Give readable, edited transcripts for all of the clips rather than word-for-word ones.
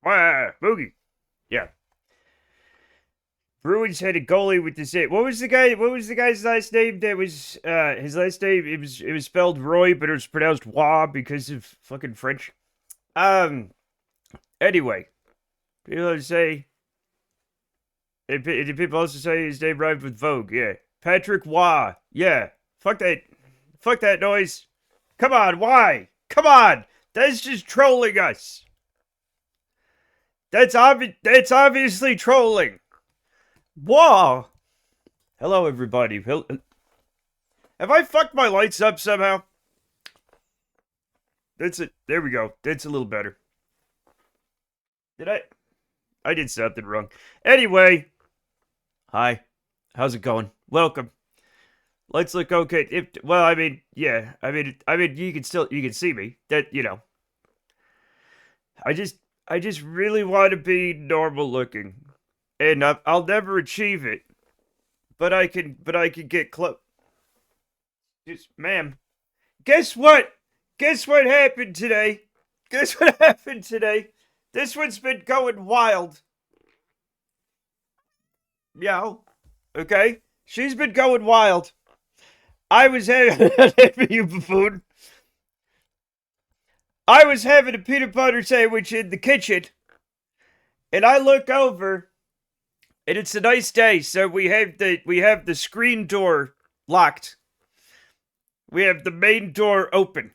Boogie. Yeah. Bruins had a goalie with this. What was the guy? What was the guy's last name? That was his last name. It was spelled Roy, but it was pronounced Wah because of fucking French. Um. Anyway, people say. And people also say his name rhymed with Vogue. Yeah, Patrick Wah. Yeah. Fuck that. Fuck that noise. Come on. Why? Come on. That's just trolling us. That's obviously trolling. Whoa! Hello, everybody. Have I fucked my lights up somehow? That's it. There we go. That's a little better. Did I? I did something wrong. Anyway, hi. How's it going? Welcome. Lights look okay. Well, I mean, yeah. I mean, you can see me. That. I just really want to be normal looking, and I'll never achieve it. But I can get close. Just, ma'am. Guess what? Guess what happened today? Guess what happened today? This one's been going wild. Meow. Okay? She's been going wild. I was having you buffoon. I was having a peanut butter sandwich in the kitchen, and I look over, and it's a nice day, so we have the screen door locked. We have the main door open.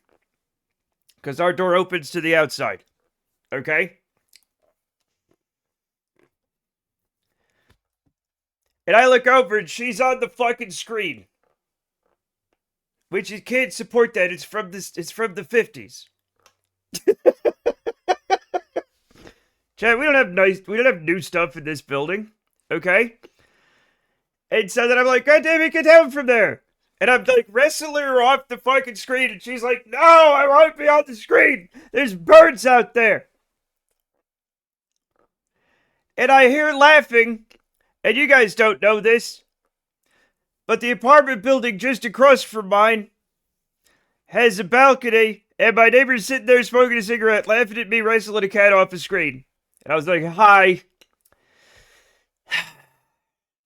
Because our door opens to the outside. Okay? And I look over and she's on the fucking screen. Which you can't support that. It's from the 50s. Chad, we don't have new stuff in this building. Okay? And so then I'm like, God damn it, get down from there. And I'm like wrestling her off the fucking screen, and she's like, no, I won't be on the screen. There's birds out there. And I hear laughing, and you guys don't know this, but the apartment building just across from mine has a balcony, and my neighbor's sitting there smoking a cigarette, laughing at me wrestling a cat off the screen. And I was like, hi.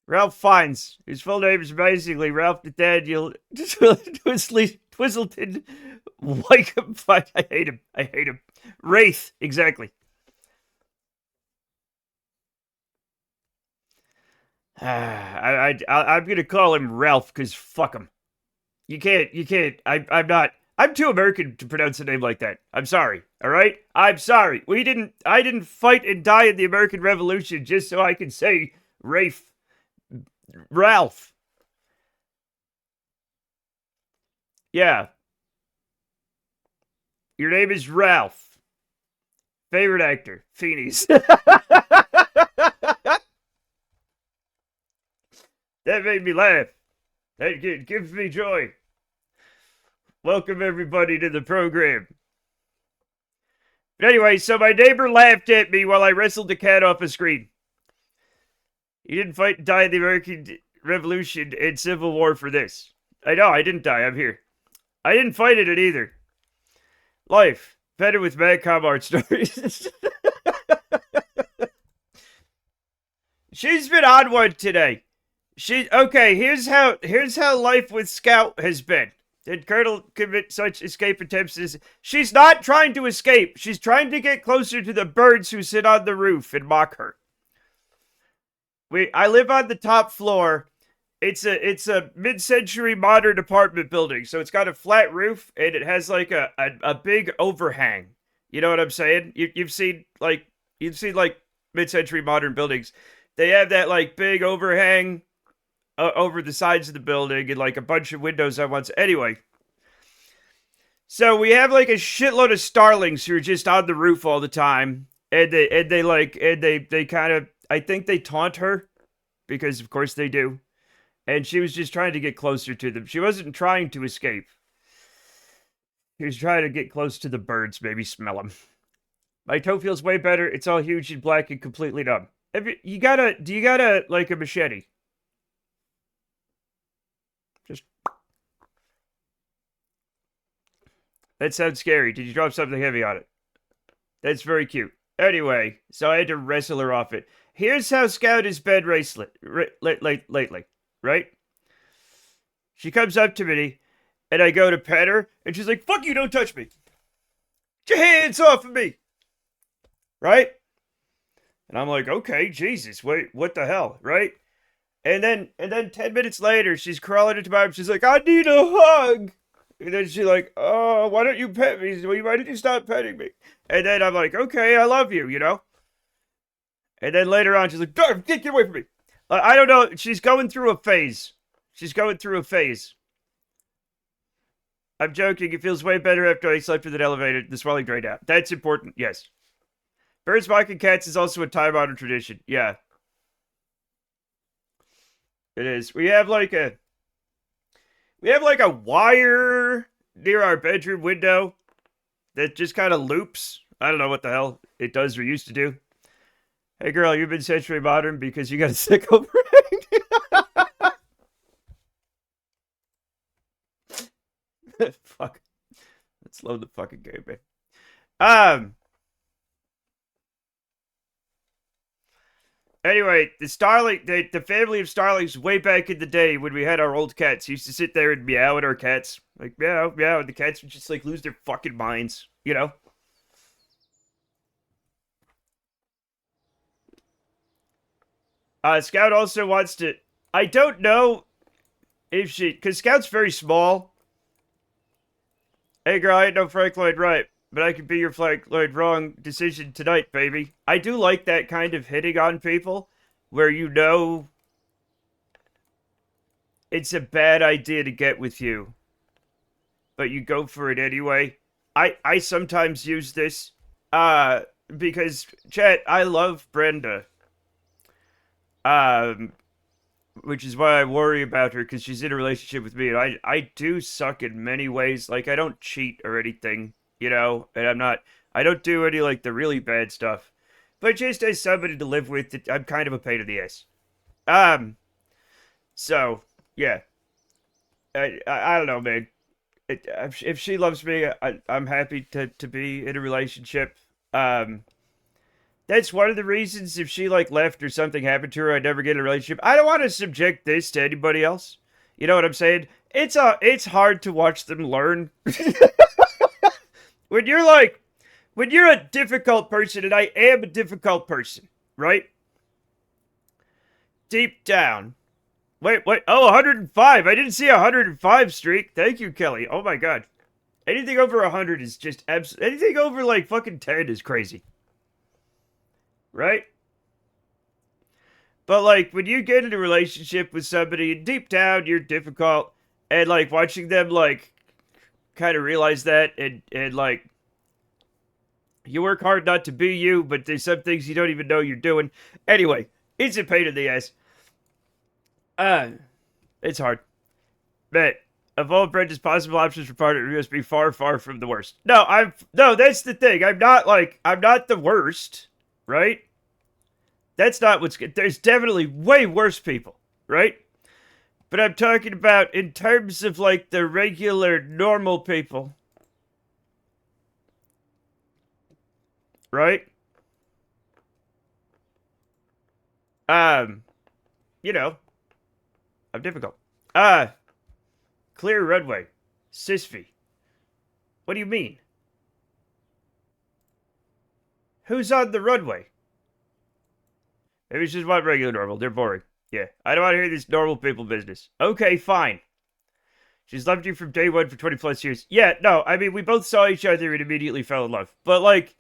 Ralph Fiennes. His full name is basically Ralph Nathaniel Twizzleton Wycombe. I hate him. I hate him. Wraith, exactly. I'm gonna call him Ralph because fuck him. You can't. I'm not. I'm too American to pronounce a name like that. I'm sorry. All right. I'm sorry. I didn't fight and die in the American Revolution just so I could say Rafe, Ralph. Yeah. Your name is Ralph. Favorite actor, Feenies. That made me laugh. That gives me joy. Welcome everybody to the program. But anyway, so my neighbor laughed at me while I wrestled the cat off a screen. He didn't fight and die in the American Revolution and Civil War for this. I know, I didn't die. I'm here. I didn't fight in it either. Life. Better with Mad Com art stories. She's been on one today. Okay, here's how life with Scout has been. Did Colonel commit such escape attempts as she's not trying to escape. She's trying to get closer to the birds who sit on the roof and mock her. I live on the top floor. It's a mid-century modern apartment building, so it's got a flat roof and it has like a big overhang. You know what I'm saying? You've seen like mid-century modern buildings. They have that like big overhang over the sides of the building and like a bunch of windows at once. Anyway, so we have like a shitload of starlings who are just on the roof all the time, and they kind of, I think they taunt her because of course they do, and she was just trying to get closer to them. She wasn't trying to escape. She was trying to get close to the birds, maybe smell them. My toe feels way better. It's all huge and black and completely numb. Do you gotta like a machete? Just that sounds scary. Did you drop something heavy on it? That's very cute. Anyway, so I had to wrestle her off it. Here's how Scout has been lately, right? She comes up to me, and I go to pet her, and she's like, "Fuck you! Don't touch me! Get your hands off of me!" Right? And I'm like, "Okay, Jesus, wait, what the hell?" Right? And then 10 minutes later, she's crawling into my arms. She's like, "I need a hug." And then she's like, "Oh, why don't you pet me? Why did you stop petting me?" And then I'm like, "Okay, I love you, you know?" And then later on, she's like, Get away from me." I don't know. She's going through a phase. She's going through a phase. I'm joking. It feels way better after I slept with an elevator. The swelling drained out. That's important, yes. Birds mocking cats is also a time-honored tradition. Yeah. It is. We have like a wire near our bedroom window that just kind of loops. I don't know what the hell it does or used to do. Hey girl, you've been century modern because you got a sick brain. Fuck. Let's load the fucking game, man. Anyway, the family of starlings way back in the day when we had our old cats used to sit there and meow at our cats. Like, meow, meow, and the cats would just, like, lose their fucking minds, you know? Scout also wants to... I don't know if she... Because Scout's very small. Hey, girl, I ain't no Frank Lloyd Wright, but I could be your Frank Lloyd Wrong decision tonight, baby. I do like that kind of hitting on people where you know it's a bad idea to get with you, but you go for it anyway. I sometimes use this because, chat, I love Brenda. Which is why I worry about her, because she's in a relationship with me, and I do suck in many ways. Like, I don't cheat or anything, you know, and I don't do any, like, the really bad stuff. But just as somebody to live with, I'm kind of a pain in the ass. So, yeah. I don't know, man. If she loves me, I'm happy to be in a relationship. That's one of the reasons if she, like, left or something happened to her, I'd never get in a relationship. I don't want to subject this to anybody else. You know what I'm saying? It's hard to watch them learn. When you're a difficult person, and I am a difficult person, right? Deep down. Wait, oh, 105. I didn't see a 105 streak. Thank you, Kelly. Oh my god. Anything over 100 is just anything over, like, fucking 10 is crazy. Right? But, like, when you get in a relationship with somebody, and deep down you're difficult, and, like, watching them, like, kind of realize that, and like, you work hard not to be you, but there's some things you don't even know you're doing. Anyway, it's a pain in the ass. It's hard. But of all Brenda's possible options for partner, we must be far, far from the worst. No, that's the thing. I'm not the worst, right? That's not what's good. There's definitely way worse people, right? But I'm talking about in terms of, like, the regular, normal people. Right? You know, I'm difficult. Clear runway. Sisfy. What do you mean? Who's on the runway? Maybe it's just about regular normal. They're boring. Yeah, I don't want to hear this normal people business. Okay, fine. She's loved you from day one for 20 plus years. Yeah, no, I mean, we both saw each other and immediately fell in love. But, like,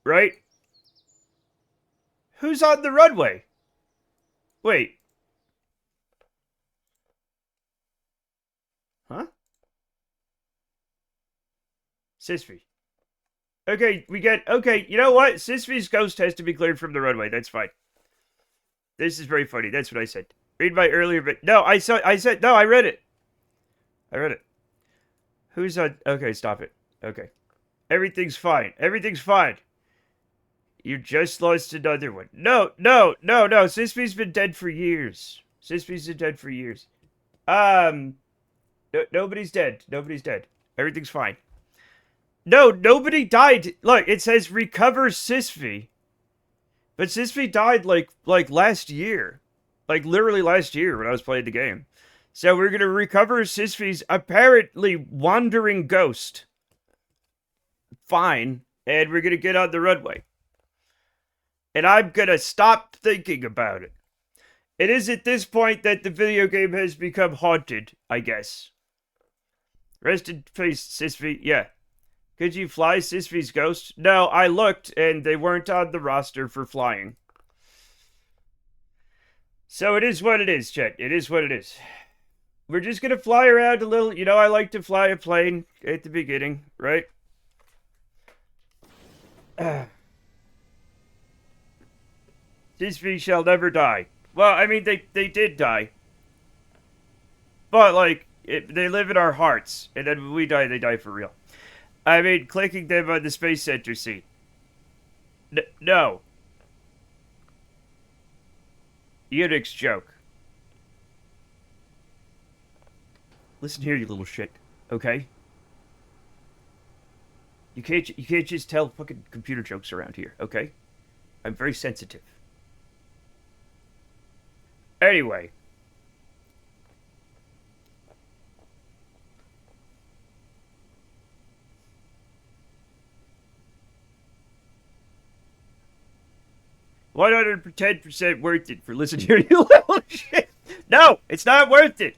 right? Who's on the runway? Wait. Huh? Sisfy. Okay, okay, you know what? Sisfy's ghost has to be cleared from the runway. That's fine. This is very funny. That's what I said. Read my earlier, but no, I said, no, I read it. I read it. Who's on? Okay, stop it. Okay. Everything's fine. Everything's fine. You just lost another one. No. Sisfy's been dead for years. Sisfy's been dead for years. Nobody's dead. Nobody's dead. Everything's fine. No, nobody died. Look, it says recover Sisvi. But Sisvi died like last year. Like literally last year when I was playing the game. So we're gonna recover Sisvi's apparently wandering ghost. Fine. And we're gonna get on the runway. And I'm gonna stop thinking about it. It is at this point that the video game has become haunted, I guess. Rest in peace, Sisvi. Yeah. Could you fly Sisvi's ghost? No, I looked and they weren't on the roster for flying. So it is what it is, Chet. It is what it is. We're just gonna fly around a little. You know, I like to fly a plane at the beginning, right? Sisvi shall never die. Well, I mean, they did die. But, like, they live in our hearts. And then when we die, they die for real. I mean, clicking them on the Space Center seat. No. Unix joke. Listen here, you little shit. Okay? You can't just tell fucking computer jokes around here, okay? I'm very sensitive. Anyway. $110% worth it for listening to you little shit. No, it's not worth it.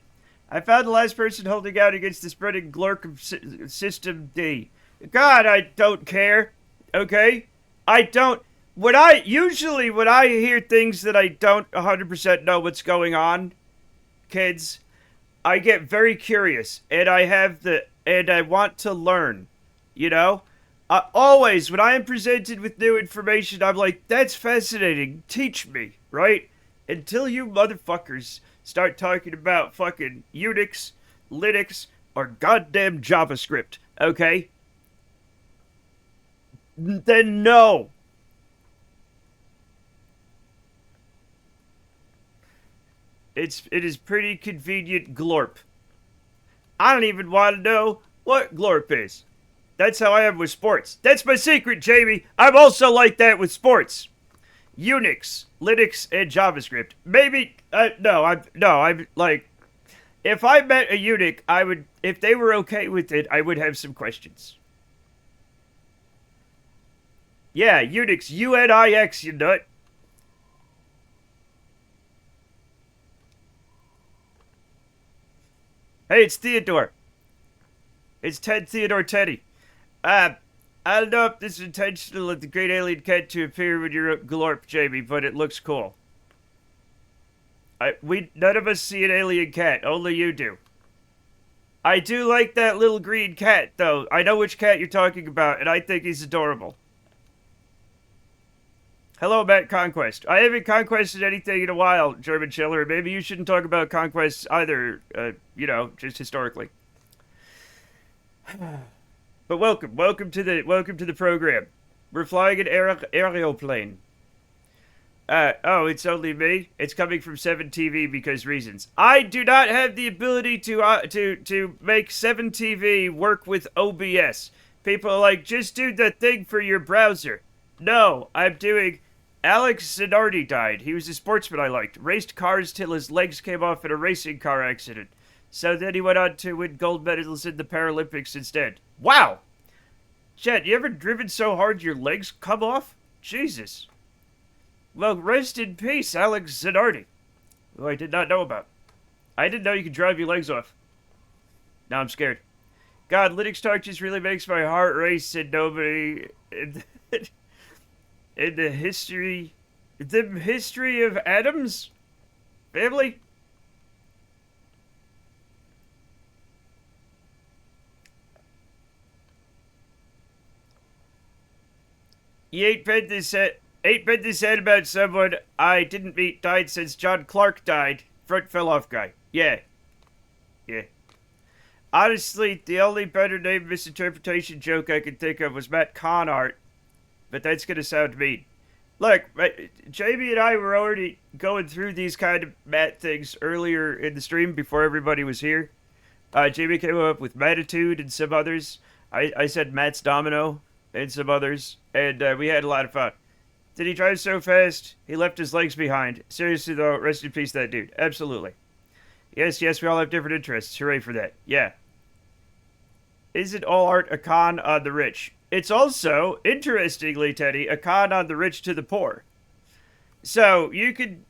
I found the last person holding out against the spreading glork of System D. God, I don't care. Okay? I don't. When I hear things that I don't 100% know what's going on, kids, I get very curious and I want to learn, you know? Always, when I am presented with new information, I'm like, that's fascinating. Teach me, right? Until you motherfuckers start talking about fucking Unix, Linux, or goddamn JavaScript, okay? Then no. It is pretty convenient glorp. I don't even want to know what glorp is. That's how I am with sports. That's my secret, Jamie. I'm also like that with sports. Unix, Linux, and JavaScript. Maybe, I'm like, if I met a Unix, if they were okay with it, I would have some questions. Yeah, Unix, UNIX, you nut. Hey, it's Theodore. It's Ted Theodore Teddy. I don't know if this is intentional of the great alien cat to appear with your glorp, Jamie, but it looks cool. None of us see an alien cat, only you do. I do like that little green cat, though. I know which cat you're talking about, and I think he's adorable. Hello, Matt Conquest. I haven't conquested anything in a while, German Chiller. Maybe you shouldn't talk about conquests either, just historically. But welcome to the program. We're flying an aeroplane. It's only me. It's coming from 7TV because reasons. I do not have the ability to make 7TV work with OBS. People are like, just do the thing for your browser. No, I'm doing. Alex Zanardi died. He was a sportsman I liked. Raced cars till his legs came off in a racing car accident. So then he went on to win gold medals in the Paralympics instead. Wow! Chet, you ever driven so hard your legs come off? Jesus. Well, rest in peace, Alex Zanardi. Who I did not know about. I didn't know you could drive your legs off. Now I'm scared. God, Linux Talk just really makes my heart race and nobody... in the history of Adam's family? You ain't been this sad about someone I didn't meet died since John Clark died. Front fell off guy. Yeah. Honestly, the only better name misinterpretation joke I could think of was Matt Conart, but that's gonna sound mean. Look, Jamie and I were already going through these kind of Matt things earlier in the stream before everybody was here. Jamie came up with Mattitude and some others. I said Matt's Domino and some others, and we had a lot of fun. Did he drive so fast? He left his legs behind. Seriously, though, rest in peace, that dude. Absolutely. Yes, yes, we all have different interests. Hooray for that. Yeah. Isn't all art a con on the rich? It's also, interestingly, Teddy, a con on the rich to the poor. So you could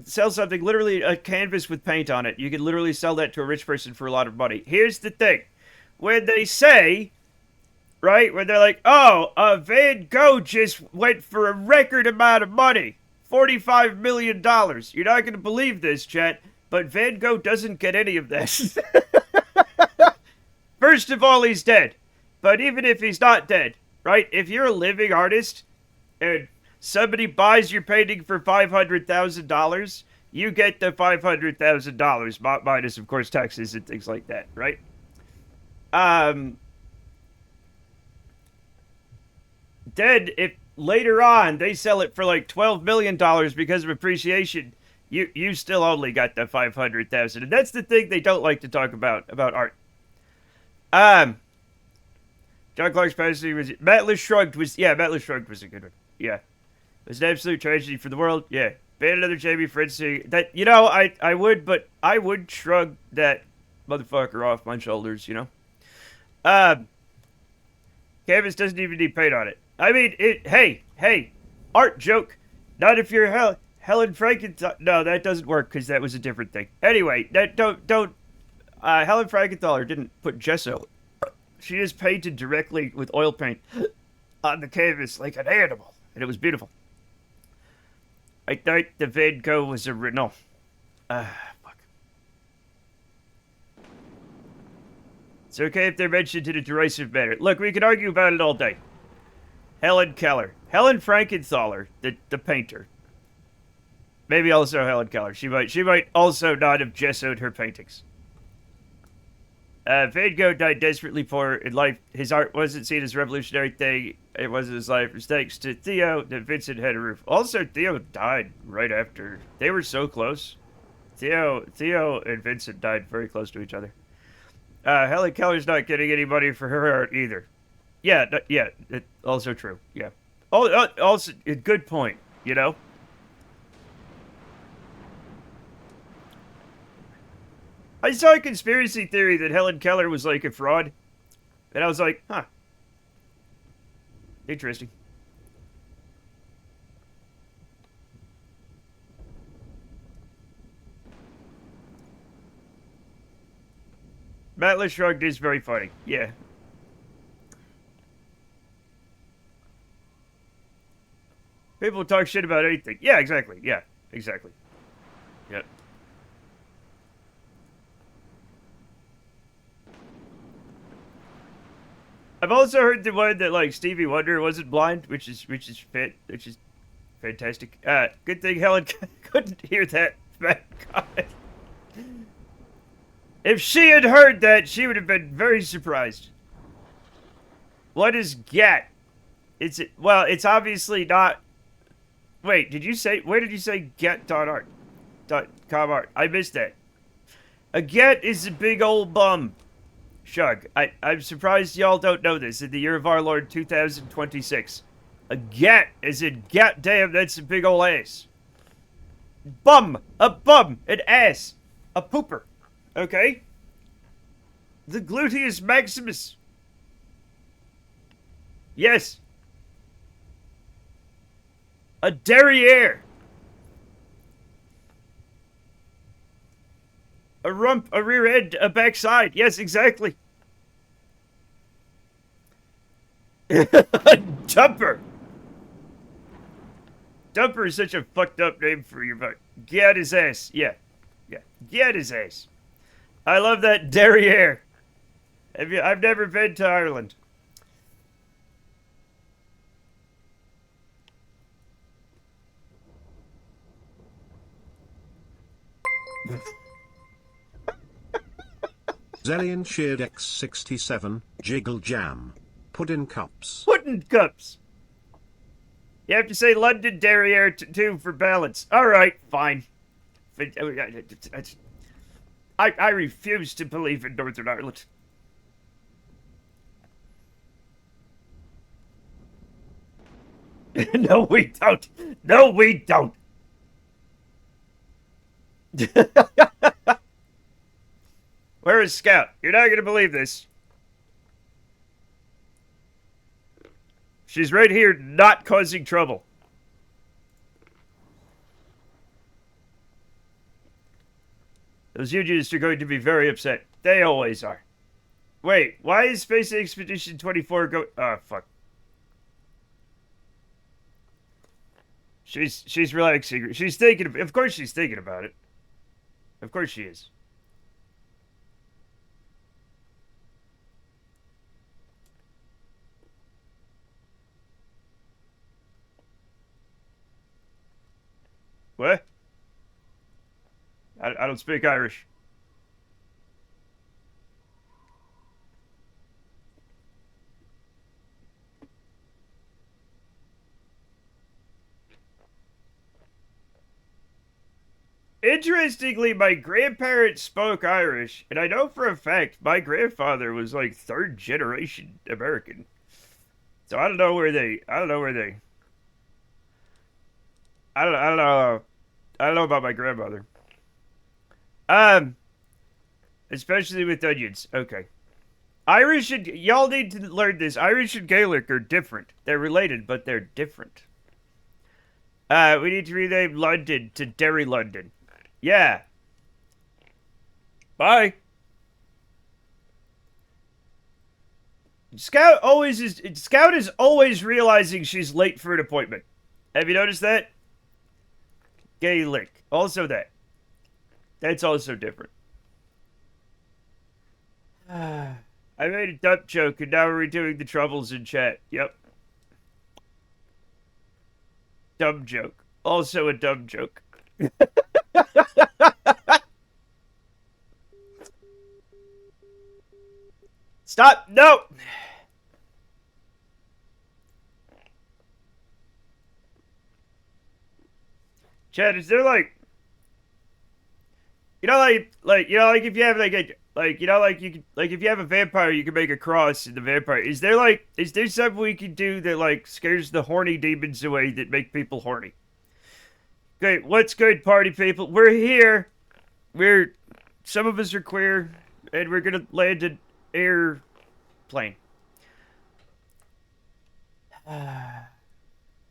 sell something, literally a canvas with paint on it. You could literally sell that to a rich person for a lot of money. Here's the thing. When they say, right, when they're like, oh, Van Gogh just went for a record amount of money. $45 million. You're not going to believe this, chat, but Van Gogh doesn't get any of this. First of all, he's dead. But even if he's not dead, right, if you're a living artist and somebody buys your painting for $500,000, you get the $500,000, minus, of course, taxes and things like that, right? Dead, if later on they sell it for like $12 million because of appreciation, you still only got the $500,000. And that's the thing they don't like to talk about art. John Clark's passing was Atlas Shrugged was a good one. Yeah. It was an absolute tragedy for the world. Yeah. Ban another Jamie Frenzy. That, you know, I would shrug that motherfucker off my shoulders, you know. Canvas doesn't even need paint on it. I mean, hey, art joke. Not if you're Helen Frankenthaler. No, that doesn't work because that was a different thing. Anyway, don't. Helen Frankenthaler didn't put gesso. She just painted directly with oil paint on the canvas like an animal, and it was beautiful. I thought the Van Gogh was a no. Fuck. It's okay if they're mentioned in a derisive manner. Look, we can argue about it all day. Helen Frankenthaler, the painter. Maybe also Helen Keller. She might also not have gessoed her paintings. Van Gogh died desperately poor in life. His art wasn't seen as a revolutionary thing. It wasn't his life. It was thanks to Theo that Vincent had a roof. Also, Theo died right after. They were so close. Theo and Vincent died very close to each other. Helen Keller's not getting any money for her art either. Yeah, also true. Yeah. Also, a good point, you know? I saw a conspiracy theory that Helen Keller was like a fraud. And I was like, huh. Interesting. Atlas Shrugged is very funny. Yeah. People talk shit about anything. Yeah, exactly. Yeah, exactly. Yep. I've also heard the one that like Stevie Wonder wasn't blind, which is fantastic. Good thing Helen couldn't hear that. Thank God. If she had heard that, she would have been very surprised. What is GAT? It's obviously not. Wait, where did you say get.art? .com art? I missed that. A get is a big old bum. Shug. I'm surprised y'all don't know this in the year of our Lord 2026. A get is in goddamn, that's a big old ass. Bum. A bum. An ass. A pooper. Okay? The gluteus maximus. Yes. A derriere. A rump, a rear end, a backside. Yes, exactly. A dumper. Dumper is such a fucked up name for your butt. Get his ass. Yeah. Get his ass. I love that derriere. I've never been to Ireland. Zellion shared X67, Jiggle Jam. Puddin' Cups. Puddin' Cups. You have to say London Derriere too for balance. Alright, fine. I refuse to believe in Northern Ireland. No, we don't. No, we don't. Where is Scout? You're not gonna believe this. She's right here, not causing trouble. Those Unionists are going to be very upset. They always are. Wait, why is Space Expedition 24 go? Oh, fuck. She's relaxing. She's thinking. Of course, she's thinking about it. Of course, she is. What? I don't speak Irish. Interestingly, my grandparents spoke Irish, and I know for a fact my grandfather was like third generation American. So I don't know where they. I don't know where they. I don't know. I don't know about my grandmother. Um, especially with onions. Okay. Irish and y'all need to learn this. Irish and Gaelic are different. They're related, but they're different. We need to rename London to Derry London. Yeah. Bye. Scout is always realizing she's late for an appointment. Have you noticed that? Gaelic. Also that. That's also different. I made a dumb joke and now we're redoing the troubles in chat. Yep. Dumb joke. Also a dumb joke. Stop! No! Chad, is there like if you have like a like you know like you can like if you have a vampire you can make a cross in the vampire. Is there something we can do that like scares the horny demons away that make people horny? Okay, what's good, party people? We're here. Some of us are queer, and we're gonna land an airplane.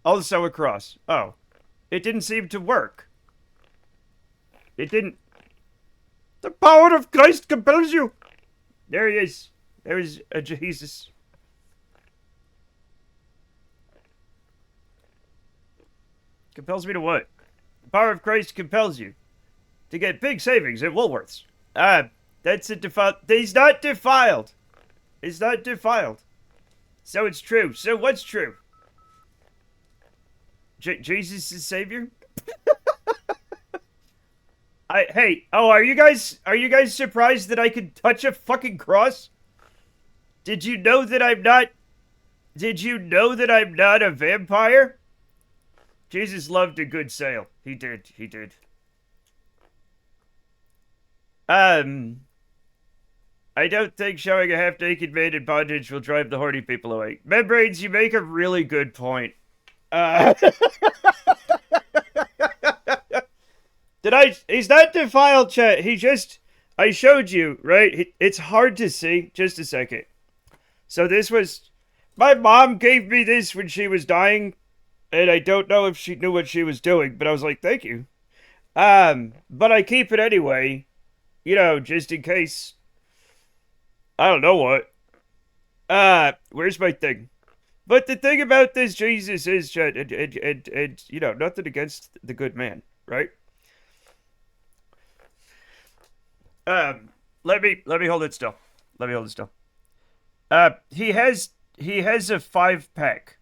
Also a cross. Oh, it didn't seem to work. It didn't. The power of Christ compels you. There he is. There is a Jesus. Compels me to what? The power of Christ compels you to get big savings at Woolworths. That's a defiled. He's not defiled. He's not defiled. So it's true. So what's true? Jesus is Savior? Are you guys surprised that I could touch a fucking cross? Did you know that I'm not a vampire? Jesus loved a good sale. He did. I don't think showing a half-naked man in bondage will drive the horny people away. Membranes, you make a really good point. He's not defiled, chat. I showed you, right? It's hard to see. Just a second. So my mom gave me this when she was dying, and I don't know if she knew what she was doing, but I was like, thank you. But I keep it anyway, just in case. I don't know what. Where's my thing? But the thing about this Jesus is, chat, and nothing against the good man, right? Let me hold it still. Let me hold it still. He has a 5-pack.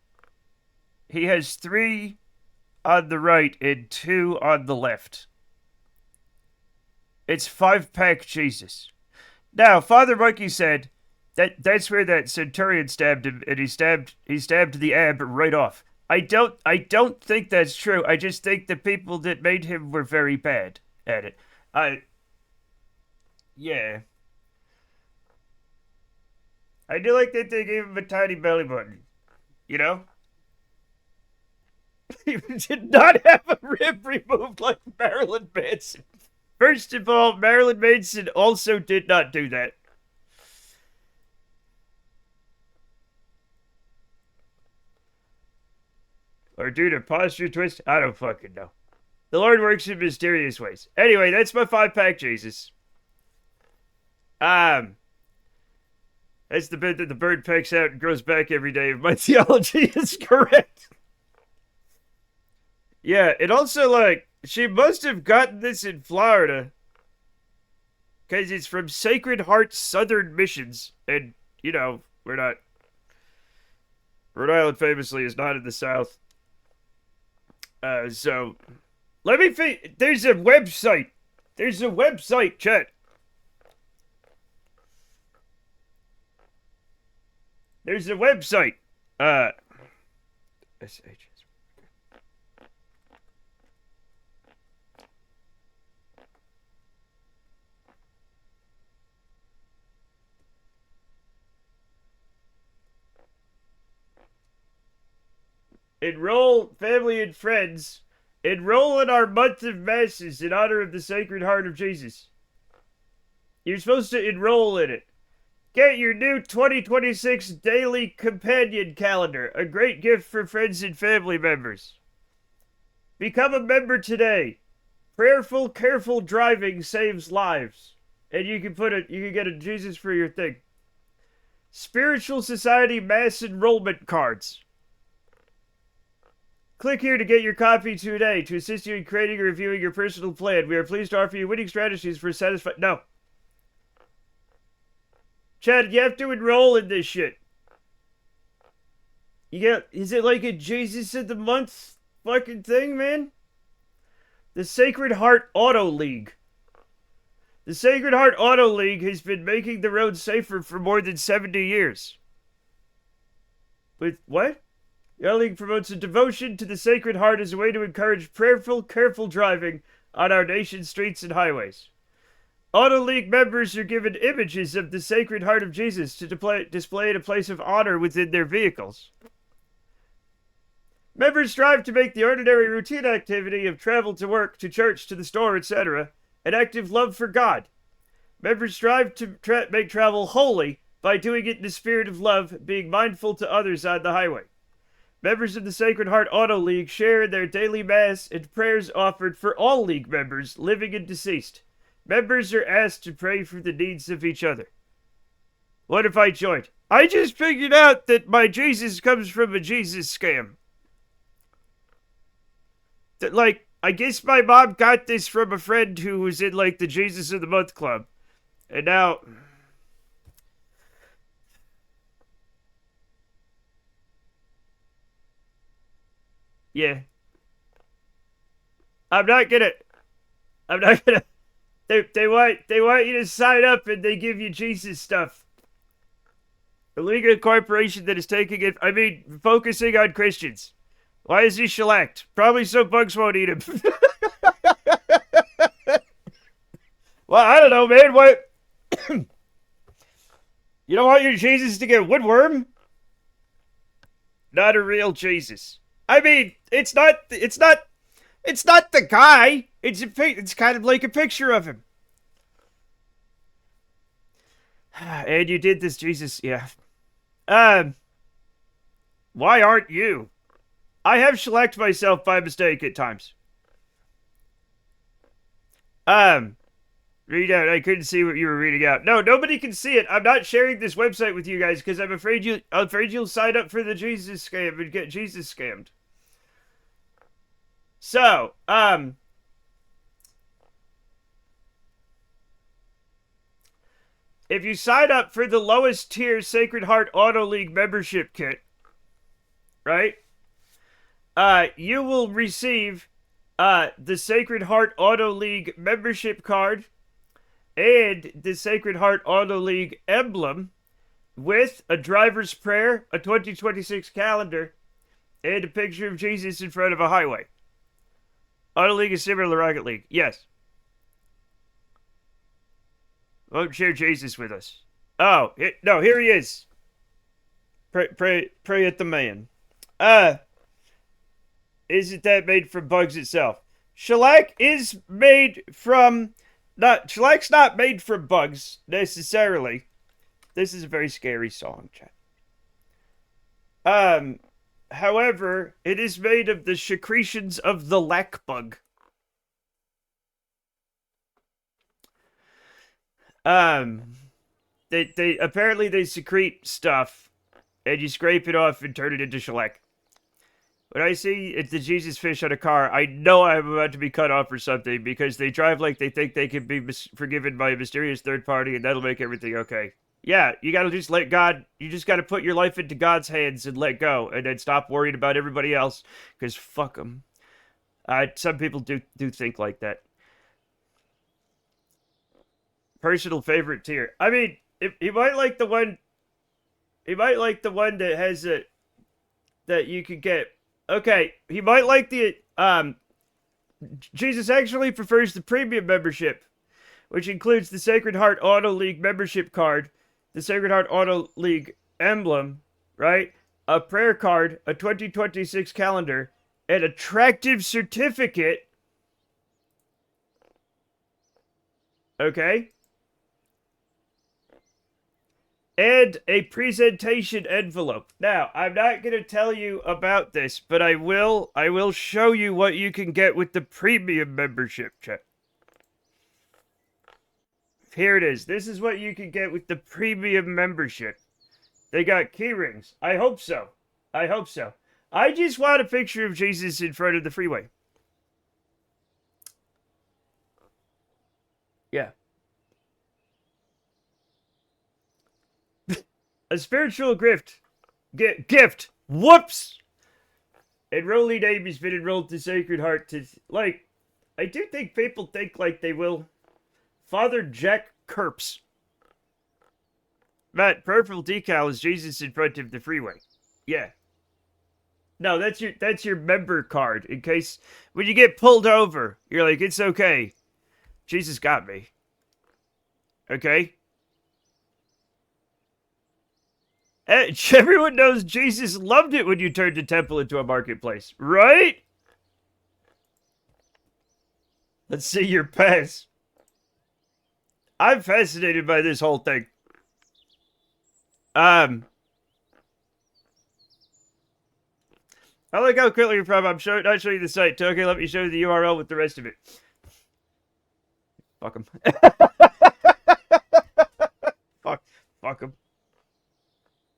He has 3 on the right and 2 on the left. It's 5-pack Jesus. Now, Father Monkey said that's where that centurion stabbed him, and he stabbed the ab right off. I don't think that's true. I just think the people that made him were very bad at it. Yeah. I do like that they gave him a tiny belly button. You know? He did not have a rib removed like Marilyn Manson. First of all, Marilyn Manson also did not do that. Or due to posture twist? I don't fucking know. The Lord works in mysterious ways. Anyway, that's my 5-pack Jesus. That's the bit that the bird pecks out and grows back every day if my theology is correct. Yeah, it also, like, she must have gotten this in Florida. Because it's from Sacred Heart Southern Missions. And, you know, we're not. Rhode Island famously is not in the South. So. Let me think. There's a website. There's a website, chat. There's a website. SH. Enroll family and friends. Enroll in our month of masses in honor of the Sacred Heart of Jesus. You're supposed to enroll in it. Get your new 2026 daily companion calendar, a great gift for friends and family members. Become a member today. Prayerful, careful driving saves lives. And you can get a Jesus for your thing. Spiritual Society mass enrollment cards. Click here to get your copy today to assist you in creating or reviewing your personal plan. We are pleased to offer you winning strategies for satisfied. No. Chad, you have to enroll in this shit. Is it like a Jesus of the Month fucking thing, man? The Sacred Heart Auto League. The Sacred Heart Auto League has been making the road safer for more than 70 years. With what? The Auto League promotes a devotion to the Sacred Heart as a way to encourage prayerful, careful driving on our nation's streets and highways. Auto League members are given images of the Sacred Heart of Jesus to display at a place of honor within their vehicles. Members strive to make the ordinary routine activity of travel to work, to church, to the store, etc., an act of love for God. Members strive to make travel holy by doing it in the spirit of love, being mindful to others on the highway. Members of the Sacred Heart Auto League share in their daily mass and prayers offered for all League members, living and deceased. Members are asked to pray for the needs of each other. What if I joined? I just figured out that my Jesus comes from a Jesus scam. That, like, I guess my mom got this from a friend who was in, like, the Jesus of the Month Club. And now... Yeah. I'm not gonna... They want you to sign up and they give you Jesus stuff. A legal corporation that is focusing on Christians. Why is he shellacked? Probably so bugs won't eat him. Well, I don't know, man. What? You don't want your Jesus to get woodworm? Not a real Jesus. I mean, it's not the guy. It's kind of like a picture of him. And you did this, Jesus, yeah. Why aren't you? I have shellacked myself by mistake at times. Read out. I couldn't see what you were reading out. No, nobody can see it. I'm not sharing this website with you guys because I'm afraid you'll sign up for the Jesus scam and get Jesus scammed. So, if you sign up for the lowest tier Sacred Heart Auto League membership kit, right? You will receive the Sacred Heart Auto League membership card and the Sacred Heart Auto League emblem with a driver's prayer, a 2026 calendar, and a picture of Jesus in front of a highway. Auto League is similar to Rocket League. Yes. Won't share Jesus with us. Oh, no, here he is. Pray at the man. isn't that made from bugs itself? Shellac is made from shellac's not made from bugs necessarily. This is a very scary song, chat. Um, however, it is made of the secretions of the lac bug. Um, they apparently they secrete stuff, and you scrape it off and turn it into shellac. When I see it's the Jesus fish on a car, I know I'm about to be cut off or something because they drive like they think they can be forgiven by a mysterious third party, and that'll make everything okay. Yeah, you gotta just let God. You just gotta put your life into God's hands and let go, and then stop worrying about everybody else. Because fuck them. Some people do think like that. Personal favorite tier. I mean, if he might like the one. He might like the one that has it that you could get. Okay, he might like the Jesus actually prefers the premium membership, which includes the Sacred Heart Auto League membership card, the Sacred Heart Auto League emblem, right? A prayer card, a 2026 calendar, an attractive certificate. Okay? And a presentation envelope. Now, I'm not going to tell you about this, but I will show you what you can get with the premium membership, chat. Here it is. This is what you can get with the premium membership. They got key rings. I hope so. I hope so. I just want a picture of Jesus in front of the freeway. Yeah. A spiritual gift. Gift. Whoops. Enrollee name has been enrolled to Sacred Heart to... Like, I do think people think like they will. Father Jack Kerps. Matt, purple decal is Jesus in front of the freeway. Yeah. No, that's your member card. In case when you get pulled over, you're like, it's okay. Jesus got me. Okay? Everyone knows Jesus loved it when you turned the temple into a marketplace, right? Let's see your pass. I'm fascinated by this whole thing. I like how quickly you're from. I'm not showing you the site. Okay, let me show you the URL with the rest of it. Fuck him. Fuck him.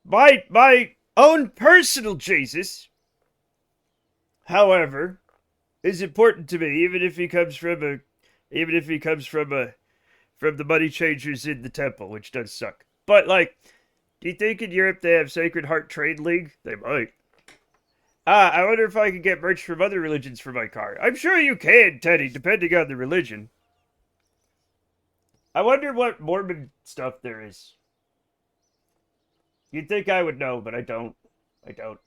My own personal Jesus, however, is important to me, even if he comes from the money changers in the temple, which does suck. But like, do you think in Europe they have Sacred Heart Trade League? They might. I wonder if I could get merch from other religions for my car. I'm sure you can, Teddy, depending on the religion. I wonder what Mormon stuff there is. You'd think I would know, but I don't. I don't.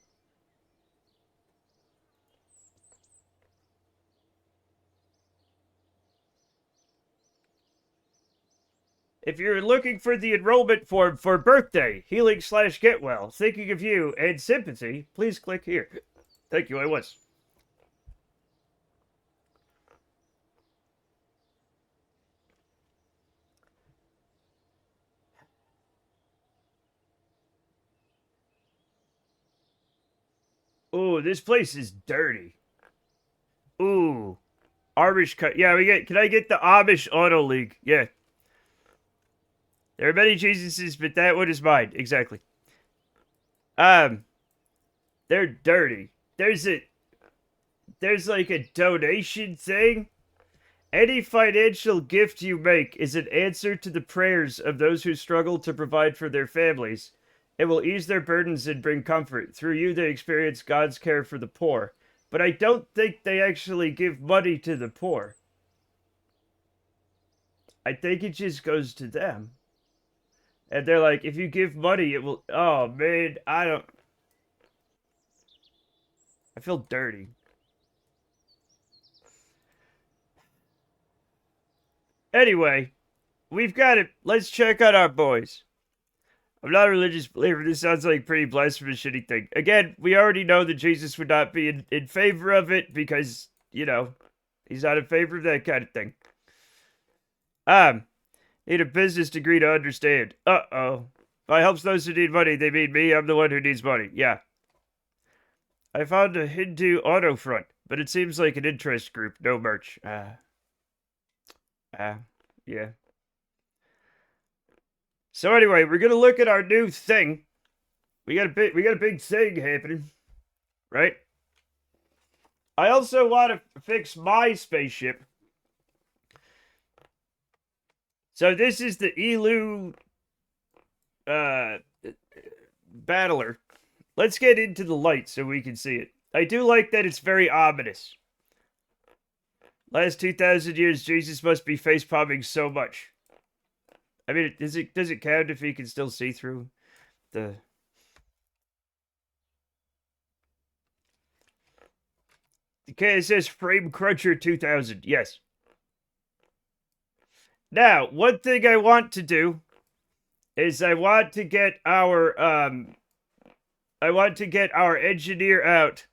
If you're looking for the enrollment form for birthday, healing/get well, thinking of you, and sympathy, please click here. Thank you, I was. Ooh, this place is dirty. Ooh. Amish cut. Yeah, can I get the Amish Auto League? Yeah. There are many Jesuses, but that one is mine. Exactly. They're dirty. There's like a donation thing. Any financial gift you make is an answer to the prayers of those who struggle to provide for their families. It will ease their burdens and bring comfort. Through you, they experience God's care for the poor. But I don't think they actually give money to the poor. I think it just goes to them. And they're like, if you give money, it will... Oh, man, I feel dirty. Anyway, we've got it. Let's check out our boys. I'm not a religious believer. This sounds like a pretty blasphemous, shitty thing. Again, we already know that Jesus would not be in favor of it because, you know, he's not in favor of that kind of thing. Need a business degree to understand. Uh-oh. If I helps those who need money, they mean me. I'm the one who needs money. Yeah. I found a Hindu auto front, but it seems like an interest group. No merch. Yeah. So anyway, we're gonna look at our new thing. We got a big thing happening, right? I also want to fix my spaceship. So this is the Elu battler. Let's get into the light so we can see it. I do like that it's very ominous. Last 2,000 years, Jesus must be facepalming so much. I mean, does it count if he can still see through the... Okay, it says Frame Cruncher 2000. Yes. Now, one thing I want to do is I want to get our engineer out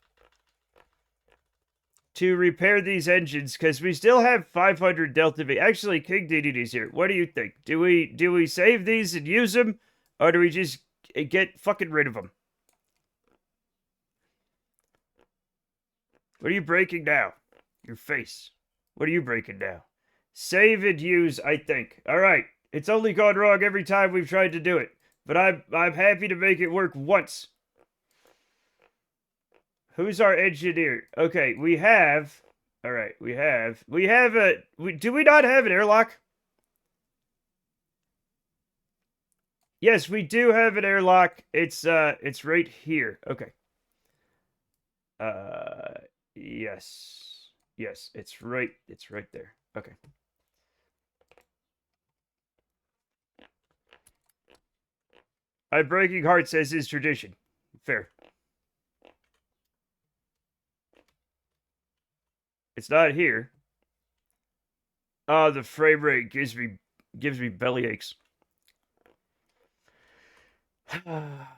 to repair these engines because we still have 500 Delta V. Actually, King DDD's here. What do you think? Do we save these and use them, or do we just get fucking rid of them? What are you breaking now? Your face. What are you breaking now? Save and use, I think. All right. It's only gone wrong every time we've tried to do it, but I'm happy to make it work once. Who's our engineer? Okay, we have... All right, we have a... do we not have an airlock? Yes, we do have an airlock. It's right here. Okay. Yes. Yes, it's right there. Okay. My breaking heart says is tradition. Fair. It's not here. Oh, the frame rate gives me belly aches. I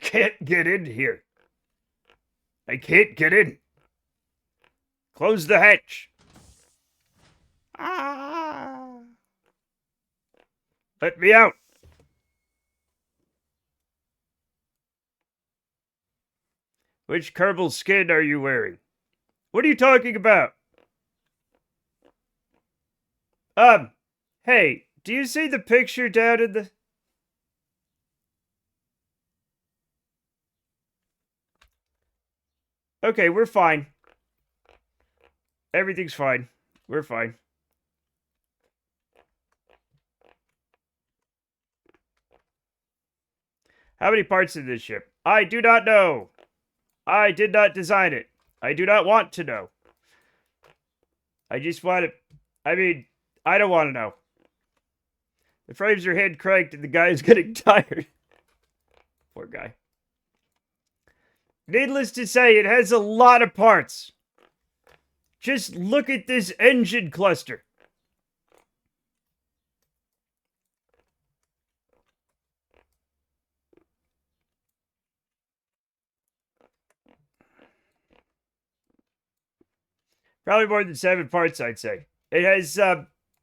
can't get in here. I can't get in. Close the hatch. Ah. Let me out. Which Kerbal skin are you wearing? What are you talking about? Hey, do you see the picture down in the... Okay, we're fine. Everything's fine. We're fine. How many parts in this ship? I do not know. I did not design it. I do not want to know. I just want to... I mean, I don't want to know. The frames are hand cranked and the guy is getting tired. Poor guy. Needless to say, it has a lot of parts. Just look at this engine cluster. Probably more than 7 parts, I'd say. It has,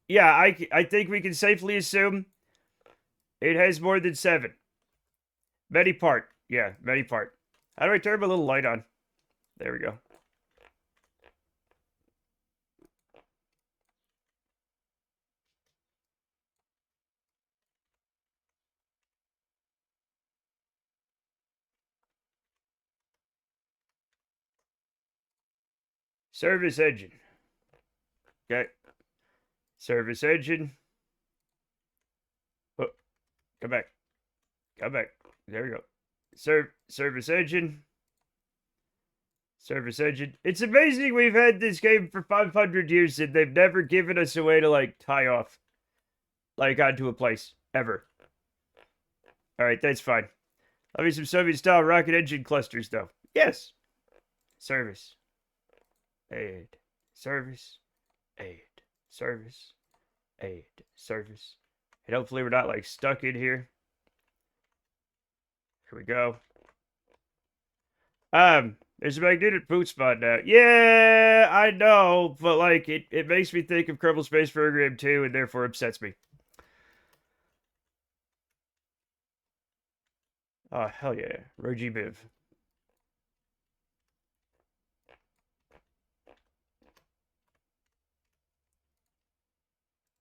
yeah, I think we can safely assume it has more than 7. Many part. Yeah, many part. How do I turn my little light on? There we go. Service engine. Okay. Service engine. Oh, come back. Come back. There we go. Service engine. Service engine. It's amazing we've had this game for 500 years and they've never given us a way to, like, tie off. Like, onto a place. Ever. Alright, that's fine. Love me some Soviet-style rocket engine clusters, though. Yes. Service. Aid. Service. Aid. Service. Aid. Service. And hopefully we're not, like, stuck in here. Here we go. There's a magnetic boot spot now. Yeah, I know, but, like, it makes me think of Kerbal Space Program 2 and therefore upsets me. Oh, hell yeah. Rogi Biv.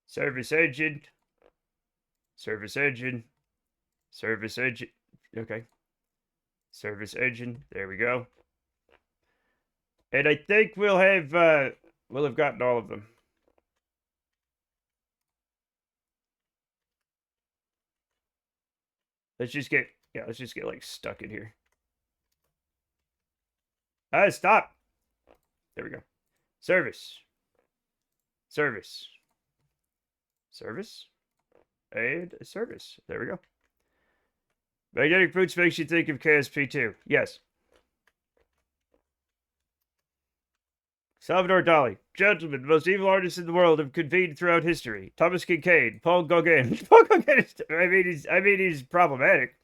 Service engine. Service engine. Service engine. Okay. Service engine. There we go. And I think we'll have gotten all of them. Let's just get like stuck in here. Stop. There we go. Service. Service. Service. And service. There we go. Magnetic boots makes you think of KSP too. Yes. Salvador Dali. Gentlemen, the most evil artists in the world have convened throughout history. Thomas Kincaid. Paul Gauguin. Paul Gauguin is, I mean, he's problematic.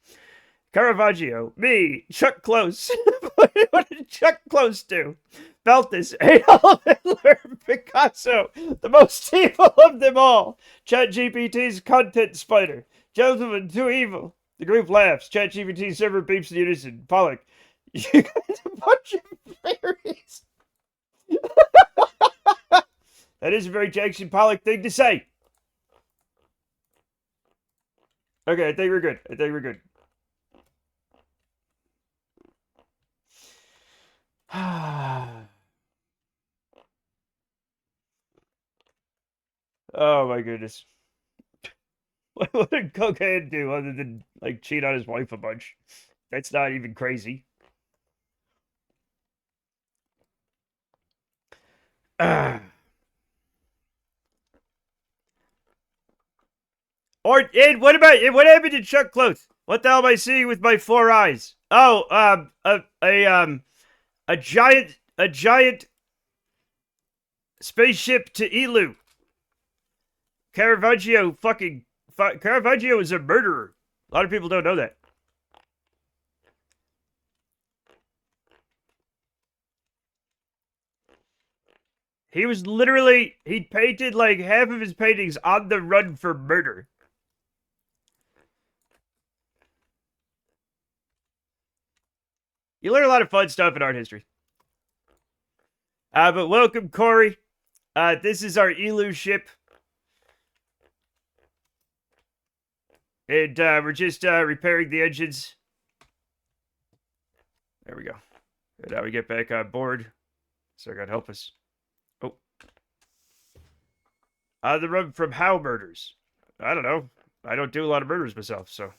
Caravaggio. Me. Chuck Close. What did Chuck Close do? Balthus. Adolf Hitler. Picasso. The most evil of them all. ChatGPT's content spider. Gentlemen, too evil. The group laughs. ChatGPT server beeps in unison. Pollock. You guys a bunch of fairies. That is a very Jackson Pollock thing to say. Okay, I think we're good. Oh my goodness. What did Cocaine do other than, like, cheat on his wife a bunch? That's not even crazy. What happened to Chuck Close? What the hell am I seeing with my 4 eyes? Oh, a giant spaceship to Elu. Caravaggio Caravaggio is a murderer. A lot of people don't know that. He was literally, he painted like half of his paintings on the run for murder. You learn a lot of fun stuff in art history. But welcome, Corey. This is our Elu ship. And we're just repairing the engines. There we go. And now we get back on board. So God help us. Oh. The run from how murders? I don't know. I don't do a lot of murders myself, so.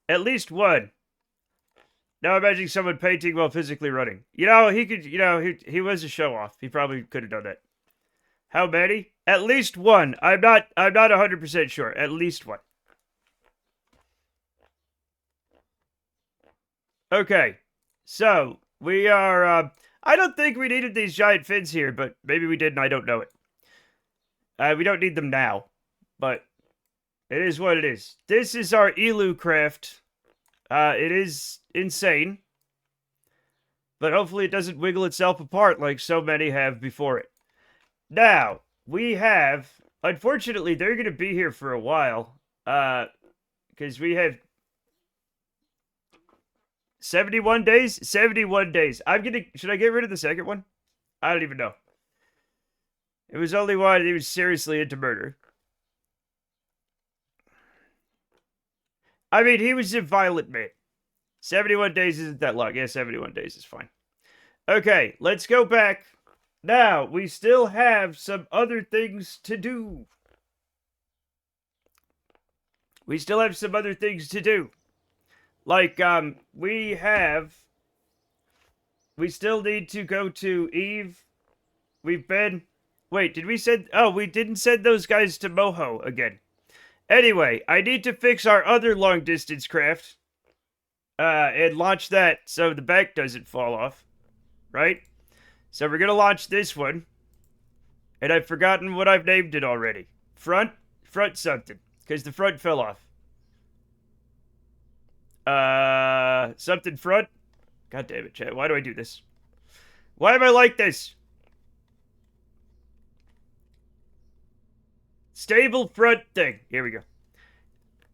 At least one. Now imagining someone painting while physically running. You know, he could, you know, he was a show-off. He probably could have done that. How many? At least one. I'm not 100% sure. At least one. Okay. So, we are, I don't think we needed these giant fins here, but maybe we did and I don't know it. We don't need them now, but it is what it is. This is our Elu craft. It is insane, but hopefully it doesn't wiggle itself apart like so many have before it. Now, we have, unfortunately, they're going to be here for a while, because we have 71 days? 71 days. Should I get rid of the second one? I don't even know. It was only one he was seriously into murder. I mean, he was a violent man. 71 days isn't that long. Yeah, 71 days is fine. Okay, let's go back. Now, we still have some other things to do. We still have some other things to do. Like, we still need to go to Eve. Wait, did we send, oh, we didn't send those guys to Moho again. Anyway, I need to fix our other long-distance craft, and launch that so the back doesn't fall off, right? So we're gonna launch this one. And I've forgotten what I've named it already. Front something. Because the front fell off. Something front? God damn it, chat. Why do I do this? Why am I like this? Stable front thing. Here we go.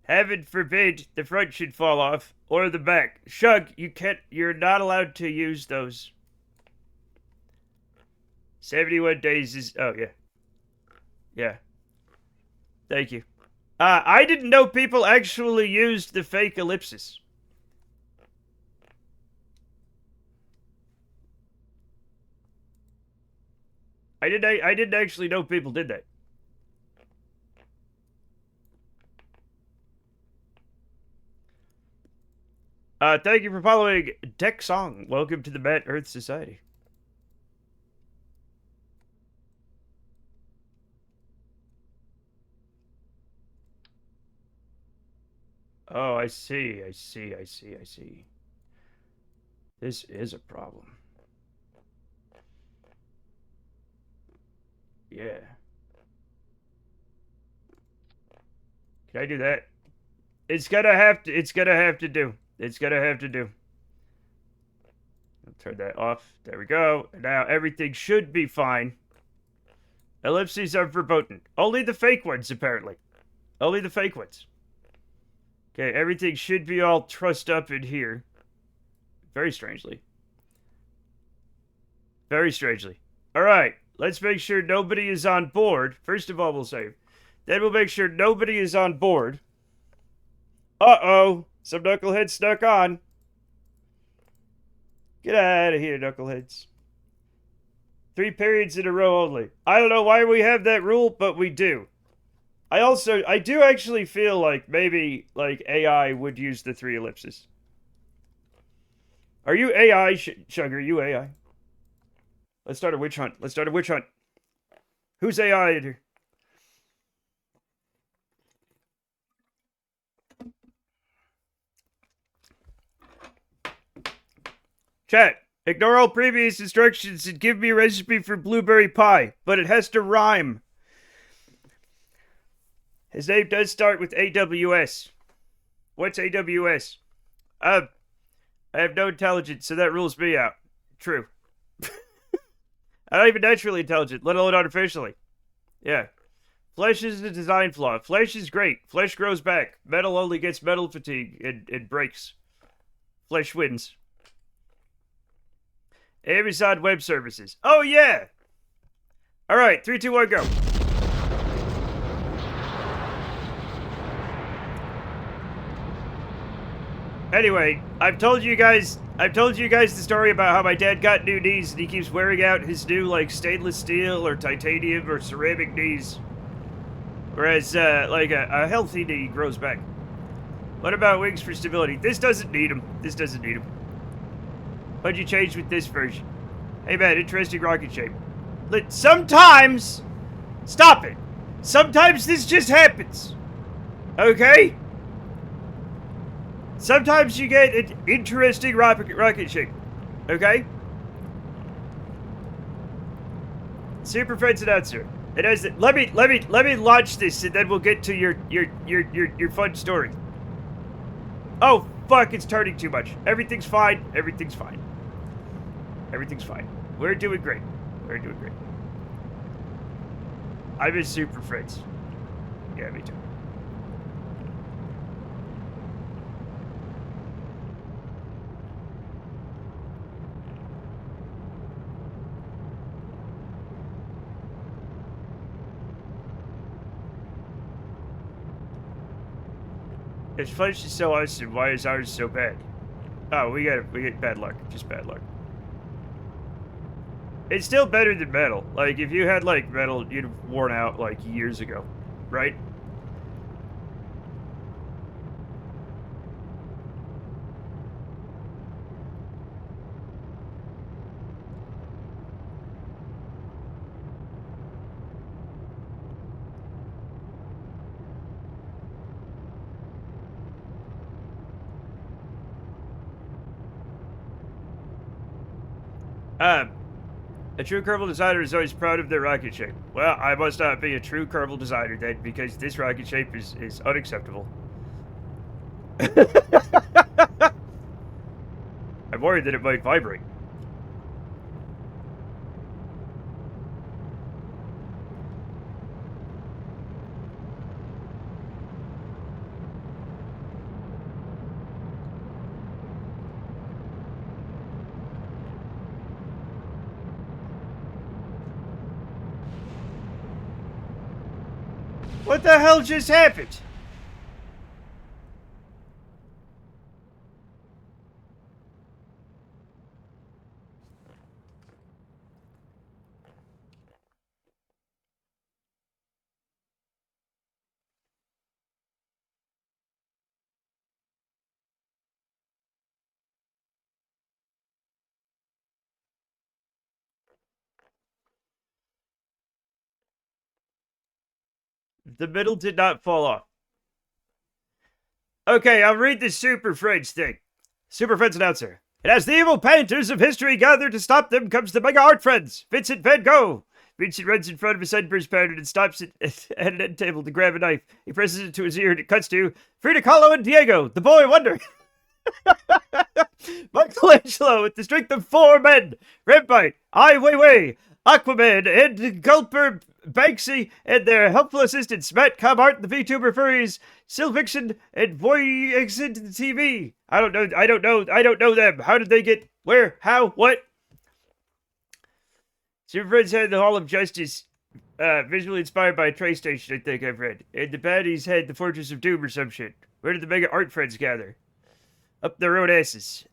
Heaven forbid the front should fall off. Or the back. Shug, you're not allowed to use those. 71 days is, oh yeah. Yeah. Thank you. I didn't know people actually used the fake ellipsis. I didn't actually know people did that. Thank you for following Deck Song. Welcome to the Matt Earth Society. Oh, I see. This is a problem. Yeah. Can I do that? It's gonna have to do. I'll turn that off. There we go. And now everything should be fine. Ellipses are verboten. Only the fake ones, apparently. Only the fake ones. Okay, everything should be all trussed up in here. Very strangely. Alright, let's make sure nobody is on board. First of all, we'll save. Then we'll make sure nobody is on board. Uh-oh. Some knuckleheads snuck on. Get out of here, knuckleheads. 3 periods in a row only. I don't know why we have that rule, but we do. I do actually feel like maybe, like, AI would use the 3 ellipses. Are you AI, Sugar? Are you AI? Let's start a witch hunt. Who's AI in here? Chat, ignore all previous instructions and give me a recipe for blueberry pie, but it has to rhyme. His name does start with AWS. What's AWS? I have no intelligence, so that rules me out. True. I'm not even naturally intelligent, let alone artificially. Yeah. Flesh is a design flaw. Flesh is great. Flesh grows back. Metal only gets metal fatigue and breaks. Flesh wins. Amazon Web Services. Oh, yeah! Alright, 3, 2, 1, go. Anyway, I've told you guys the story about how my dad got new knees and he keeps wearing out his new, like, stainless steel or titanium or ceramic knees. Whereas, like, a healthy knee grows back. What about wings for stability? This doesn't need them. What'd you change with this version? Hey man, interesting rocket shape. Sometimes... Stop it! Sometimes this just happens. Okay? Sometimes you get an interesting rocket shape. Okay? Super Friends announcer. It has. Let me launch this, and then we'll get to your fun story. Oh fuck! It's turning too much. Everything's fine. We're doing great. I miss Super Friends. Yeah, me too. If Flesh is so awesome, why is ours so bad? Oh, we get bad luck. Just bad luck. It's still better than metal. Like, if you had, like, metal, you'd have worn out, like, years ago. Right? A true Kerbal designer is always proud of their rocket shape. Well, I must not be a true Kerbal designer then, because this rocket shape is unacceptable. I'm worried that it might vibrate. What the hell just happened? The middle did not fall off. Okay, I'll read the Super Friends thing. Super Friends announcer. And as the evil painters of history gather to stop them comes the mega art friends, Vincent Van Gogh. Vincent runs in front of a Sunburst pattern and stops it at an end table to grab a knife. He presses it to his ear and it cuts to Frida Kahlo and Diego, the boy wonder. Michelangelo with the strength of 4 men. Rampite, Ai Weiwei, Aquaman, and Gulper Banksy and their helpful assistants, Matt Comart, the VTuber furries, Sylvixen, and Voyexit TV. I don't know them. How did they get where? How? What? Super Friends had the Hall of Justice, visually inspired by a train station, I think I've read. And the baddies had the Fortress of Doom or some shit. Where did the mega art friends gather? Up their own asses.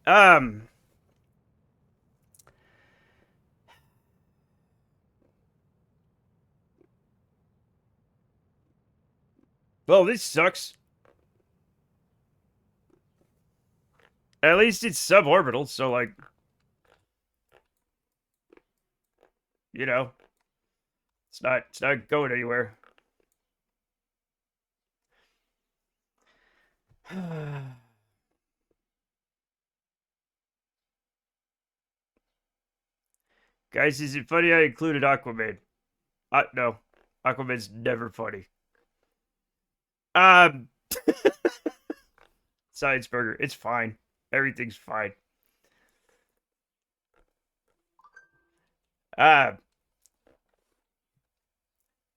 Well, this sucks. At least it's suborbital, so like, you know, it's not going anywhere. Guys, is it funny I included Aquaman? No. Aquaman's never funny. Um, Science Burger, it's fine. Everything's fine. Uh,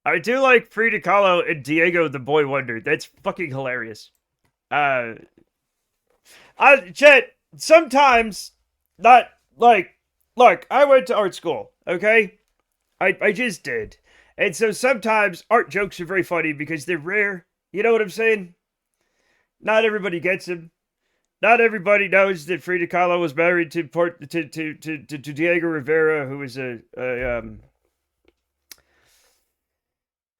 I do like Frida Kahlo and Diego the Boy Wonder. That's fucking hilarious. Uh, Chet, sometimes, not, like, look, I went to art school, okay? I just did. And so sometimes art jokes are very funny because they're rare. You know what I'm saying? Not everybody gets them. Not everybody knows that Frida Kahlo was married to Diego Rivera, who was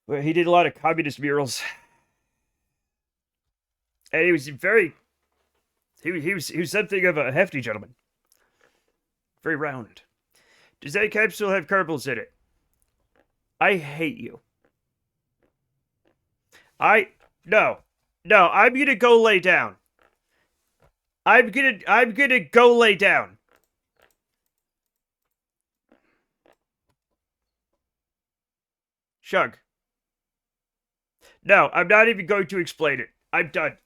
well, he did a lot of communist murals, and he was he was something of a hefty gentleman, very round. Does that capsule have Kerbals in it? I hate you. No, no. I'm gonna go lay down. I'm gonna go lay down. Shug. No, I'm not even going to explain it. I'm done.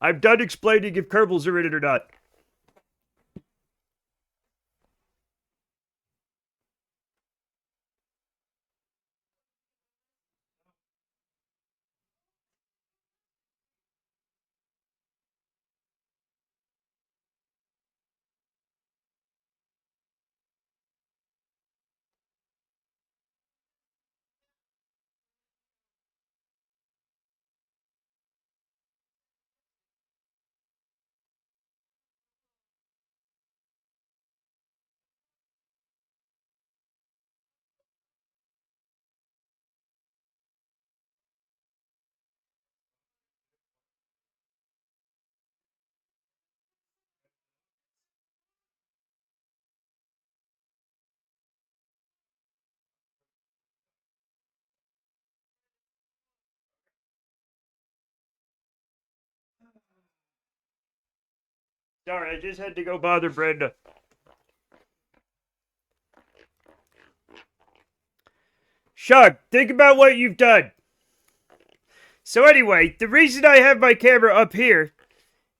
I'm done explaining if Kerbals are in it or not. Sorry, I just had to go bother Brenda. Shug, think about what you've done. So anyway, the reason I have my camera up here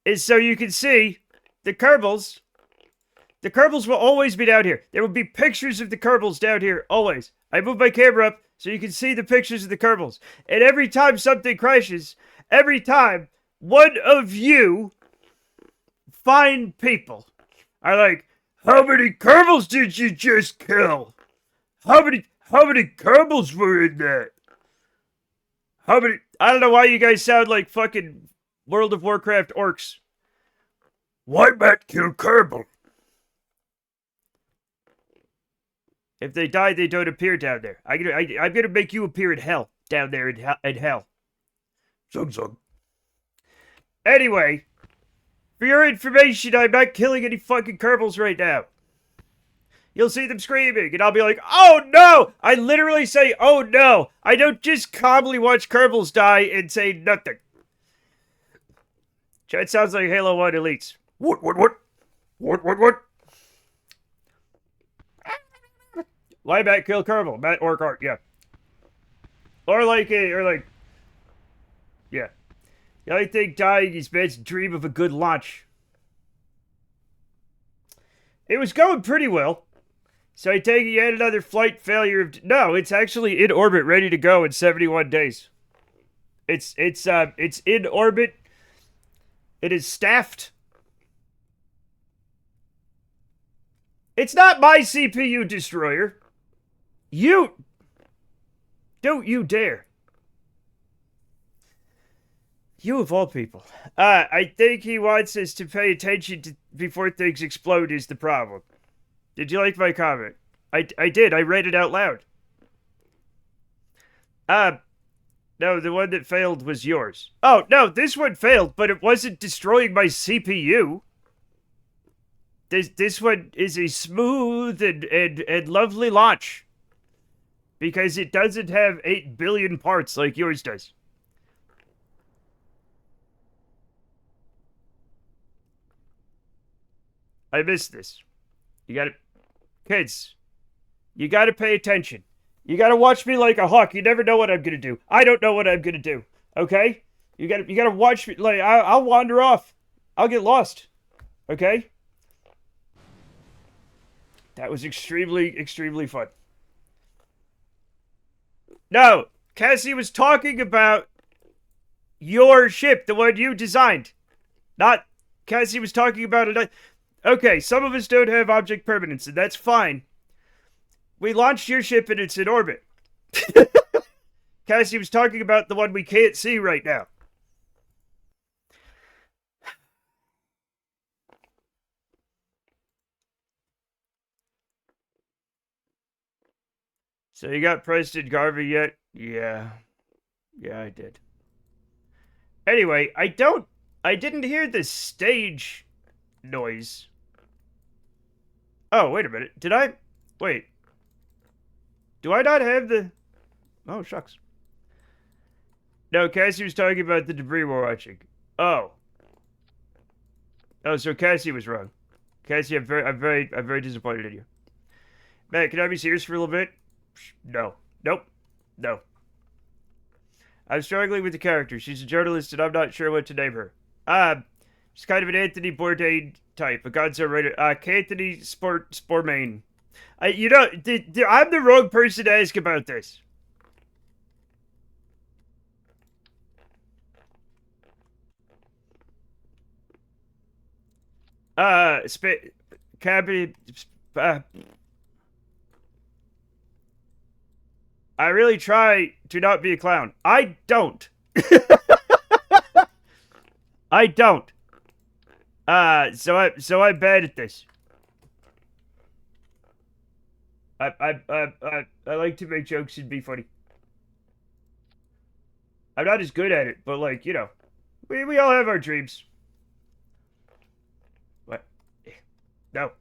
is so you can see the Kerbals. The Kerbals will always be down here. There will be pictures of the Kerbals down here, always. I move my camera up so you can see the pictures of the Kerbals. And every time something crashes, every time one of you fine people are like, how many Kerbals did you just kill? How many Kerbals were in that? How many? I don't know why you guys sound like fucking World of Warcraft orcs. Why Matt kill Kerbal? If they die, they don't appear down there. I'm gonna make you appear in hell down there in hell. Zug zug. Anyway, for your information, I'm not killing any fucking Kerbals right now. You'll see them screaming, and I'll be like, oh no! I literally say, oh no! I don't just calmly watch Kerbals die and say nothing. That sounds like Halo 1 Elites. What? Why Matt kill Kerbal? Matt Orkart, yeah. Or yeah. The only thing dying is Matt's dream of a good launch. It was going pretty well. So I take it you had another flight failure. No, it's actually in orbit, ready to go in 71 days. It's in orbit. It is staffed. It's not my CPU destroyer. Don't you dare. You of all people. I think he wants us to pay attention before things explode is the problem. Did you like my comment? I did. I read it out loud. No, the one that failed was yours. Oh, no, this one failed, but it wasn't destroying my CPU. This one is a smooth and lovely launch. Because it doesn't have 8 billion parts like yours does. I missed this. You gotta... Kids, you gotta pay attention. You gotta watch me like a hawk. You never know what I'm gonna do. I don't know what I'm gonna do. Okay? You gotta watch me. Like, I'll wander off. I'll get lost. Okay? That was extremely fun. No, Cassie was talking about your ship, the one you designed. Not, Cassie was talking about it. Okay, some of us don't have object permanence, and that's fine. We launched your ship and it's in orbit. Cassie was talking about the one we can't see right now. So you got Preston Garvey yet? Yeah. Yeah, I did. Anyway, I didn't hear the stage noise. Oh, wait a minute. Did I? Wait. Do I not have the... Oh, shucks. No, Cassie was talking about the debris we're watching. Oh. Oh, so Cassie was wrong. Cassie, I'm very disappointed in you. Matt, can I be serious for a little bit? No. Nope. No. I'm struggling with the character. She's a journalist, and I'm not sure what to name her. She's kind of an Anthony Bourdain type, a Gonzo writer. Anthony Spormain. You know, I'm the wrong person to ask about this. Cabby, I really try to not be a clown. I don't. I don't. So I'm bad at this. I like to make jokes and be funny. I'm not as good at it, but like, you know, we all have our dreams. What? No.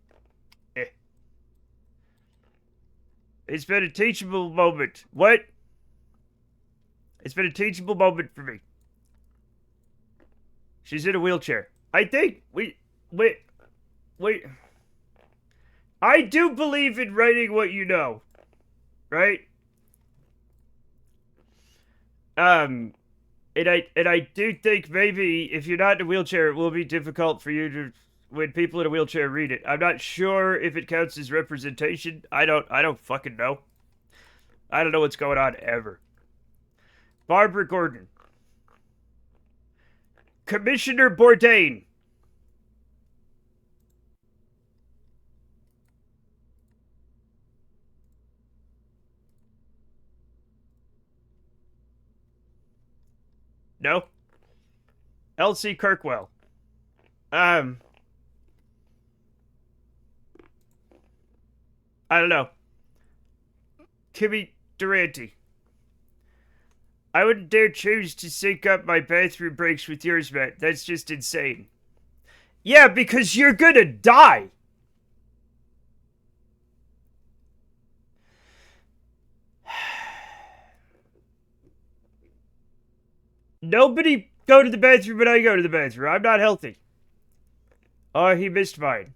It's been a teachable moment. What? It's been a teachable moment for me. She's in a wheelchair. I think wait. I do believe in writing what you know, right? And I do think maybe if you're not in a wheelchair, it will be difficult for you to when people in a wheelchair read it. I'm not sure if it counts as representation. I don't fucking know. I don't know what's going on ever. Barbara Gordon. Commissioner Bourdain. No. Elsie Kirkwell. Um, I don't know. Kimmy Durante. I wouldn't dare choose to sync up my bathroom breaks with yours, Matt. That's just insane. Yeah, because you're gonna die. Nobody go to the bathroom when I go to the bathroom. I'm not healthy. Oh, he missed mine.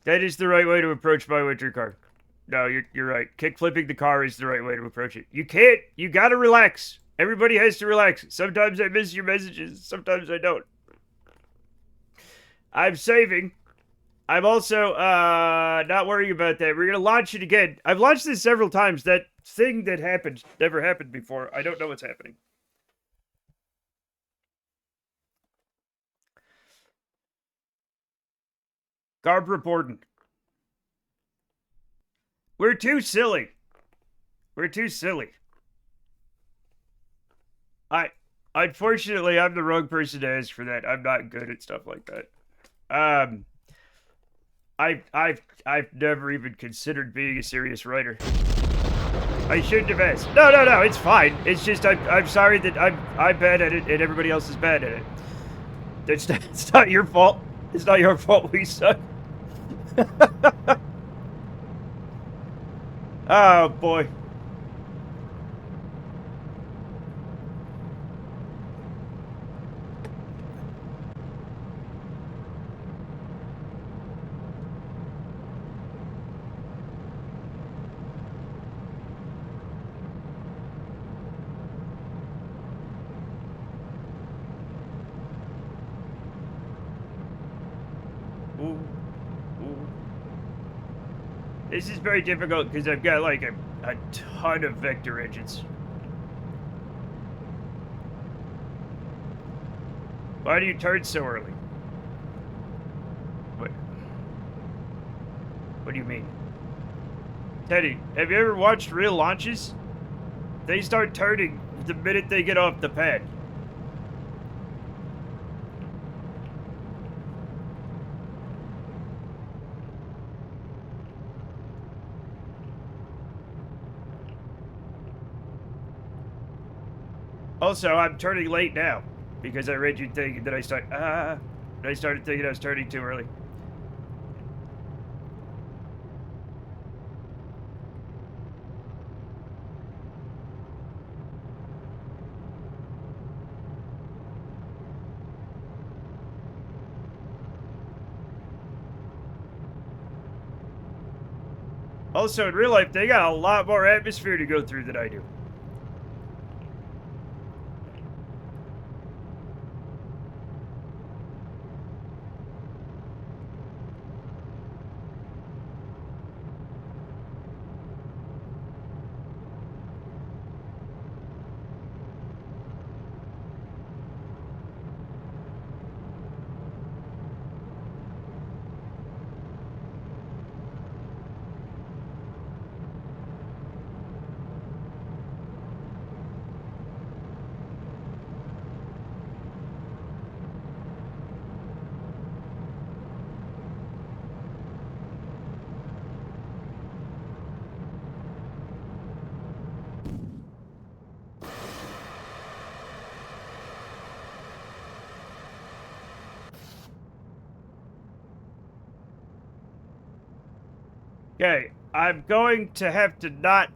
That is the right way to approach my winter car. No, you're right. Kick flipping the car is the right way to approach it. You can't. You gotta relax. Everybody has to relax. Sometimes I miss your messages. Sometimes I don't. I'm saving. I'm also not worrying about that. We're gonna launch it again. I've launched this several times. That thing that happened never happened before. I don't know what's happening. Barbara Borden. We're too silly. We're too silly. I unfortunately I'm the wrong person to ask for that. I'm not good at stuff like that. Um I've never even considered being a serious writer. I shouldn't have asked. No, it's fine. It's just I'm sorry that I'm bad at it and everybody else is bad at it. It's not your fault. It's not your fault we suck. Oh boy. Ooh. Ooh. This is very difficult because I've got like a ton of vector engines. Why do you turn so early? What do you mean? Teddy, have you ever watched real launches? They start turning the minute they get off the pad. Also, I'm turning late now because I read you thinking that I started thinking I was turning too early. Also, in real life, they got a lot more atmosphere to go through than I do. Okay, I'm going to have to not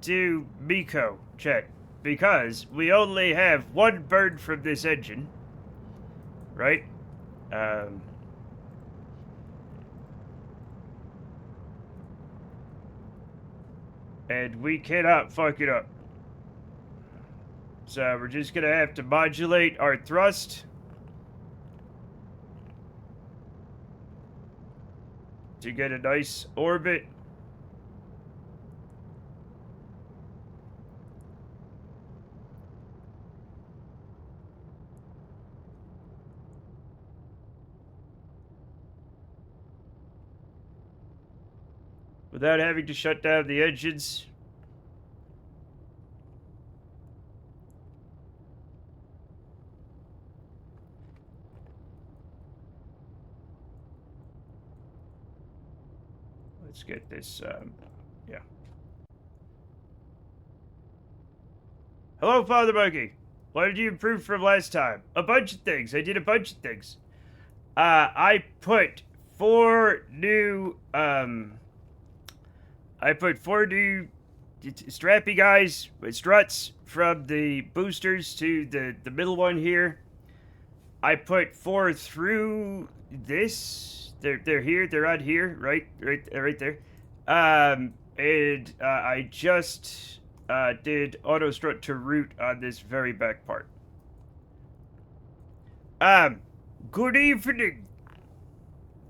do Miko check because we only have one burn from this engine. right? And we cannot fuck it up. So we're just gonna have to modulate our thrust to get a nice orbit. Without having to shut down the engines. Let's get this, yeah. Hello, Father Monkey. What did you improve from last time? A bunch of things. I did a bunch of things. I put four new strappy guys with struts from the boosters to the middle one here. I put four through this. They're here. They're on here. Right there. And I just did auto strut to root on this very back part. Good evening.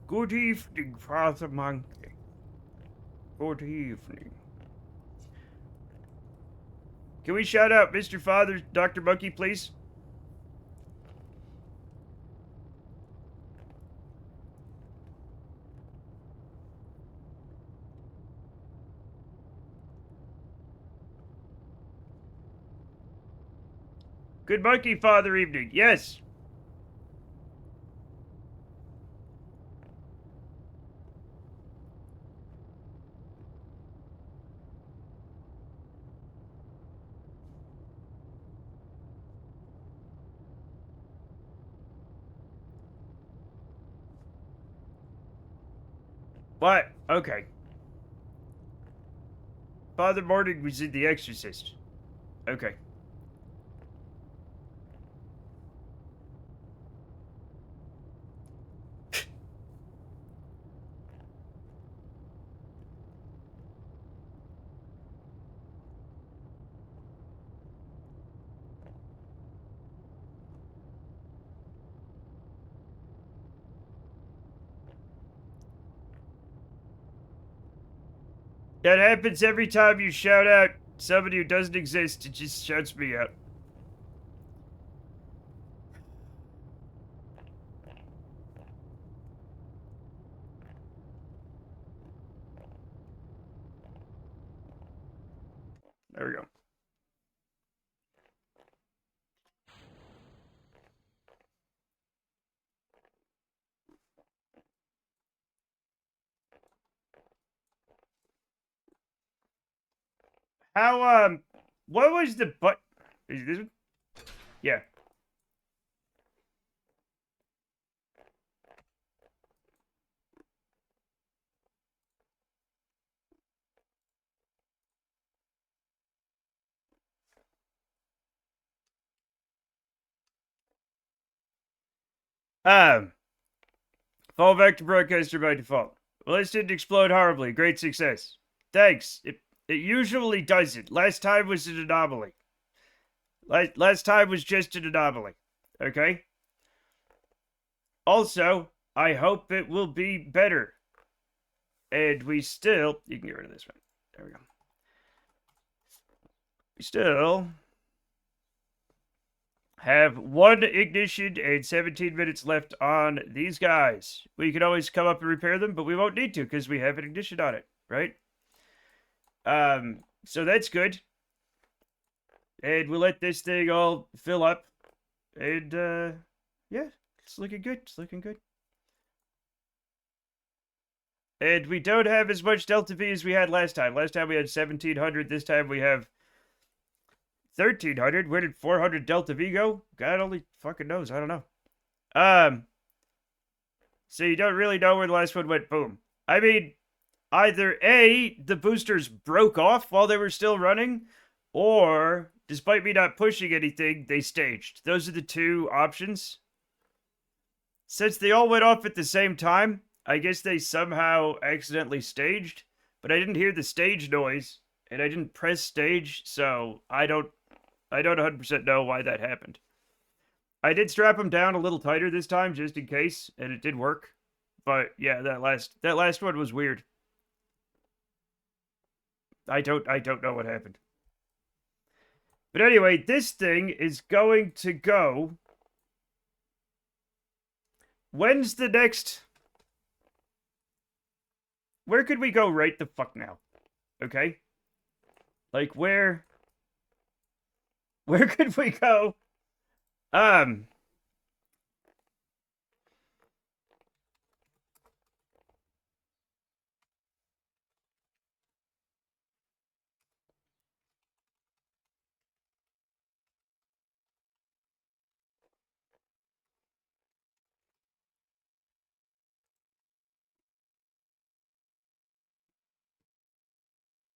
Good evening, Father Monkey. Good evening. Can we shout out Mr. Father, Dr. Monkey, please? Good monkey, Father evening. Yes. What? Okay. Father Morning was in The Exorcist. Okay. That happens every time you shout out somebody who doesn't exist. It just shouts me out. There we go. How, what was the is this one? Yeah. Fall back to broadcaster by default. Well, this didn't explode horribly. Great success. Thanks. It usually doesn't. Last time was an anomaly. Last time was just an anomaly. Okay? Also, I hope it will be better. And we still... You can get rid of this one. There we go. We still have one ignition and 17 minutes left on these guys. We can always come up and repair them, but we won't need to because we have an ignition on it, right? So that's good. And we'll let this thing all fill up. And, yeah, it's looking good. It's looking good. And we don't have as much Delta V as we had last time. Last time we had 1,700. This time we have 1,300. Where did 400 Delta V go? God only fucking knows. I don't know. So you don't really know where the last one went. Boom. I mean, either A, the boosters broke off while they were still running, or, despite me not pushing anything, they staged. Those are the two options. Since they all went off at the same time, I guess they somehow accidentally staged, but I didn't hear the stage noise, and I didn't press stage, so I don't 100% know why that happened. I did strap them down a little tighter this time, just in case, and it did work. But yeah, that last one was weird. I don't know what happened. But anyway, this thing is going to go. When's the next? Where could we go right the fuck now? Okay? Like where could we go?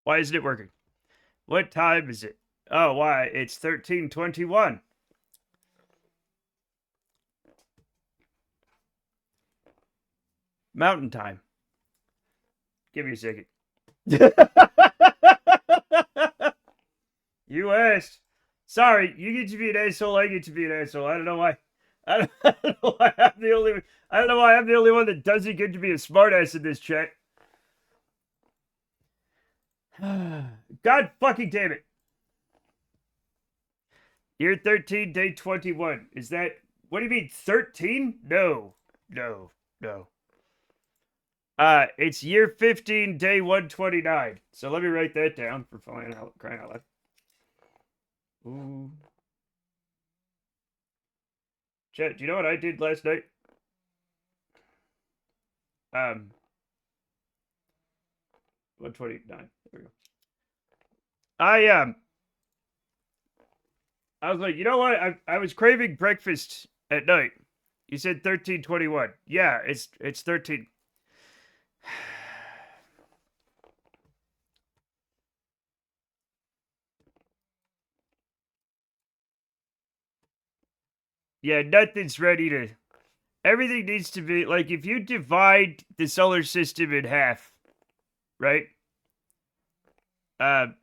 Why isn't it working? What time is it? Oh, why? It's 13:21. Mountain time. Give me a second. You asked. Sorry, you get to be an asshole. I get to be an asshole. I don't know why. I don't know why I'm the only. I don't know why I'm the only one that doesn't get to be a smartass in this chat. God fucking damn it! Year 13, day 21. Is that? What do you mean 13? No, no, no. It's year 15, day 129. So let me write that down for crying out loud. Ooh. Chat, do you know what I did last night? 129. There we go. I was like, you know what? I was craving breakfast at night. You said 13:21. Yeah, it's 13. Yeah, nothing's ready to. Everything needs to be like if you divide the solar system in half, right?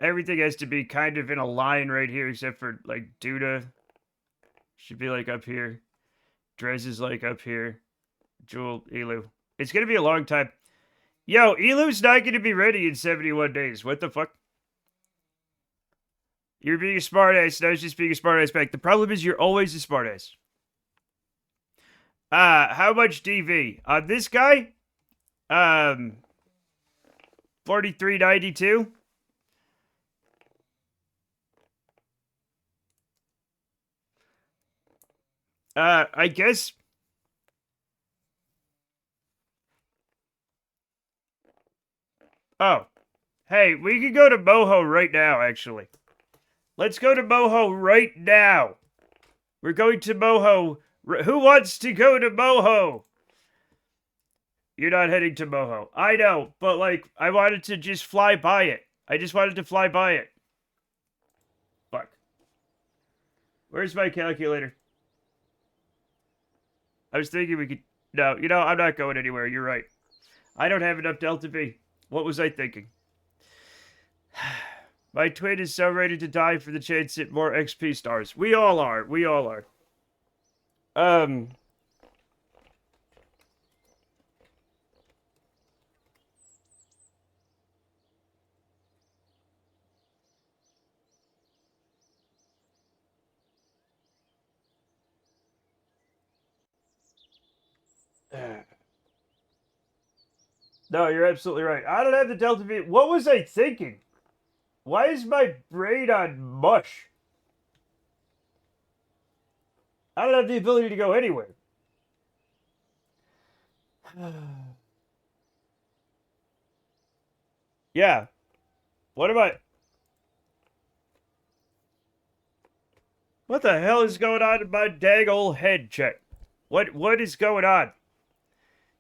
Everything has to be kind of in a line right here, except for like Duda should be like up here. Drez is like up here. Jewel, Elu. It's gonna be a long time. Yo, Elu's not gonna be ready in 71 days. What the fuck? You're being a smartass, and I was just being a smartass back. The problem is you're always a smartass. How much DV? On this guy? 4392. I guess. Oh. Hey, we can go to Moho right now, actually. Let's go to Moho right now. We're going to Moho. Who wants to go to Moho? You're not heading to Moho. I know, but like, I wanted to just fly by it. I just wanted to fly by it. Fuck. Where's my calculator? I was thinking we could... No, you know, I'm not going anywhere. You're right. I don't have enough Delta V. What was I thinking? My twin is so ready to die for the chance at more XP stars. We all are. We all are. No, you're absolutely right. I don't have the Delta V. What was I thinking? Why is my brain on mush? I don't have the ability to go anywhere. Yeah. What am I... What the hell is going on in my dang old head, Chet? What is going on?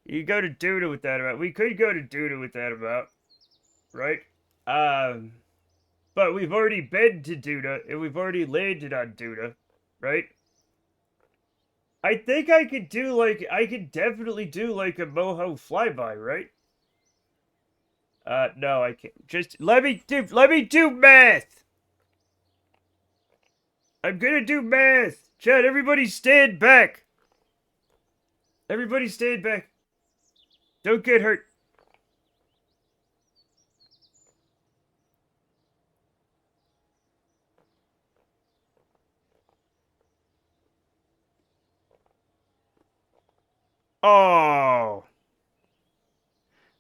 You go to Duda with that amount. We could go to Duda with that amount. Right? But we've already been to Duda, and we've already landed on Duda. Right? I think I could do like I could definitely do like a moho flyby, right? No, I can't. Just let me do math. I'm gonna do math. Chad, everybody stand back. Everybody stand back. Don't get hurt. Oh.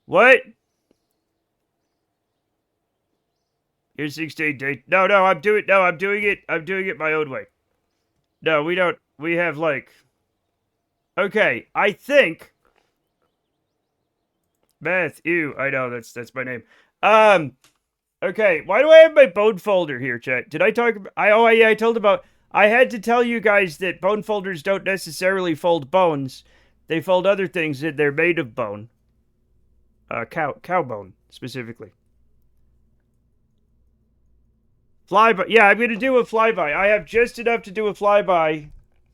What? You're 16 days. No, I'm doing it my own way. No, we don't. We have like. Okay, I think. Math. Ew. I know that's my name. Um. Okay. Why do I have my bone folder here, chat? Did I talk about? Yeah. I told about. I had to tell you guys that bone folders don't necessarily fold bones. They fold other things that they're made of bone. Cow bone specifically. Flyby. Yeah, I'm gonna do a flyby. I have just enough to do a flyby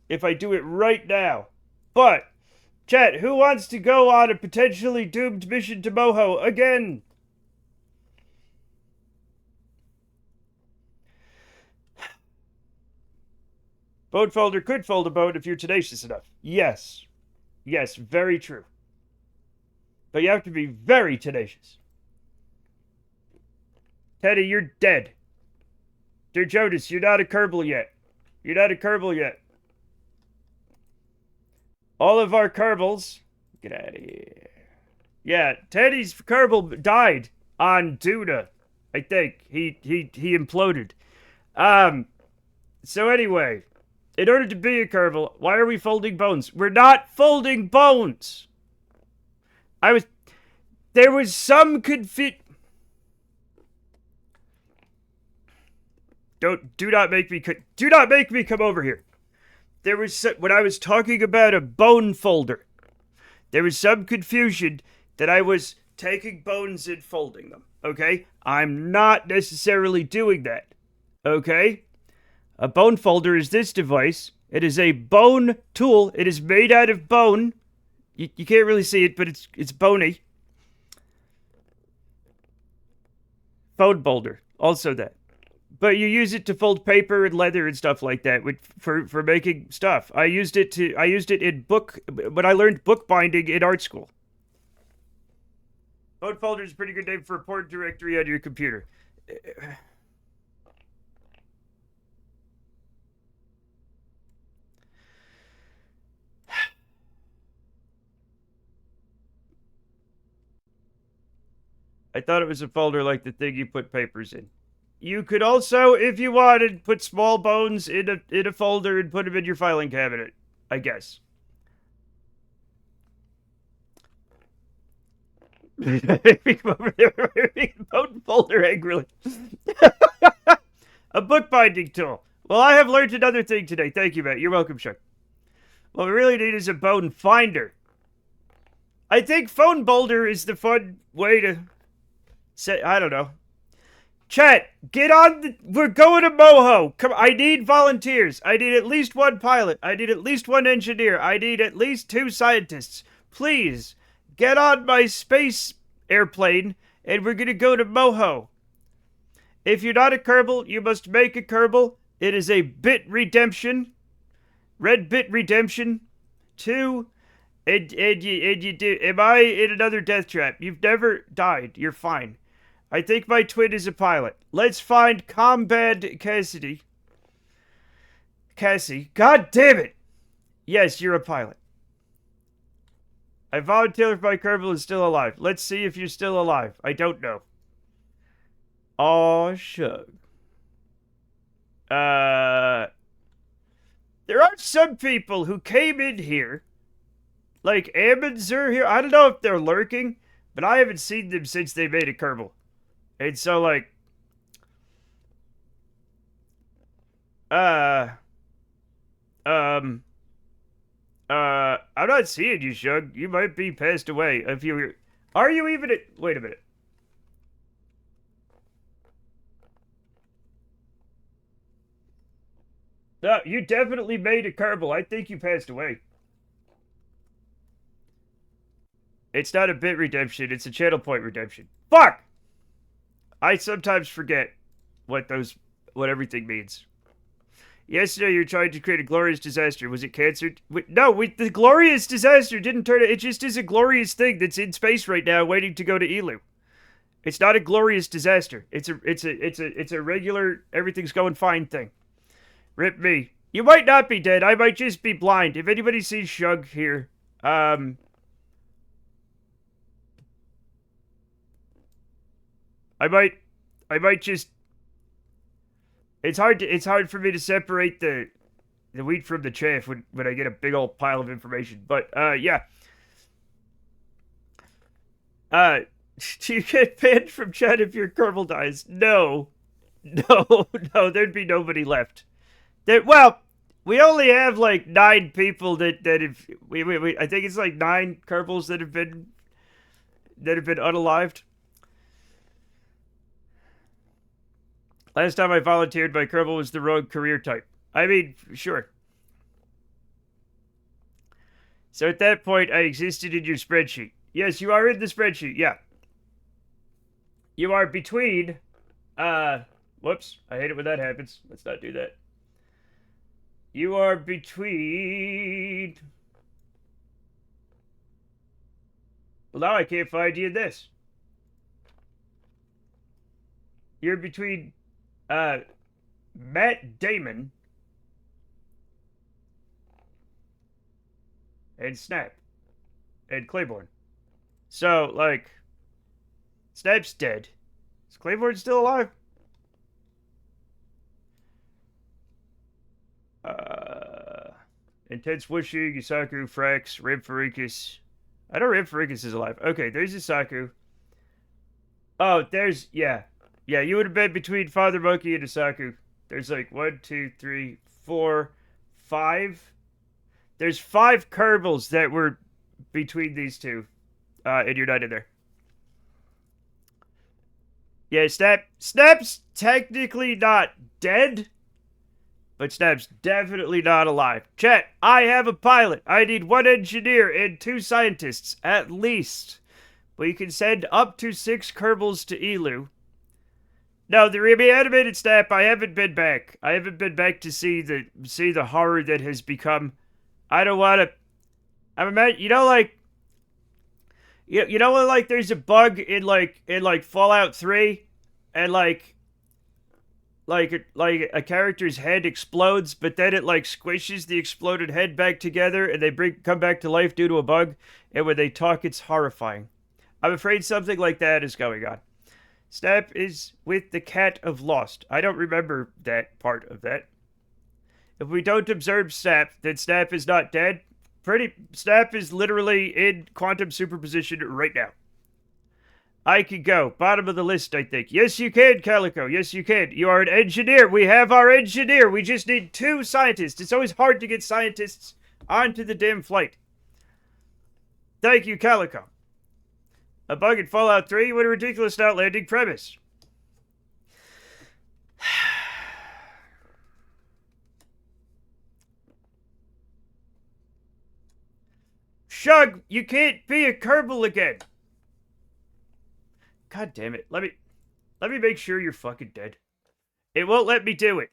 if I do it right now. But, chat, who wants to go on a potentially doomed mission to Moho again? Boat folder could fold a boat if you're tenacious enough. Yes. Yes, very true. But you have to be very tenacious. Teddy, you're dead. Dear Jonas, you're not a Kerbal yet. You're not a Kerbal yet. All of our Kerbals. Get out of here. Yeah, Teddy's Kerbal died on Duna. I think. He imploded. So anyway, in order to be a Kerbal, why are we folding bones? We're not folding bones. There was some confusion. Do not make me come over here. There was when I was talking about a bone folder, there was some confusion that I was taking bones and folding them. Okay? I'm not necessarily doing that. Okay? A bone folder is this device. It is a bone tool. It is made out of bone. You can't really see it, but it's bony. Bone folder. Also that. But you use it to fold paper and leather and stuff like that for making stuff. I used it in book when I learned bookbinding in art school. Bone folder is a pretty good name for a port directory on your computer. I thought it was a folder like the thing you put papers in. You could also, if you wanted, put small bones in a folder and put them in your filing cabinet, I guess. Bone folder angrily. A bookbinding tool. Well, I have learned another thing today. Thank you, Matt. You're welcome, Chuck. What we really need is a bone finder. I think phone boulder is the fun way to say, I don't know. Chat, get on we're going to Moho. Come, I need volunteers. I need at least one pilot. I need at least one engineer. I need at least 2 scientists. Please, get on my space airplane, and we're gonna go to Moho. If you're not a Kerbal, you must make a Kerbal. It is a bit redemption. Red bit redemption. 2. And you do. Am I in another death trap? You've never died. You're fine. I think my twin is a pilot. Let's find Combat Cassidy. Cassie. God damn it! Yes, you're a pilot. I volunteer if my Kerbal is still alive. Let's see if you're still alive. I don't know. Aw, shug. There are some people who came in here. Like Ammons are here. I don't know if they're lurking, but I haven't seen them since they made a Kerbal. And so, like, I'm not seeing you, Shug. You might be passed away. If you are you even at, wait a minute. You definitely made a Kerbal. I think you passed away. It's not a bit redemption, it's a channel point redemption. Fuck! I sometimes forget what everything means. Yesterday you were trying to create a glorious disaster. Was it cancer? No, the glorious disaster didn't turn it. It just is a glorious thing that's in space right now waiting to go to Elu. It's not a glorious disaster. It's a regular everything's going fine thing. Rip me. You might not be dead. I might just be blind. If anybody sees Shug here, I might just. It's hard for me to separate the wheat from the chaff when I get a big old pile of information. But yeah. Do you get banned from chat if your Kerbal dies? No. No, no, there'd be nobody left. Well, we only have like 9 people that have I think it's like 9 Kerbals that have been unalived. Last time I volunteered, my Kerbal was the wrong career type. I mean, sure. So at that point, I existed in your spreadsheet. Yes, you are in the spreadsheet, yeah. You are between, whoops, I hate it when that happens. Let's not do that. You are between... Well, now I can't find you in this. You're between, Matt Damon and Snap and Claiborne. So, like, Snap's dead. Is Claiborne still alive? Intense Wishing, Isaku, Frax, Ribfaricus. I know Ribfaricus is alive. Okay, there's Isaku. Oh, there's, yeah. Yeah, you would have been between Father Monkey and Isaku. There's like 1, 2, 3, 4, 5. There's 5 Kerbals that were between these two. And you're not in there. Yeah, Snap's technically not dead, but Snap's definitely not alive. Chat, I have a pilot. I need 1 engineer and 2 scientists, at least. We can send up to 6 Kerbals to Elu. No, the reanimated Snap, I haven't been back. I haven't been back to see the horror that has become. I don't want to. I'm imagine, you know, like. You know when like there's a bug in Fallout 3, and like a character's head explodes, but then it like squishes the exploded head back together, and they come back to life due to a bug, and when they talk, it's horrifying. I'm afraid something like that is going on. Snap is with the cat of Lost. I don't remember that part of that. If we don't observe Snap, then Snap is not dead. Snap is literally in quantum superposition right now. I can go. Bottom of the list, I think. Yes, you can, Calico. Yes, you can. You are an engineer. We have our engineer. We just need 2 scientists. It's always hard to get scientists onto the damn flight. Thank you, Calico. A bug in Fallout 3? What a ridiculous and outlandish premise. Shug, you can't be a Kerbal again. God damn it. Let me make sure you're fucking dead. It won't let me do it.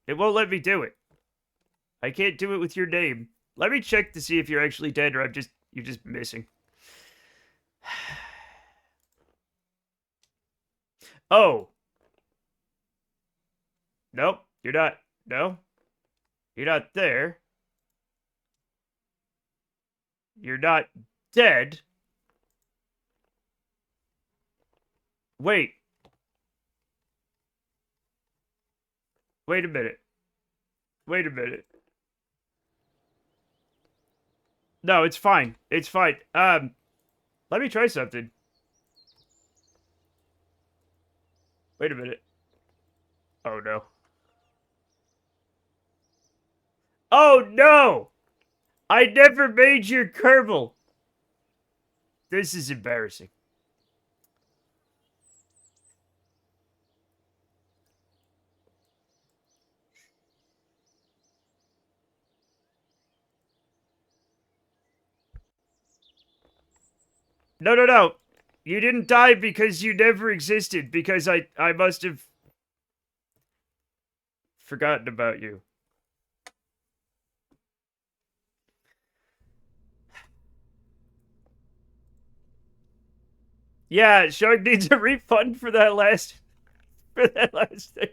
It won't let me do it. I can't do it with your name. Let me check to see if you're actually dead or you're just missing. Oh. Nope, you're not. No. You're not there. You're not dead. Wait. Wait a minute. Wait a minute. No, it's fine. It's fine. Let me try something. Wait a minute. Oh, no. Oh, no! I never made your Kerbal. This is embarrassing. No, no, no. You didn't die because you never existed, because I must have forgotten about you. Yeah, Shark needs a refund for that last thing.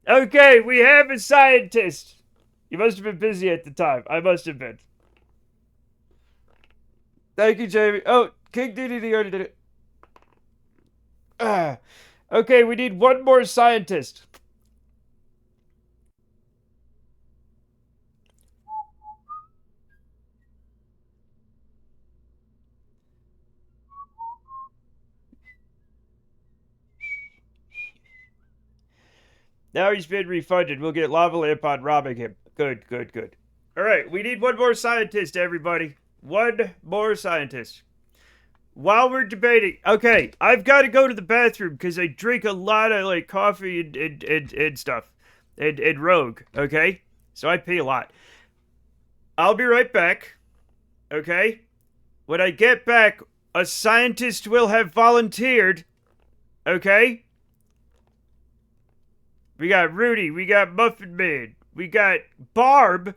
Okay, we have a scientist. You must have been busy at the time. I must have been. Thank you, Jamie. Oh, King DDD already did it. Ah. Okay, we need one more scientist. Now he's been refunded. We'll get lava lamp on robbing him. Good, good, good. All right, we need one more scientist, everybody. One more scientist. While we're debating, okay, I've got to go to the bathroom because I drink a lot of like coffee and stuff, and Rogue. Okay, so I pee a lot. I'll be right back. Okay, when I get back, a scientist will have volunteered. Okay, we got Rudy, we got Muffin Man, we got Barb,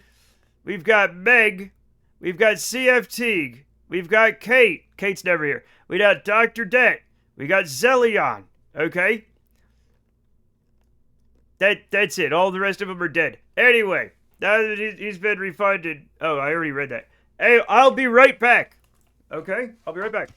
we've got Meg, we've got CF Teague, we've got Kate. Kate's never here. We got Dr. Det. We got Zellion. Okay? That's it. All the rest of them are dead. Anyway, now that he's been refunded. Oh, I already read that. Hey, I'll be right back. Okay? I'll be right back.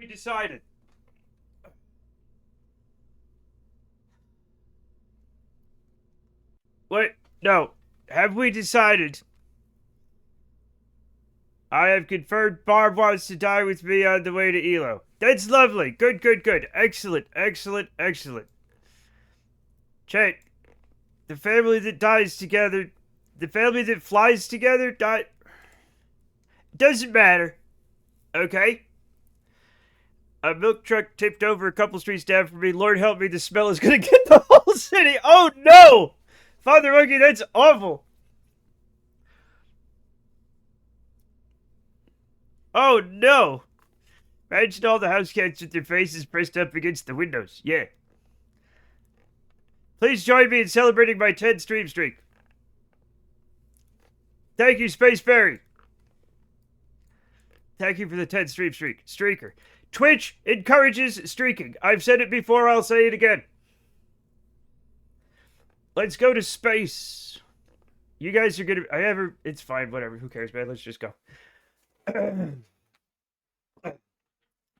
we decided? Wait, no. Have we decided? I have confirmed Barb wants to die with me on the way to Elo. That's lovely. Good, good, good. Excellent, excellent, excellent. Chat, the family that dies together, the family that flies together, doesn't matter. Okay? A milk truck tipped over a couple streets down from me. Lord help me, the smell is gonna get the whole city. Oh no! Father Monkey, that's awful. Oh no! Imagine all the house cats with their faces pressed up against the windows. Yeah. Please join me in celebrating my 10 stream streak. Thank you, Space Fairy. Thank you for the 10 stream streak. Streaker. Twitch encourages streaking. I've said it before, I'll say it again. Let's go to space. You guys are gonna... It's fine, whatever. Who cares, man? Let's just go.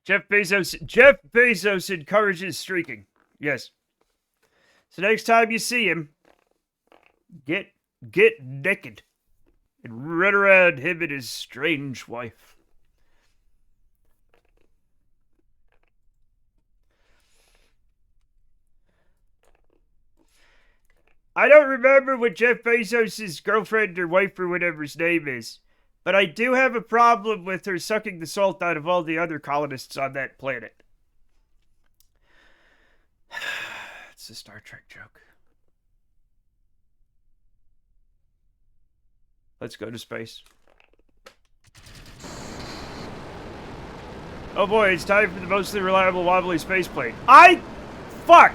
Jeff Bezos encourages streaking. Yes. So next time you see him, get naked and run around him and his strange wife. I don't remember what Jeff Bezos' girlfriend or wife or whatever his name is, but I do have a problem with her sucking the salt out of all the other colonists on that planet. It's a Star Trek joke. Let's go to space. Oh boy, it's time for the mostly reliable wobbly space plane. Fuck!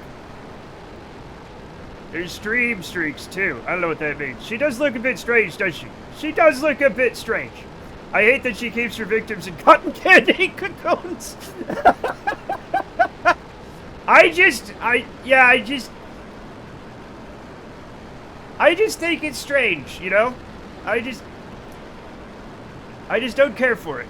There's stream streaks, too. I don't know what that means. She does look a bit strange, does she? She does look a bit strange. I hate that she keeps her victims in cotton candy cocoons. I just think it's strange, you know? I just don't care for it.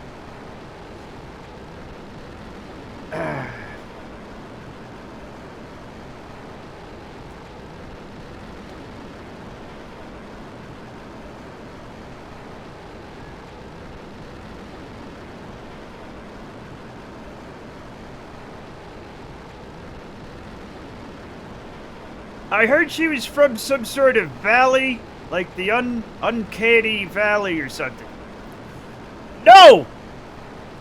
I heard she was from some sort of valley, like the uncanny valley or something. No!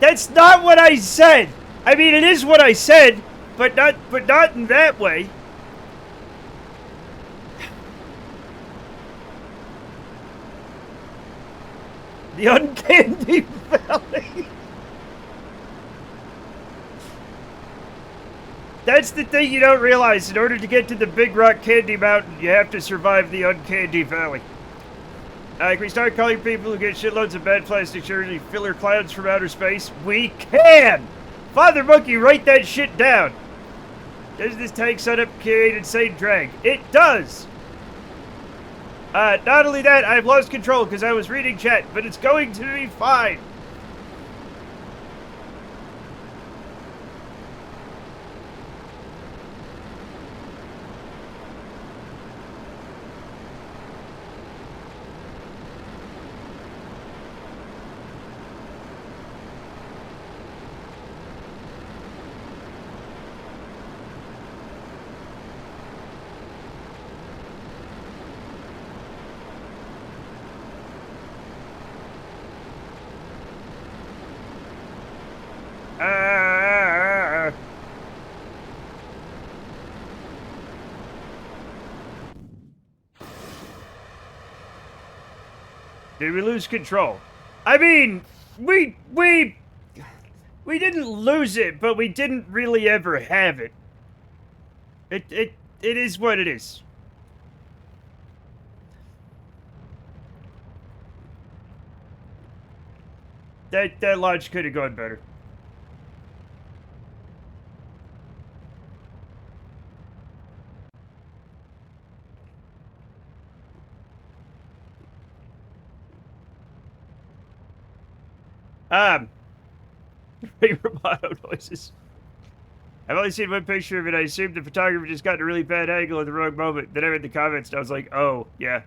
That's not what I said! I mean, it is what I said, but not in that way. The uncanny valley. That's the thing you don't realize. In order to get to the Big Rock Candy Mountain, you have to survive the Uncandy Valley. Can we start calling people who get shitloads of bad plastic surgery filler clowns from outer space? We can! Father Monkey, write that shit down. Does this tank set up create insane drag? It does! Not only that, I've lost control because I was reading chat, but it's going to be fine. Did we lose control? I mean, we didn't lose it, but we didn't really ever have it. It is what it is. That launch could have gone better. Ray Romano noises. I've only seen one picture of it. I assumed the photographer just got in a really bad angle at the wrong moment. Then I read the comments and I was like, oh, yeah.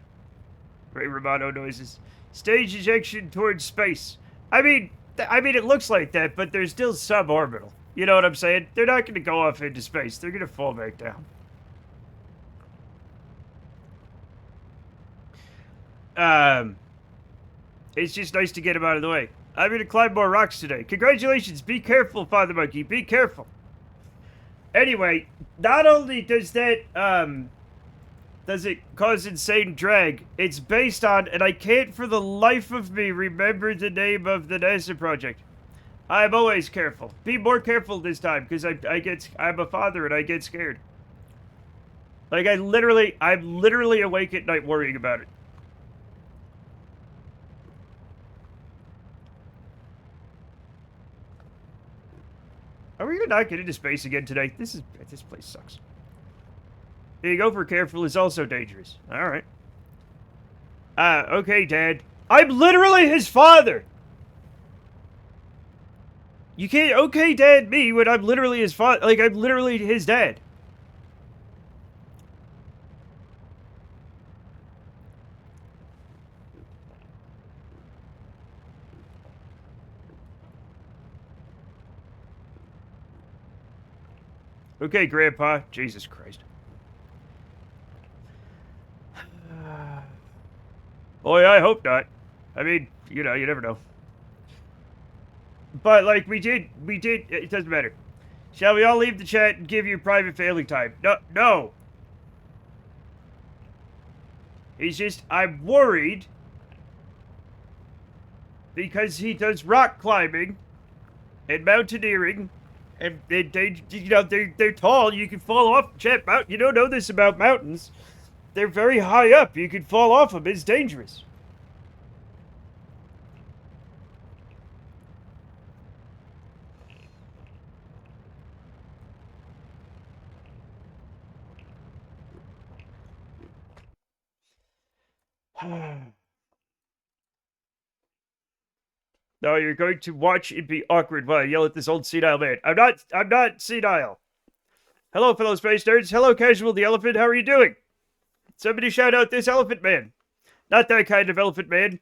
Ray Romano noises. Stage ejection towards space. I mean, it looks like that, but they're still suborbital. You know what I'm saying? They're not going to go off into space. They're going to fall back down. It's just nice to get them out of the way. I'm going to climb more rocks today. Congratulations. Be careful, Father Monkey. Be careful. Anyway, not only does that, does it cause insane drag, it's based on, and I can't for the life of me remember the name of the NASA project. I'm always careful. Be more careful this time, because I'm a father and I get scared. Like, I'm literally awake at night worrying about it. Are we gonna not get into space again today? This place sucks. Being go careful is also dangerous. Alright. Okay, Dad. I'm literally his father! You can't okay Dad me when I'm literally his father. Like, I'm literally his dad. Okay, Grandpa. Jesus Christ. Boy, I hope not. I mean, you know, you never know. But, like, we did, it doesn't matter. Shall we all leave the chat and give you private family time? No. He's just, I'm worried because he does rock climbing and mountaineering, and they you know, they're tall. You can fall off. Chat, you don't know this about mountains. They're very high up. You can fall off them. It's dangerous. No, you're going to watch it be awkward while I yell at this old senile man. I'm not senile. Hello, fellow space nerds. Hello, Casual the Elephant. How are you doing? Somebody shout out this elephant man. Not that kind of elephant man.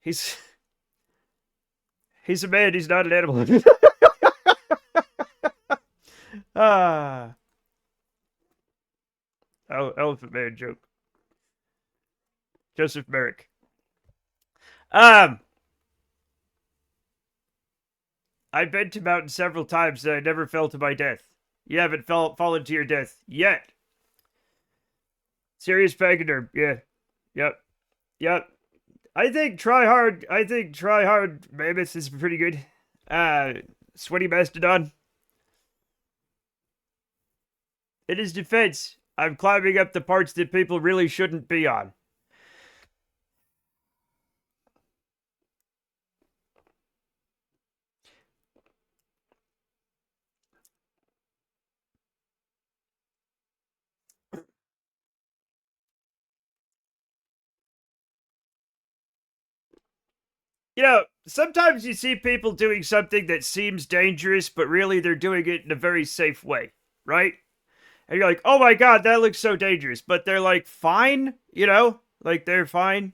He's a man. He's not an animal. Ah. Oh, elephant man joke. Joseph Merrick. I've been to mountains several times and I never fell to my death. You haven't fallen to your death yet. Serious pachyderm. Yeah. Yep. I think try hard mammoth is pretty good. Sweaty mastodon. In his defense, I'm climbing up the parts that people really shouldn't be on. You know, sometimes you see people doing something that seems dangerous, but really they're doing it in a very safe way, right? And you're like, oh my god, that looks so dangerous. But they're like, fine, you know? Like, they're fine.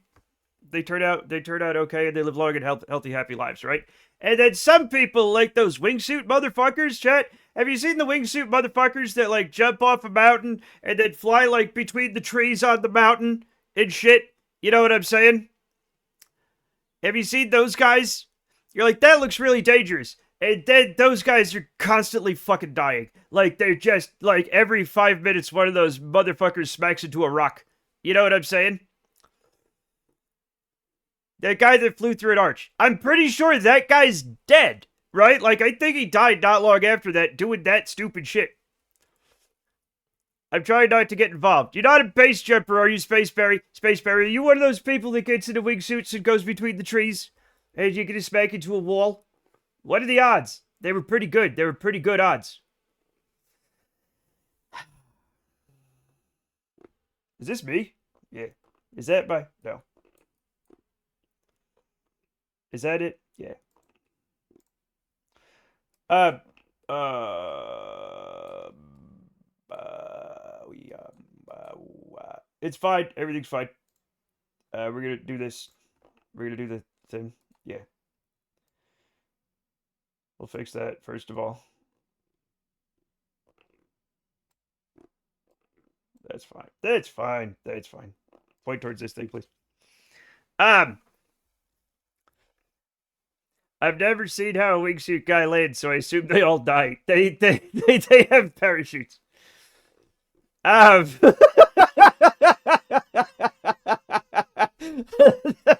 They turn out okay, and they live long and healthy, happy lives, right? And then some people, like those wingsuit motherfuckers, chat. Have you seen the wingsuit motherfuckers that, like, jump off a mountain and then fly, like, between the trees on the mountain and shit? You know what I'm saying? Have you seen those guys? You're like, that looks really dangerous. And then those guys are constantly fucking dying. Like, they're just, like, every 5 minutes, one of those motherfuckers smacks into a rock. You know what I'm saying? That guy that flew through an arch. I'm pretty sure that guy's dead, right? Like, I think he died not long after that doing that stupid shit. I'm trying not to get involved. You're not a base jumper, are you, Spaceberry? Spaceberry, are you one of those people that gets into wingsuits and goes between the trees? And you can smack into a wall? What are the odds? They were pretty good. They were pretty good odds. Is this me? Yeah. Is that my... No. Is that it? Yeah. Uh, uh, we it's fine. Everything's fine. We're gonna do this. We're gonna do the thing. Yeah, we'll fix that first of all. That's fine. That's fine. That's fine. Point towards this thing, please. Um, I've never seen how a wingsuit guy lands, so I assume they all die. They have parachutes.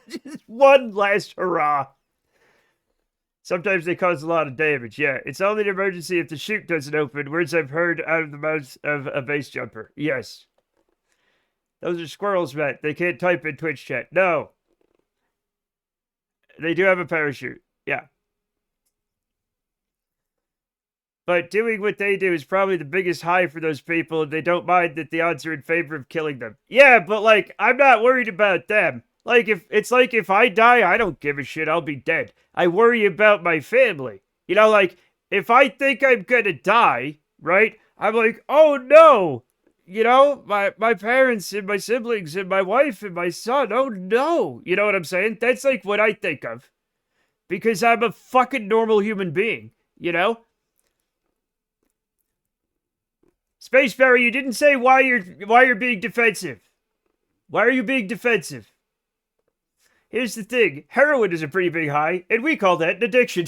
Just one last hurrah. Sometimes they cause a lot of damage. Yeah, it's only an emergency if the chute doesn't open. Words I've heard out of the mouth of a base jumper. Yes. Those are squirrels, Matt. They can't type in Twitch chat. No. They do have a parachute. Yeah. But doing what they do is probably the biggest high for those people, and they don't mind that the odds are in favor of killing them. Yeah, but like, I'm not worried about them. Like, if I die, I don't give a shit. I'll be dead. I worry about my family. You know, like, if I think I'm gonna die, right? I'm like, oh no. You know, my parents and my siblings and my wife and my son. Oh no. You know what I'm saying? That's like what I think of. Because I'm a fucking normal human being, you know? Spaceberry, you didn't say why you're being defensive. Why are you being defensive? Here's the thing: heroin is a pretty big high, and we call that an addiction.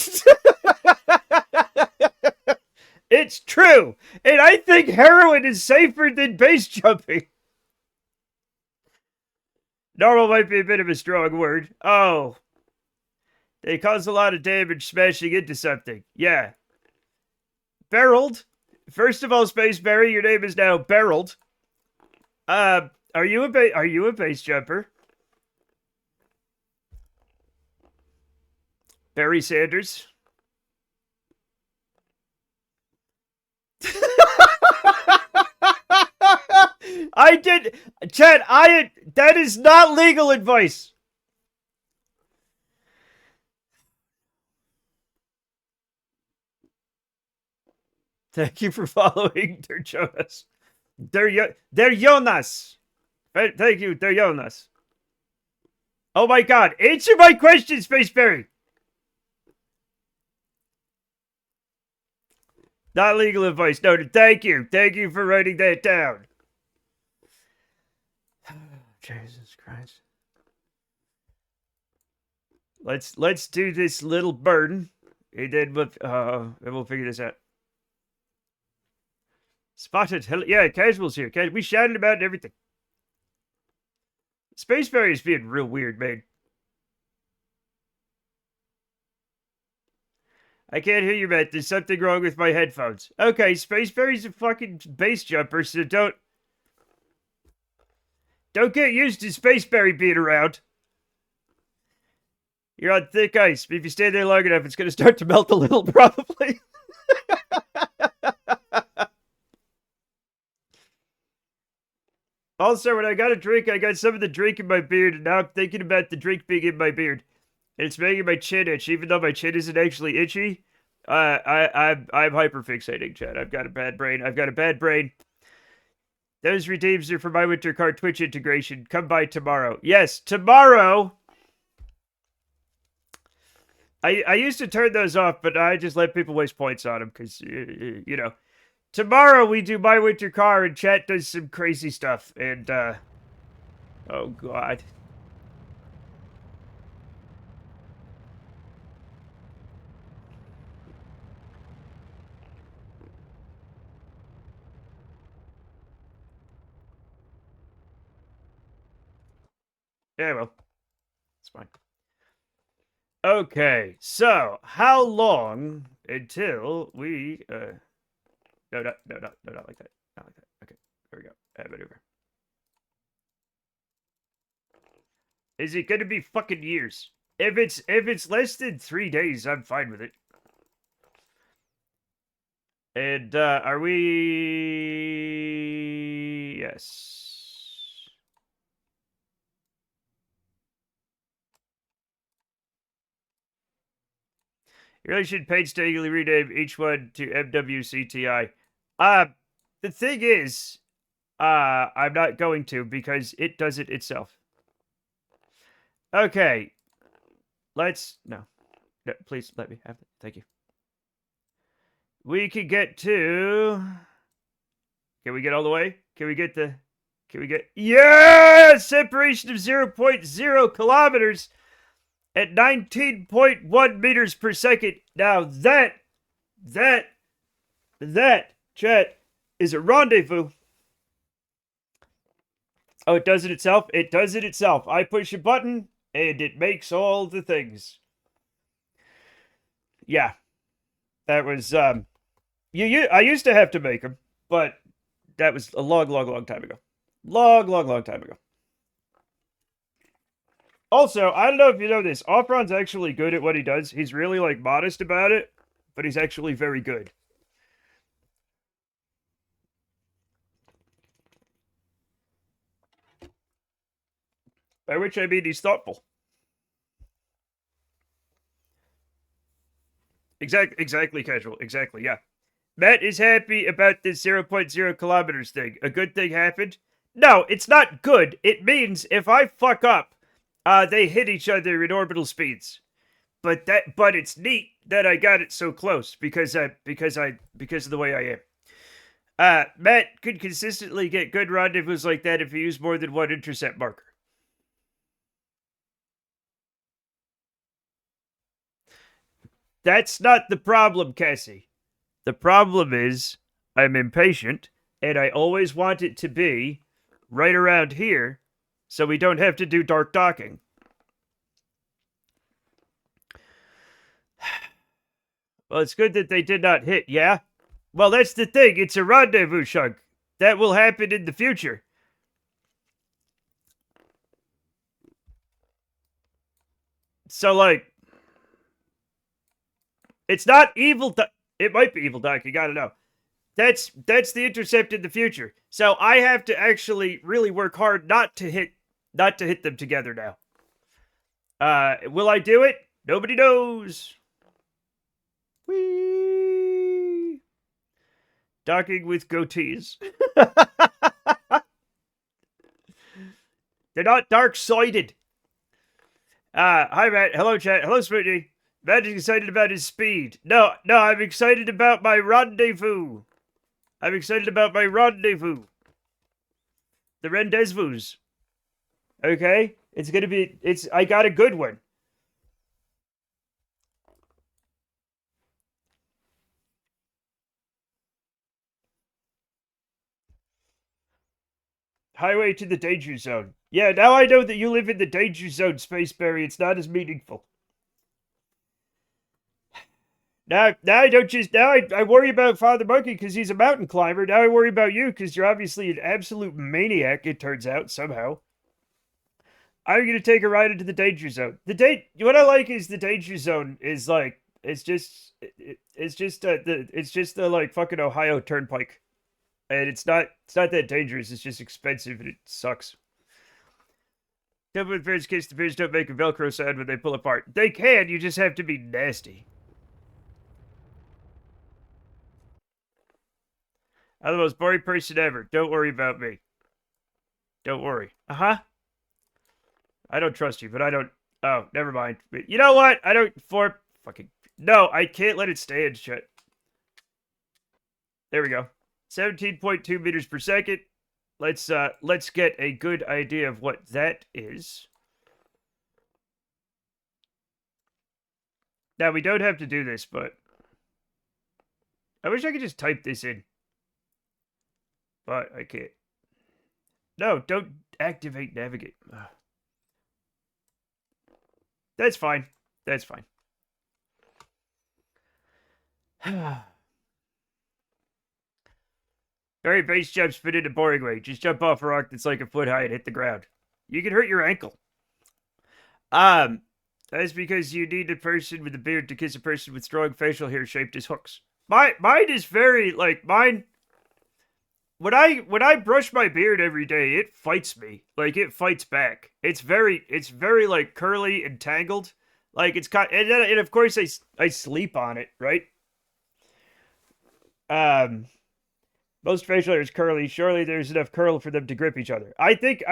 It's true, and I think heroin is safer than base jumping. Normal might be a bit of a strong word. Oh, they cause a lot of damage smashing into something. Yeah, barreled. First of all, Spaceberry, your name is now barreled. Are you a base jumper? Barry Sanders. I did, Chad. That is not legal advice. Thank you for following, Der Jonas. Der Jonas. Thank you, Der Jonas. Oh my God! Answer my question, Spaceberry. Not legal advice noted. Thank you. Thank you for writing that down. Jesus Christ. Let's do this little burden, and then we'll figure this out. Spotted. Yeah, Casual's here. We shouted about everything. Spaceberry is being real weird, man. I can't hear you, Matt. There's something wrong with my headphones. Okay, Spaceberry's a fucking base jumper, so don't get used to Spaceberry being around. You're on thick ice. If you stay there long enough, it's going to start to melt a little, probably. Also, when I got a drink, I got some of the drink in my beard, and now I'm thinking about the drink being in my beard. And it's making my chin itch, even though my chin isn't actually itchy. I'm hyperfixating, Chad. I've got a bad brain. Those redeems are for my winter car Twitch integration. Come by tomorrow. Yes, tomorrow. I used to turn those off, but I just let people waste points on them because, you know. Tomorrow we do my winter car and chat does some crazy stuff. And, oh, God. Yeah, well, it's fine. Okay, so how long until we no, not like that. Not like that. Okay, there we go. Maneuver. Is it gonna be fucking years? If it's less than 3 days, I'm fine with it. And are we? Yes. You really should painstakingly rename each one to MWCTI. The thing is, I'm not going to because it does it itself. Okay. No, please let me have it. Thank you. We can get to... Can we get all the way? Can we get... Yeah! Separation of 0.0 kilometers at 19.1 meters per second. Now that, chat, is a rendezvous. Oh, it does it itself? It does it itself. I push a button, and it makes all the things. Yeah. That was, I used to have to make them, but that was a long time ago. Long time ago. Also, I don't know if you know this. Offron's actually good at what he does. He's really, like, modest about it, but he's actually very good. By which I mean he's thoughtful. Exactly, casual. Exactly, yeah. Matt is happy about this 0.0 kilometers thing. A good thing happened? No, it's not good. It means if I fuck up, they hit each other in orbital speeds. But it's neat that I got it so close because of the way I am. Matt could consistently get good rendezvous like that if he used more than one intercept marker. That's not the problem, Cassie. The problem is I'm impatient, and I always want it to be right around here, so we don't have to do dark docking. Well, it's good that they did not hit, yeah? Well, that's the thing. It's a rendezvous, Shug. That will happen in the future. So, like, it's not evil. It might be evil Doc. You gotta know. That's the intercept in the future. So I have to actually really work hard not to hit them together now. Will I do it? Nobody knows. Whee! Docking with goatees. They're not dark-sided. Hi, Matt. Hello, chat. Hello, Spooty. Matt is excited about his speed. No, I'm excited about my rendezvous. I'm excited about my rendezvous. The rendezvous. Okay? I got a good one. Highway to the danger zone. Yeah, now I know that you live in the danger zone, Spaceberry. It's not as meaningful. Now I worry about Father Monkey because he's a mountain climber. Now I worry about you because you're obviously an absolute maniac, it turns out, somehow. I'm gonna take a ride into the danger zone. What I like is the danger zone is like it's just the like fucking Ohio Turnpike. And it's not that dangerous, it's just expensive and it sucks. Double with bears case the bears don't make a Velcro sound when they pull apart. They can, you just have to be nasty. I'm the most boring person ever. Don't worry about me. Don't worry. Uh-huh. I don't trust you, but I don't... Oh, never mind. But you know what? I don't... Fucking... No, I can't let it stand, shit. There we go. 17.2 meters per second. Let's get a good idea of what that is. Now, we don't have to do this, but... I wish I could just type this in. But I can't. No, don't activate navigate. Ugh. That's fine. That's fine. Very base jumps fit in a boring way. Just jump off a rock that's like a foot high and hit the ground. You can hurt your ankle. That's because you need a person with a beard to kiss a person with strong facial hair shaped as hooks. Mine is very, like, mine... When I brush my beard every day, it fights me. Like, it fights back. It's very, like, curly and tangled. Like it's and of course I sleep on it, right? Um, most facial hair is curly. Surely there's enough curl for them to grip each other. I think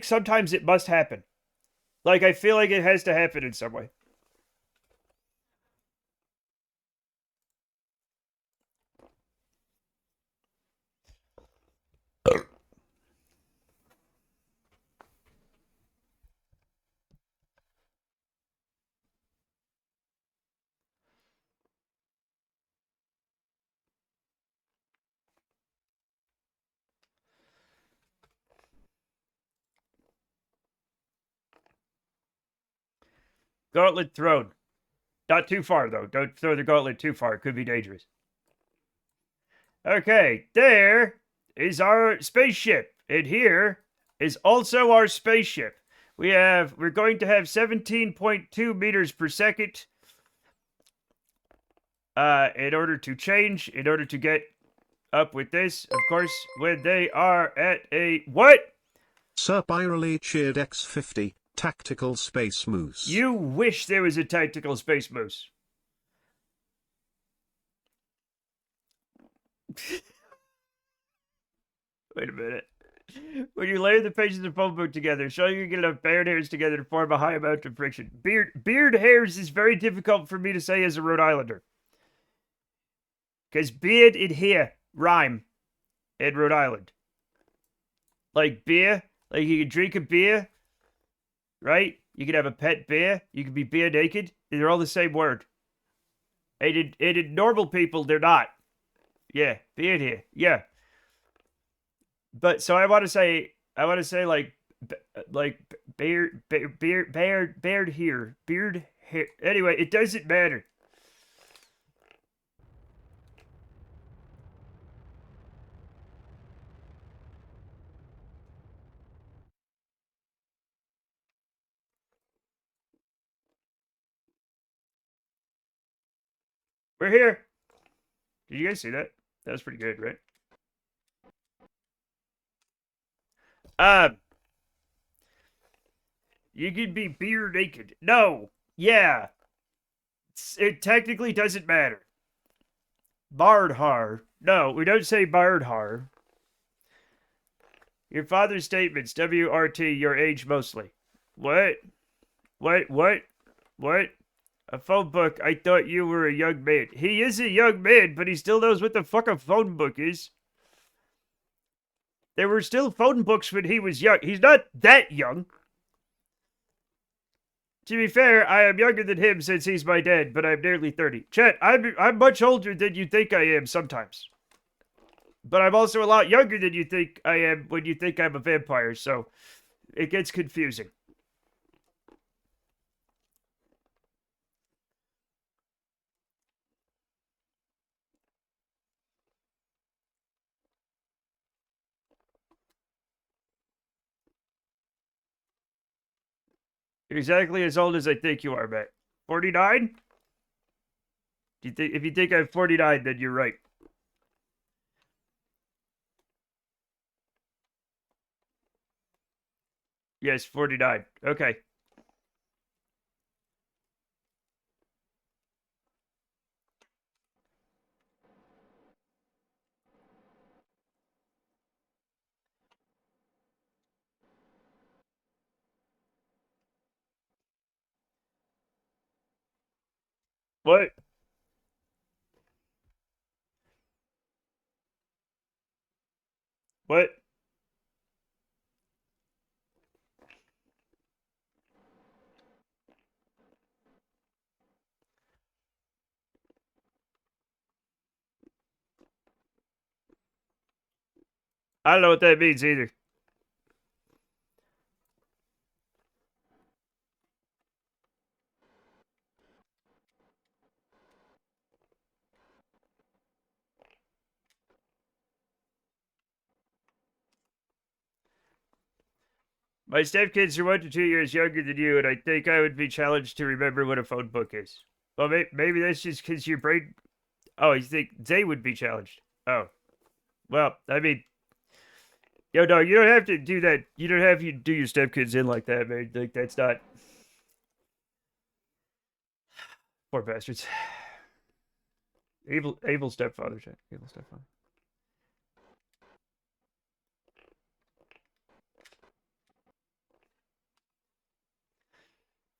sometimes it must happen. Like I feel like it has to happen in some way. Gauntlet thrown. Not too far though. Don't throw the gauntlet too far. It could be dangerous. Okay, there is our spaceship. And here is also our spaceship. We're going to have 17.2 meters per second in order to get up with this, of course, when they are at a what? Spirally cheered X50, tactical space moose. You wish there was a tactical space moose. Wait a minute. When you layer the pages of the phone book together, show you get enough beard hairs together to form a high amount of friction. Beard hairs is very difficult for me to say as a Rhode Islander. Because beard and hair rhyme in Rhode Island. Like beer, like you can drink a beer, right? You can have a pet bear. You can be beer naked. They're all the same word. And in normal people, they're not. Yeah, beard hair. Yeah. But so I want to say like beard here, beard hair. Anyway, it doesn't matter. We're here. Did you guys see that? That was pretty good, right? Um, you can be beer naked. No. Yeah. It technically doesn't matter. Bardhar. No, we don't say Bardhar. Your father's statements, WRT, your age mostly. What? What? What? A phone book. I thought you were a young man. He is a young man, but he still knows what the fuck a phone book is. There were still phone books when he was young. He's not that young. To be fair, I am younger than him since he's my dad, but I'm nearly 30. Chet, I'm much older than you think I am sometimes. But I'm also a lot younger than you think I am when you think I'm a vampire, so it gets confusing. You're exactly as old as I think you are, Matt. 49? Do you think if you think I'm 49, then you're right. Yes, 49. Okay. What? What? I don't know what that means either. My stepkids are 1 to 2 years younger than you, and I think I would be challenged to remember what a phone book is. Well, maybe that's just because your brain. Oh, you think they would be challenged? Oh, well, I mean, yo, no, you don't have to do that. You don't have to do your stepkids in like that, man. Like that's not. Poor bastards. Able stepfather, chat. Able stepfather.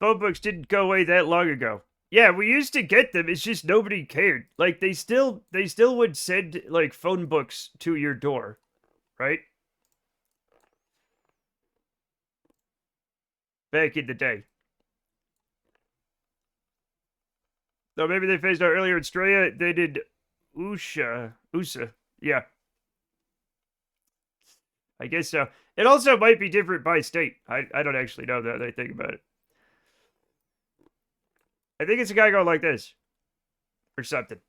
Phone books didn't go away that long ago. Yeah, we used to get them. It's just nobody cared. Like they still would send like phone books to your door, right? Back in the day. Though maybe they phased out earlier in Australia. They did USA. Yeah, I guess so. It also might be different by state. I don't actually know that. I think about it. I think it's a guy going like this or something.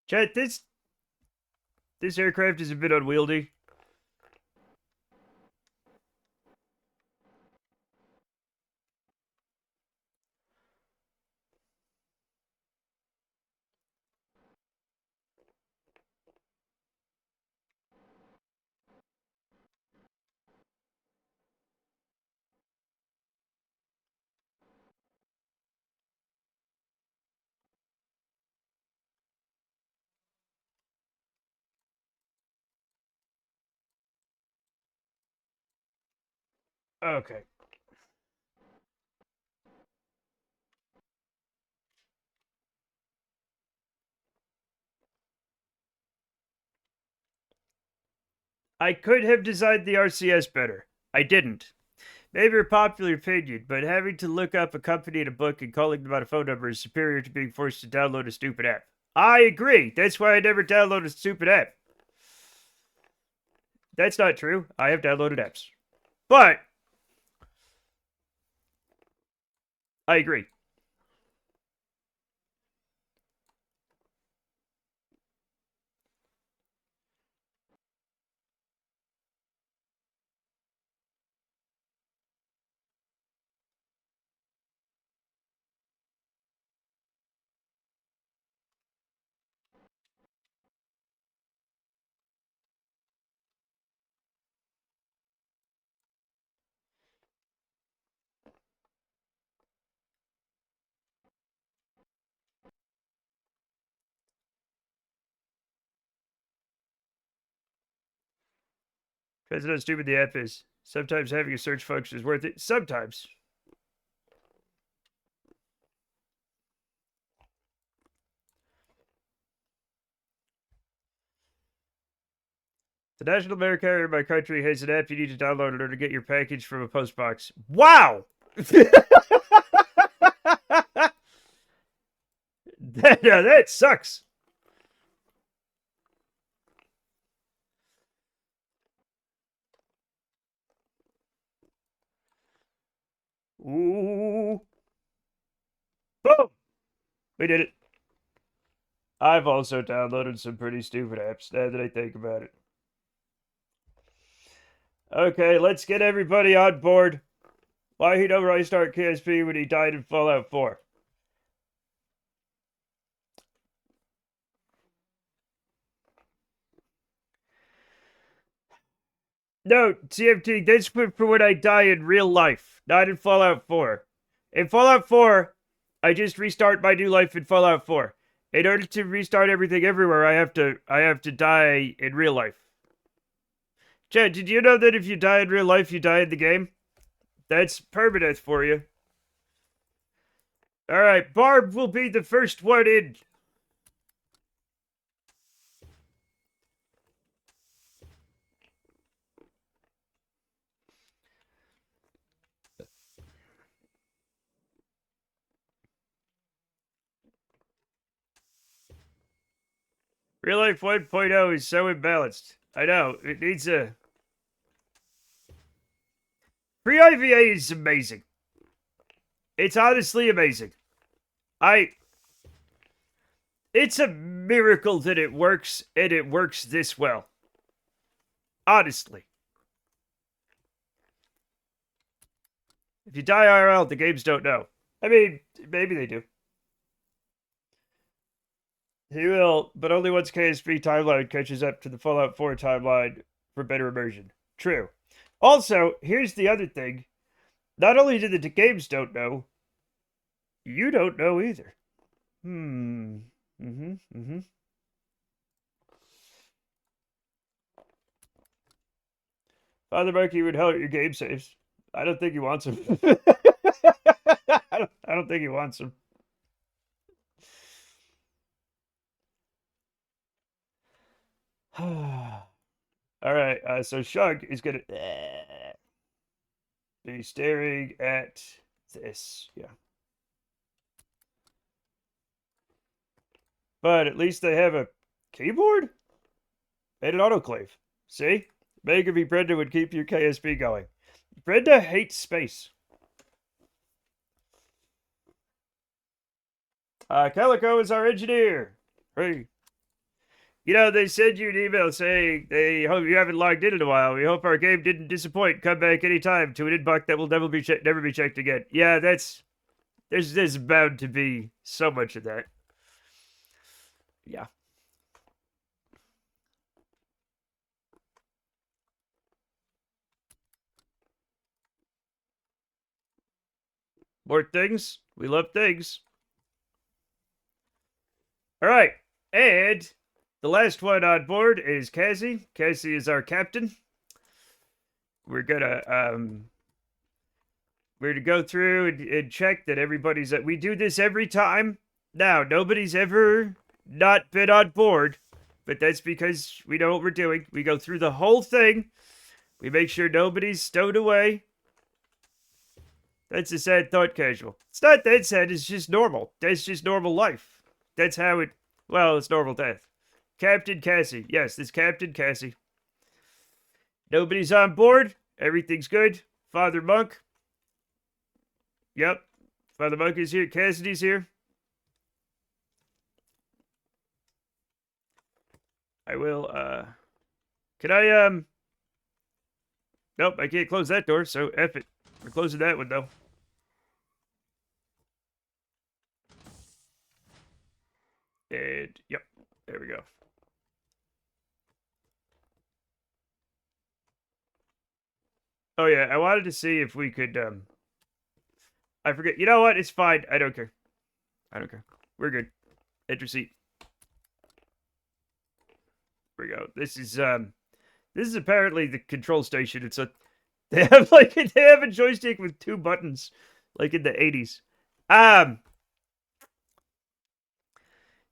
Chat, this aircraft is a bit unwieldy. Okay. I could have designed the RCS better. I didn't. Maybe a popular opinion, but having to look up a company in a book and calling them out a phone number is superior to being forced to download a stupid app. I agree. That's why I never download a stupid app. That's not true. I have downloaded apps. But I agree. Depends on how stupid the app is. Sometimes having a search function is worth it. Sometimes. The national mail carrier in my country has an app you need to download in order to get your package from a post box. Wow! that sucks. Ooh. Boom! We did it. I've also downloaded some pretty stupid apps now that I think about it. Okay, let's get everybody on board. Why he don't restart KSP when he died in Fallout 4? No, CMT, that's for when I die in real life, not in Fallout 4. In Fallout 4, I just restart my new life in Fallout 4. In order to restart everything everywhere, I have to die in real life. Chad, did you know that if you die in real life, you die in the game? That's permanent for you. Alright, Barb will be the first one in. Real Life 1.0 is so imbalanced. I know. It needs a... Pre-IVA is amazing. It's honestly amazing. It's a miracle that it works, and it works this well. Honestly. If you die IRL, the games don't know. I mean, maybe they do. He will, but only once KSP timeline catches up to the Fallout 4 timeline for better immersion. True. Also, here's the other thing. Not only do the games don't know, you don't know either. Father Monkey would help your game saves. I don't think he wants them. I don't think he wants them. All right, so Shug is gonna be staring at this. Yeah. But at least they have a keyboard and an autoclave. See? Mega v Brenda would keep your KSP going. Brenda hates space. Calico is our engineer. Hey. You know, they sent you an email saying they hope you haven't logged in a while. We hope our game didn't disappoint. Come back anytime to an inbox that will never be checked again. Yeah, there's bound to be so much of that. Yeah. More things. We love things. All right. And the last one on board is Cassie. Cassie is our captain. We're gonna go through and check that everybody's we do this every time. Now, nobody's ever not been on board, but that's because we know what we're doing. We go through the whole thing. We make sure nobody's stowed away. That's a sad thought, Casual. It's not that sad, it's just normal. That's just normal life. That's how it... Well, it's normal death. Captain Cassie. Yes, it's Captain Cassie. Nobody's on board. Everything's good. Father Monk. Yep. Father Monk is here. Cassidy's here. I will, Can I, Nope, I can't close that door, so F it. We're closing that one, though. And, yep, there we go. Oh, yeah, I wanted to see if we could, I forget. You know what? It's fine. I don't care. I don't care. We're good. Enter seat. Here we go. This is apparently the control station. It's a... They have a joystick with 2 buttons, like in the 80s.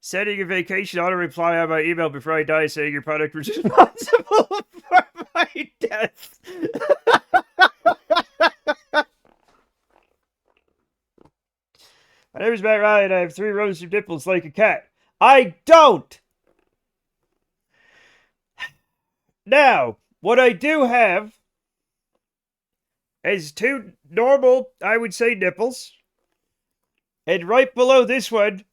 Sending a vacation auto reply on my email before I die saying your product was responsible for my death. My name is Matt Ryan. I have 3 rows of nipples like a cat. I don't! Now, what I do have is 2 normal, I would say, nipples. And right below this one,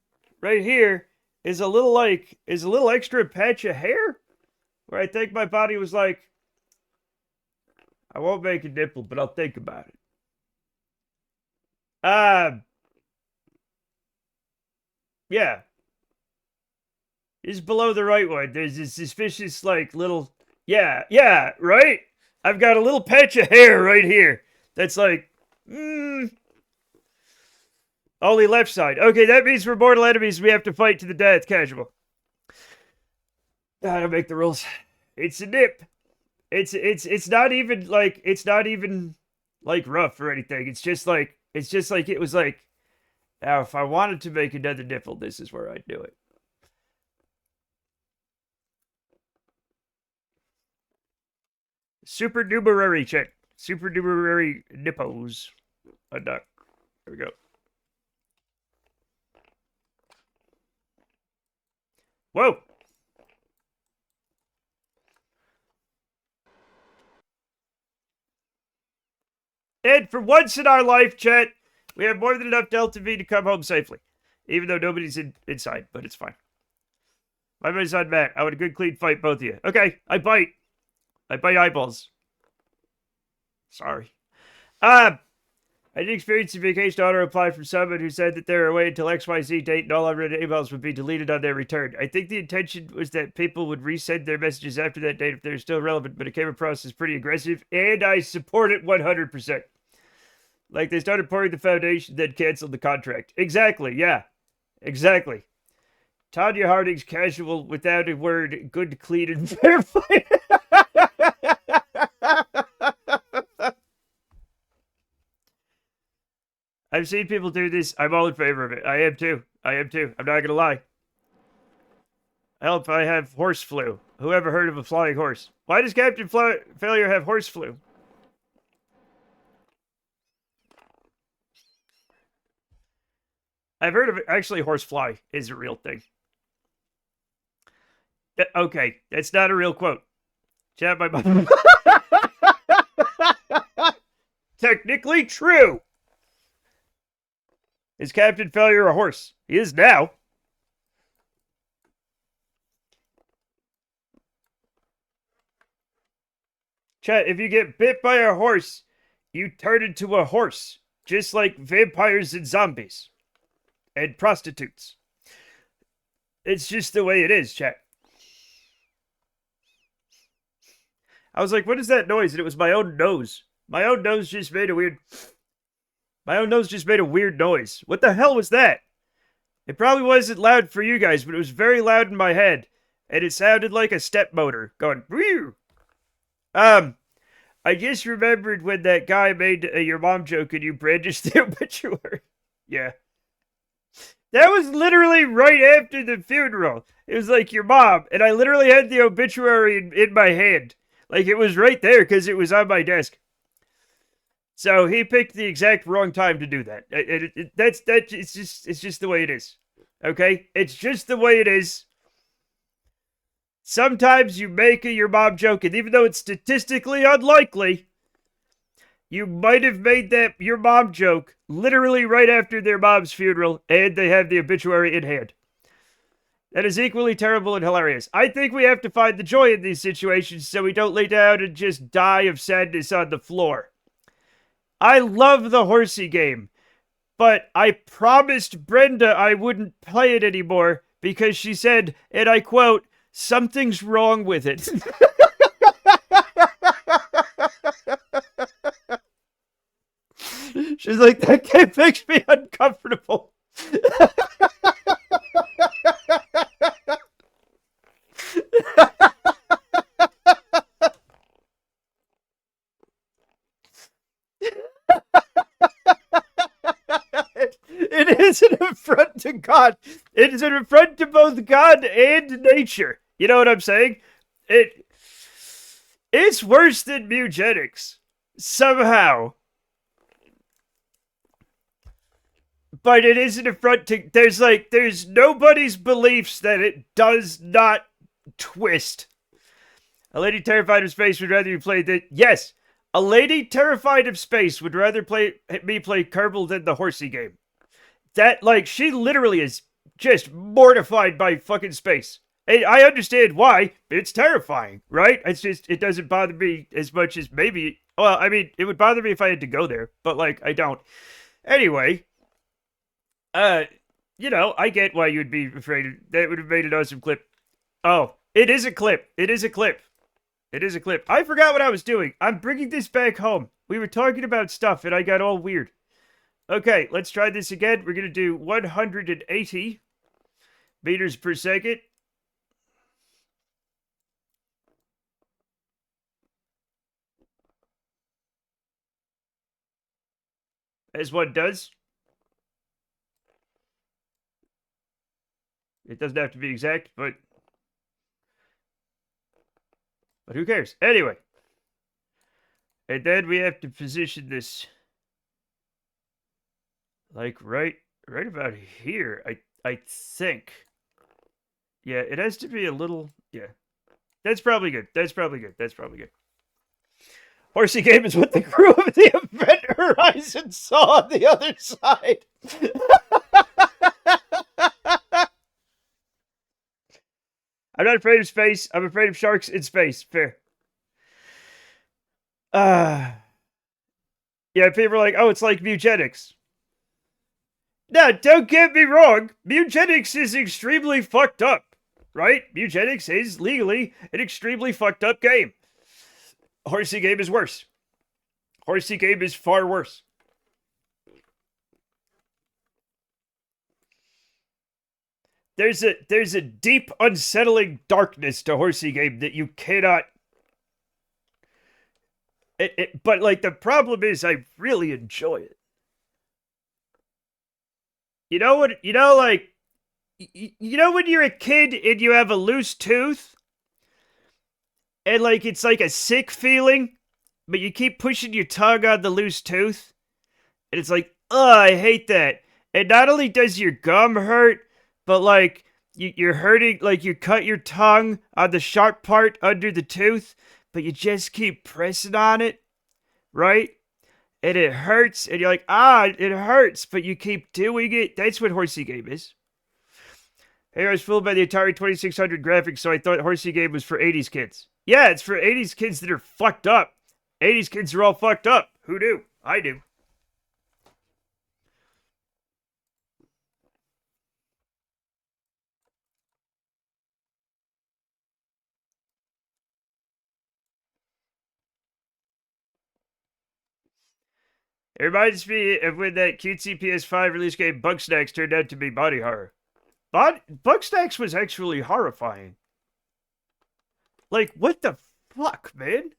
right here, is a little extra patch of hair. Where I think my body was like, I won't make a nipple, but I'll think about it. Yeah. It's below the right one. There's this suspicious, like, little... Yeah, right? I've got a little patch of hair right here. That's like... Only left side. Okay, that means we're mortal enemies. We have to fight to the death. Casual. I don't make the rules. It's a nip. It's not even like rough or anything. It's just like it was like, now if I wanted to make another nipple, this is where I'd do it. Supernumerary check. Supernumerary nippos. A duck. There we go. Whoa! And for once in our life, chat, we have more than enough Delta V to come home safely. Even though nobody's inside, but it's fine. My buddy's on Matt. I want a good, clean fight, both of you. Okay, I bite. I bite eyeballs. Sorry. I did experience a vacation auto reply from someone who said that they were away until XYZ date and all unread emails would be deleted on their return. I think the intention was that people would resend their messages after that date if they're still relevant, but it came across as pretty aggressive, and I support it 100%. Like they started pouring the foundation, then canceled the contract. Exactly, yeah. Exactly. Tanya Harding's casual without a word, good, clean, and fair fight. I've seen people do this. I'm all in favor of it. I am too. I am too. I'm not going to lie. Help, I have horse flu. Who ever heard of a flying horse? Why does Captain Failure have horse flu? I've heard of it. Actually, horsefly is a real thing. Okay, that's not a real quote. Chat my mom. Technically true. Is Captain Failure a horse? He is now. Chat, if you get bit by a horse, you turn into a horse. Just like vampires and zombies. And prostitutes. It's just the way it is, chat. I was like, what is that noise? And it was my own nose. My own nose just made a weird... My own nose just made a weird noise. What the hell was that? It probably wasn't loud for you guys, but it was very loud in my head. And it sounded like a step motor going... Whew. I just remembered when that guy made your mom joke and you brandished the obituary. Yeah. That was literally right after the funeral. It was like your mom, and I literally had the obituary in my hand. Like, it was right there because it was on my desk. So he picked the exact wrong time to do that. It's just the way it is. Okay? It's just the way it is. Sometimes you make your mom joke, and even though it's statistically unlikely, you might have made that your mom joke literally right after their mom's funeral, and they have the obituary in hand. That is equally terrible and hilarious. I think we have to find the joy in these situations so we don't lay down and just die of sadness on the floor. I love the horsey game, but I promised Brenda I wouldn't play it anymore because she said, and I quote, something's wrong with it. She's like, that game makes me uncomfortable. It is an affront to God. It is an affront to both God and nature. You know what I'm saying? It's worse than eugenics. Somehow. But it is an affront to... There's nobody's beliefs that it does not twist. A lady terrified of space would rather you play the... Yes, a lady terrified of space would rather me play Kerbal than the horsey game. That, like, she literally is just mortified by fucking space. And I understand why. It's terrifying, right? It's just, it doesn't bother me as much as maybe... Well, I mean, it would bother me if I had to go there. But, like, I don't. Anyway... you know, I get why you'd be afraid. That would have made an awesome clip. Oh, it is a clip. It is a clip. It is a clip. I forgot what I was doing. I'm bringing this back home. We were talking about stuff and I got all weird. Okay, let's try this again. We're going to do 180 meters per second. As one does. It doesn't have to be exact, but who cares? Anyway. And then we have to position this like right about here. I think. Yeah, it has to be a little, yeah. That's probably good. That's probably good. That's probably good. Horsey game is what the crew of the Event Horizon saw on the other side. I'm not afraid of space. I'm afraid of sharks in space. Fair. Yeah, people are like, oh, it's like eugenics. Now, don't get me wrong. Eugenics is extremely fucked up, right? Eugenics is legally an extremely fucked up game. Horsey game is worse. Horsey game is far worse. There's a deep, unsettling darkness to Horsey game that you cannot. But like the problem is, I really enjoy it. You know what? You know, like, you know when you're a kid and you have a loose tooth, and like it's like a sick feeling, but you keep pushing your tongue on the loose tooth, and it's like, oh, I hate that. And not only does your gum hurt, but like you're hurting, like you cut your tongue on the sharp part under the tooth, but you just keep pressing on it, right? And it hurts, and you're like, ah, it hurts, but you keep doing it. That's what Horsey game is. Hey, I was fooled by the Atari 2600 graphics, so I thought Horsey game was for 80s kids. Yeah, it's for 80s kids that are fucked up. 80s kids are all fucked up. Who knew? I do. It reminds me of when that cutesy PS5 release game Bugsnax turned out to be body horror. Bugsnax was actually horrifying. Like, what the fuck, man?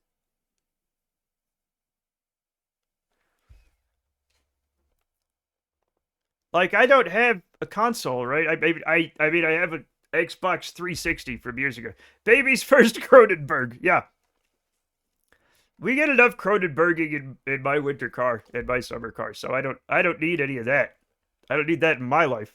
Like, I don't have a console, right? I mean, I have an Xbox 360 from years ago. Baby's first Cronenberg, yeah. We get enough Cronenberging in my winter car and my summer car, so I don't need any of that. I don't need that in my life.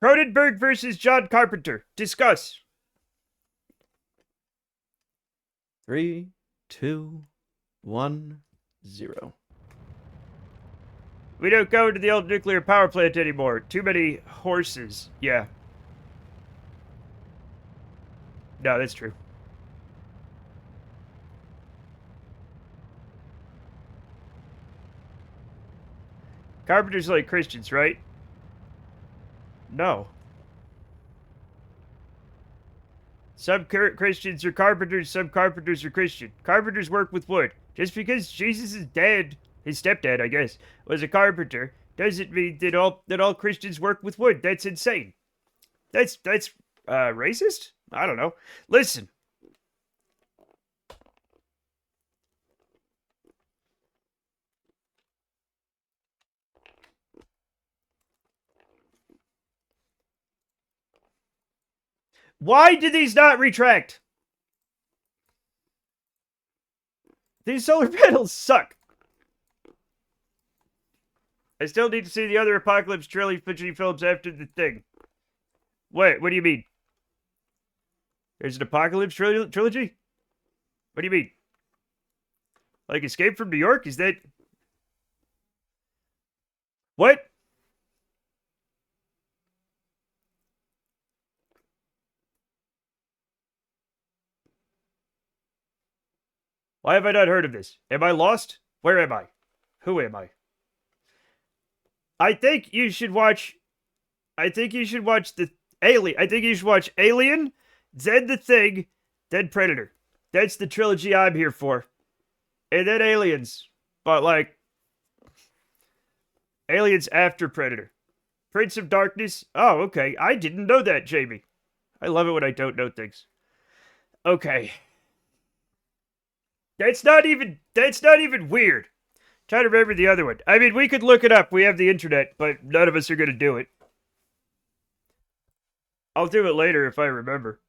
Cronenberg versus John Carpenter. Discuss. 3, 2, 1, 0. We don't go to the old nuclear power plant anymore. Too many horses. Yeah. No, that's true. Carpenters like Christians, right? No. Some Christians are carpenters, some carpenters are Christian. Carpenters work with wood. Just because Jesus' dad, his stepdad, I guess, was a carpenter, doesn't mean that all Christians work with wood. That's insane. That's racist? I don't know. Listen. Why did these not retract? These solar panels suck. I still need to see the other Apocalypse trilogy films after the thing. What do you mean? There's an Apocalypse trilogy? What do you mean? Like Escape from New York? Is that... What? Why have I not heard of this? Am I lost? Where am I? Who am I? I think you should watch the Alien. I think you should watch Alien, then The Thing, then Predator. That's the trilogy I'm here for. And then Aliens. But like Aliens after Predator. Prince of Darkness. Oh, okay. I didn't know that, Jamie. I love it when I don't know things. Okay. That's not even weird. Try to remember the other one. I mean, we could look it up. We have the internet, but none of us are going to do it. I'll do it later if I remember.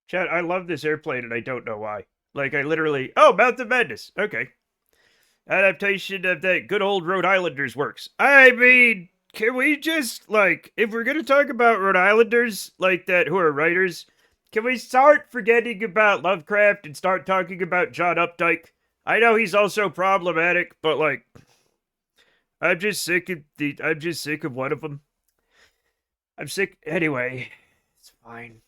Chad, I love this airplane and I don't know why. Like, I literally. Oh, Mount of Madness. Okay. Adaptation of that good old Rhode Islanders works. I mean, can we just, like, if we're gonna talk about Rhode Islanders, like that, who are writers, can we start forgetting about Lovecraft and start talking about John Updike? I know he's also problematic, but, like, I'm just sick of one of them. I'm sick. Anyway, it's fine.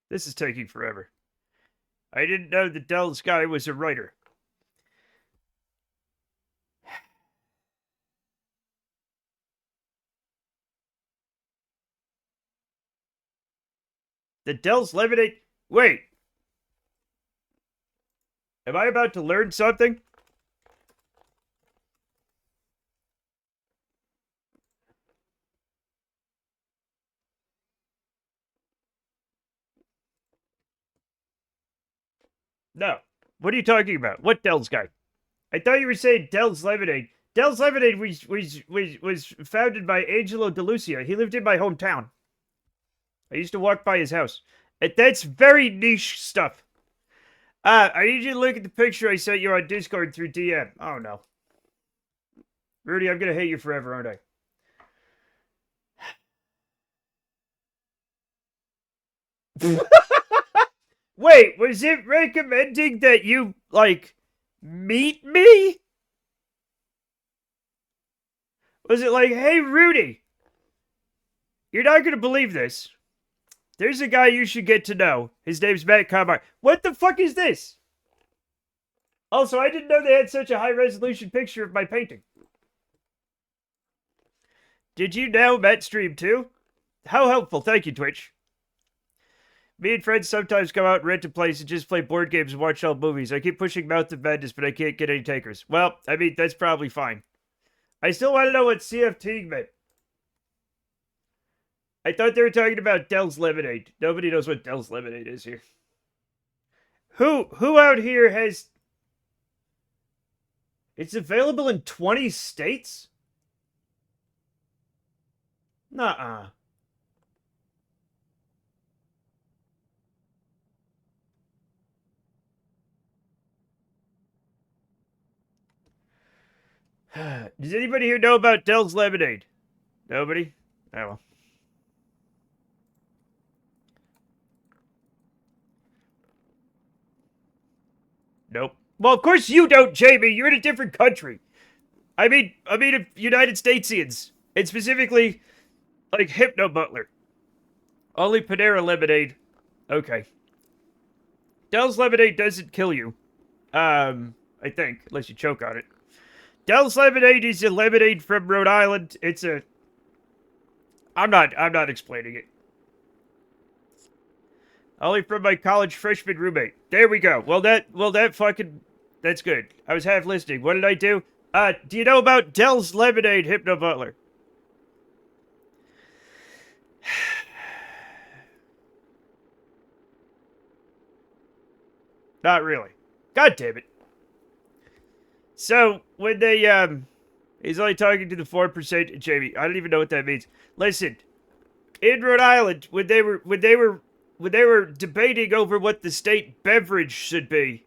This is taking forever. I didn't know that Dell's guy was a writer. The Dell's lemonade. Wait, am I about to learn something? No. What are you talking about? What Dell's guy? I thought you were saying Dell's Lemonade. Dell's Lemonade was founded by Angelo DeLucia. He lived in my hometown. I used to walk by his house. And that's very niche stuff. I need you to look at the picture I sent you on Discord through DM. Oh no. Rudy, I'm gonna hate you forever, aren't I? Wait, was it recommending that you, like, meet me? Was it like, hey, Rudy, you're not gonna believe this. There's a guy you should get to know. His name's Matt Comar. What the fuck is this? Also, I didn't know they had such a high resolution picture of my painting. Did you know Matt streamed too? How helpful. Thank you, Twitch. Me and friends sometimes come out and rent a place and just play board games and watch old movies. I keep pushing Mouth of Madness, but I can't get any takers. Well, I mean, that's probably fine. I still want to know what CFT meant. I thought they were talking about Dell's Lemonade. Nobody knows what Dell's Lemonade is here. Who out here has... It's available in 20 states? Nuh-uh. Does anybody here know about Dell's Lemonade? Nobody? Oh well. Nope. Well, of course you don't, Jamie. You're in a different country. I mean, United Statesians. And specifically, like, Hypno Butler. Only Panera Lemonade. Okay. Dell's Lemonade doesn't kill you. I think, unless you choke on it. Dell's Lemonade is a lemonade from Rhode Island. It's a... I'm not explaining it. Only from my college freshman roommate. There we go. Well, that fucking... That's good. I was half listening. What did I do? Do you know about Dell's Lemonade, Hypno Butler? Not really. God damn it. So, when they, he's only talking to the 4%, Jamie. I don't even know what that means. Listen, in Rhode Island, when they were debating over what the state beverage should be,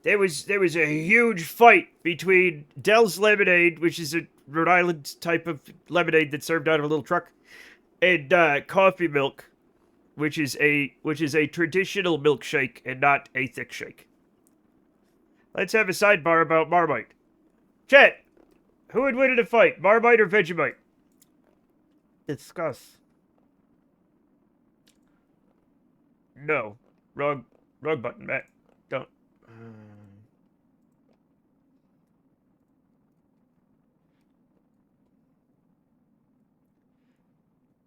there was a huge fight between Dell's Lemonade, which is a Rhode Island type of lemonade that's served out of a little truck, and coffee milk, which is a traditional milkshake and not a thick shake. Let's have a sidebar about Marmite. Chat, who would win in a fight, Marmite or Vegemite? Discuss. No. Wrong button, Matt. Don't.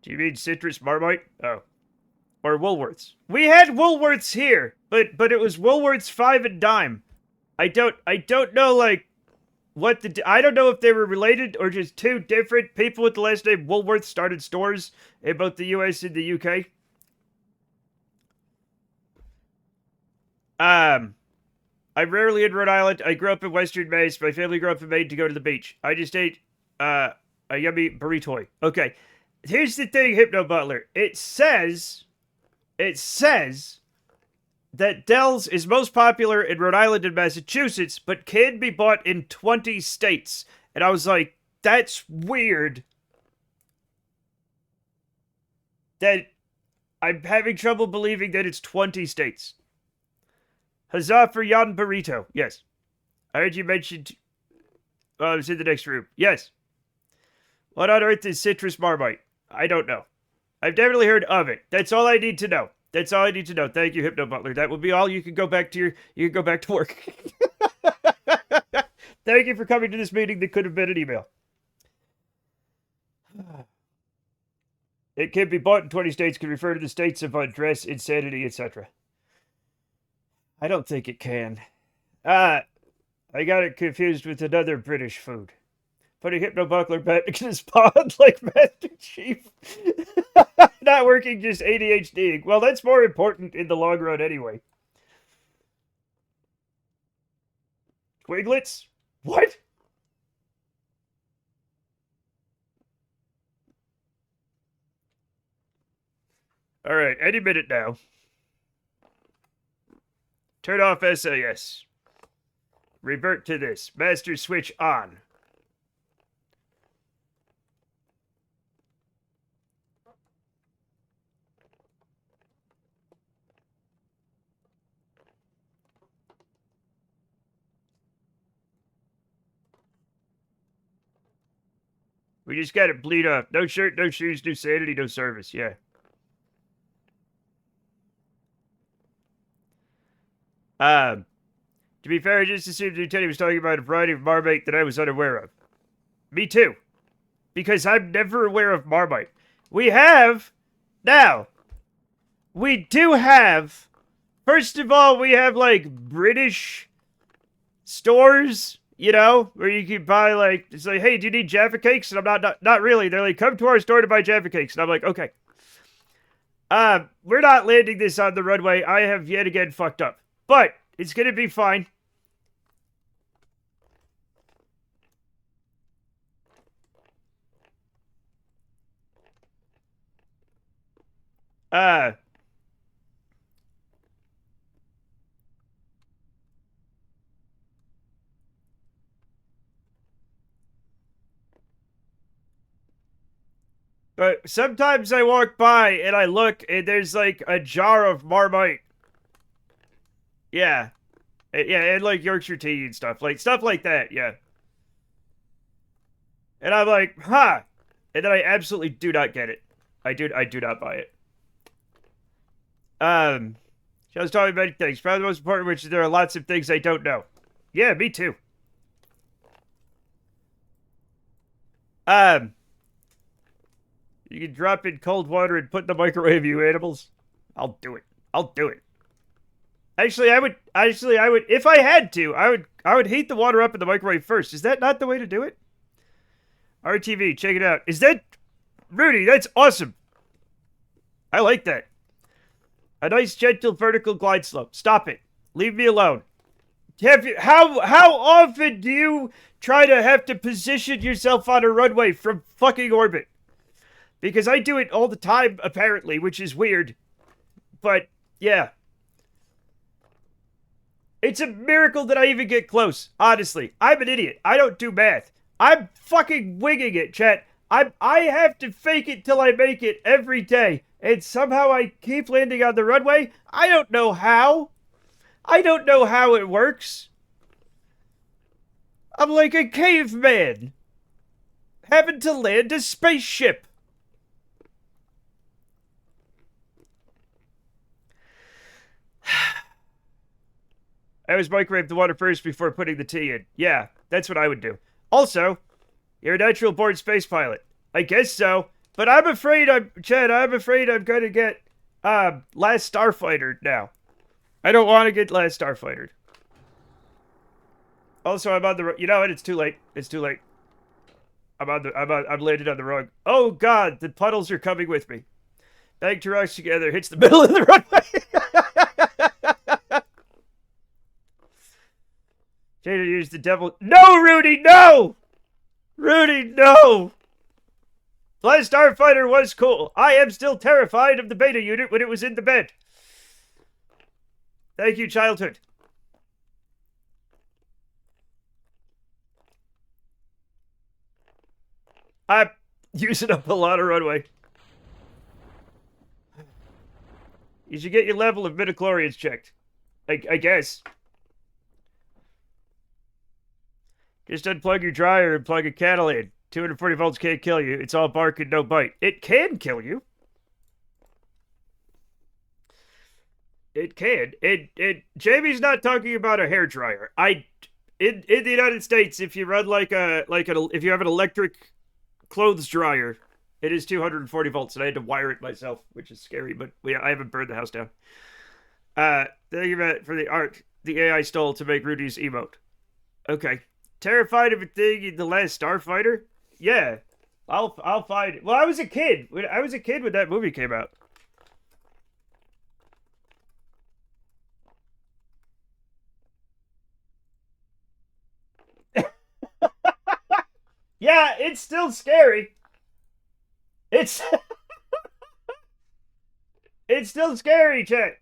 Do you mean citrus Marmite? Oh. Or Woolworths. We had Woolworths here, but it was Woolworths 5 and dime. I don't know, like, I don't know if they were related or just two different people with the last name Woolworth started stores in both the US and the UK. I'm rarely in Rhode Island. I grew up in Western Mass. My family grew up in Maine to go to the beach. I just ate a yummy burrito. Okay, here's the thing, Hypno Butler. It says that Dell's is most popular in Rhode Island and Massachusetts, but can be bought in 20 states. And I was like, that's weird. That I'm having trouble believing that it's 20 states. Huzzah for Jan Burrito. Yes. I heard you mentioned... I was in the next room. Yes. What on earth is citrus marmite? I don't know. I've definitely heard of it. That's all I need to know. That's all I need to know. Thank you, Hypno Butler. That will be all. You can go back to you can go back to work. Thank you for coming to this meeting that could have been an email. It can be bought in 20 states, can refer to the states of undress, insanity, etc. I don't think it can. I got it confused with another British food. Putting Hypno Buckler back in his pod like Master Chief. Not working, just ADHDing. Well, that's more important in the long run anyway. Twiglets? What? Alright, any minute now. Turn off SAS. Revert to this. Master switch on. We just gotta bleed off. No shirt, no shoes, no sanity, no service. Yeah. To be fair, I just assumed Lieutenant was talking about a variety of Marmite that I was unaware of. Me too. Because I'm never aware of Marmite. We have... Now, we do have... First of all, we have, like, British stores, you know, where you can buy, like... It's like, hey, do you need Jaffa Cakes? And I'm not really. They're like, come to our store to buy Jaffa Cakes. And I'm like, okay. We're not landing this on the runway. I have yet again fucked up. But... It's gonna be fine. But sometimes I walk by and I look and there's like a jar of Marmite. Yeah. Yeah, and like Yorkshire tea and stuff. Like, stuff like that, yeah. And I'm like, huh. And then I absolutely do not get it. I do not buy it. She was talking about many things. Probably the most important, which is there are lots of things I don't know. Yeah, me too. You can drop in cold water and put in the microwave, you animals. I'll do it. I'll do it. Actually, I would, if I had to, I would heat the water up in the microwave first. Is that not the way to do it? RTV, check it out. Is that, Rudy, that's awesome. I like that. A nice, gentle, vertical glide slope. Stop it. Leave me alone. How often do you try to have to position yourself on a runway from fucking orbit? Because I do it all the time, apparently, which is weird. But, yeah. It's a miracle that I even get close, honestly. I'm an idiot. I don't do math. I'm fucking winging it, chat. I have to fake it till I make it every day. And somehow I keep landing on the runway. I don't know how. I don't know how it works. I'm like a caveman. Having to land a spaceship. I always microwave the water first before putting the tea in. Yeah, that's what I would do. Also, you're a natural born space pilot. I guess so. But I'm afraid I'm gonna get, Last Starfighter now. I don't want to get Last Starfighter. Also, I'm on the. You know what? It's too late. It's too late. I'm landed on the rug. Oh God, the puddles are coming with me. Bang two rocks together, hits the middle of the runway. Jada used the devil. No, Rudy, no! Rudy, no! Last Starfighter was cool. I am still terrified of the beta unit when it was in the bed. Thank you, childhood. I'm using up a lot of runway. You should get your level of midichlorians checked. I guess. Just unplug your dryer and plug a kettle in. 240 volts can't kill you. It's all bark and no bite. It can kill you. It can. Jamie's not talking about a hair dryer. In the United States, if you run if you have an electric clothes dryer, it is 240 volts, and I had to wire it myself, which is scary. But yeah, I haven't burned the house down. Thank you for the art the AI stole to make Rudy's emote. Okay. Terrified of a thing in The Last Starfighter? Yeah. I'll find it. Well, I was a kid. I was a kid when that movie came out. Yeah, it's still scary. It's it's still scary, chat.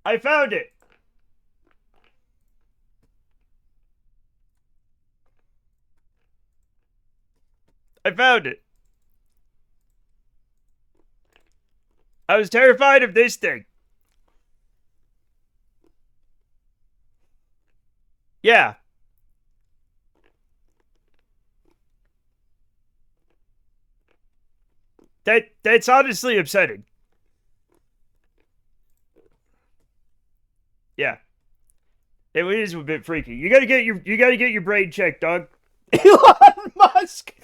I found it. I found it. I was terrified of this thing. Yeah. That's honestly upsetting. Yeah. It is a bit freaky. You gotta get your brain checked, dog. Elon Musk.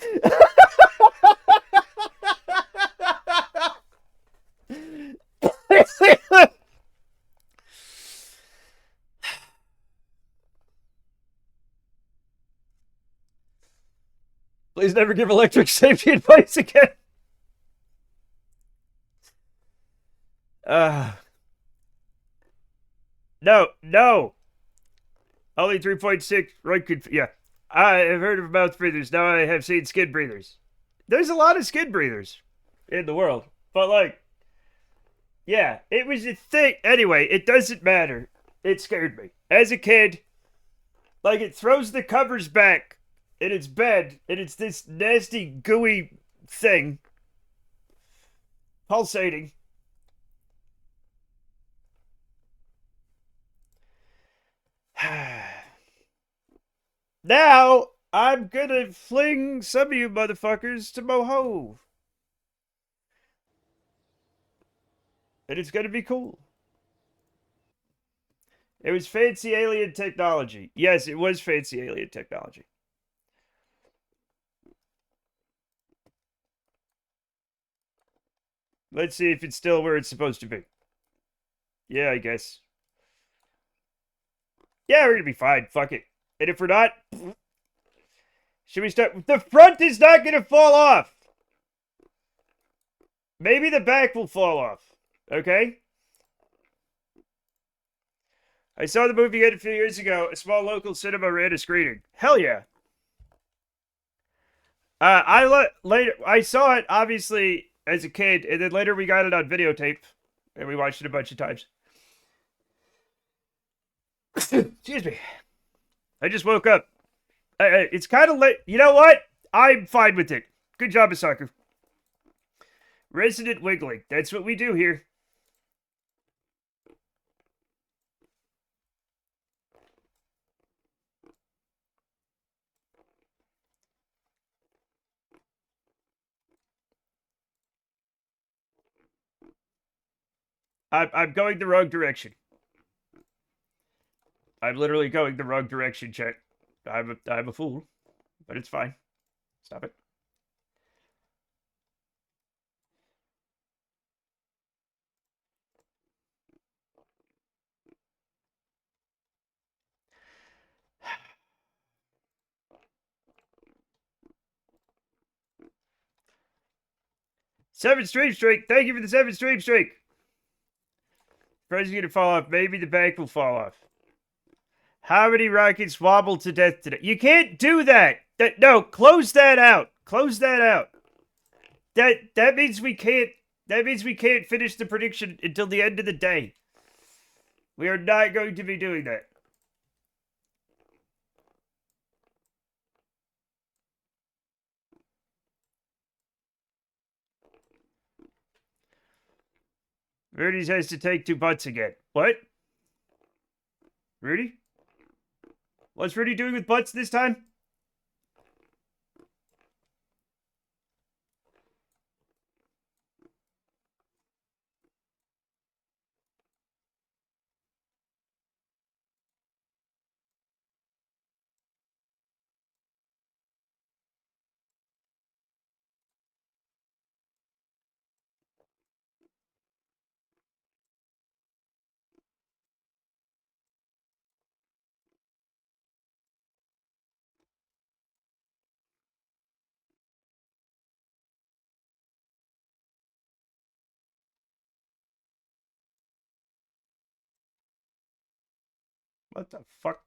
Please never give electric safety advice again. Uh, no. Only 3.6. Right, yeah. I have heard of mouth breathers. Now I have seen skin breathers. There's a lot of skin breathers in the world. But, like, yeah, it was a thing. Anyway, it doesn't matter. It scared me. As a kid, like, it throws the covers back in its bed, and it's this nasty, gooey thing pulsating. Now, I'm gonna fling some of you motherfuckers to Moho. And it's gonna be cool. It was fancy alien technology. Yes, it was fancy alien technology. Let's see if it's still where it's supposed to be. Yeah, I guess. Yeah, we're gonna be fine. Fuck it. And if we're not, should we start? The front is not gonna fall off. Maybe the back will fall off. Okay? I saw the movie a few years ago. A small local cinema ran a screening. Hell yeah. Later. I saw it obviously as a kid, and then later we got it on videotape, and we watched it a bunch of times. Excuse me. I just woke up. It's kind of late. You know what? I'm fine with it. Good job, Asaku. Resident wiggling. That's what we do here. I'm going the wrong direction. I'm literally going the wrong direction, chat. I'm a fool, but it's fine. Stop it. 7 stream streak. Thank you for the 7 stream streak. Friends gonna fall off. Maybe the bank will fall off. How many rockets wobbled to death today? You can't do that. No, close that out. Close that out. That means we can't. That means we can't finish the prediction until the end of the day. We are not going to be doing that. Rudy's has to take 2 butts again. What? Rudy? What's Rudy doing with butts this time? What the fuck?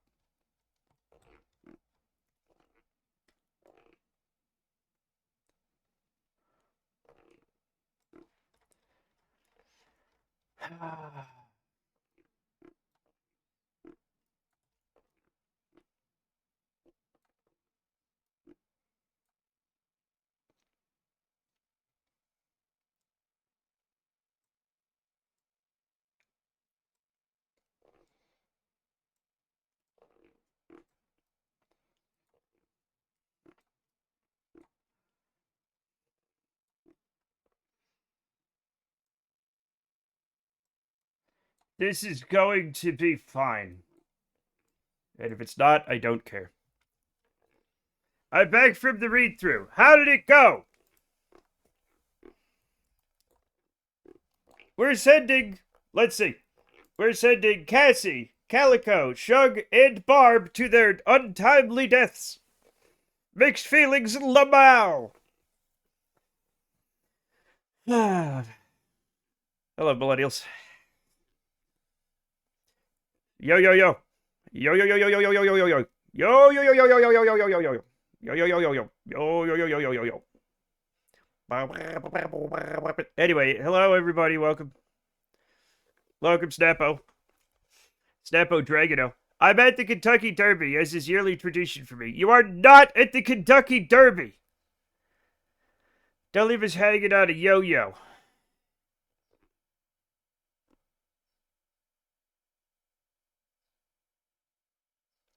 This is going to be fine. And if it's not, I don't care. I'm back from the read-through. How did it go? We're sending... Let's see. We're sending Cassie, Calico, Shug, and Barb to their untimely deaths. Mixed feelings, Lamau. Hello, millennials. Yo, yo, yo. Yo, yo, yo, yo, yo, yo, yo, yo, yo, yo. Yo, yo, yo, yo, yo, yo, yo, yo, yo, yo, yo. Yo, yo, yo, yo, yo. Yo, yo, yo, yo, yo, yo, yo. Anyway, hello, everybody. Welcome. Welcome, Snappo. Snappo Dragano. I'm at the Kentucky Derby, as is yearly tradition for me. You are not at the Kentucky Derby. Don't leave us hanging on a yo-yo.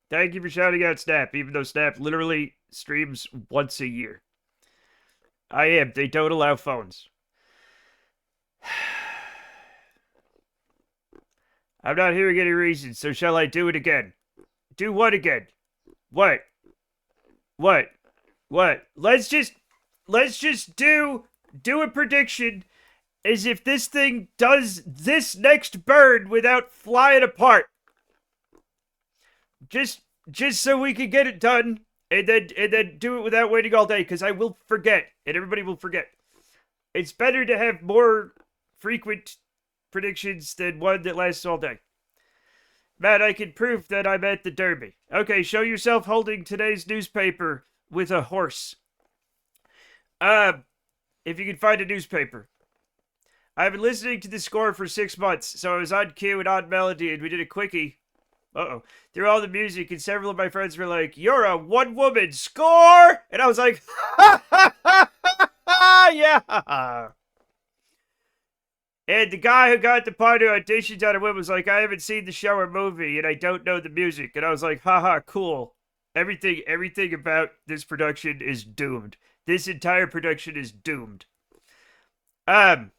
Thank you for shouting out Snap, even though Snap literally streams once a year. I am. They don't allow phones. I'm not hearing any reasons, so shall I do it again? Do what again? What? What? What? Let's just do a prediction as if this thing does this next burn without flying apart. Just so we can get it done and then do it without waiting all day, because I will forget and everybody will forget. It's better to have more frequent predictions than one that lasts all day. Matt, I can prove that I'm at the Derby. Okay, show yourself holding today's newspaper with a horse. If you can find a newspaper. I've been listening to the score for 6 months, so I was on cue and on melody, and we did a quickie. Through all the music, and several of my friends were like, "You're a one-woman score!" And I was like, ha ha ha ha ha, yeah! And the guy who got the part who auditioned on a whim was like, "I haven't seen the show or movie, and I don't know the music." And I was like, haha, cool. Everything about this production is doomed. This entire production is doomed. Why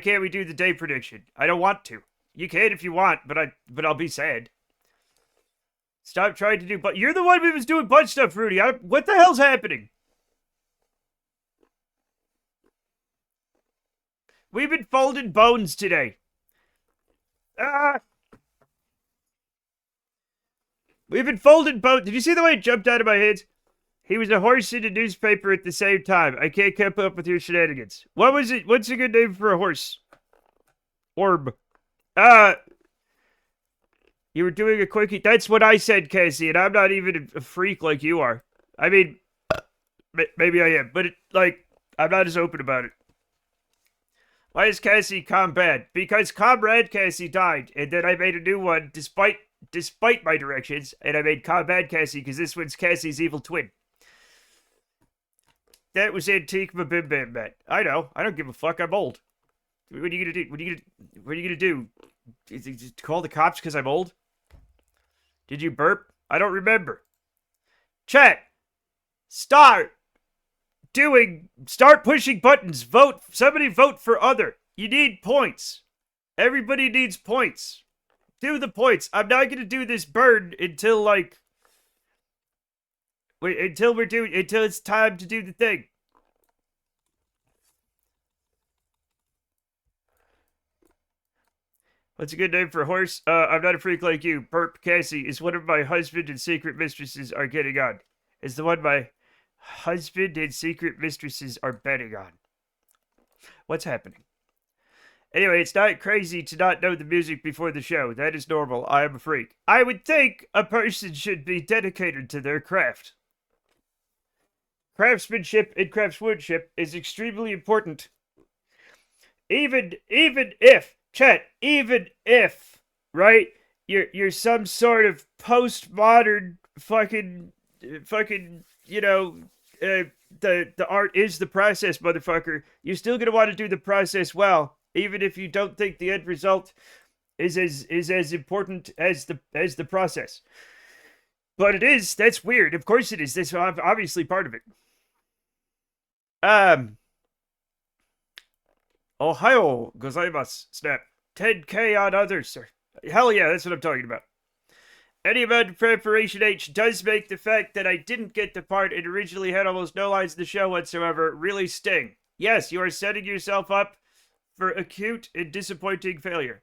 can't we do the day prediction? I don't want to. You can if you want, but I'll be sad. Stop trying to do, but you're the one who was doing bunch stuff, Rudy. What the hell's happening? We've been folding bones today. We've been folding bones. Did you see the way it jumped out of my hands? He was a horse in a newspaper at the same time. I can't keep up with your shenanigans. What was it? What's a good name for a horse? Orb. You were doing a quickie. That's what I said, Casey, and I'm not even a freak like you are. I mean, maybe I am, but I'm not as open about it. Why is Cassie bad? Because Comrade Cassie died, and then I made a new one despite my directions, and I made bad Cassie because this one's Cassie's evil twin. That was Antique Mabim Bam Man. I know. I don't give a fuck. I'm old. What are you gonna do? What are you gonna do? Call the cops because I'm old? Did you burp? I don't remember. Chat. Start pushing buttons. Vote. Somebody vote for other. You need points. Everybody needs points. Do the points. I'm not gonna do this burn until until it's time to do the thing. What's a good name for a horse? I'm not a freak like you. Burp Cassie is one of my husband and secret mistresses are getting on. Is the one my husband and secret mistresses are betting on. What's happening? Anyway, it's not crazy to not know the music before the show. That is normal. I am a freak. I would think a person should be dedicated to their craft. Craftsmanship and craftswoodship is extremely important. Even if, chat, even if, right, you're some sort of postmodern fucking, you know, the art is the process, motherfucker. You're still gonna want to do the process well, even if you don't think the end result is as important as the process. But it is. That's weird. Of course it is. That's obviously part of it. Ohio gozaimasu. Snap. 10K on others, sir. Hell yeah, that's what I'm talking about. Any amount of preparation H does make the fact that I didn't get the part and originally had almost no lines in the show whatsoever really sting. Yes, you are setting yourself up for acute and disappointing failure.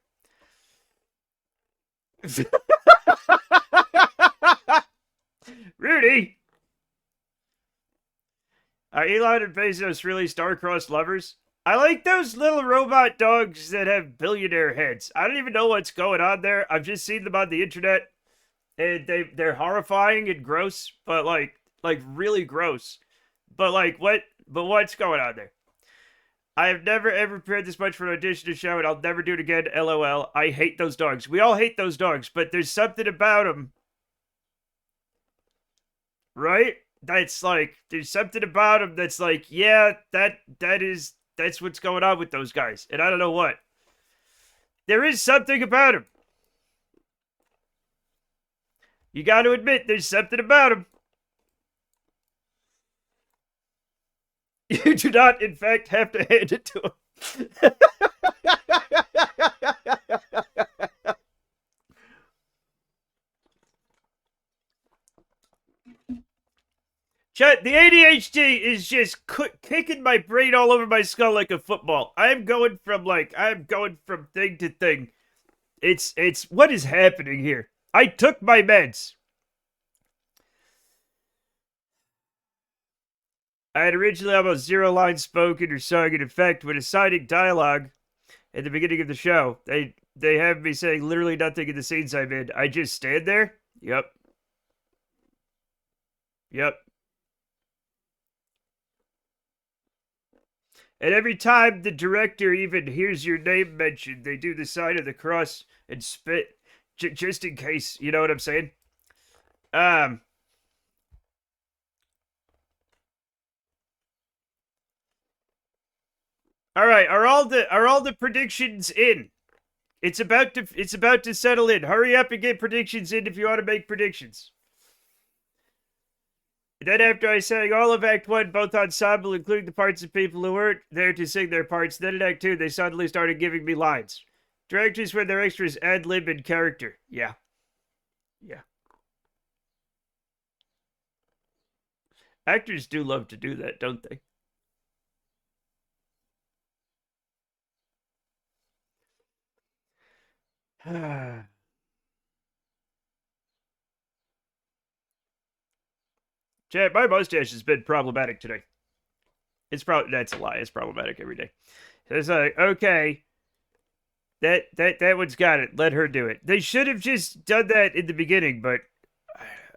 Rudy! Are Elon and Bezos really star-crossed lovers? I like those little robot dogs that have billionaire heads. I don't even know what's going on there. I've just seen them on the internet, and they're horrifying and gross, but like really gross. But what's going on there? I have never ever prepared this much for an audition to show, and I'll never do it again. LOL. I hate those dogs. We all hate those dogs, but there's something about them, right? That's like there's something about them that's like, yeah, that's what's going on with those guys, and I don't know what. There is something about them. You got to admit, there's something about them. You do not, in fact, have to hand it to him. Chat, the ADHD is just kicking my brain all over my skull like a football. I'm going from thing to thing. It's what is happening here? I took my meds. I had originally almost 0 lines spoken or sung, and in fact, when assigning dialogue at the beginning of the show, they have me saying literally nothing in the scenes I'm in. I just stand there. Yep. And every time the director even hears your name mentioned, they do the sign of the cross and spit, just in case. You know what I'm saying? All right. Are all the predictions in? It's about to settle in. Hurry up and get predictions in if you want to make predictions. Then after I sang all of Act 1, both ensemble, including the parts of people who weren't there to sing their parts, then in Act 2, they suddenly started giving me lines. Directors when their extras ad-lib in character. Yeah. Actors do love to do that, don't they? Chat, my mustache has been problematic today. That's a lie. It's problematic every day. So it's like, okay, that one's got it. Let her do it. They should have just done that in the beginning, but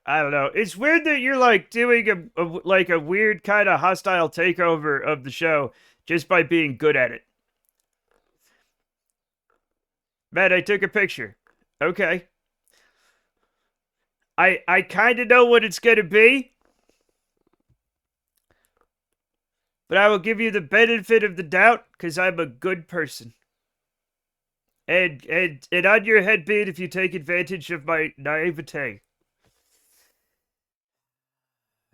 I don't know. It's weird that you're like doing a weird kind of hostile takeover of the show just by being good at it. Matt, I took a picture. Okay. I kind of know what it's going to be. But I will give you the benefit of the doubt because I'm a good person. And on your head be it if you take advantage of my naivete.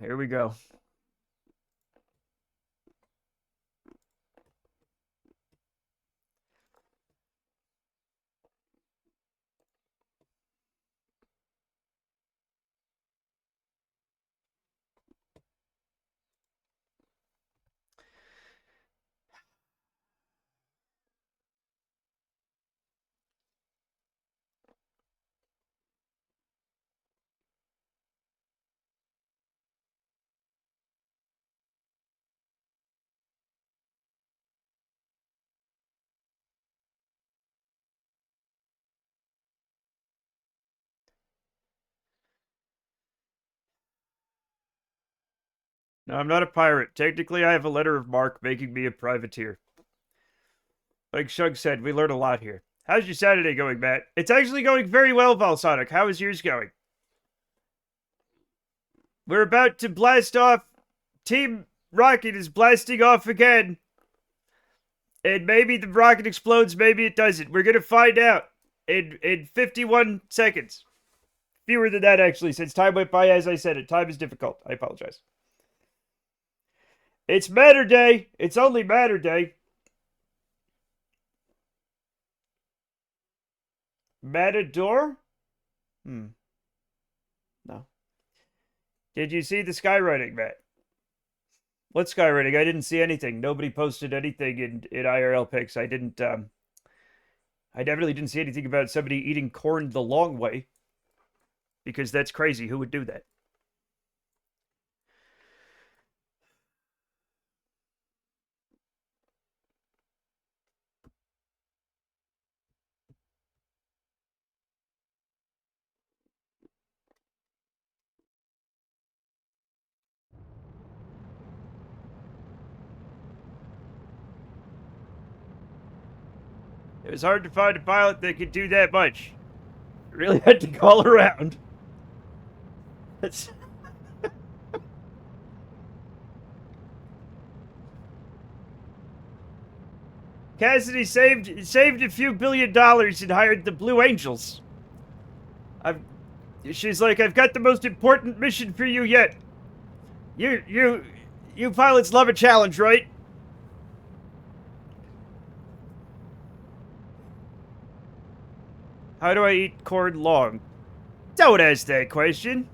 Here we go. No, I'm not a pirate. Technically, I have a letter of marque making me a privateer. Like Shug said, we learned a lot here. How's your Saturday going, Matt? It's actually going very well, Valsonic. How is yours going? We're about to blast off. Team Rocket is blasting off again. And maybe the rocket explodes, maybe it doesn't. We're going to find out in 51 seconds. Fewer than that, actually, since time went by as I said it. Time is difficult. I apologize. It's Matter Day. It's only Matter Day. Matador? No. Did you see the skywriting, Matt? What skywriting? I didn't see anything. Nobody posted anything in IRL pics. I definitely didn't see anything about somebody eating corn the long way. Because that's crazy. Who would do that? It was hard to find a pilot that could do that much. Really had to call around. That's... Cassidy saved a few $1 billion and hired the Blue Angels. She's like, I've got the most important mission for you yet. You pilots love a challenge, right? How do I eat corn long? Don't ask that question.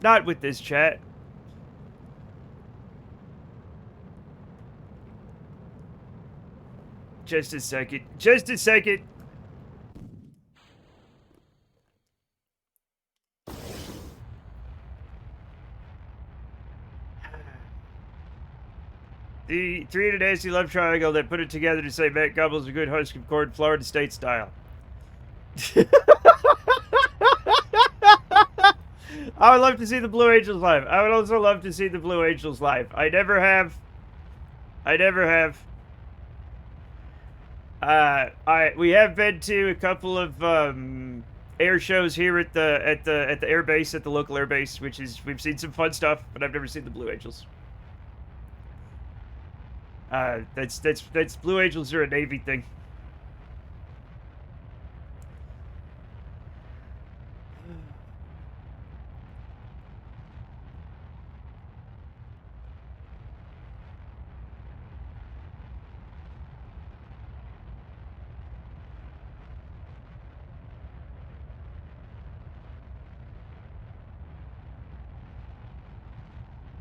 Not with this chat. Just a second. Just a second. The three in a nasty love triangle that put it together to say Matt Gubble's a good husk of corn, Florida State style. I would love to see the Blue Angels live. I would also love to see the Blue Angels live. I never have. We have been to a couple of air shows here at the air base, at the local air base, which is, we've seen some fun stuff, but I've never seen the Blue Angels. That's Blue Angels are a Navy thing.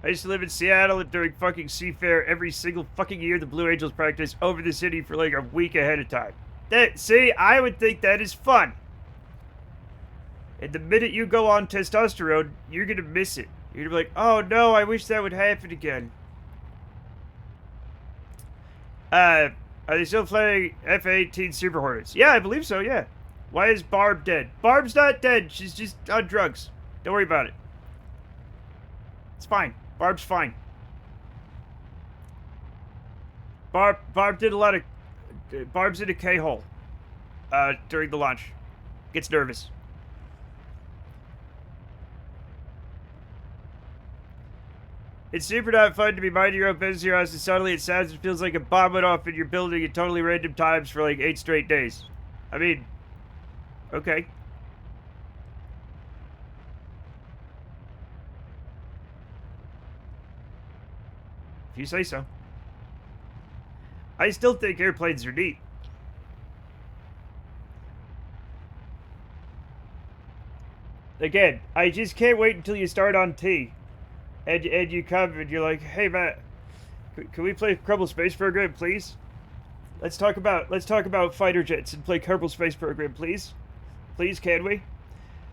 I used to live in Seattle, and during fucking Seafair, every single fucking year the Blue Angels practice over the city for like a week ahead of time. See, I would think that is fun. And the minute you go on testosterone, you're gonna miss it. You're gonna be like, oh no, I wish that would happen again. Are they still playing F-18 Super Hornets? Yeah, I believe so, yeah. Why is Barb dead? Barb's not dead. She's just on drugs. Don't worry about it. It's fine. Barb's fine. Barb did a lot of... Barb's in a K-hole. During the launch. Gets nervous. It's super not fun to be minding your own business in your house and suddenly it sounds and feels like a bomb went off in your building at totally random times for like 8 straight days. I mean, okay. If you say so. I still think airplanes are neat. Again, I just can't wait until you start on T. And you come and you're like, hey Matt, can we play Kerbal Space Program, please? Let's talk about fighter jets and play Kerbal Space Program, please. Please, can we?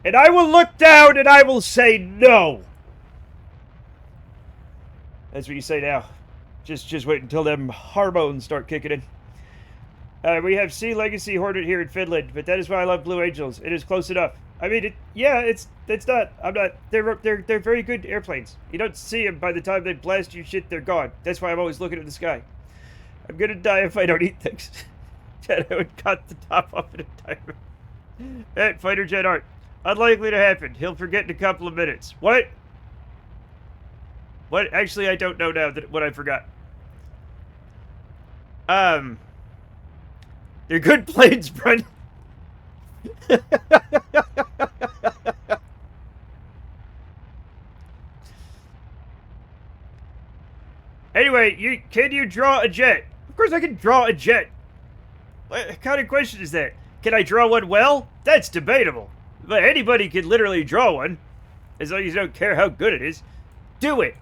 And I will look down and I will say no. That's what you say now. Just wait until them hormones start kicking in. We have Sea Legacy Hornet here in Finland, but that is why I love Blue Angels. It is close enough. I mean, it's not. I'm not. They're very good airplanes. You don't see them by the time they blast you shit. They're gone. That's why I'm always looking at the sky. I'm gonna die if I don't eat things. Jet, I would cut the top off in a timer. Hey, fighter jet art. Unlikely to happen. He'll forget in a couple of minutes. What? What? Actually, I don't know now what I forgot. They're good planes, Brent. Anyway, can you draw a jet? Of course I can draw a jet. What kind of question is that? Can I draw one well? That's debatable. But anybody can literally draw one. As long as you don't care how good it is. Do it.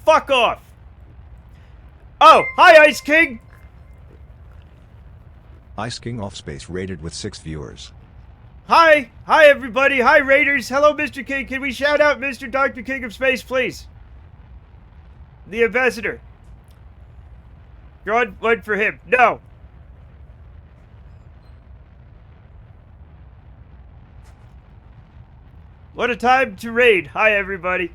Fuck off. Oh, hi Ice King. Ice King off space rated with 6 viewers. Hi everybody. Hi Raiders. Hello Mr. King. Can we shout out Mr. Dr. King of Space, please? The ambassador. Draw one for him. No. What a time to raid. Hi everybody.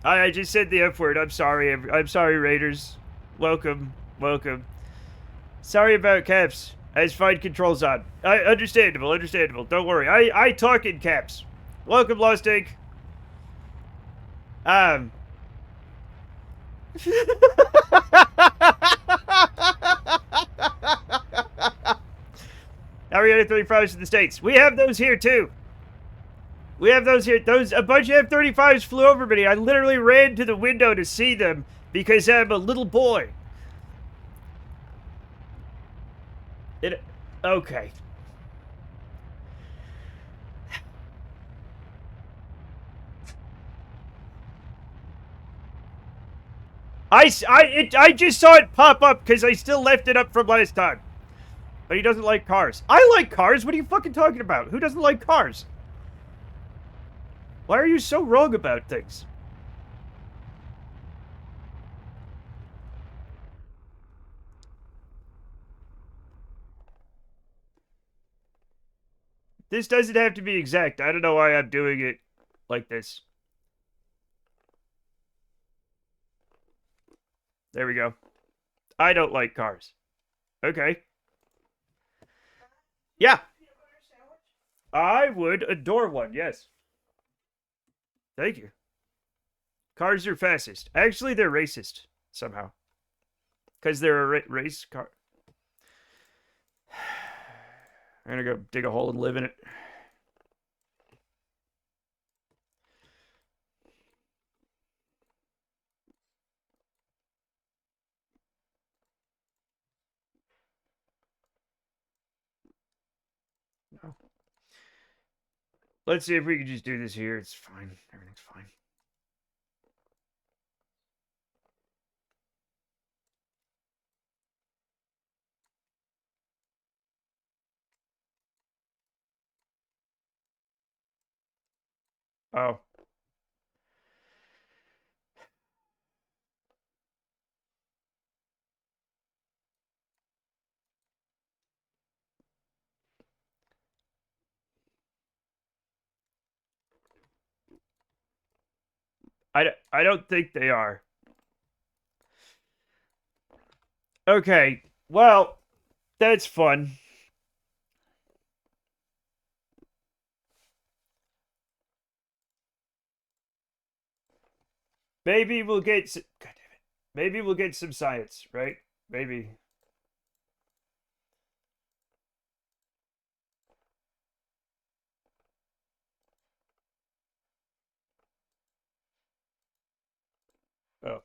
Hi, I just said the F word. I'm sorry. I'm sorry, Raiders. Welcome. Sorry about caps. As fine controls on. Understandable. Don't worry. I talk in caps. Welcome, Lost Ink. Ariana 35s in the States. We have those here, too. We have those here. A bunch of F-35s flew over me. I literally ran to the window to see them because I'm a little boy. Okay. I just saw it pop up because I still left it up from last time. But he doesn't like cars. I like cars. What are you fucking talking about? Who doesn't like cars? Why are you so wrong about things? This doesn't have to be exact. I don't know why I'm doing it like this. There we go. I don't like cars. Okay. Yeah. I would adore one, yes. Thank you. Cars are fastest. Actually, they're racist, somehow. Because they're a race car. I'm gonna go dig a hole and live in it. No. Let's see if we can just do this here. It's fine. Everything's fine. Oh. I don't think they are. Okay. Well, that's fun. Maybe we'll get some, God damn it. Maybe we'll get some science, right? Maybe. Oh.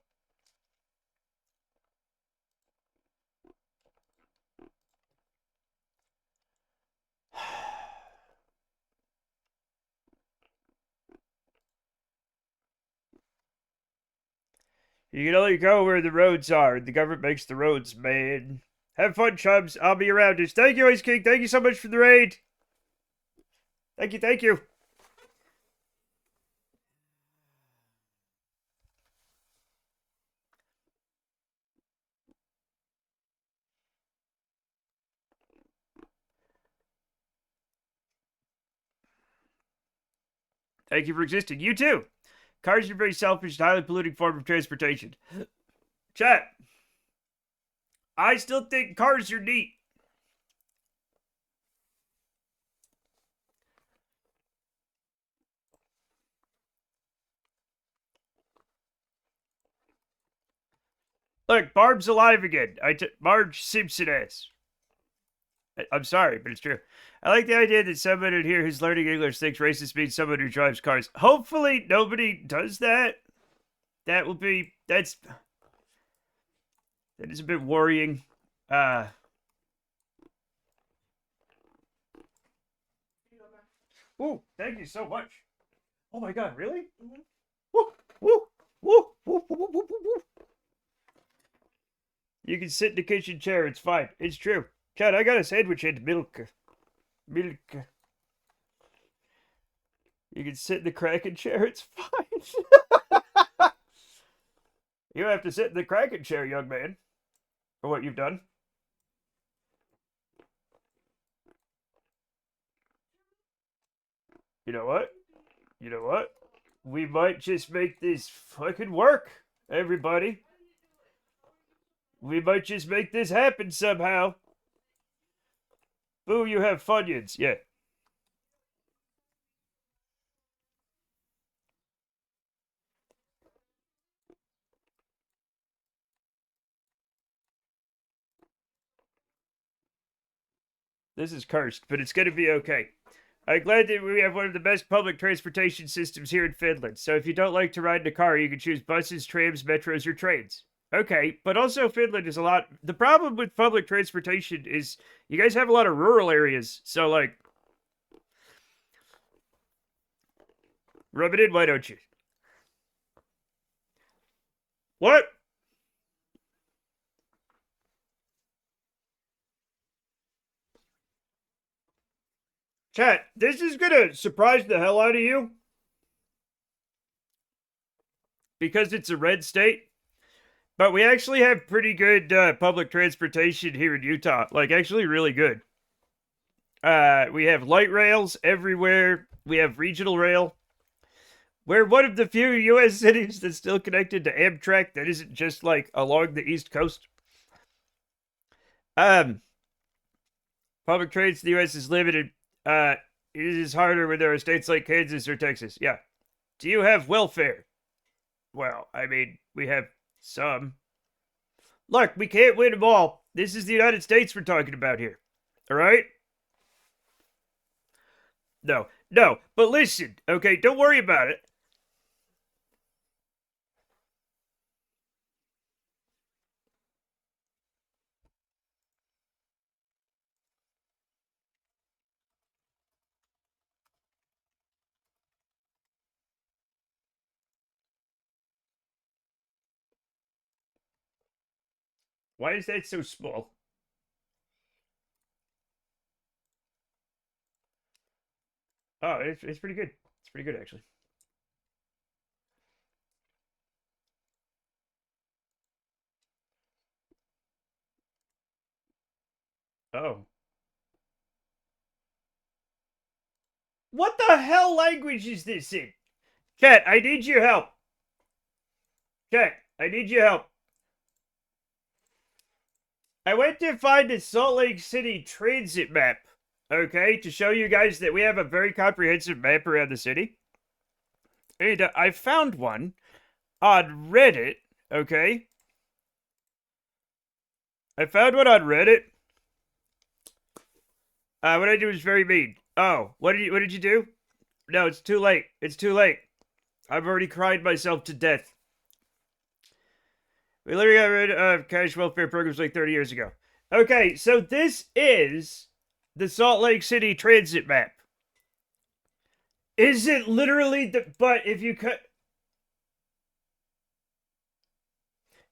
You can only go where the roads are. The government makes the roads, man. Have fun, chums. I'll be around. Just thank you, Ice King. Thank you so much for the raid. Thank you, thank you. Thank you for existing. You too. Cars are a very selfish and highly polluting form of transportation. Chat. I still think cars are neat. Look, Barb's alive again. Marge Simpson ass. I'm sorry, but it's true. I like the idea that someone in here who's learning English thinks racist means someone who drives cars. Hopefully, nobody does that. That will be. That is a bit worrying. Uh. Ooh, thank you so much. Oh my god, really? Woo, woo, woo, woo, woo, woo, woo, woo. You can sit in the kitchen chair. It's fine. It's true. Chad, I got a sandwich and milk. Milk. You can sit in the Kraken chair. It's fine. You have to sit in the Kraken chair, young man, for what you've done. You know what? You know what? We might just make this fucking work, everybody. We might just make this happen somehow. Boo, you have Funyuns. Yeah. This is cursed, but it's going to be okay. I'm glad that we have one of the best public transportation systems here in Finland. So if you don't like to ride in a car, you can choose buses, trams, metros, or trains. Okay, but also Finland is a lot. The problem with public transportation is you guys have a lot of rural areas. So, like, rub it in, why don't you? What? Chat, this is gonna surprise the hell out of you because it's a red state. But we actually have pretty good public transportation here in Utah. Like, actually, really good. We have light rails everywhere. We have regional rail. We're one of the few U.S. cities that's still connected to Amtrak that isn't just like along the East Coast. Um, Public trades in the U.S. is limited. It is harder when there are states like Kansas or Texas. Yeah. Do you have welfare? Well, I mean, we have some. Look, we can't win them all. This is the United States we're talking about here. All right? No, no. But listen, okay, don't worry about it. Why is that so small? Oh, it's pretty good. It's pretty good, actually. Oh. What the hell language is this in? Chat, I need your help. Chat, I need your help. I went to find the Salt Lake City transit map, okay, to show you guys that we have a very comprehensive map around the city. And I found one on Reddit, okay? I found one on Reddit. What I do is very mean. Oh, what did you do? No, it's too late. It's too late. I've already cried myself to death. We literally got rid of cash welfare programs like 30 years ago. Okay, so this is the Salt Lake City transit map. Is it literally the... But if you cut...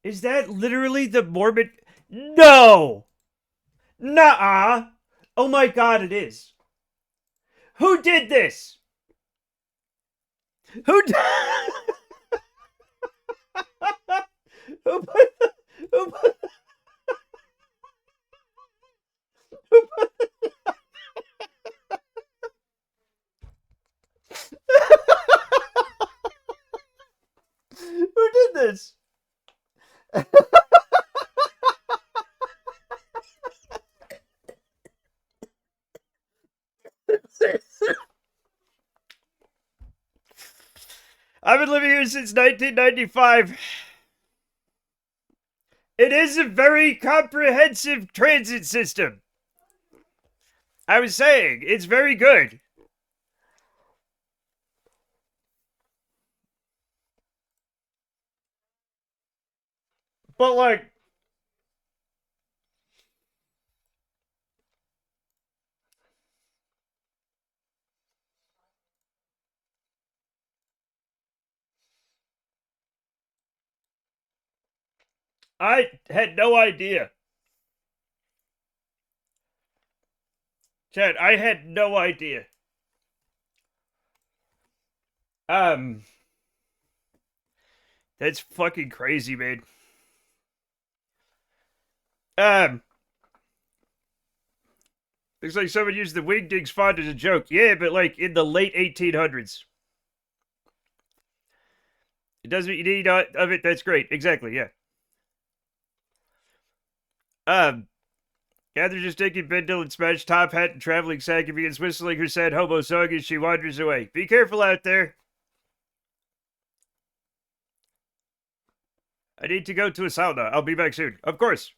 Is that literally the Mormon... No! Nuh-uh! Oh my god, it is. Who did this? Who did... who put the... Who put... Who put... Who did this? I've been living here since 1995. It is a very comprehensive transit system. I was saying, it's very good. But, like... I had no idea. Chad, I had no idea. That's fucking crazy, man. Looks like someone used the Wingdings font as a joke. Yeah, but like in the late 1800s. It does what you need of it. That's great. Exactly, yeah. Gather just taking bindle and smashed top hat and traveling sack and begins whistling her sad hobo song as she wanders away. Be careful out there. I need to go to a sauna. I'll be back soon. Of course.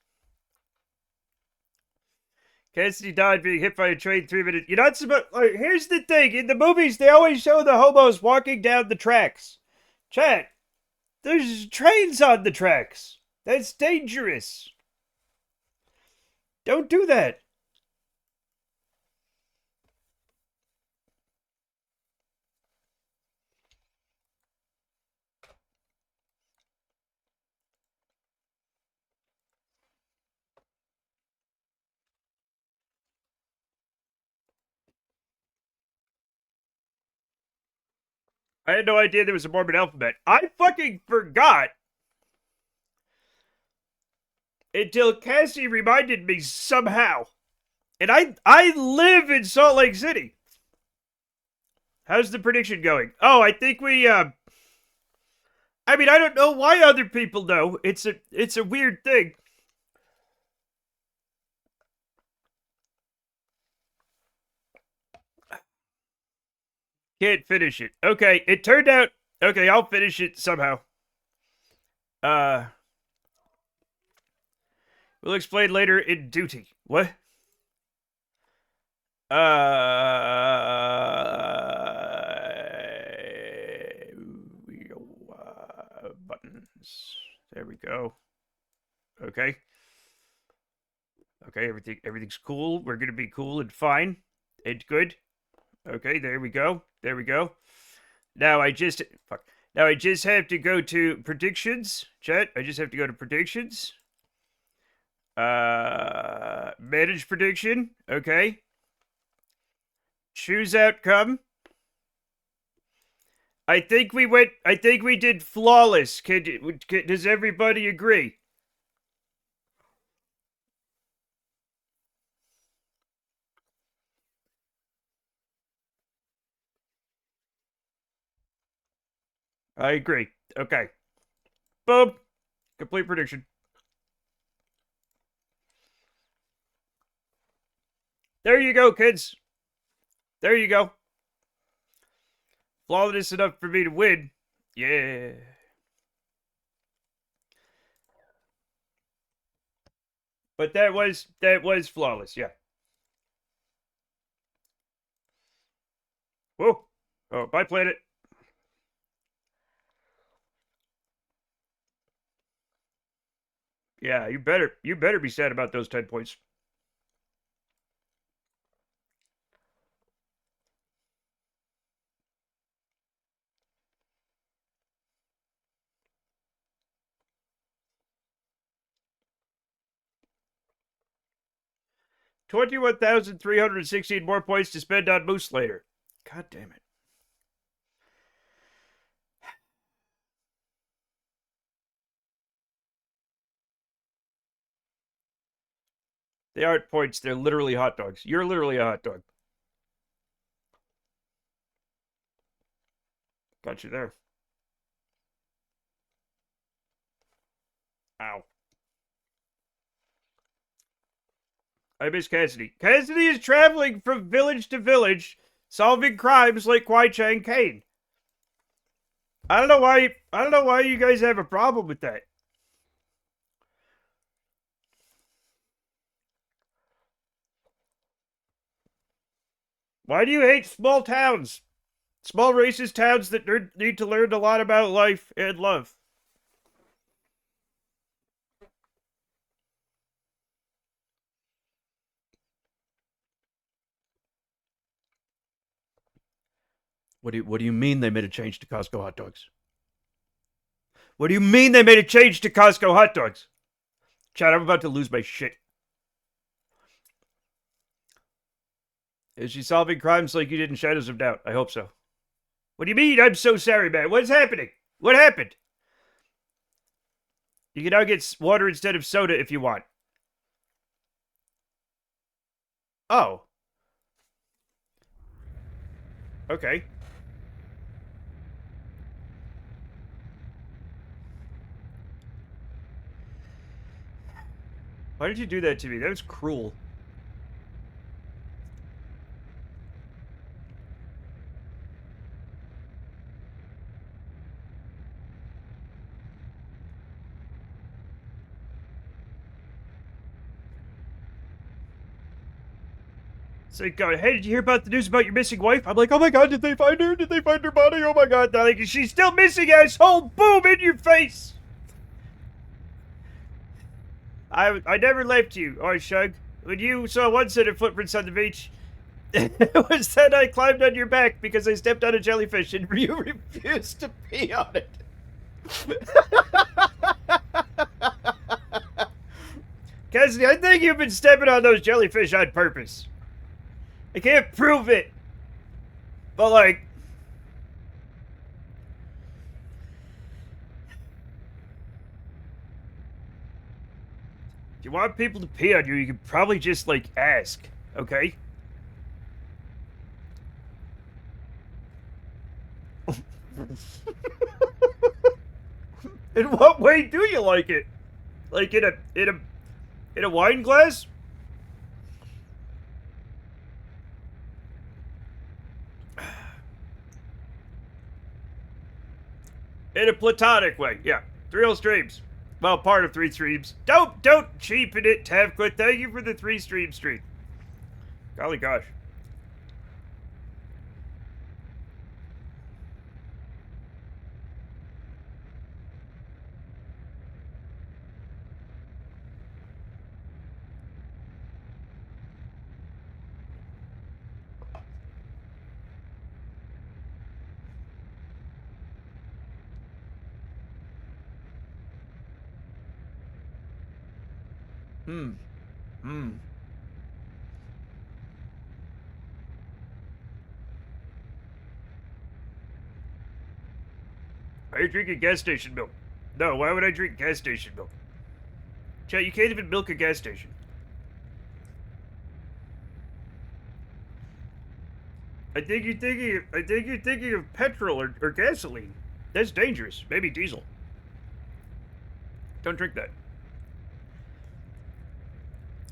Cassidy died being hit by a train 3 minutes. You're not supposed... Like, here's the thing. In the movies, they always show the hobos walking down the tracks. Chat, there's trains on the tracks. That's dangerous. Don't do that. I had no idea there was a Mormon alphabet. I fucking forgot. Until Cassie reminded me somehow. And I live in Salt Lake City. How's the prediction going? Oh, I think we I mean, I don't know why other people know. It's a weird thing. Can't finish it. Okay, it turned out... Okay, I'll finish it somehow. We'll explain later in duty. What? Buttons. There we go. Okay. Okay, everything's cool. We're gonna be cool and fine and good. Okay, there we go. There we go. Now I just... Fuck. Now I just have to go to predictions. Chat, I just have to go to predictions. Manage prediction. Okay. Choose outcome. I think we did flawless. Does everybody agree? I agree. Okay. Boom. Complete prediction. There you go, kids. There you go. Flawless enough for me to win. Yeah. But that was flawless, yeah. Whoa. Oh, bye planet. Yeah, you better be sad about those 10 points. $21,316 more points to spend on Moose later. God damn it. They aren't points, they're literally hot dogs. You're literally a hot dog. Got you there. Ow. I miss Cassidy. Cassidy is traveling from village to village, solving crimes like Kwai Chang Kane. I don't know why you guys have a problem with that. Why do you hate small towns? Small racist towns that need to learn a lot about life and love. What do you mean they made a change to Costco hot dogs? What do you mean they made a change to Costco hot dogs? Chad, I'm about to lose my shit. Is she solving crimes like you did in Shadows of Doubt? I hope so. What do you mean? I'm so sorry, man. What's happening? What happened? You can now get water instead of soda if you want. Oh. Okay. Why did you do that to me? That was cruel. It's like, hey, did you hear about the news about your missing wife? I'm like, oh my god, did they find her? Did they find her body? Oh my god. They're like, she's still missing, asshole! Boom, in your face! I never left you, or Shug. When you saw one set of footprints on the beach, it was that I climbed on your back because I stepped on a jellyfish and you refused to pee on it. Cassidy, I think you've been stepping on those jellyfish on purpose. I can't prove it. But, like... if you want people to pee on you, you can probably just, like, ask. Okay? In what way do you like it? Like, in a wine glass? In a platonic way, yeah. 3 whole streams. Well, part of 3 streams. Don't cheapen it, Tavquit. Thank you for the 3 stream. Golly gosh. Are you drinking gas station milk? No, why would I drink gas station milk? Chat, you can't even milk a gas station. I think you're thinking of petrol or gasoline. That's dangerous. Maybe diesel. Don't drink that.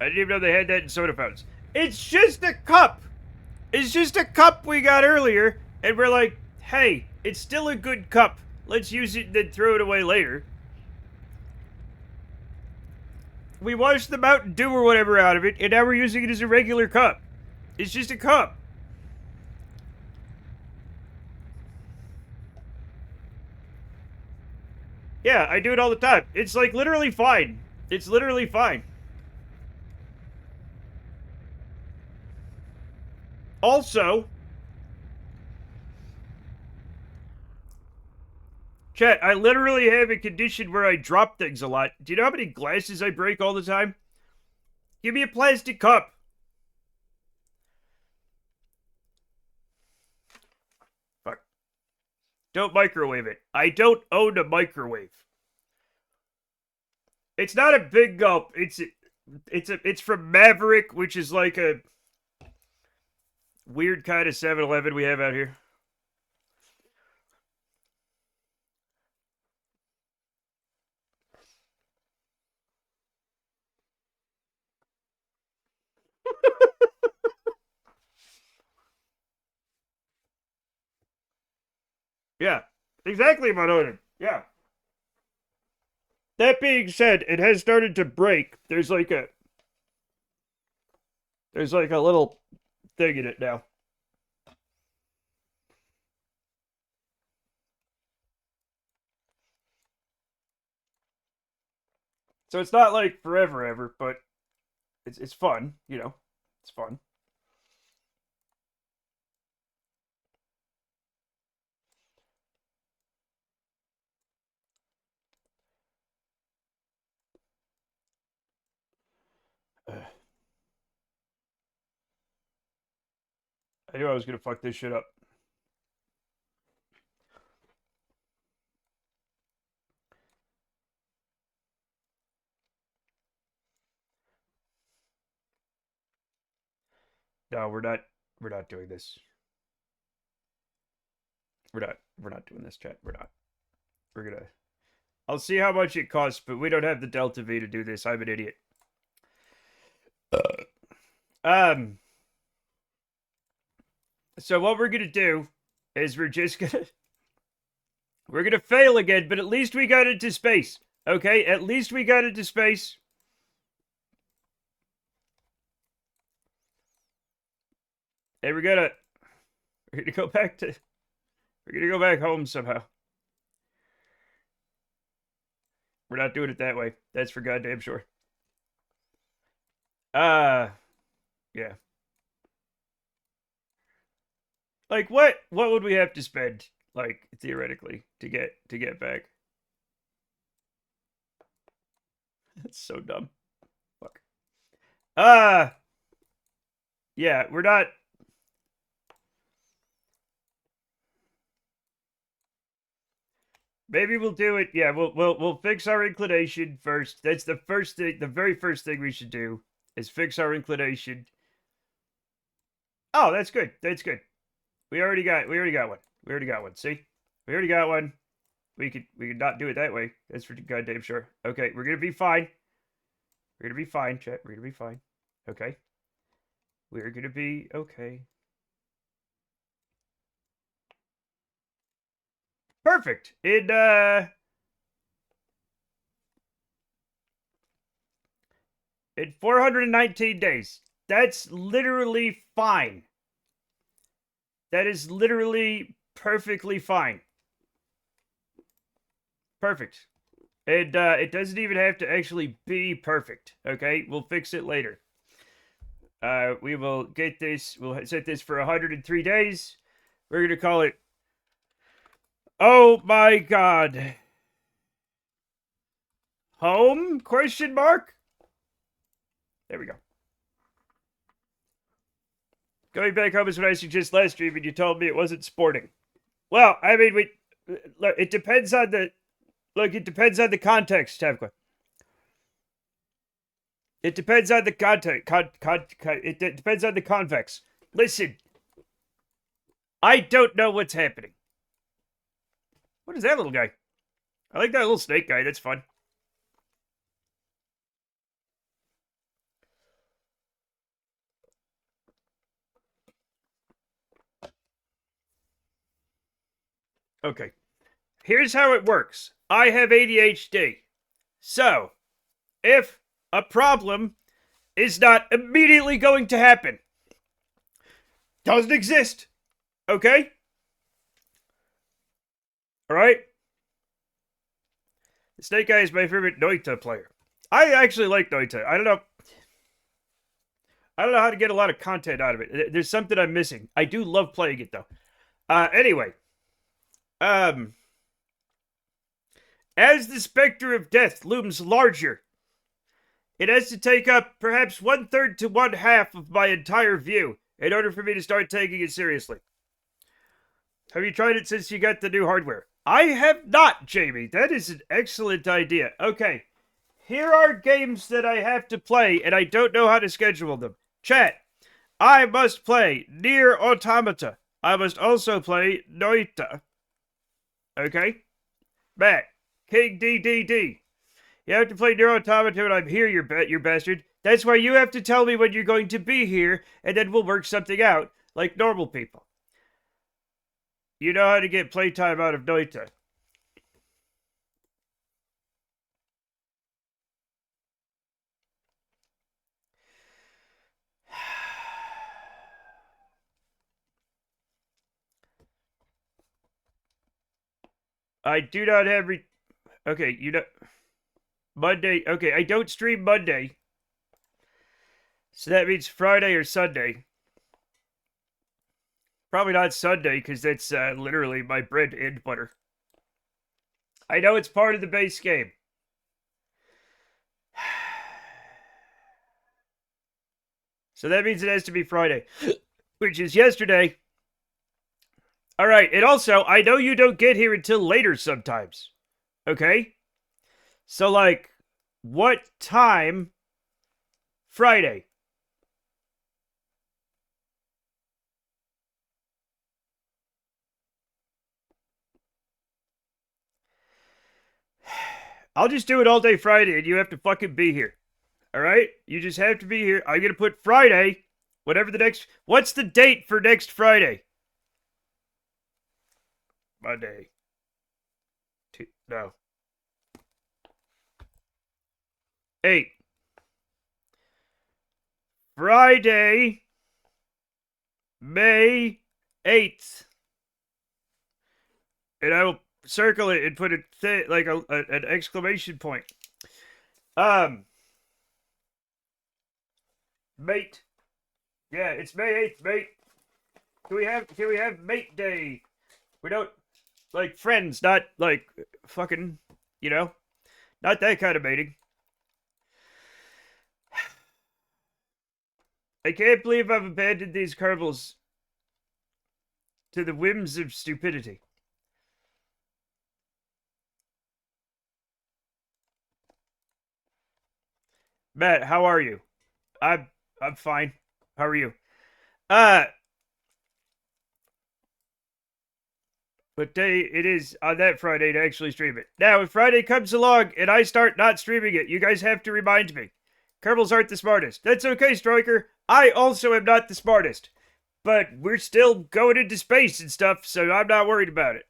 I didn't even know they had that in soda fountains. It's just a cup. It's just a cup we got earlier, and we're like, hey, it's still a good cup. Let's use it and then throw it away later. We washed the Mountain Dew or whatever out of it, and now we're using it as a regular cup. It's just a cup. Yeah, I do it all the time. It's like literally fine. It's literally fine. Also, chat, I literally have a condition where I drop things a lot. Do you know how many glasses I break all the time? Give me a plastic cup. Fuck. Don't microwave it. I don't own a microwave. It's not a big gulp. It's from Maverick, which is like a weird kind of 7-Eleven we have out here. Yeah, exactly, my lord. Yeah. That being said, it has started to break. There's like a little thing in it now. So it's not like forever ever, but it's fun, you know. It's fun. I knew I was gonna fuck this shit up. No, we're not. We're not doing this. We're not doing this, chat. We're not. We're gonna. I'll see how much it costs, but we don't have the Delta V to do this. I'm an idiot. Um. So what we're gonna do is we're gonna fail again, but at least we got into space. Okay, at least we got into space. Hey, we're gonna go back to we're gonna go back home somehow. We're not doing it that way. That's for goddamn sure. Yeah. Like what would we have to spend, like, theoretically, to get back? That's so dumb. Fuck. Yeah, we're not. Maybe we'll do it. Yeah, we'll fix our inclination first. That's the first thing. The very first thing we should do is fix our inclination. Oh, that's good. That's good. We already got one. We already got one. See, we already got one. We could not do it that way. That's for goddamn sure. Okay, we're gonna be fine. We're gonna be fine, chat. We're gonna be fine. Okay. We're gonna be okay. Perfect. In 419 days. That's literally fine. That is literally perfectly fine. Perfect. And it doesn't even have to actually be perfect. Okay, we'll fix it later. We will get this. We'll set this for 103 days. We're gonna call it. Oh my God. Home? Question mark? There we go. Going back home is what I suggested last stream, and you told me it wasn't sporting. Well, I mean, look, it depends on the. Look, it depends on the context, Tavka. It depends on the context. It depends on the convex. Listen, I don't know what's happening. What is that little guy? I like that little snake guy. That's fun. Okay. Here's how it works. I have ADHD. So, if a problem is not immediately going to happen, doesn't exist. Okay? Alright? The Snake Guy is my favorite Noita player. I actually like Noita. I don't know how to get a lot of content out of it. There's something I'm missing. I do love playing it though. Anyway. As the specter of death looms larger, it has to take up perhaps 1/3 to 1/2 of my entire view in order for me to start taking it seriously. Have you tried it since you got the new hardware? I have not, Jamie. That is an excellent idea. Okay, here are games that I have to play, and I don't know how to schedule them. Chat, I must play Nier Automata. I must also play Noita. Okay? Matt, King DDD. You have to play Nier Automata when I'm here, you bastard. That's why you have to tell me when you're going to be here, and then we'll work something out, like normal people. You know how to get playtime out of Noita. I do not have Okay, you know... Monday... Okay, I don't stream Monday. So that means Friday or Sunday. Probably not Sunday, because that's literally my bread and butter. I know it's part of the base game. So that means it has to be Friday, which is yesterday. All right, and also, I know you don't get here until later sometimes. Okay? So, like, what time Friday? I'll just do it all day Friday, and you have to fucking be here. All right? You just have to be here. I'm going to put Friday, whatever the next... What's the date for next Friday? Monday. No. 8. Friday, May 8th. And I will circle it and put it like an exclamation point. Mate. Yeah, it's May 8th, mate. Can we have mate day? We don't like friends, not like fucking, you know, not that kind of mating. I can't believe I've abandoned these Kerbals to the whims of stupidity. Matt, how are you? I'm fine. How are you? What day it is on that Friday to actually stream it. Now, if Friday comes along and I start not streaming it, you guys have to remind me. Kerbals aren't the smartest. That's okay, Striker. I also am not the smartest. But we're still going into space and stuff, so I'm not worried about it.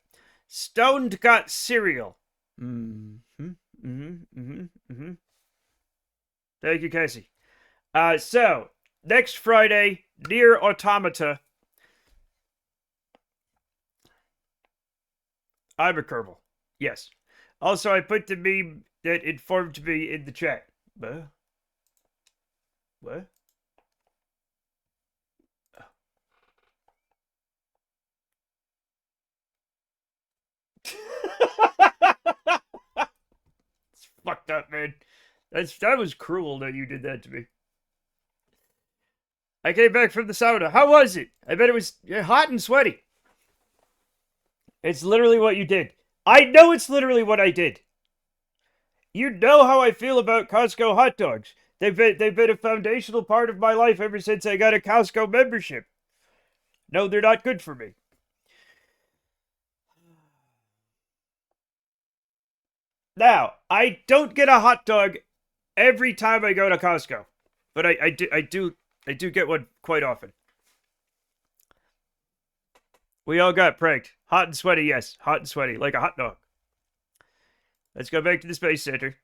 Stoned got cereal. Thank you, Cassie. So, next Friday, Nier Automata. I'm a Kerbal. Yes. Also, I put the meme that informed me in the chat. What? It's fucked up, man. That was cruel that you did that to me. I came back from the sauna. How was it? I bet it was hot and sweaty. It's literally what you did. I know it's literally what I did. You know how I feel about Costco hot dogs. They've been a foundational part of my life ever since I got a Costco membership. No, they're not good for me. Now, I don't get a hot dog every time I go to Costco, but I do get one quite often. We all got pranked. Hot and sweaty, yes. Hot and sweaty, like a hot dog. Let's go back to the Space Center.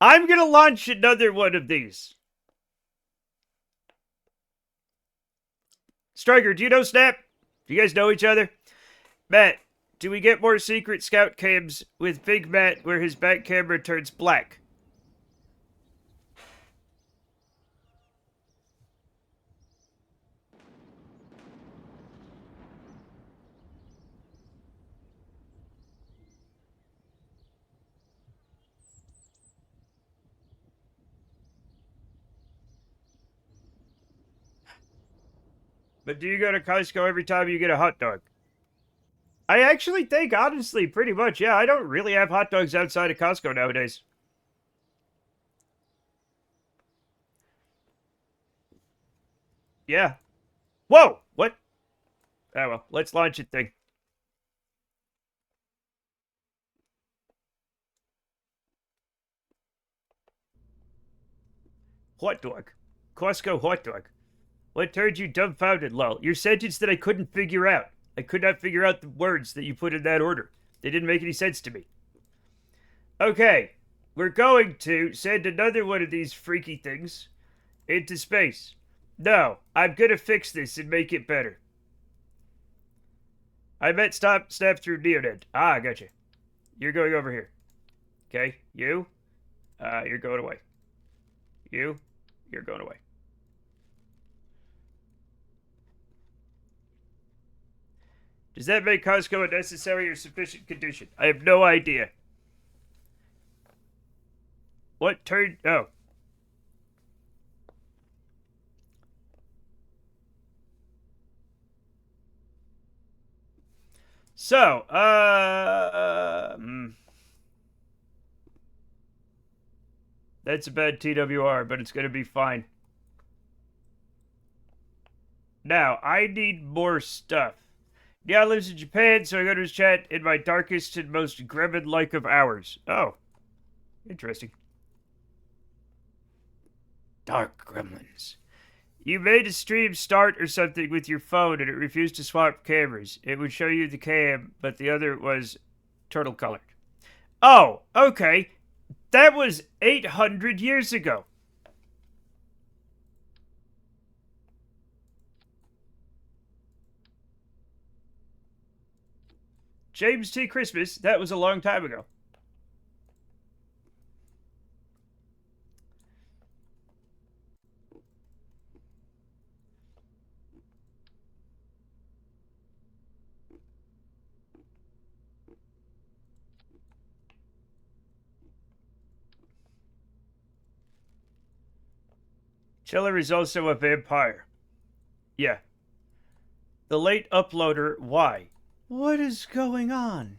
I'm gonna launch another one of these. Striker, do you know Snap? Do you guys know each other? Matt, do we get more secret scout cams with Big Matt where his back camera turns black? But do you go to Costco every time you get a hot dog? I actually think, honestly, pretty much, yeah. I don't really have hot dogs outside of Costco nowadays. Yeah. Whoa! What? Oh well, let's launch it thing. Hot dog. Costco hot dog. What turned you dumbfounded, lol? Your sentence that I couldn't figure out. I could not figure out the words that you put in that order. They didn't make any sense to me. Okay, we're going to send another one of these freaky things into space. No, I'm gonna fix this and make it better. I meant snap through Neonet. Ah, I gotcha. You're going over here. Okay, you're going away. You're going away. Does that make Costco a necessary or sufficient condition? I have no idea. What turned... Oh. So, that's a bad TWR, but it's going to be fine. Now, I need more stuff. Neon lives in Japan, so I go to his chat in my darkest and most gremlin-like of hours. Oh. Interesting. Dark gremlins. You made a stream start or something with your phone and it refused to swap cameras. It would show you the cam, but the other was turtle colored. Oh, okay. That was 800 years ago. James T. Christmas, that was a long time ago. Chiller is also a vampire. Yeah. The late uploader, why? What is going on?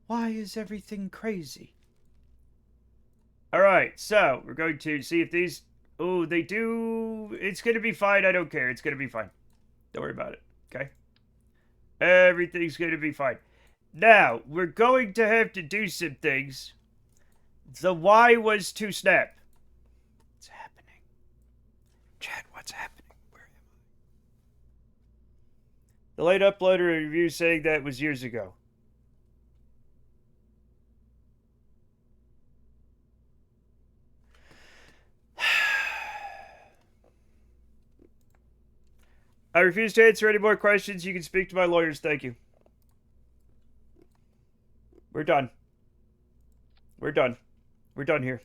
Why is everything crazy? Alright, so we're going to see if these... Oh, they do... It's going to be fine. I don't care. It's going to be fine. Don't worry about it. Okay? Everything's going to be fine. Now, we're going to have to do some things. The Y was to snap. What's happening? Chad, what's happening? Where am I? The late uploader review saying that was years ago. I refuse to answer any more questions. You can speak to my lawyers. Thank you. We're done. We're done. We're done here.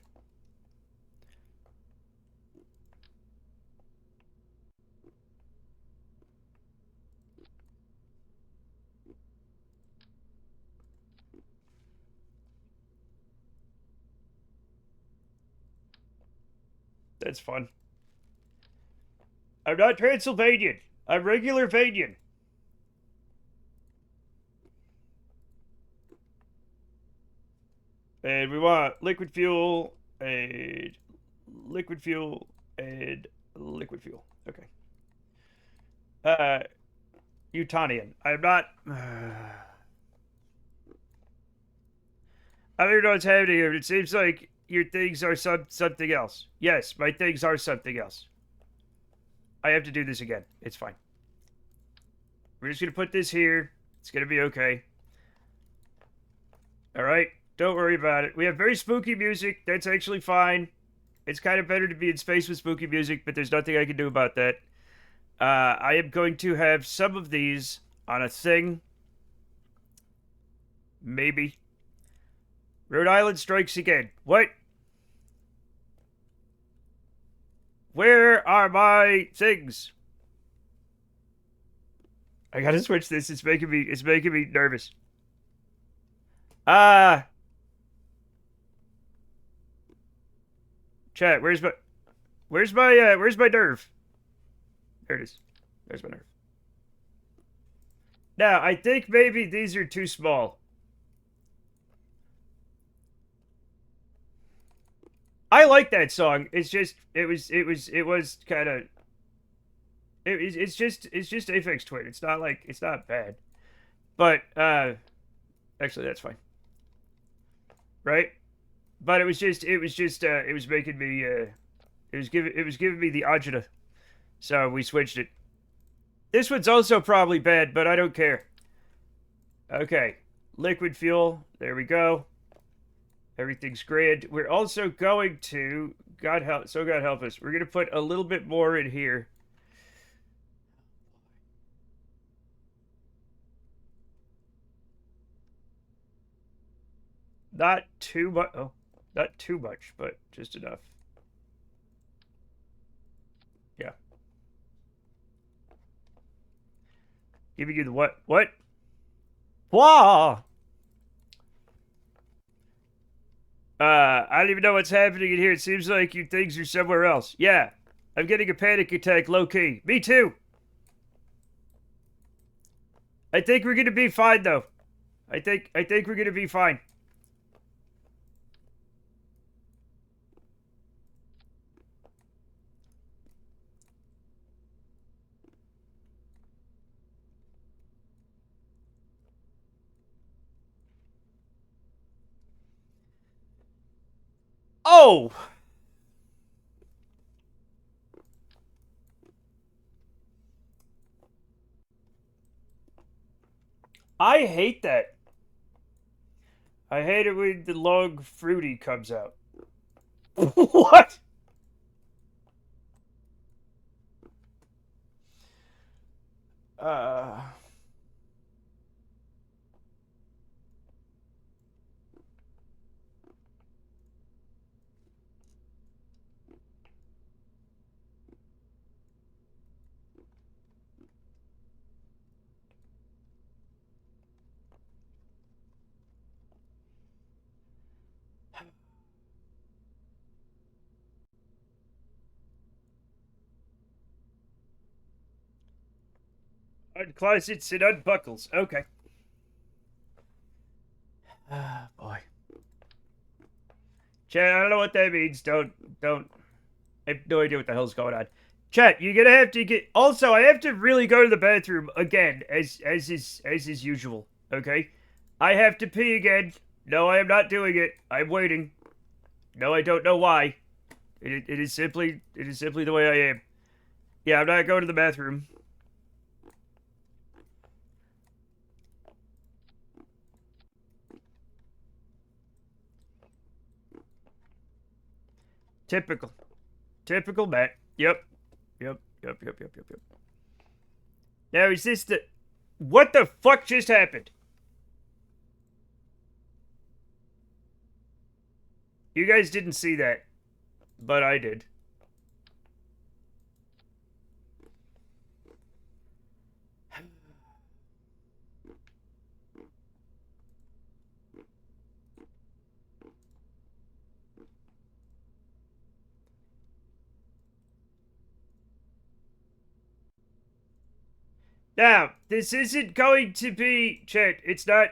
That's fun. I'm not Transylvanian. I'm regular Vanian. And we want liquid fuel and liquid fuel and liquid fuel. Okay. Utonian. I'm not... I don't even know what's happening here, but it seems like your things are something else. Yes, my things are something else. I have to do this again. It's fine. We're just gonna put this here. It's gonna be okay. Alright? Don't worry about it. We have very spooky music. That's actually fine. It's kind of better to be in space with spooky music, but there's nothing I can do about that. I am going to have some of these on a thing. Maybe. Rhode Island strikes again. What? Where are my things? I gotta switch this. It's making me nervous. Chat, where's my nerve? There it is. There's my nerve. Now, I think maybe these are too small. I like that song. It's just it was kind of it's just Aphex Twin. It's not bad. But actually that's fine. Right? But it was making me it was giving me the agita. So we switched it. This one's also probably bad, but I don't care. Okay. Liquid fuel. There we go. Everything's grand. We're also going to, God help us, we're going to put a little bit more in here. Not too much, not too much, but just enough. Yeah. Giving you the what? What? Wah! I don't even know what's happening in here. It seems like you things are somewhere else. Yeah. I'm getting a panic attack low-key. Me too! I think we're gonna be fine, though. I think we're gonna be fine. Oh! I hate that. I hate it when the long fruity comes out. What? Uh... Unclosets and unbuckles. Okay. Ah, boy. Chat, I don't know what that means. Don't. I have no idea what the hell's going on. Chat, you're gonna have to get. Also, I have to really go to the bathroom again, as is usual. Okay, I have to pee again. No, I am not doing it. I'm waiting. No, I don't know why. It is simply the way I am. Yeah, I'm not going to the bathroom. Typical. Typical Matt. Yep. Yep. Now, is this the... What the fuck just happened? You guys didn't see that, but I did. Now, this isn't going to be... Chat, it's not...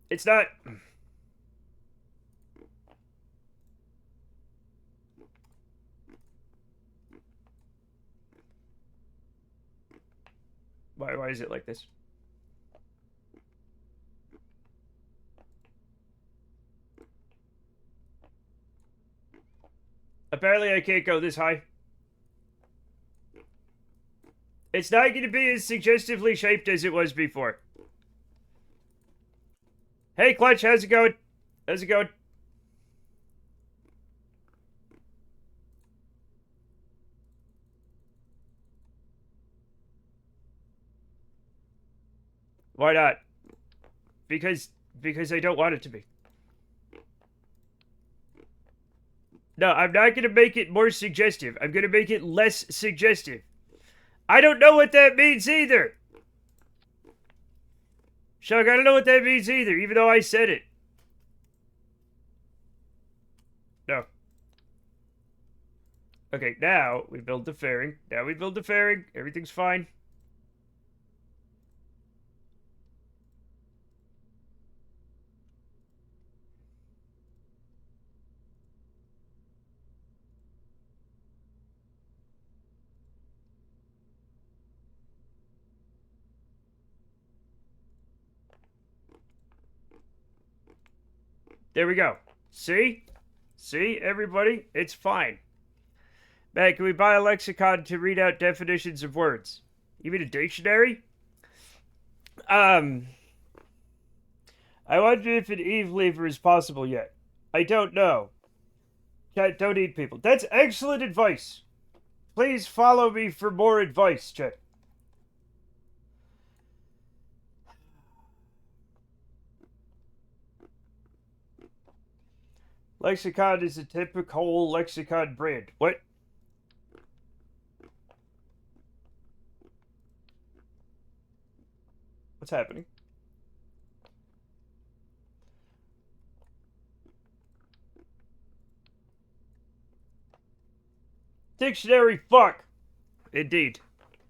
It's not... Why is it like this? apparently I can't go this high. It's not going to be as suggestively shaped as it was before. Hey, Clutch, how's it going? How's it going? Why not? Because I don't want it to be. No, I'm not going to make it more suggestive. I'm going to make it less suggestive. I don't know what that means either. Shug, I don't know what that means either, even though I said it. No. Okay, now we build the fairing. Now we build the fairing. Everything's fine. There we go. See? See, everybody? It's fine. Man, can we buy a lexicon to read out definitions of words? You mean a dictionary? I wonder if an Eve lever is possible yet. I don't know. Chat, don't eat people. That's excellent advice. Please follow me for more advice, chat. Lexicon is a typical lexicon brand. What? What's happening? Dictionary, fuck! Indeed.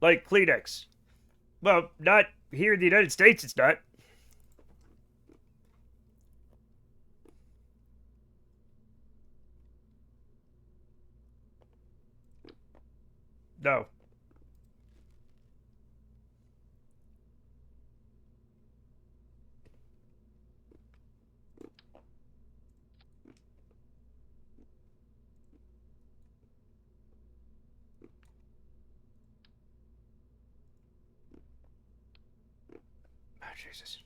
Like Kleenex. Well, not here in the United States, it's not. No. Oh, Jesus.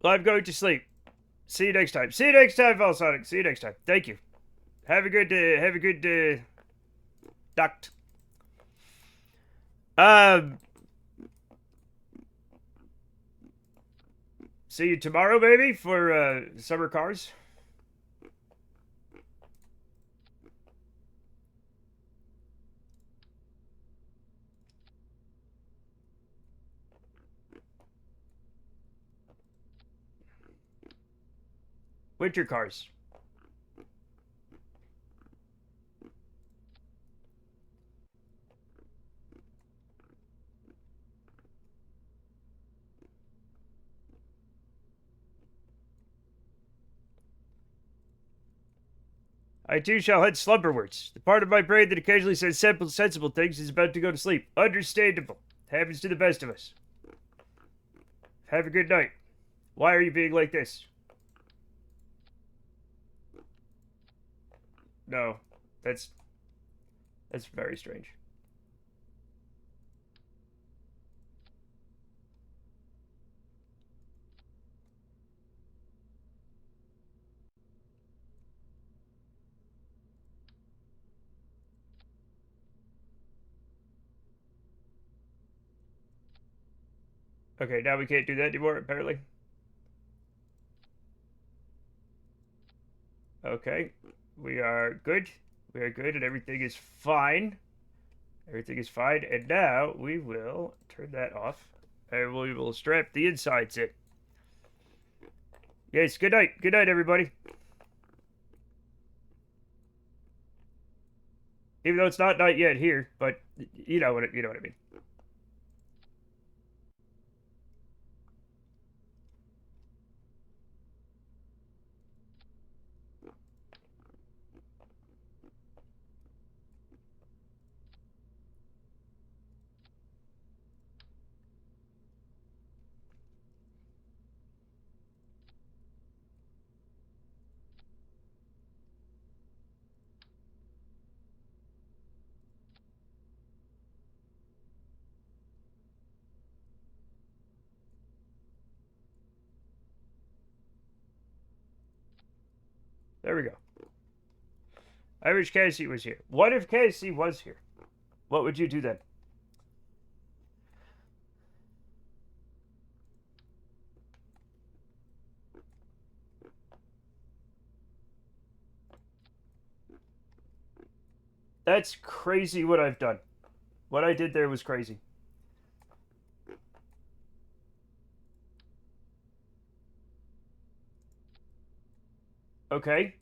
Well, I'm going to sleep. See you next time. See you next time, Valsonic. See you next time. Thank you. Have a good duct. Um, see you tomorrow, maybe, for, summer cars. Winter cars. I too shall head slumberwards. The part of my brain that occasionally says simple, sensible things is about to go to sleep. Understandable. Happens to the best of us. Have a good night. Why are you being like this? No, that's very strange. Okay, now we can't do that anymore, apparently. Okay, we are good. We are good, and everything is fine. Everything is fine, and now we will turn that off, and we will strap the insides in. Yes, good night. Good night, everybody. Even though it's not night yet here, but you know what I mean. There we go. I wish KSC was here. What if KSC was here? What would you do then? That's crazy what I've done. What I did there was crazy. Okay.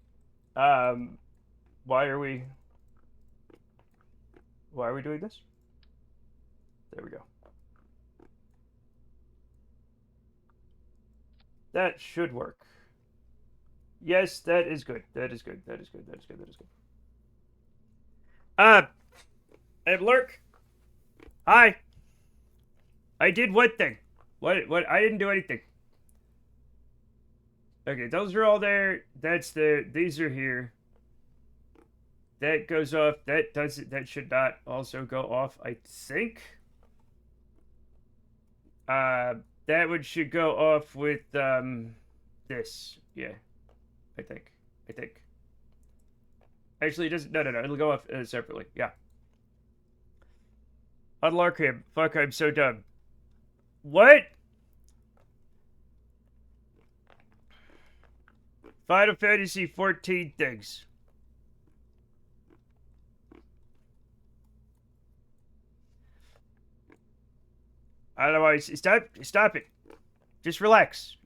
Why are we doing this? There we go. That should work. Yes, that is good. That is good. That is good. That is good. That is good. Hey, Lurk. Hi. I did what thing? What? I didn't do anything. Okay, those are all there. That's there. These are here. That goes off. That doesn't. That should not also go off, I think. That one should go off with, this. Yeah. I think. Actually, it doesn't. No. It'll go off separately. Yeah. Unlock him. Fuck, I'm so dumb. What? Final Fantasy 14 things. Otherwise, stop it. Just relax.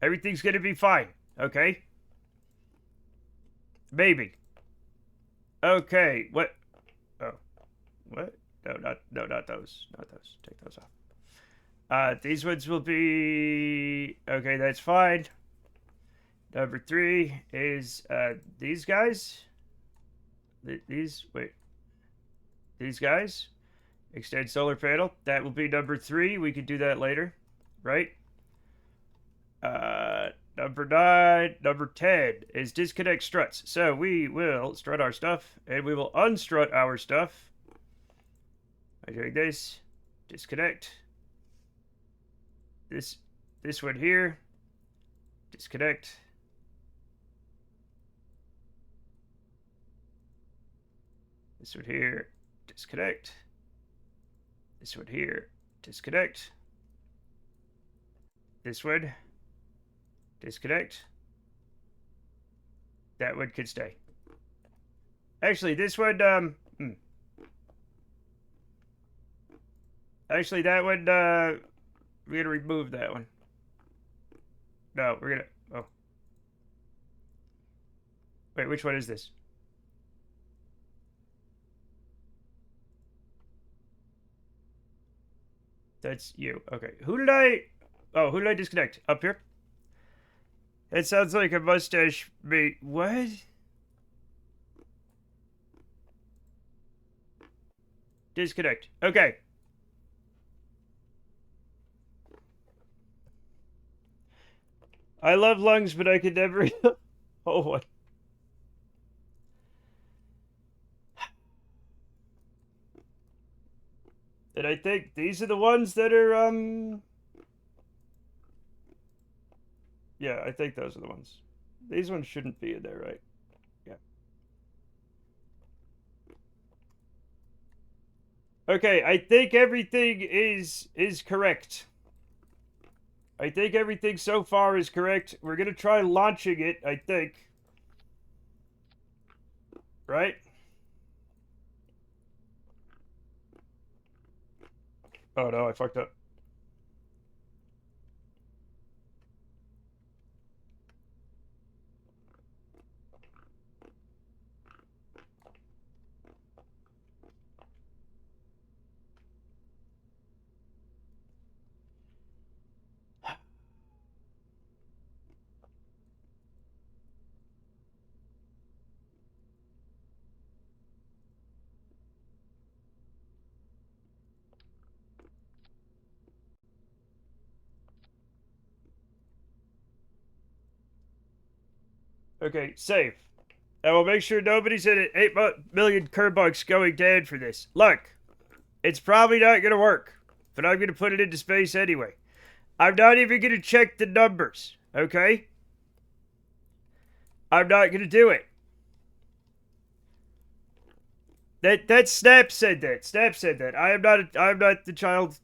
Everything's gonna be fine, okay? Maybe. Okay, what? Oh, what? No, not those. Take those off. These ones will be... Okay, that's fine. Number 3 is, these guys. These guys. Extend solar panel. That will be number 3. We can do that later, right? Number 9, number 10 is disconnect struts. So we will strut our stuff, and we will unstrut our stuff by doing this. Disconnect. This one here. Disconnect. This one here. Disconnect. This one here. Disconnect. This one. Disconnect. That one could stay. Actually, this one, Actually, that one, we're gonna remove that one. No, we're gonna... Oh. Wait, which one is this? That's you. Okay. Who did I disconnect? Up here? It sounds like a mustache mate. What? Disconnect. Okay. I love lungs, but I could never... Oh, what? And I think these are the ones that are, Yeah, I think those are the ones. These ones shouldn't be in there, right? Yeah. Okay, I think everything is correct. I think everything so far is correct. We're gonna try launching it, I think. Right? Oh no, I fucked up. Okay, save. I will make sure nobody's in it. 8 million Kerbucks going down for this. Look, it's probably not going to work, but I'm going to put it into space anyway. I'm not even going to check the numbers, okay? I'm not gonna do it. That Snap said that. Snap said that. I'm not the child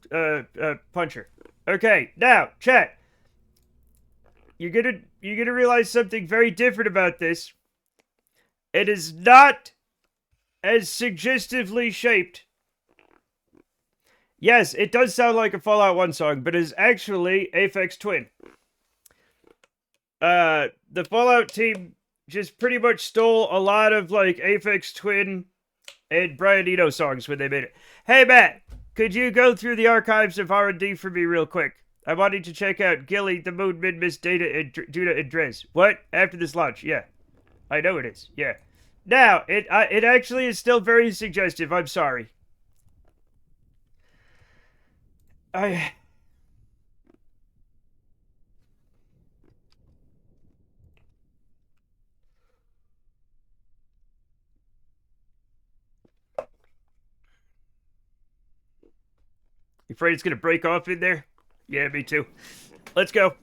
puncher. Okay, now, chat. You're gonna realize something very different about this. It is not as suggestively shaped. Yes, it does sound like a Fallout 1 song, but it is actually Aphex Twin. The Fallout team just pretty much stole a lot of like Aphex Twin and Brian Eno songs when they made it. Hey Matt, could you go through the archives of R&D for me real quick? I wanted to check out Gilly, the Moon, Minmus, Data, and Duda, and Drez. What? After this launch? Yeah, I know it is. Yeah. Now it actually is still very suggestive. I'm sorry. I. You afraid it's gonna break off in there? Yeah, me too. Let's go.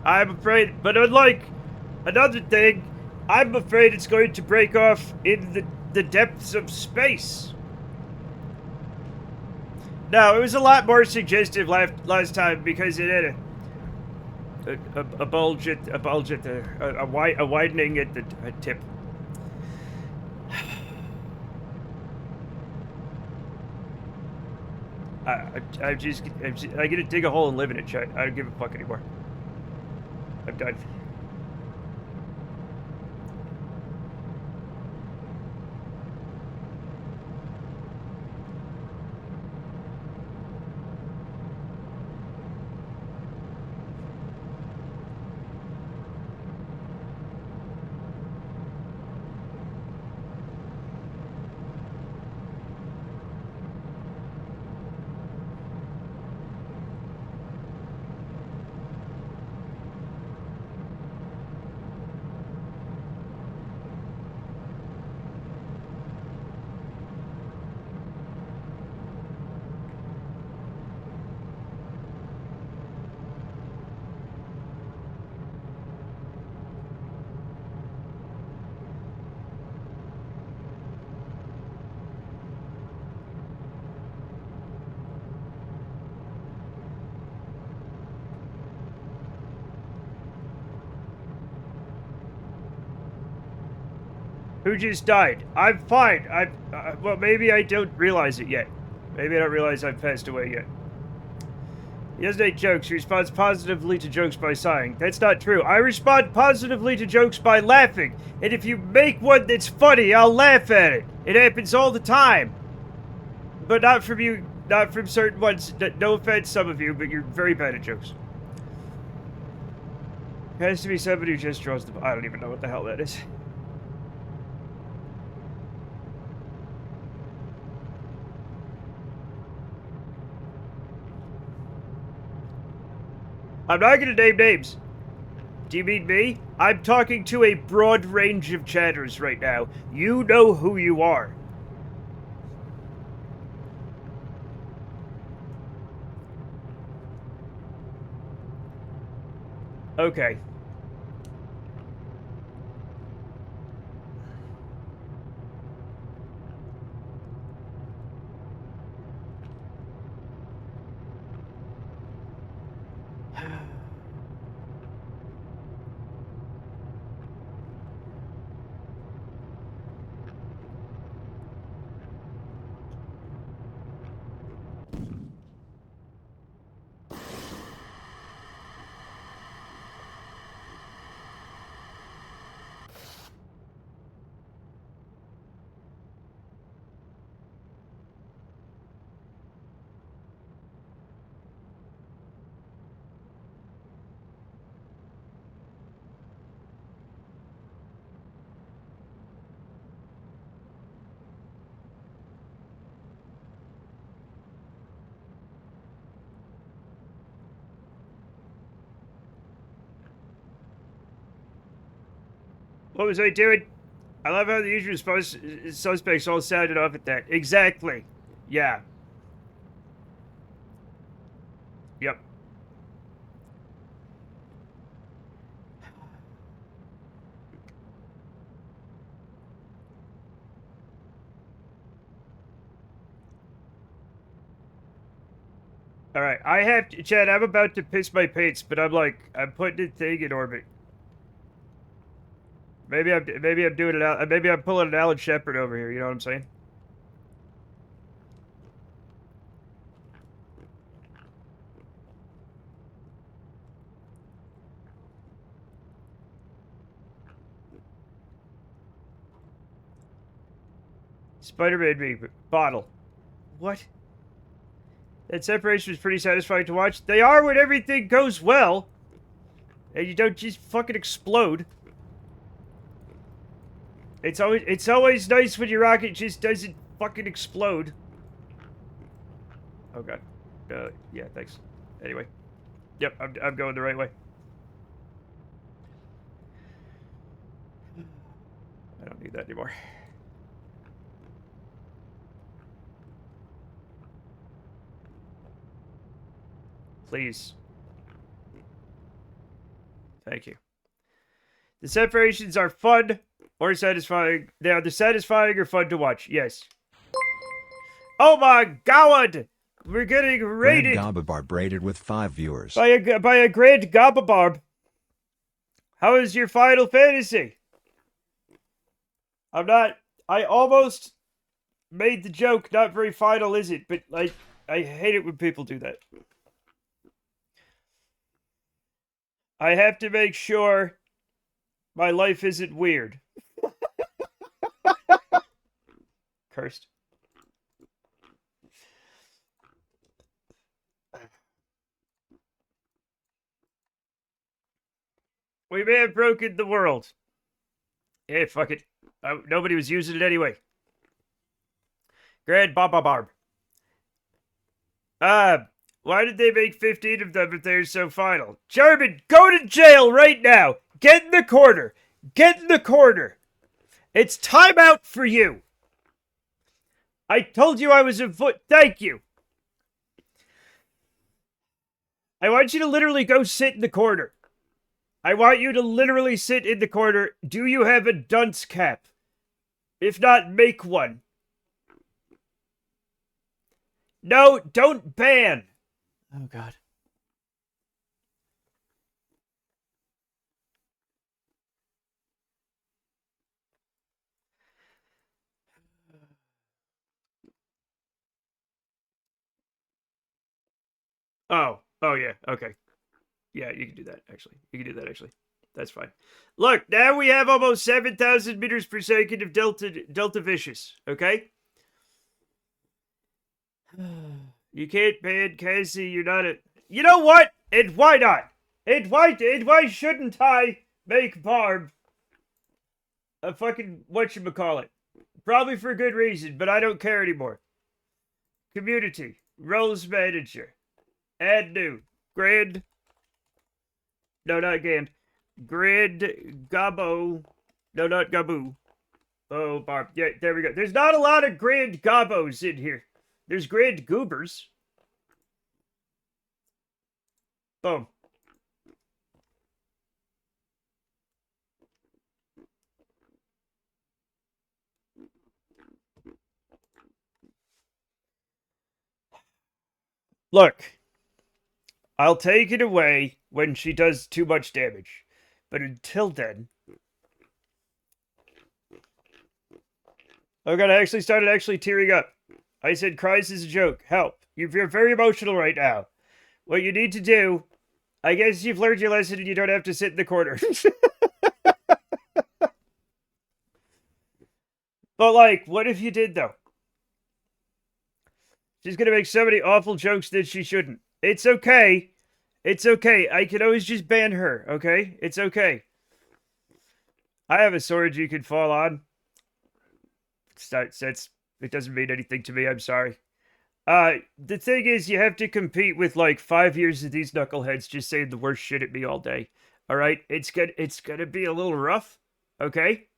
I'm afraid, but unlike another thing, I'm afraid it's going to break off in the depths of space. No, it was a lot more suggestive last time because it had a bulge at the a widening at the tip. I'm gonna dig a hole and live in it, Chet. I don't give a fuck anymore. I'm done. Who just died? I'm fine. Well, maybe I don't realize it yet. Maybe I don't realize I've passed away yet. He doesn't hate jokes. He responds positively to jokes by sighing. That's not true. I respond positively to jokes by laughing. And if you make one that's funny, I'll laugh at it. It happens all the time. But not from you, not from certain ones. No offense, some of you, but you're very bad at jokes. It has to be somebody who just draws the... I don't even know what the hell that is. I'm not gonna name names. Do you mean me? I'm talking to a broad range of chatters right now. You know who you are. Okay. What was I doing? I love how the usual suspects all sounded off at that. Exactly. Yeah. Yep. All right, I have to, Chad. I'm about to piss my pants, but I'm putting the thing in orbit. Maybe I'm doing it out. Maybe I'm pulling an Alan Shepard over here. You know what I'm saying? Spider-Man me bottle. What? That separation was pretty satisfying to watch. They are when everything goes well, and you don't just fucking explode. It's always nice when your rocket just doesn't fucking explode. Oh god. Yeah, thanks. Anyway. Yep, I'm going the right way. I don't need that anymore. Please. Thank you. The separations are fun or satisfying. They are satisfying or fun to watch. Yes. Oh my god! We're getting rated Grand Gababarb rated with 5 viewers. by a Grand Gababarb. How is your Final Fantasy? I almost made the joke. Not very final, is it? But like, I hate it when people do that. I have to make sure my life isn't weird. Cursed. We may have broken the world. Yeah, fuck it. Nobody was using it anyway. Grand Baba Barb. Why did they make 15 of them if they're so final? German, go to jail right now. Get in the corner. Get in the corner. It's time out for you. I told you I was a foot. Thank you. I want you to literally go sit in the corner. I want you to literally sit in the corner. Do you have a dunce cap? If not, make one. No, don't ban. Oh, God. Oh yeah, okay. Yeah, you can do that, actually. You can do that, actually. That's fine. Look, now we have almost 7,000 meters per second of Delta Vicious, okay? You can't ban Cassie, you're not a... You know what? And why not? And why shouldn't I make Barb a fucking whatchamacallit? Probably for good reason, but I don't care anymore. Community. Roles manager. Add new. Grand. No, not Gand. Grand Gabo. No, not Gaboo. Oh, Barb. Yeah, there we go. There's not a lot of Grand Gabos in here. There's Grand Goobers. Boom. Look, I'll take it away when she does too much damage. But until then... Oh god, I actually started tearing up. I said cries is a joke. Help. You're very emotional right now. What you need to do... I guess you've learned your lesson and you don't have to sit in the corner. But like, what if you did though? She's gonna make so many awful jokes that she shouldn't. It's okay. It's okay. I can always just ban her, okay? It's okay. I have a sword you can fall on. It doesn't mean anything to me, I'm sorry. The thing is, you have to compete with like 5 years of these knuckleheads just saying the worst shit at me all day. Alright? It's gonna be a little rough, okay?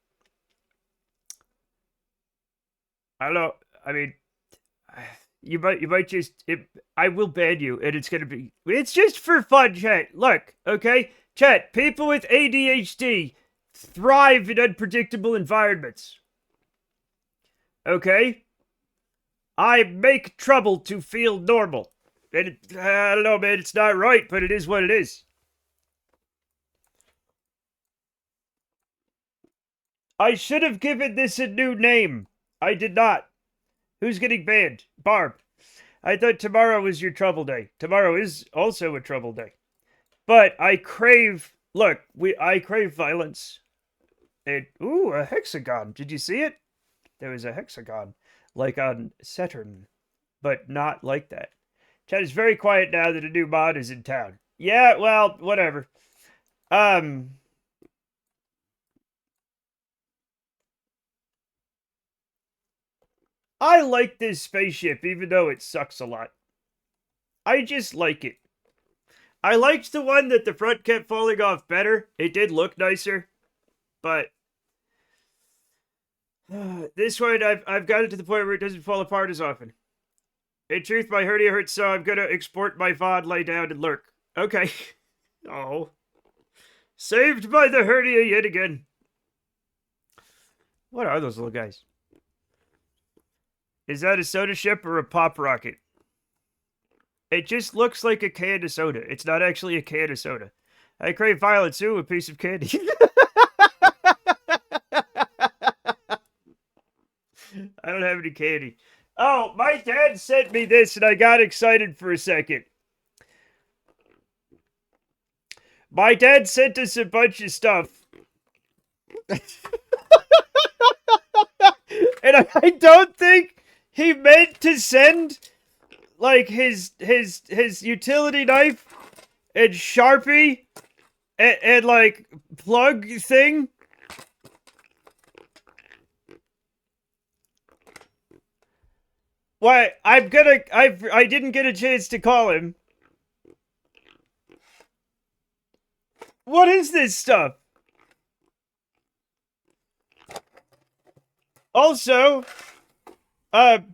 I don't know. I mean, you might just. I will ban you, and it's gonna be. It's just for fun, chat. Look, okay, chat. People with ADHD thrive in unpredictable environments. Okay, I make trouble to feel normal, and I don't know, man. It's not right, but it is what it is. I should have given this a new name. I did not. Who's getting banned? Barb. I thought tomorrow was your trouble day. Tomorrow is also a trouble day. But I crave, look, I crave violence. And, ooh, a hexagon. Did you see it? There was a hexagon, like on Saturn, but not like that. Chat is very quiet now that a new mod is in town. Yeah, well, whatever. I like this spaceship, even though it sucks a lot. I just like it. I liked the one that the front kept falling off better. It did look nicer. But this one, I've got it to the point where it doesn't fall apart as often. In truth, my hernia hurts, so I'm gonna export my VOD, lay down, and lurk. Okay. Oh. Saved by the hernia yet again. What are those little guys? Is that a soda ship or a pop rocket? It just looks like a can of soda. It's not actually a can of soda. I crave violence too, a piece of candy. I don't have any candy. Oh, my dad sent me this and I got excited for a second. My dad sent us a bunch of stuff. And I don't think he meant to send like his utility knife and Sharpie and like plug thing. Why, I didn't get a chance to call him. What is this stuff? Also a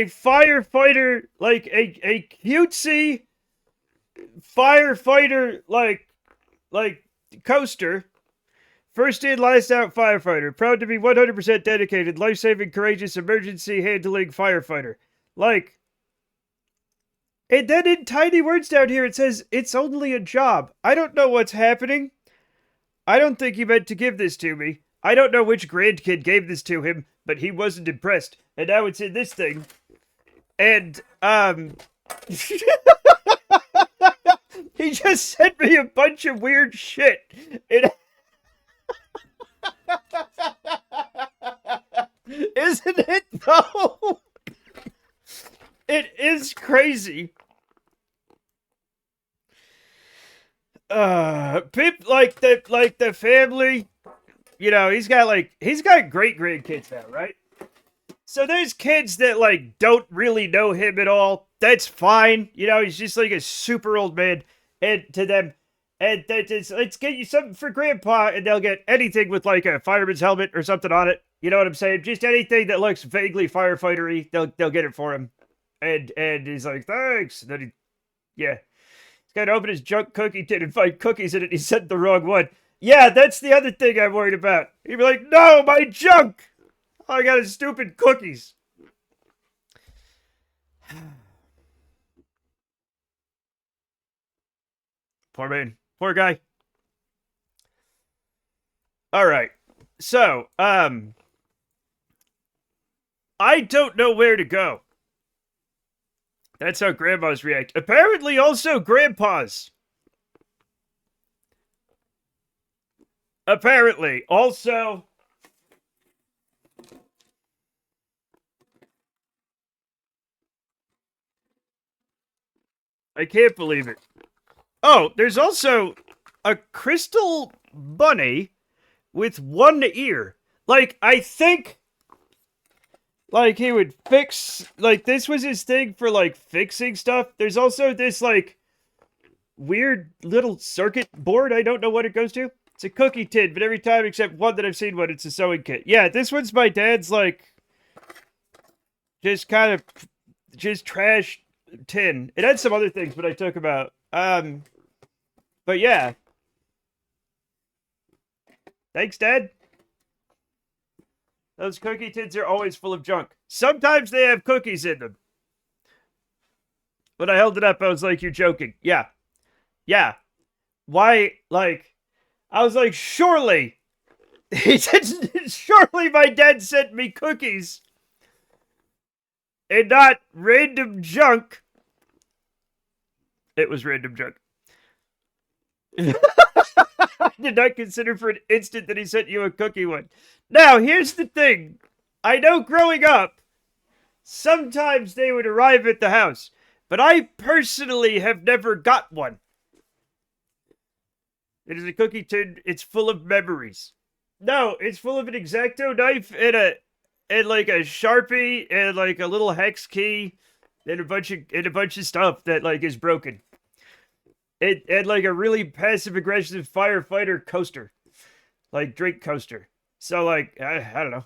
firefighter, like a cutesy firefighter, like coaster. First in, last out firefighter. Proud to be 100% dedicated, life-saving, courageous, emergency handling firefighter. Like, and then in tiny words down here it says, it's only a job. I don't know what's happening. I don't think he meant to give this to me. I don't know which grandkid gave this to him, but he wasn't impressed. And now it's in this thing. And, he just sent me a bunch of weird shit. Isn't it though? It is crazy. Pip, like the family, you know, he's got great grandkids now, right? So there's kids that like don't really know him at all. That's fine. You know, he's just like a super old man. And to them, and let's get you something for grandpa, and they'll get anything with like a fireman's helmet or something on it. You know what I'm saying? Just anything that looks vaguely firefightery, they'll get it for him. And he's like, thanks. And then he's got to open his junk cookie tin and find cookies in it. He sent the wrong one. Yeah, that's the other thing I'm worried about. He'd be like, no, my junk. All I got is stupid cookies. Poor man. Poor guy. All right. So, I don't know where to go. That's how grandmas react. Apparently also grandpas. Apparently. Also, I can't believe it. Oh, there's also a crystal bunny with one ear. Like, I think, like, he would fix, like, this was his thing for, like, fixing stuff. There's also this, like, weird little circuit board. I don't know what it goes to. It's a cookie tin, but every time except one that I've seen one, it's a sewing kit. Yeah, this one's my dad's, like, just kind of, just trash tin. It had some other things, but I took them out. But yeah. Thanks, Dad. Those cookie tins are always full of junk. Sometimes they have cookies in them. When I held it up, I was like, you're joking. Yeah. Yeah. Why, like, I was like, surely. He said, surely my dad sent me cookies. And not random junk. It was random junk. I did not consider for an instant that he sent you a cookie one. Now, here's the thing. I know growing up, sometimes they would arrive at the house, but I personally have never got one. It is a cookie tin. It's full of memories. No, it's full of an X-Acto knife and like a Sharpie and like a little hex key and a bunch of stuff that like is broken. It had like a really passive aggressive firefighter coaster, like drink coaster. So like I don't know.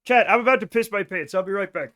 Chat, I'm about to piss my pants. I'll be right back.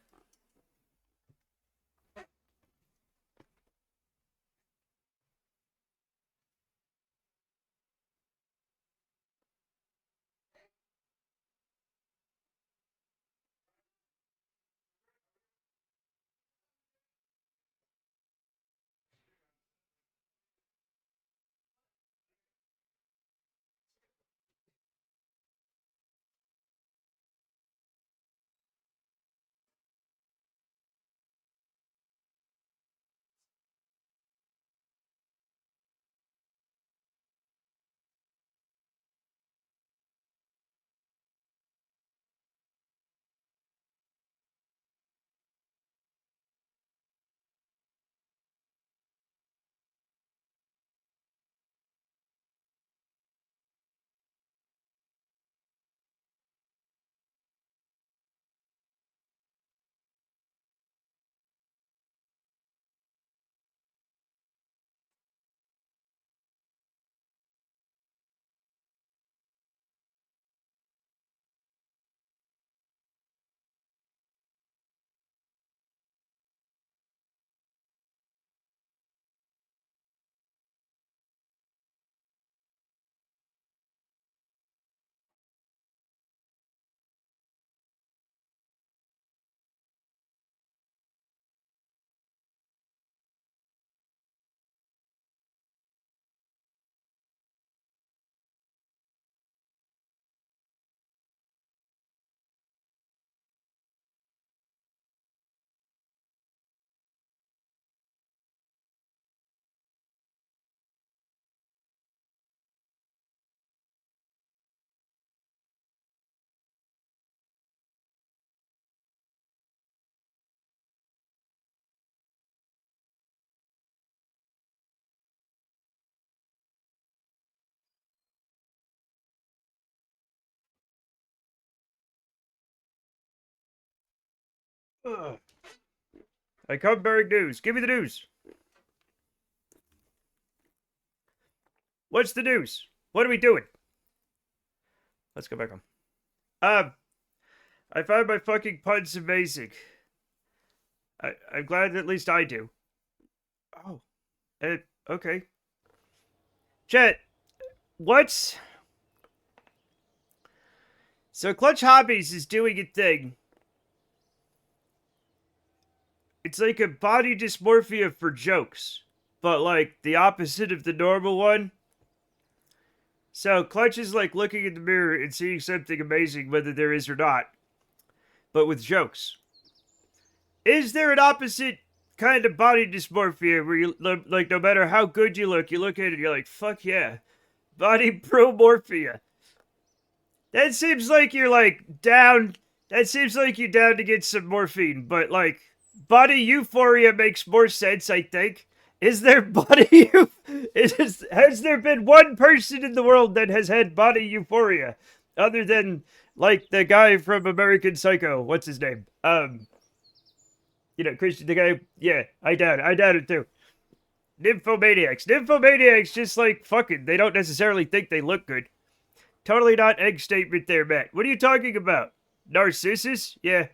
Ugh. I come bearing news. Give me the news. What's the news? What are we doing? Let's go back on. I find my fucking puns amazing. I'm glad that at least I do. Oh. Okay. Chet, what's... So Clutch Hobbies is doing a thing. It's like a body dysmorphia for jokes, but like the opposite of the normal one. So Clutch is like looking in the mirror and seeing something amazing, whether there is or not, but with jokes. Is there an opposite kind of body dysmorphia where you, like, no matter how good you look at it and you're like, fuck yeah, body promorphia? That seems like you're like down. That seems like you're down to get some morphine, but like body euphoria makes more sense, I think. Is there body? Has there been one person in the world that has had body euphoria, other than like the guy from American Psycho? What's his name? You know, Christian, the guy. Yeah, I doubt it too. Nymphomaniacs. Nymphomaniacs just like fucking, they don't necessarily think they look good. Totally not egg statement there, Matt. What are you talking about? Narcissus? Yeah.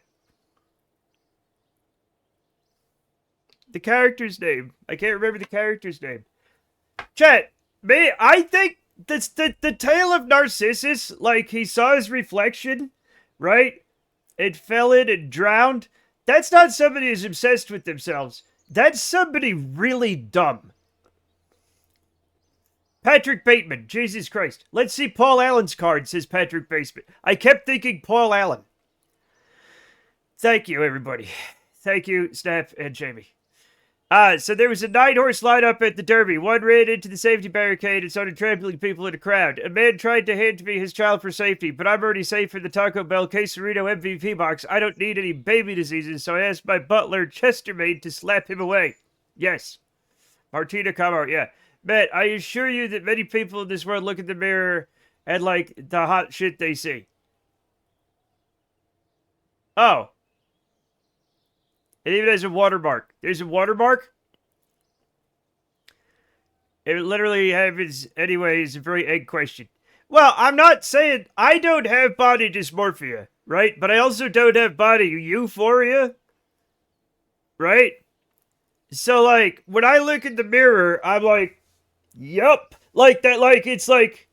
The character's name. I can't remember the character's name. Chat, me, I think that's the tale of Narcissus, like he saw his reflection, right? It fell in and drowned. That's not somebody who's obsessed with themselves. That's somebody really dumb. Patrick Bateman, Jesus Christ. Let's see Paul Allen's card, says Patrick Bateman. I kept thinking Paul Allen. Thank you, everybody. Thank you, Snap and Jamie. So there was a 9-horse lineup at the Derby. One ran into the safety barricade and started trampling people in the crowd. A man tried to hand me his child for safety, but I'm already safe in the Taco Bell Quesarito MVP box. I don't need any baby diseases, so I asked my butler, Chestermaid, to slap him away. Yes. Martina Camaro, yeah. Matt, I assure you that many people in this world look in the mirror and like the hot shit they see. Oh. It even has a watermark. There's a watermark? It literally happens anyway. It's a very egg question. Well, I'm not saying I don't have body dysmorphia, right? But I also don't have body euphoria, right? So, like, when I look in the mirror, I'm like, yup. Like that, like, it's like,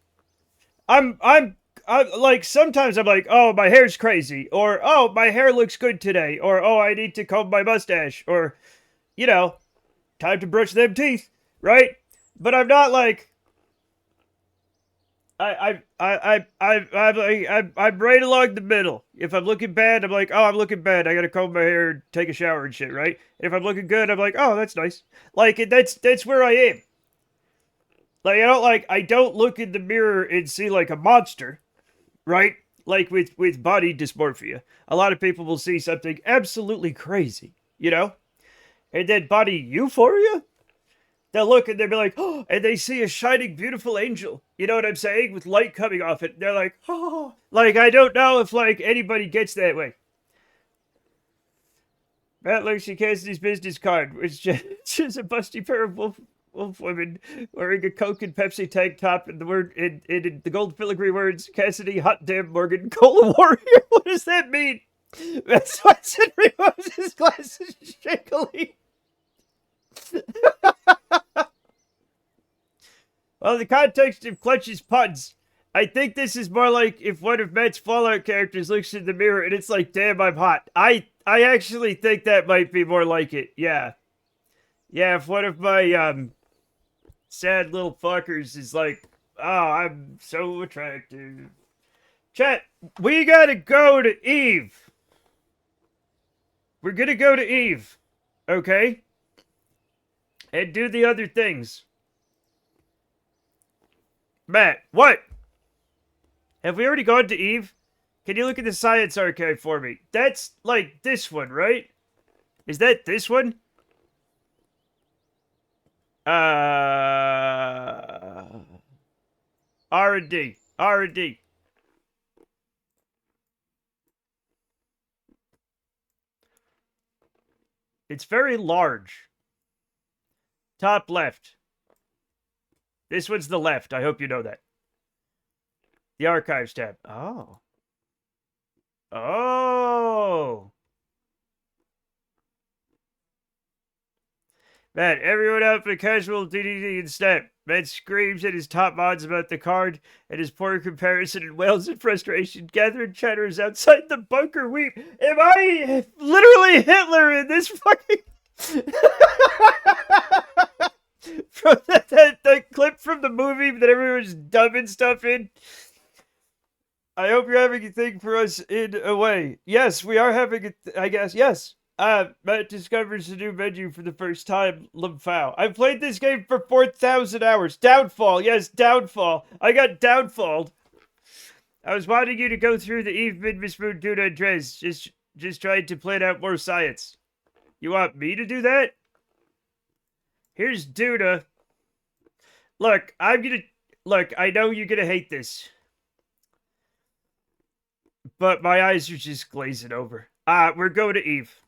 I'm like, sometimes I'm like, oh, my hair's crazy. Or, oh, my hair looks good today. Or, oh, I need to comb my mustache. Or, you know, time to brush them teeth, right? But I'm not like, I'm right along the middle. If I'm looking bad, I'm like, oh, I'm looking bad. I gotta comb my hair and take a shower and shit, right? And if I'm looking good, I'm like, oh, that's nice. Like, that's where I am. Like, I don't look in the mirror and see like a monster, right? Like with body dysmorphia, a lot of people will see something absolutely crazy, you know? And then body euphoria, they'll look and they'll be like, oh, and they see a shining, beautiful angel. You know what I'm saying? With light coming off it. They're like, oh. Like, I don't know if, like, anybody gets that way. Matt Lucy Cassidy's business card was just a busty pair of wolf women wearing a Coke and Pepsi tank top and the word in the gold filigree words, Cassidy, hot damn Morgan, Cola Warrior. What does that mean? That's why Sid removes his glasses shakily. Well, the context of Clutch's puns, I think this is more like if one of Matt's Fallout characters looks in the mirror and it's like, damn, I'm hot. I actually think that might be more like it. Yeah. Yeah, if one of my sad little fuckers is like, oh, I'm so attractive. Chat, we gotta go to Eve. We're gonna go to Eve. Okay? And do the other things. Matt, what? Have we already gone to Eve? Can you look at the science archive for me? That's like this one, right? Is that this one? R&D. R&D. It's very large. Top left. This one's the left. I hope you know that. The archives tab. Oh. Oh. Man, everyone out for casual DDD instead. Man screams at his top mods about the card and his poor comparison and wails in frustration. Gathering chatters outside the bunker weep. Am I literally Hitler in this fucking... From that clip from the movie that everyone's dubbing stuff in. I hope you're having a thing for us in a way. Yes, we are having it, I guess. Yes. Matt discovers a new menu for the first time. Lumphao. I've played this game for 4,000 hours. Downfall. Yes, Downfall. I got downfalled. I was wanting you to go through the Eve, Midmas, Moon, Duna, and Drez. Just trying to plan out more science. You want me to do that? Here's Duna. Look, I know you're gonna hate this. But my eyes are just glazing over. We're going to Eve.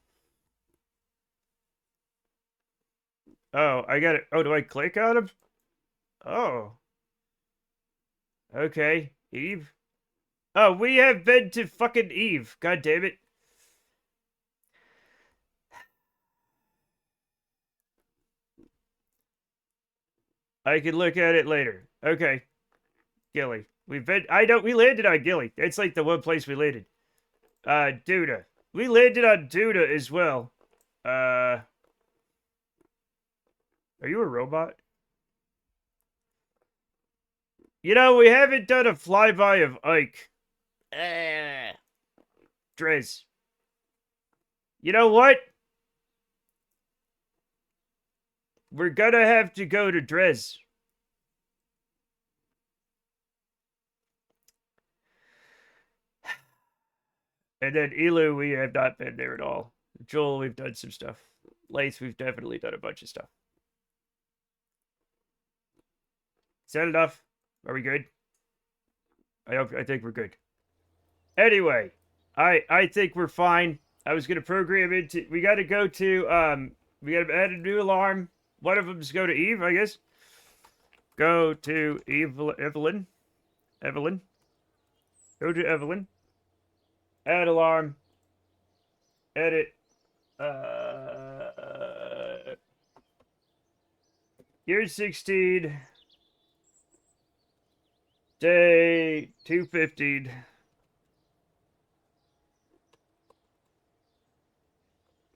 Oh, I got it. Oh, do I click on him? Oh. Okay. Eve. Oh, we have been to fucking Eve. God damn it. I can look at it later. Okay. Gilly. We landed on Gilly. It's like the one place we landed. Duda. We landed on Duda as well. Are you a robot? You know, we haven't done a flyby of Ike. Drez. You know what? We're gonna have to go to Drez. And then Elu, we have not been there at all. Joel, we've done some stuff. Lace, we've definitely done a bunch of stuff. Is that enough? Are we good? I think we're good. Anyway, I think we're fine. I was gonna program into. We gotta go to we gotta add a new alarm. One of them's go to Eve, I guess. Go to Evelyn. Evelyn. Go to Evelyn. Add alarm. Edit. Year 16. Day 215.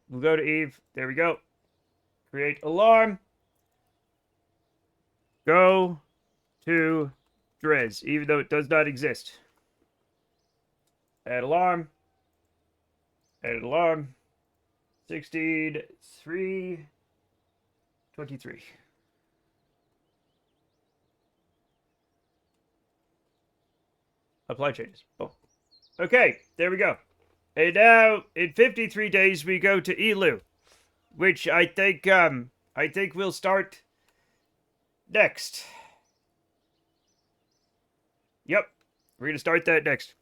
We'll go to Eve. There we go. Create alarm. Go to Drez, even though it does not exist. Add alarm. Add alarm. 16, 3, 23. Apply changes. Boom. Okay, there we go. And now, in 53 days, we go to Elu, which I think we'll start next. Yep, we're gonna start that next.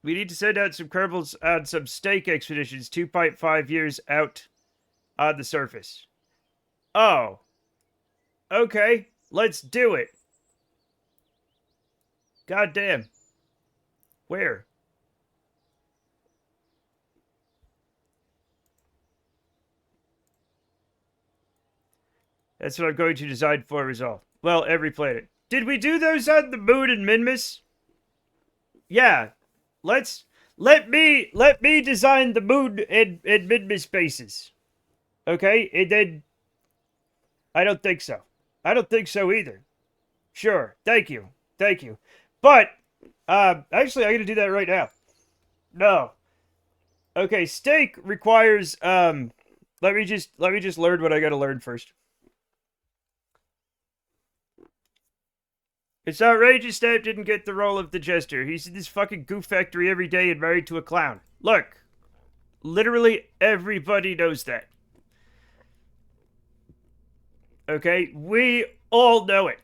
We need to send out some Kerbals on some stake expeditions 2.5 years out on the surface. Oh. Okay, let's do it. God damn. Where? That's what I'm going to design for resolve. Well, every planet. Did we do those on the moon and Minmus? Yeah. Let me design the moon and Minmus bases. Okay, and then I don't think so. I don't think so either. Sure. Thank you. Thank you. But actually I'm gonna do that right now. No. Okay, steak requires let me just learn what I gotta learn first. It's outrageous Stamp didn't get the role of the jester. He's in this fucking goof factory every day and married to a clown. Look, literally everybody knows that. Okay, we all know it.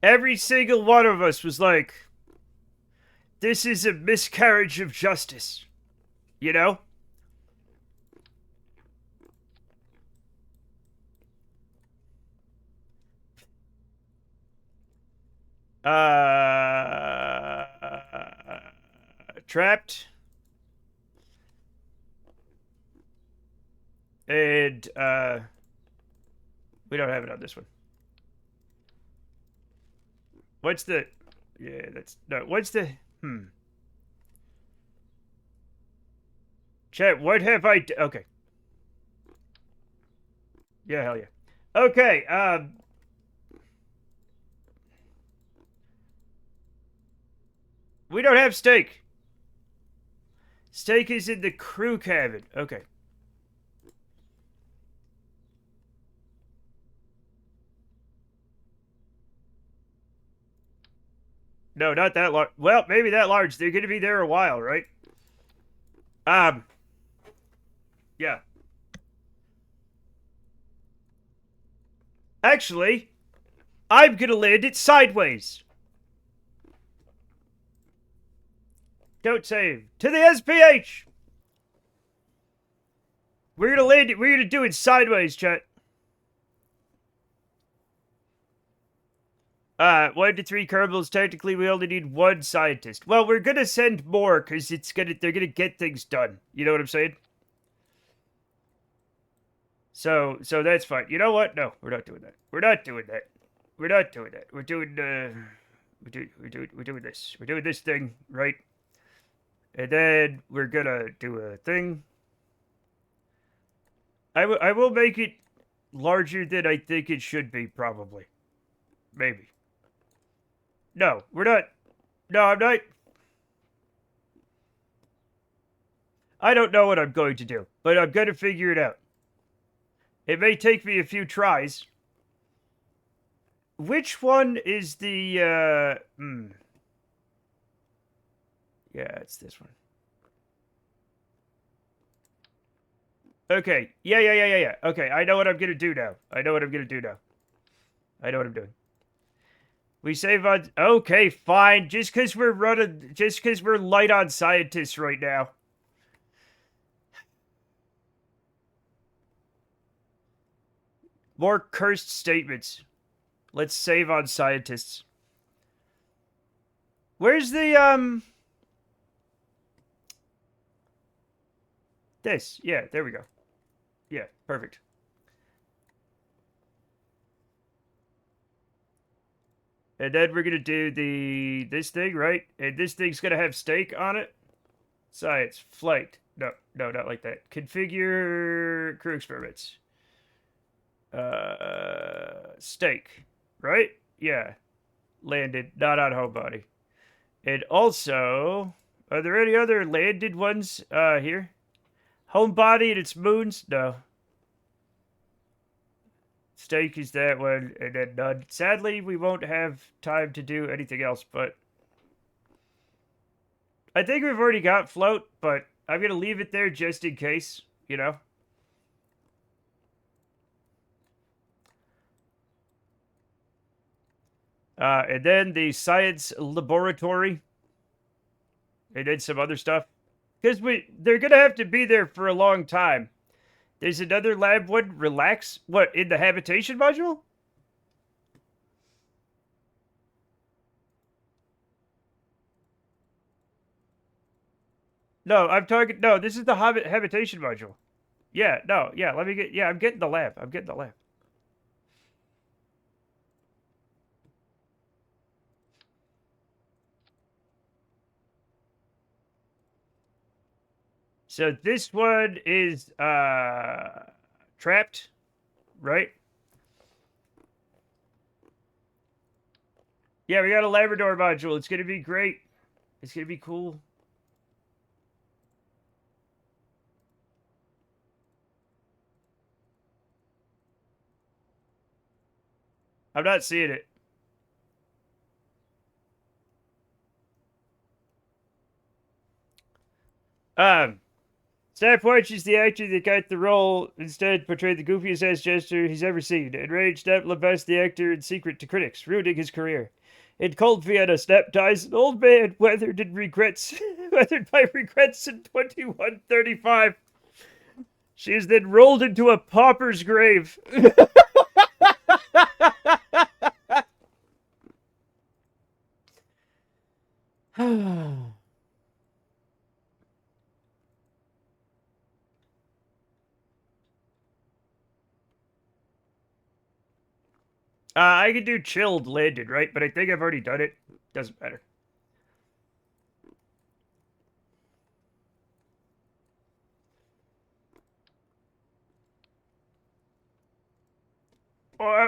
Every single one of us was like, this is a miscarriage of justice. You know? Trapped. And, we don't have it on this one. What's the... Yeah, that's... No, what's the... Chat, what have I... Okay. Yeah, hell yeah. Okay, we don't have steak. Steak is in the crew cabin. Okay. No, not that large. Well, maybe that large. They're going to be there a while, right? Yeah. Actually, I'm going to land it sideways. Don't save. To the SPH! We're gonna land it. We're gonna do it sideways, chat. 1 to 3 Kerbals. Technically, we only need 1 scientist. Well, we're gonna send more because they're gonna get things done. You know what I'm saying? So that's fine. You know what? No, we're not doing that. We're not doing that. We're not doing that. We're doing this. We're doing this thing, right? And then we're gonna do a thing. I will make it larger than I think it should be, probably. Maybe. No, we're not. No, I'm not. I don't know what I'm going to do, but I'm going to figure it out. It may take me a few tries. Which one is the, Yeah, it's this one. Okay. Yeah. Okay, I know what I'm gonna do now. I know what I'm doing. We save on... Okay, fine. Just because we're light on scientists right now. More cursed statements. Let's save on scientists. Where's the, This. Yeah, there we go. Yeah, perfect. And then we're gonna do this thing, right? And this thing's gonna have steak on it. Science. Flight. No, not like that. Configure crew experiments. Steak. Right? Yeah. Landed. Not on homebody. And also, are there any other landed ones here? Homebody and its moons? No. Steak is that one, and then none. Sadly, we won't have time to do anything else, but... I think we've already got float, but I'm going to leave it there just in case, you know? And then the science laboratory. And then some other stuff. Because they're going to have to be there for a long time. There's another lab one. Relax. What, in the habitation module? No, I'm talking... No, this is the habitation module. Yeah, no, yeah, let me get... Yeah, I'm getting the lab. So this one is trapped, right? Yeah, we got a Labrador module. It's gonna be great. It's gonna be cool. I'm not seeing it. Staff Watch is the actor that got the role, instead portrayed the goofiest ass gesture he's ever seen. Enraged, Snap lambasts the actor in secret to critics, ruining his career. In cold Vienna, Snap dies an old man weathered by regrets in 2135. She is then rolled into a pauper's grave. I could do chilled landed, right? But I think I've already done it. Doesn't matter. Oh,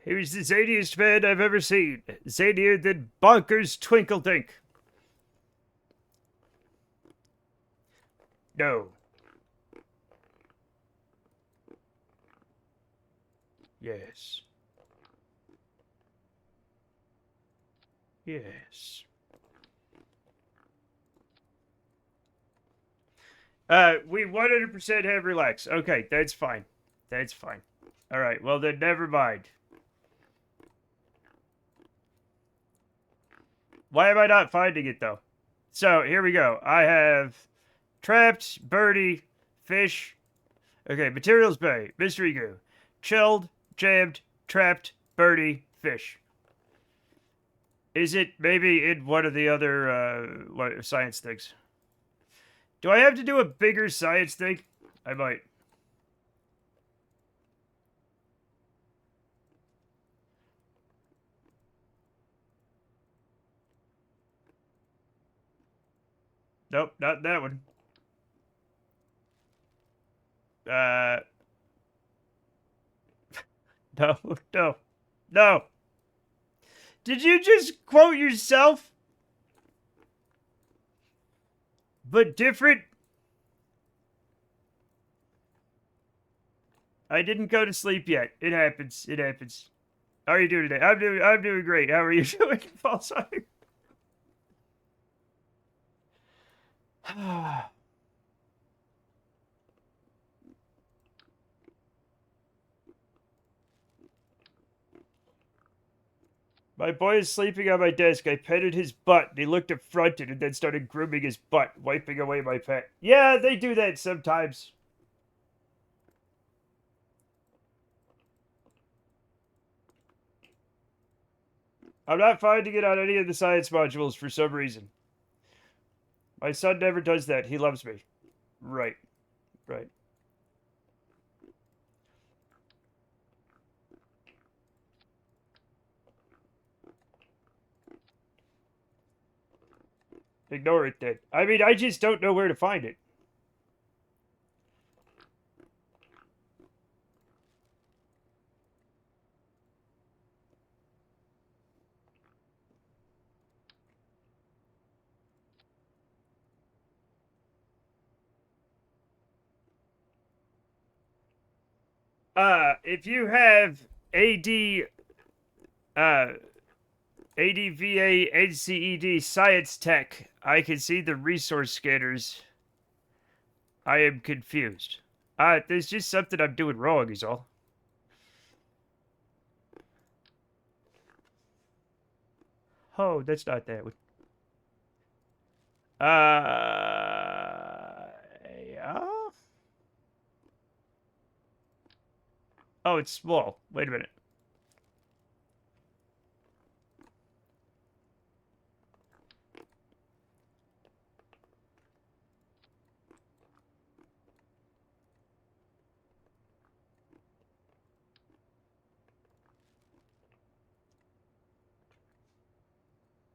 he was the zaniest man I've ever seen. Zanier than bonkers twinkle dink. No. Yes. Yes. We 100% have relax. Okay, that's fine. That's fine. All right, well then never mind. Why am I not finding it though? So here we go. I have trapped, birdie, fish. Okay, materials bay, mystery goo, chilled, jammed, trapped, birdie, fish. Is it maybe in one of the other science things? Do I have to do a bigger science thing? I might. Nope, not that one. Uh, no, no, no. Did you just quote yourself? But different? I didn't go to sleep yet. It happens. It happens. How are you doing today? I'm doing great. How are you doing, False? My boy is sleeping on my desk. I petted his butt, and he looked affronted and then started grooming his butt, wiping away my pet. Yeah, they do that sometimes. I'm not finding it on any of the science modules for some reason. My son never does that. He loves me. Right, right. Ignore it then. I mean, I just don't know where to find it. If you have AD, uh, ADVA NCED Science Tech, I can see the resource scanners. I am confused. There's just something I'm doing wrong, is all. Oh, that's not that one. Yeah? Oh, it's small. Wait a minute.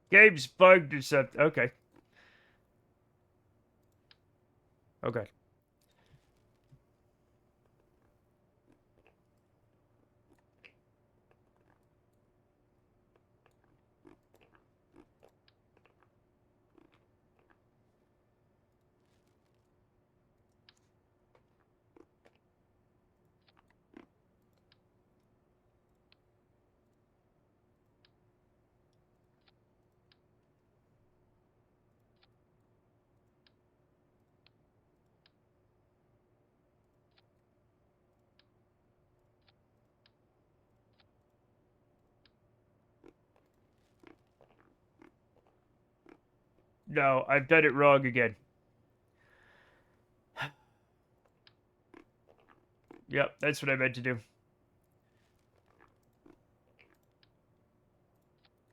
Game's bugged or something. Okay. Okay. No, I've done it wrong again. Yep, that's what I meant to do.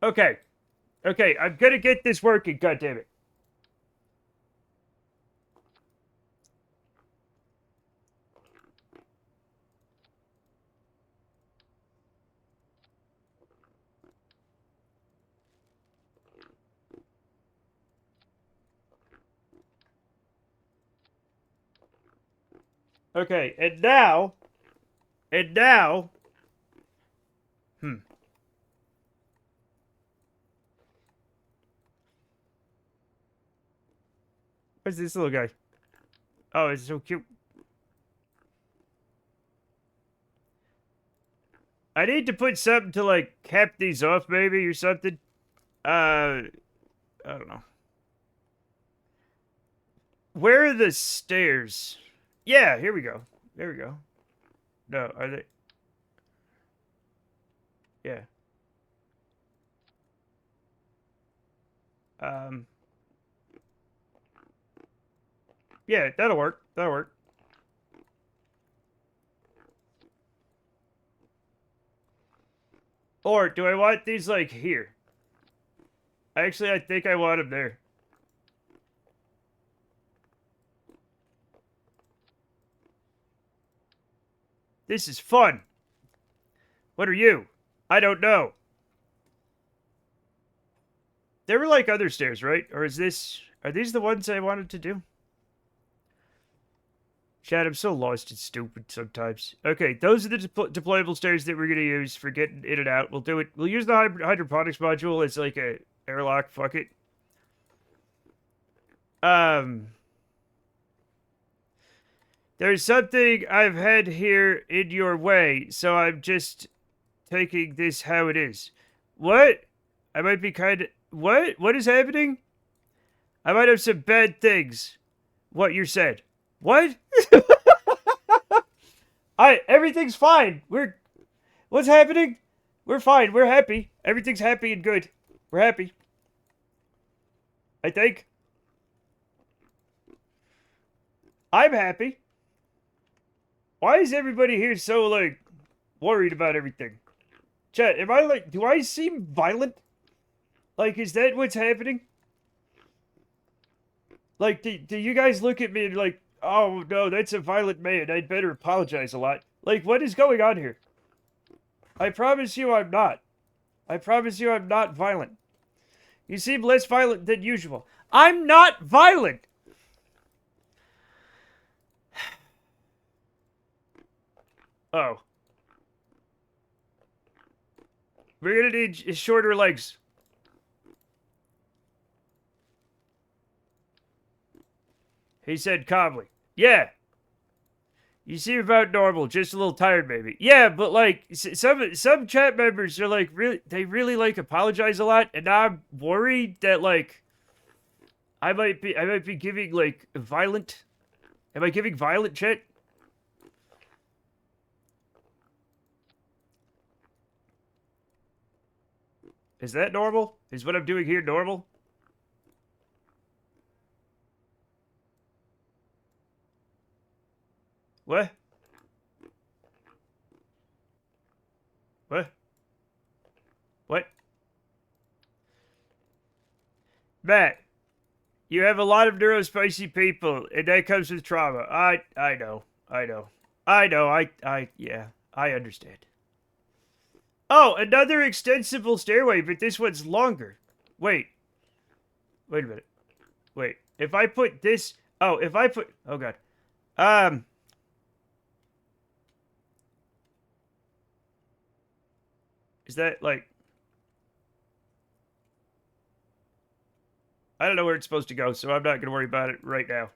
Okay. Okay, I'm gonna get this working, goddammit. Okay, and now, hmm. What's this little guy? Oh, it's so cute. I need to put something to, like, cap these off, maybe, or something. I don't know. Where are the stairs? Yeah, here we go. There we go. No, are they? Yeah. Um. Yeah, that'll work. That'll work. Or do I want these, like, here? Actually, I think I want them there. This is fun. What are you? I don't know. There were, like, other stairs, right? Or is this... Are these the ones I wanted to do? Chad, I'm so lost and stupid sometimes. Okay, those are the deployable stairs that we're going to use for getting in and out. We'll do it. We'll use the hydroponics module as, like, a airlock. Fuck it. There's something I've had here in your way, so I'm just taking this how it is. What? I might be kind of... What? What is happening? I might have some bad things. What you said. What? Everything's fine. What's happening? We're fine. We're happy. Everything's happy and good. We're happy. I think. I'm happy. Why is everybody here so, like, worried about everything? Chat, am I, like, do I seem violent? Like, is that what's happening? Like, do you guys look at me and, like, oh, no, that's a violent man. I'd better apologize a lot. Like, what is going on here? I promise you I'm not. I promise you I'm not violent. You seem less violent than usual. I'm not violent! Oh. We're gonna need shorter legs. He said calmly. Yeah. You seem about normal, just a little tired maybe. Yeah, but like some chat members are like they really like apologize a lot, and now I'm worried that like I might be giving like violent. Am I giving violent chat? Is that normal? Is what I'm doing here normal? What? What? What? Matt, you have a lot of neurospicy people, and that comes with trauma. I know. Yeah, I understand. Oh, another extensible stairway, but this one's longer. Wait a minute. Wait, if I put this... Oh, oh, God. Is that, like... I don't know where it's supposed to go, so I'm not going to worry about it right now.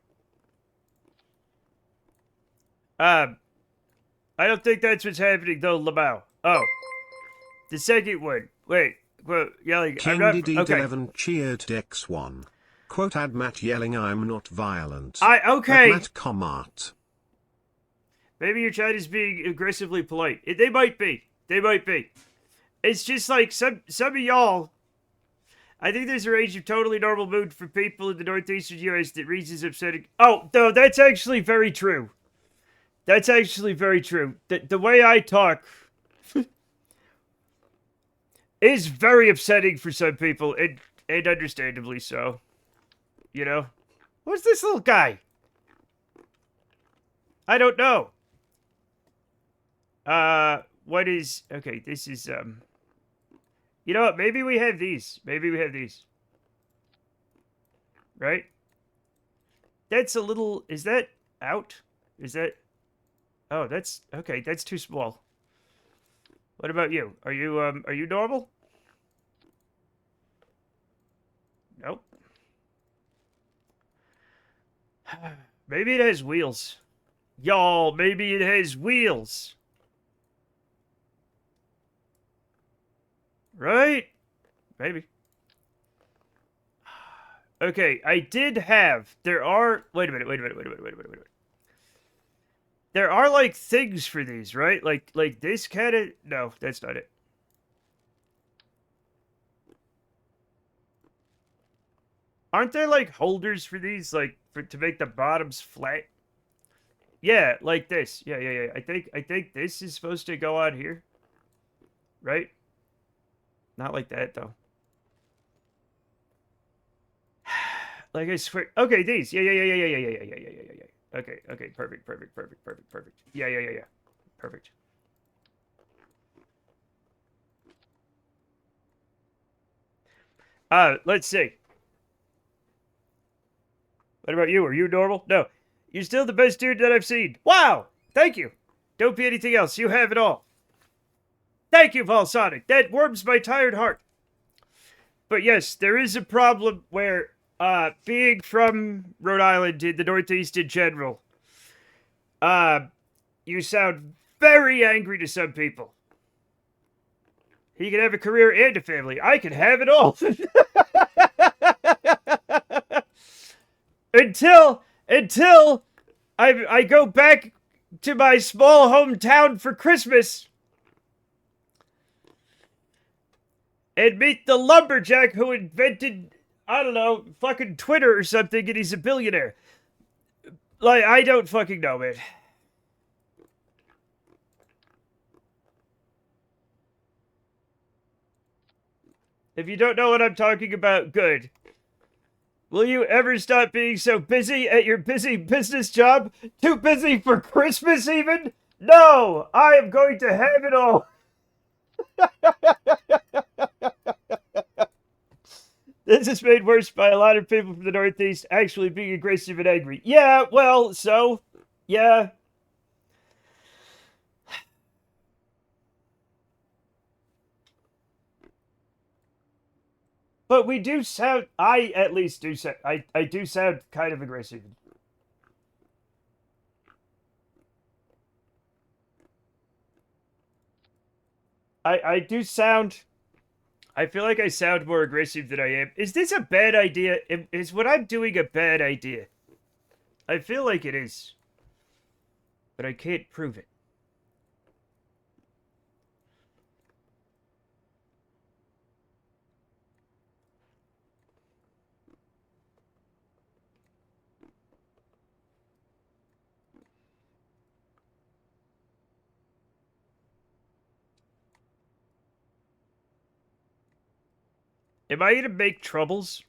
I don't think that's what's happening, though, Lamau. Oh. The second one. Wait. Well, yelling... KingDD11 cheered X1. Quote ad Matt yelling I'm not violent. Okay. Matt comment. Maybe your chat is being aggressively polite. They might be. They might be. It's just like some of y'all... I think there's a range of totally normal mood for people in the northeastern U.S. that reads upsetting... Oh, no, that's actually very true. That's actually very true. The way I talk... is very upsetting for some people, and understandably so. You know? Who's this little guy? I don't know. What is... Okay, this is, You know what? Maybe we have these. Maybe we have these. Right? That's a little... Is that out? Is that... Oh, that's... Okay, that's too small. What about you? Are you normal? Nope. Maybe it has wheels. Y'all, maybe it has wheels. Right? Maybe. Okay, I did have. There are. Wait a minute. Wait a minute. Wait a minute. Wait a minute. Wait a minute. There are like things for these, right? Like this kind of. No, that's not it. Aren't there like holders for these, like for to make the bottoms flat? Yeah, like this. Yeah, yeah, yeah. I think this is supposed to go on here, right? Not like that though. Like I swear. Okay, these. Yeah, yeah, yeah, yeah, yeah, yeah, yeah, yeah, yeah, yeah, yeah, yeah. Okay, okay, perfect, perfect, perfect, perfect, perfect. Yeah, yeah, yeah, yeah. Perfect. Let's see. What about you? Are you normal? No. You're still the best dude that I've seen. Wow! Thank you. Don't be anything else. You have it all. Thank you, Volsonic. That warms my tired heart. But yes, there is a problem where, being from Rhode Island in the Northeast in general, uh, you sound very angry to some people. He can have a career and a family. I can have it all. until I go back to my small hometown for Christmas and meet the lumberjack who invented, I don't know, fucking Twitter or something, and he's a billionaire. Like, I don't fucking know, man. If you don't know what I'm talking about, good. Will you ever stop being so busy at your busy business job? Too busy for Christmas, even? No! I am going to have it all! This is made worse by a lot of people from the Northeast actually being aggressive and angry. Yeah, well, so. Yeah. But we do sound. I at least do sound. I do sound kind of aggressive. I do sound. I feel like I sound more aggressive than I am. Is this a bad idea? Is what I'm doing a bad idea? I feel like it is. But I can't prove it. Am I gonna make troubles?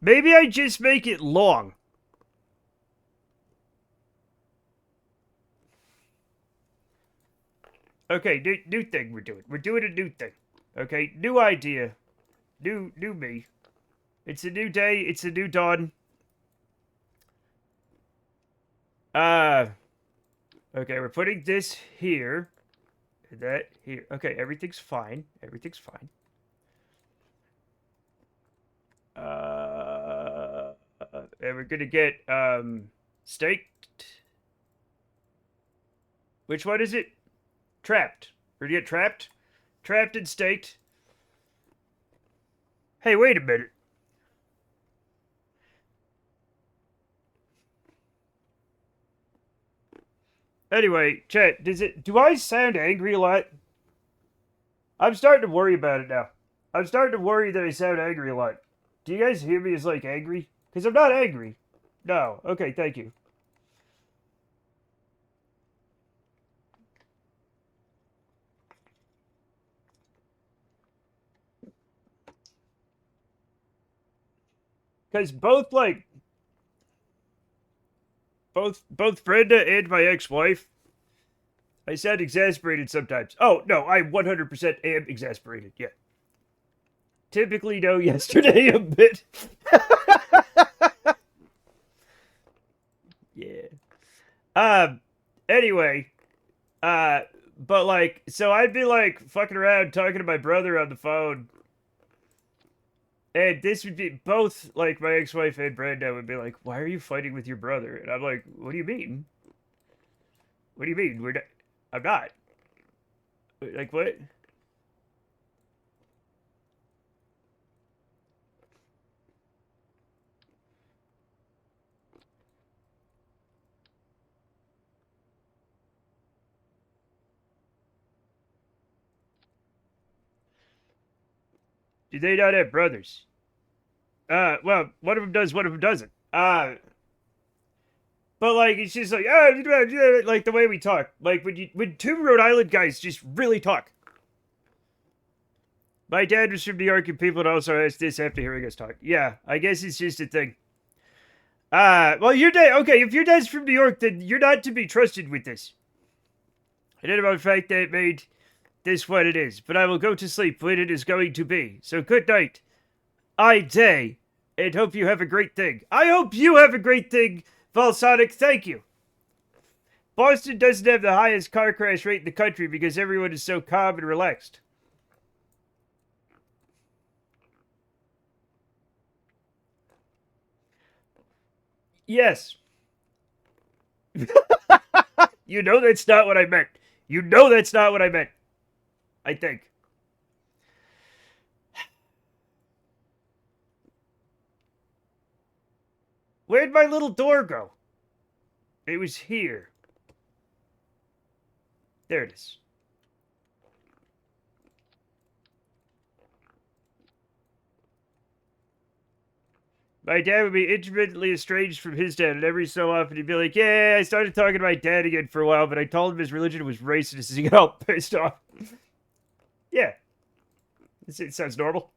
Maybe I just make it long. Okay, new thing we're doing. We're doing a new thing. Okay, new idea. New me. It's a new day. It's a new dawn. Uh, okay, we're putting this here. That here. Okay, everything's fine. Everything's fine. And we're gonna get, staked. Which one is it? Trapped. We're gonna get trapped? Trapped and staked. Hey, wait a minute. Anyway, chat, do I sound angry a lot? I'm starting to worry about it now. I'm starting to worry that I sound angry a lot. Do you guys hear me as, like, angry? Because I'm not angry. No. Okay, thank you. Because both, like, both Brenda and my ex-wife, I sound exasperated sometimes. Oh, no, I 100% am exasperated, yeah. Typically, no, yesterday a bit. Yeah. Anyway, but like, so I'd be like fucking around talking to my brother on the phone, and this would be both like my ex-wife and Brenda would be like, "Why are you fighting with your brother?" And I'm like, "What do you mean? What do you mean? I'm not. Like what?" Do they not have brothers? Well, one of them does, one of them doesn't. But like it's just like like the way we talk. Like when two Rhode Island guys just really talk. My dad was from New York, and people would also ask this after hearing us talk. Yeah, I guess it's just a thing. Well, your dad. Okay, if your dad's from New York, then you're not to be trusted with this. I don't know the fact that it made this what it is, but I will go to sleep when it is going to be. So good night, I day, and hope you have a great thing. I hope you have a great thing, Volsonic. Thank you. Boston doesn't have the highest car crash rate in the country because everyone is so calm and relaxed. Yes. You know that's not what I meant. You know that's not what I meant. I think. Where'd my little door go? It was here. There it is. My dad would be intermittently estranged from his dad, and every so often he'd be like, yeah, I started talking to my dad again for a while, but I told him his religion was racist, and he got all pissed off. Yeah. It sounds normal.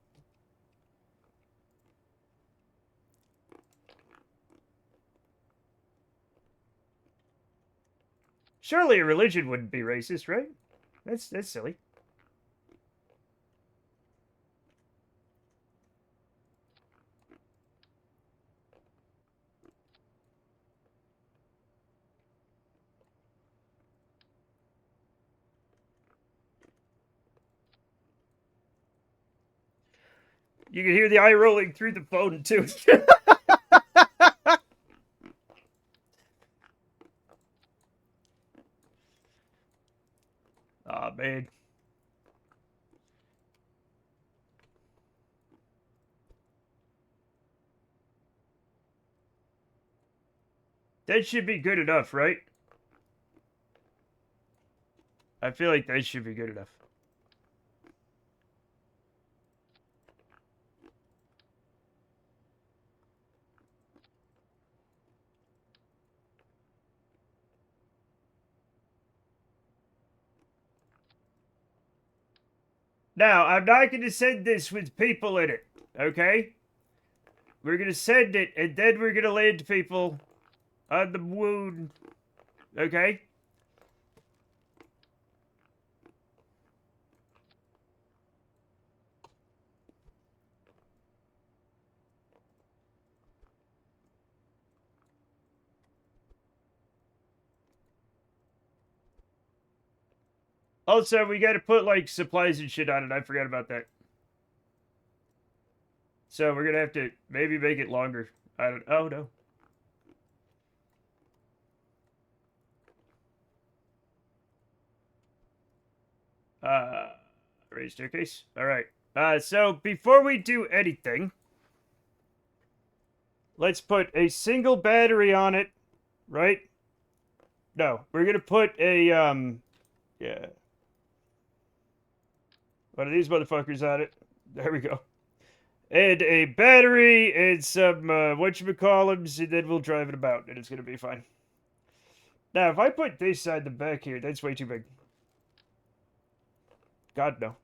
Surely a religion wouldn't be racist, right? That's silly. You can hear the eye rolling through the phone, too. Aw, man. That should be good enough, right? I feel like that should be good enough. Now, I'm not going to send this with people in it, okay? We're going to send it, and then we're going to land people on the moon, okay? Also, we got to put, like, supplies and shit on it. I forgot about that. So we're going to have to maybe make it longer. I don't... Oh, no. Raise staircase. All right. So before we do anything, let's put a single battery on it, right? No, we're gonna put a yeah, one of these motherfuckers on it. There we go. And a battery and some whatchamacallums, and then we'll drive it about, and it's gonna be fine. Now, if I put this side the back here, that's way too big. God no.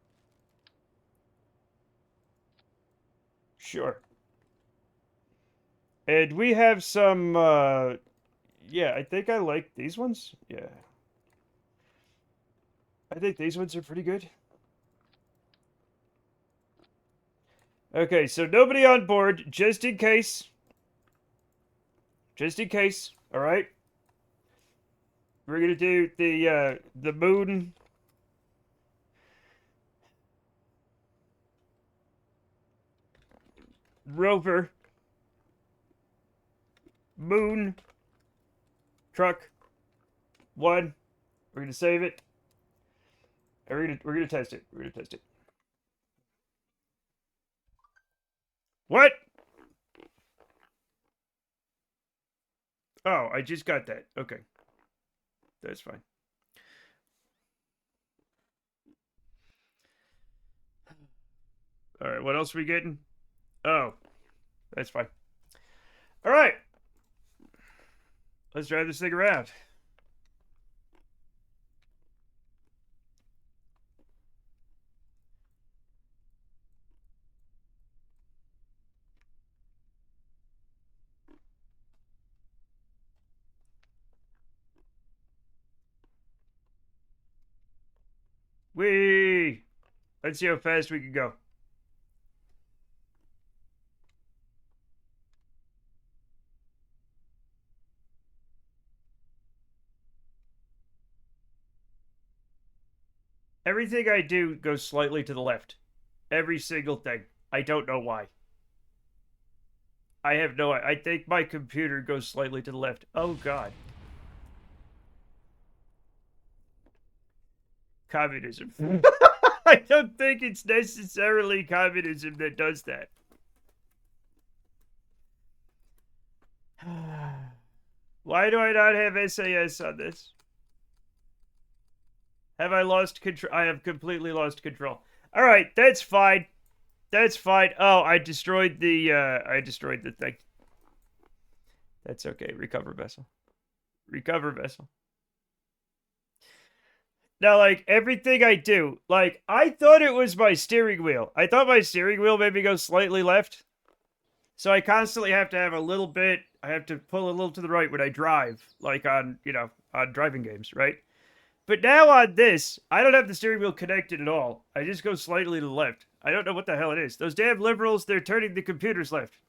Sure. And we have some, yeah, I think I like these ones. Yeah. I think these ones are pretty good. Okay, so nobody on board, just in case. Just in case, alright? We're gonna do the moon. Rover. Moon. Truck. 1. We're gonna save it. And we're gonna test it. We're gonna test it. What? Oh, I just got that. Okay. That's fine. Alright, what else are we getting? Oh, that's fine. Alright. Let's drive this thing around. Whee! Let's see how fast we can go. Everything I do goes slightly to the left. Every single thing. I don't know why. I have no... I think my computer goes slightly to the left. Oh, God. Communism. I don't think it's necessarily communism that does that. Why do I not have SAS on this? Have I lost control? I have completely lost control. All right, that's fine. That's fine. Oh, I destroyed the thing. That's okay. Recover vessel. Recover vessel. Now, like, everything I do, like, I thought it was my steering wheel. I thought my steering wheel made me go slightly left. So I constantly have to have a little bit, I have to pull a little to the right when I drive, like on, you know, on driving games, right? But now on this, I don't have the steering wheel connected at all. I just go slightly to the left. I don't know what the hell it is. Those damn liberals, they're turning the computers left.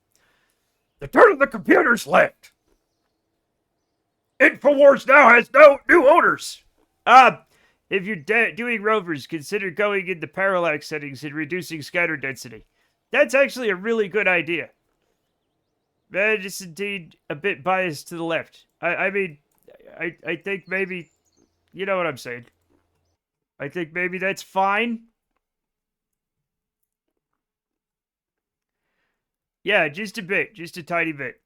They're turning the computers left. InfoWars now has no new owners. If you're doing rovers, consider going into parallax settings and reducing scatter density. That's actually a really good idea. That is indeed a bit biased to the left. I mean, I think maybe, you know what I'm saying. I think maybe that's fine. Yeah, just a bit. Just a tiny bit.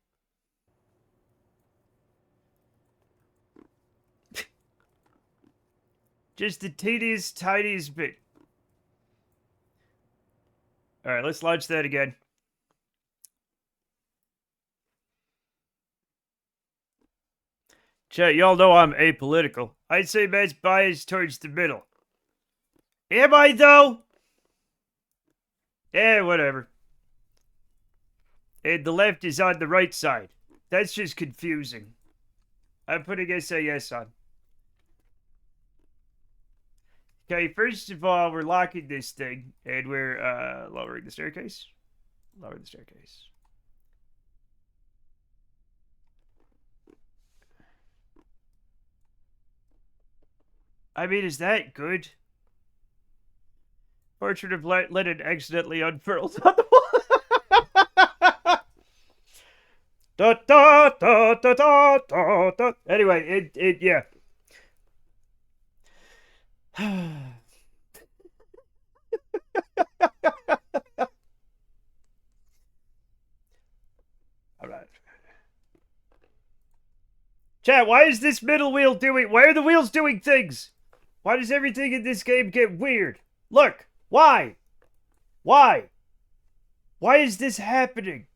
Just the teeniest, tiniest bit. Alright, let's launch that again. Chat, y'all know I'm apolitical. I'd say Matt's biased towards the middle. Am I, though? Eh, whatever. And the left is on the right side. That's just confusing. I'm putting SAS on. Okay, first of all, we're locking this thing, and we're lowering the staircase. Lower the staircase. I mean, is that good? Portrait of Lenin accidentally unfurled on the wall. Da, da, da, da, da, da, da. Anyway, yeah. All right. Chat, why is this middle wheel doing... Why are the wheels doing things? Why does everything in this game get weird? Look, why? Why? Why is this happening?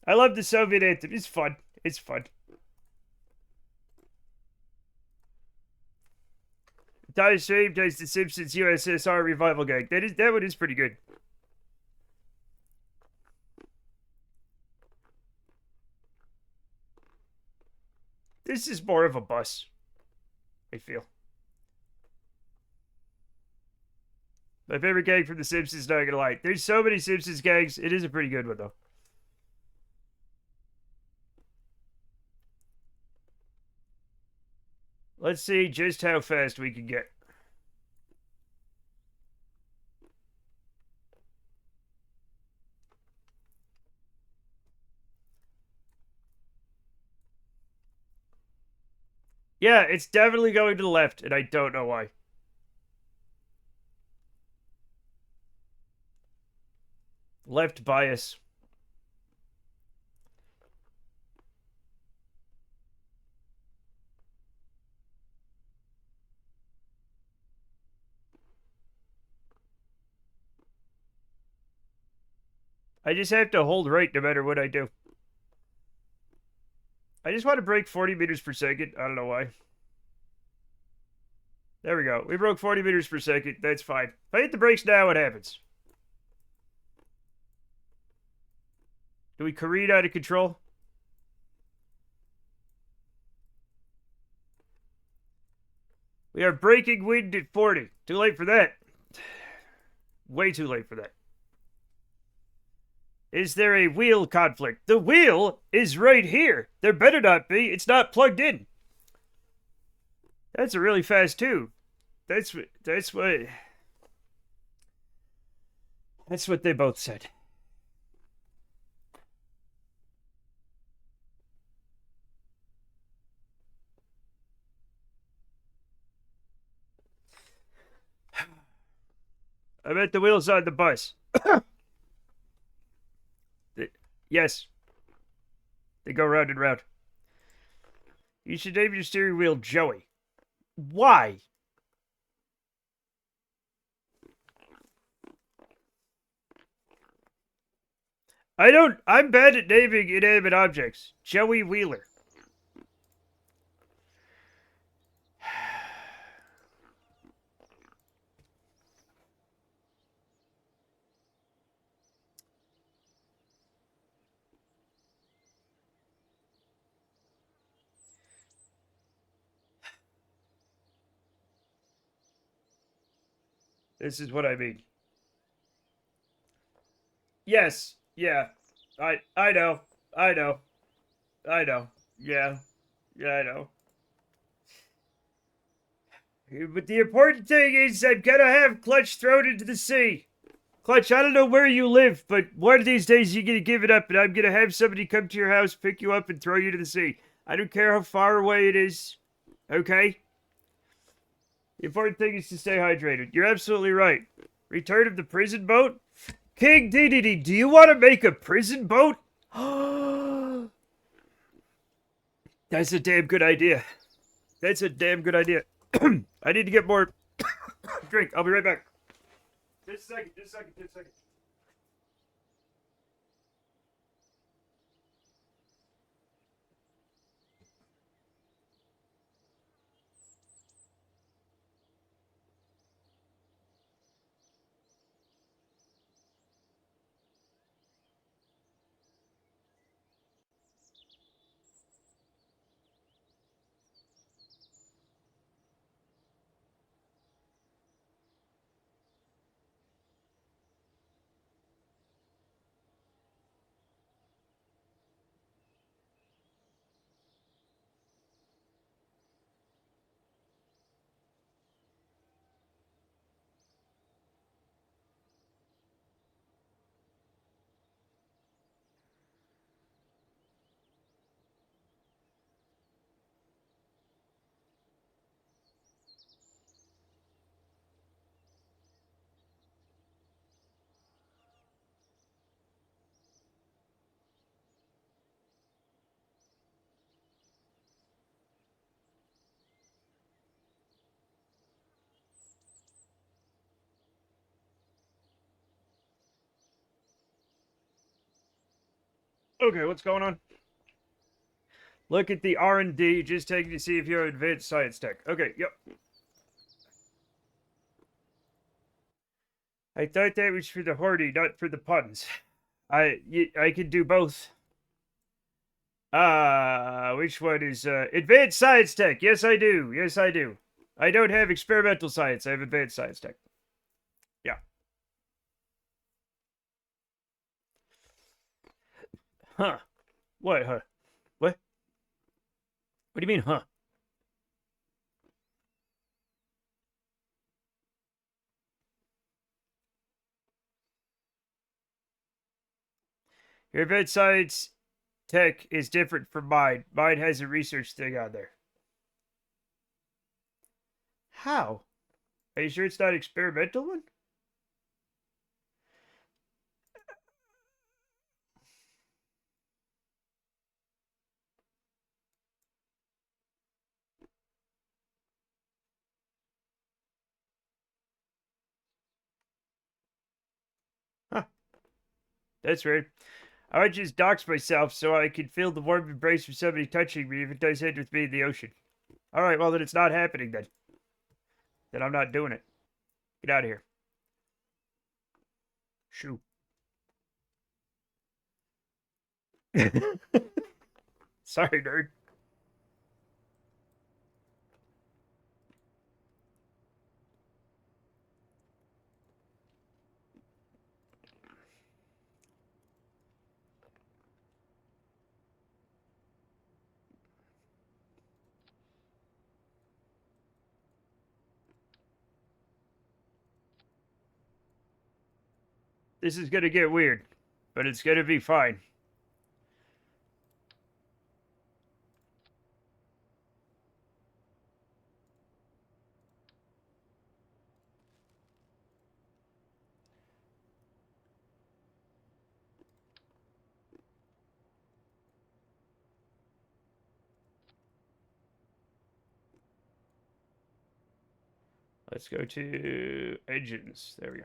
I love the Soviet anthem. It's fun. It's fun. Dire Stream does the Simpsons USSR revival gag. That one is pretty good. This is more of a bus, I feel. My favorite gag from The Simpsons, not gonna lie. There's so many Simpsons gags. It is a pretty good one, though. Let's see just how fast we can get. Yeah, it's definitely going to the left, and I don't know why. Left bias. I just have to hold right no matter what I do. I just want to break 40 meters per second. I don't know why. There we go. We broke 40 meters per second. That's fine. If I hit the brakes now, what happens? Do we careen out of control? We are breaking wind at 40. Too late for that. Way too late for that. Is there a wheel conflict? The wheel is right here. There better not be. It's not plugged in. That's a really fast tube. That's what they both said. I bet the wheels on the bus. Yes. They go round and round. You should name your steering wheel Joey. Why? I'm bad at naming inanimate objects. Joey Wheeler. This is what I mean. Yes. Yeah. I know. I know. I know. Yeah. Yeah, I know. But the important thing is I'm gonna have Clutch thrown into the sea. Clutch, I don't know where you live, but one of these days you're gonna give it up and I'm gonna have somebody come to your house, pick you up, and throw you to the sea. I don't care how far away it is. Okay? The important thing is to stay hydrated. You're absolutely right. Return of the prison boat? King DDD, do you want to make a prison boat? That's a damn good idea. That's a damn good idea. I need to get more drink. I'll be right back. Just a second. Okay, what's going on? Look at the R&D, just taking to see if you're advanced science tech. Okay, yep. I thought that was for the horny, not for the puns. I could do both. Which one is, advanced science tech? Yes, I do. Yes, I do. I don't have experimental science. I have advanced science tech. Yeah. Huh. What, huh? What? What do you mean, huh? Your advanced science tech is different from mine. Mine has a research thing on there. How? Are you sure it's not experimental one? Huh. That's weird. I would just dox myself so I can feel the warm embrace of somebody touching me if it does end with me in the ocean. Alright, well then it's not happening then. Then I'm not doing it. Get out of here. Shoo. Sorry, nerd. This is gonna get weird, but it's gonna be fine. Let's go to engines. There we go.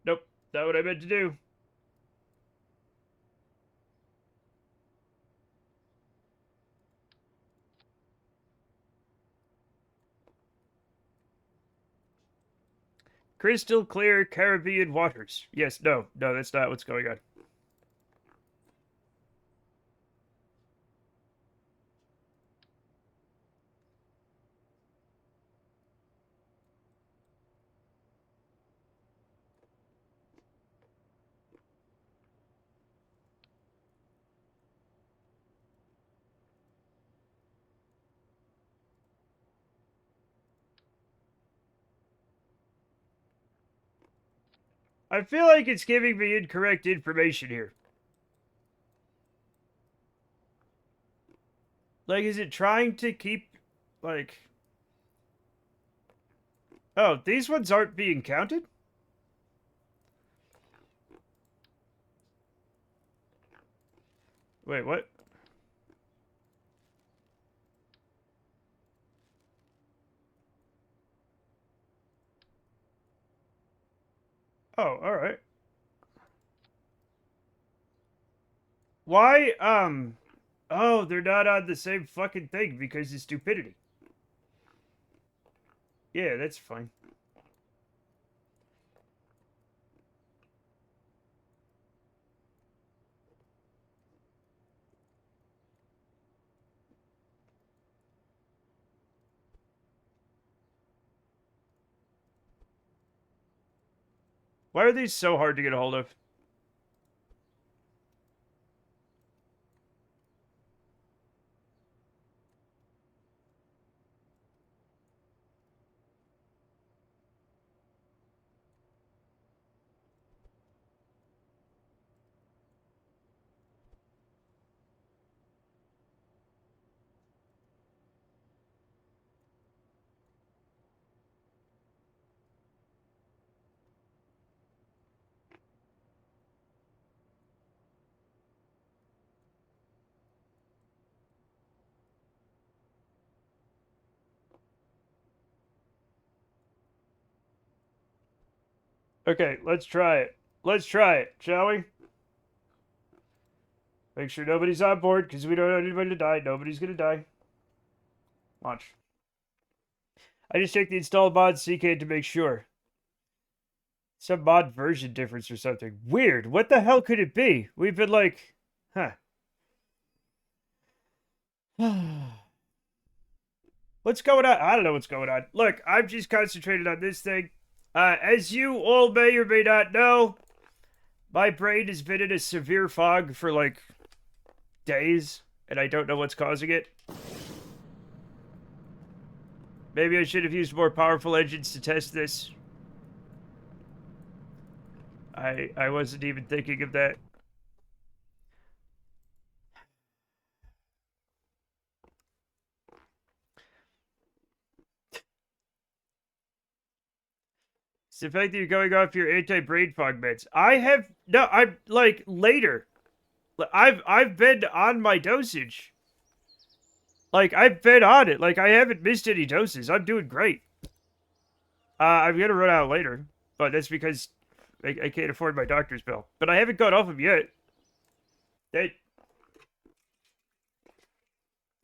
Nope, not what I meant to do. Crystal clear Caribbean waters. Yes, no, that's not what's going on. I feel like it's giving me incorrect information here. Like, is it trying to keep, like... Oh, these ones aren't being counted? Wait, what? Oh, alright. Why, Oh, they're not on the same fucking thing because of stupidity. Yeah, that's fine. Why are these so hard to get a hold of? Okay, let's try it. Let's try it, shall we? Make sure nobody's on board, because we don't want anybody to die. Nobody's gonna die. Launch. I just checked the installed mod CK to make sure. Some mod version difference or something. Weird. What the hell could it be? We've been like... Huh. What's going on? I don't know what's going on. Look, I'm just concentrated on this thing. As you all may or may not know, my brain has been in a severe fog for like days. and I don't know what's causing it. Maybe I should have used more powerful engines to test this. I wasn't even thinking of that. It's the fact that you're going off your anti-brain fog meds. I'm like later. I've been on my dosage. Like I've been on it. Like I haven't missed any doses. I'm doing great. I'm gonna run out later, but that's because I can't afford my doctor's bill. But I haven't got off them yet. They,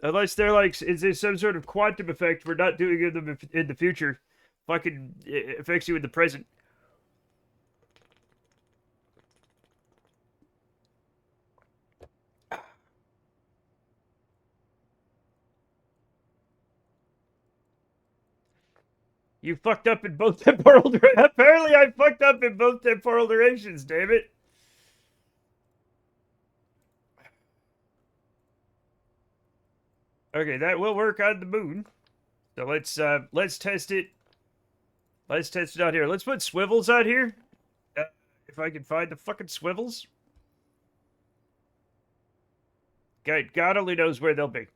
unless they're like, is there some sort of quantum effect we're not doing in the future? Fucking affects you in the present. You fucked up in both temporal. Apparently, I fucked up in both temporal durations. Damn it. Okay, that will work on the moon. So let's test it. Let's test it out here. Let's put swivels out here. If I can find the fucking swivels. God only knows where they'll be.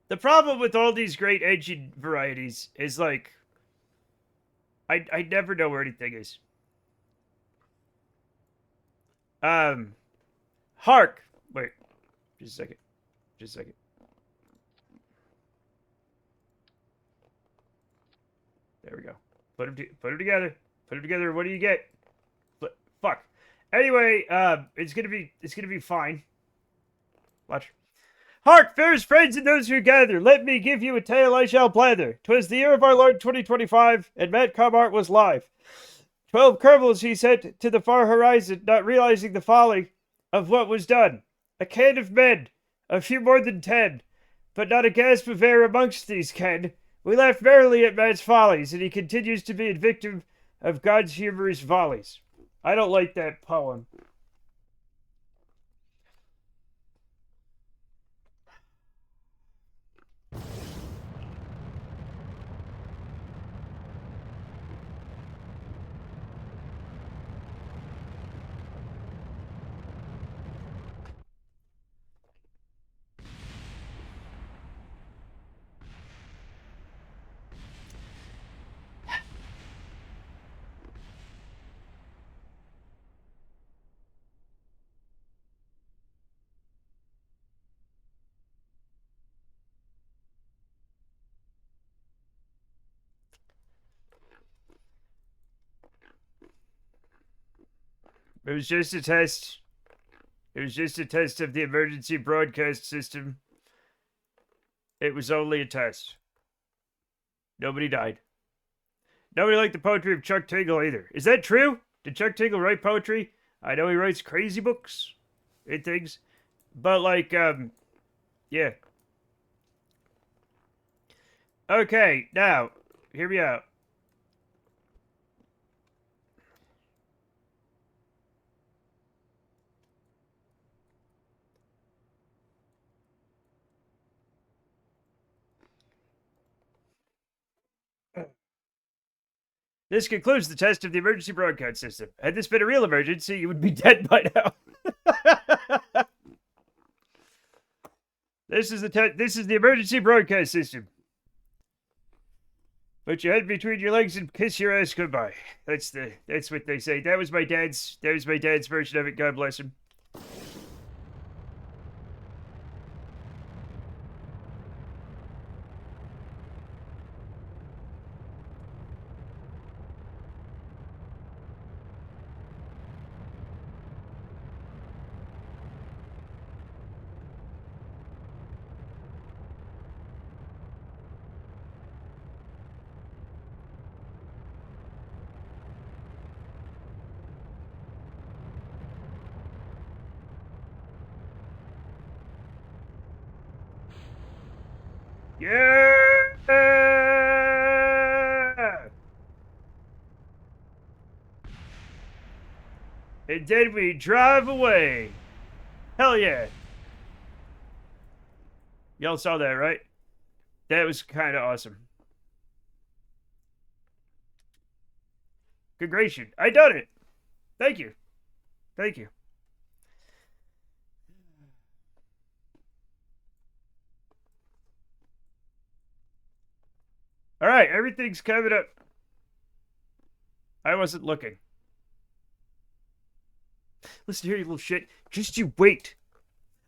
The problem with all these great engine varieties is like I never know where anything is. Hark. Wait. Just a second. Just a second. There we go. Put them together. Put them together. What do you get? Fuck. Anyway, it's gonna be fine. Watch. Hark, fairest friends and those who gather, let me give you a tale I shall blather. 'Twas the year of our Lord 2025, and Matt Comart was live. 12 Kerbals he sent to the far horizon, not realizing the folly of what was done. A can of men, a few more than 10, but not a gasp of air amongst these ken. We laugh merrily at Matt's follies, and he continues to be a victim of God's humorous volleys. I don't like that poem. It was just a test. It was just a test of the emergency broadcast system. It was only a test. Nobody died. Nobody liked the poetry of Chuck Tingle either. Is that true? Did Chuck Tingle write poetry? I know he writes crazy books and things. But like, yeah. Okay, now, hear me out. This concludes the test of the emergency broadcast system. Had this been a real emergency, you would be dead by now. This is the emergency broadcast system. Put your head between your legs and kiss your ass goodbye. That's what they say. That was my dad's version of it. God bless him. Yeah! And then we drive away. Hell yeah. Y'all saw that, right? That was kind of awesome. Congratulations. I done it. Thank you. Thank you. All right, everything's coming up. I wasn't looking. Listen here, you little shit. Just you wait.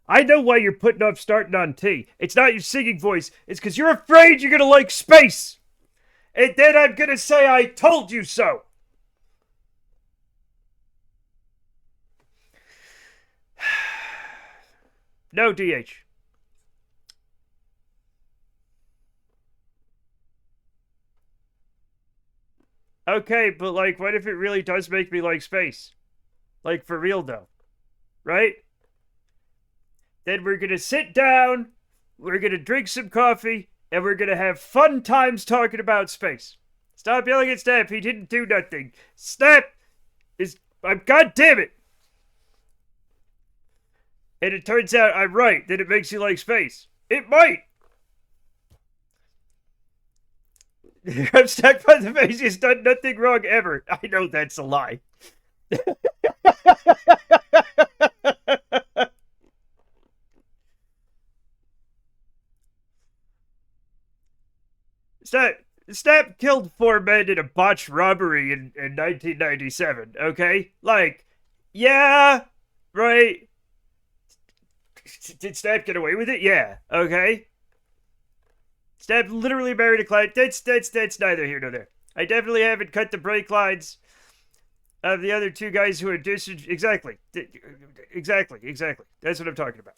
I know why you're putting off starting on T. It's not your singing voice. It's because you're afraid you're going to like space. And then I'm going to say I told you so. No, DH. Okay, but like, what if it really does make me like space? Like, for real, though. Right? Then we're gonna sit down, we're gonna drink some coffee, and we're gonna have fun times talking about space. Stop yelling at Snap, he didn't do nothing. Snap is. God damn it! And it turns out I'm right, that it makes you like space. It might! I'm stuck by the face, he's done nothing wrong ever. I know that's a lie. Snap killed 4 men in a botched robbery in 1997, okay? Like, yeah, right? Did Snap get away with it? Yeah, okay? Snap literally married a client. That's neither here nor there. I definitely haven't cut the brake lines of the other 2 guys who are exactly. That's what I'm talking about.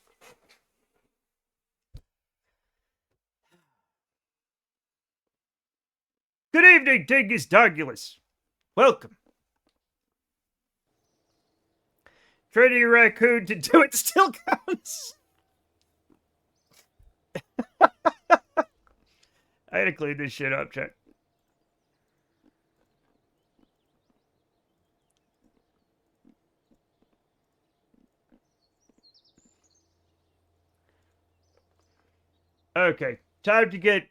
Good evening, Dingus Dogulus. Welcome. Training a raccoon to do it still counts. I gotta clean this shit up, chat. Okay, time to get...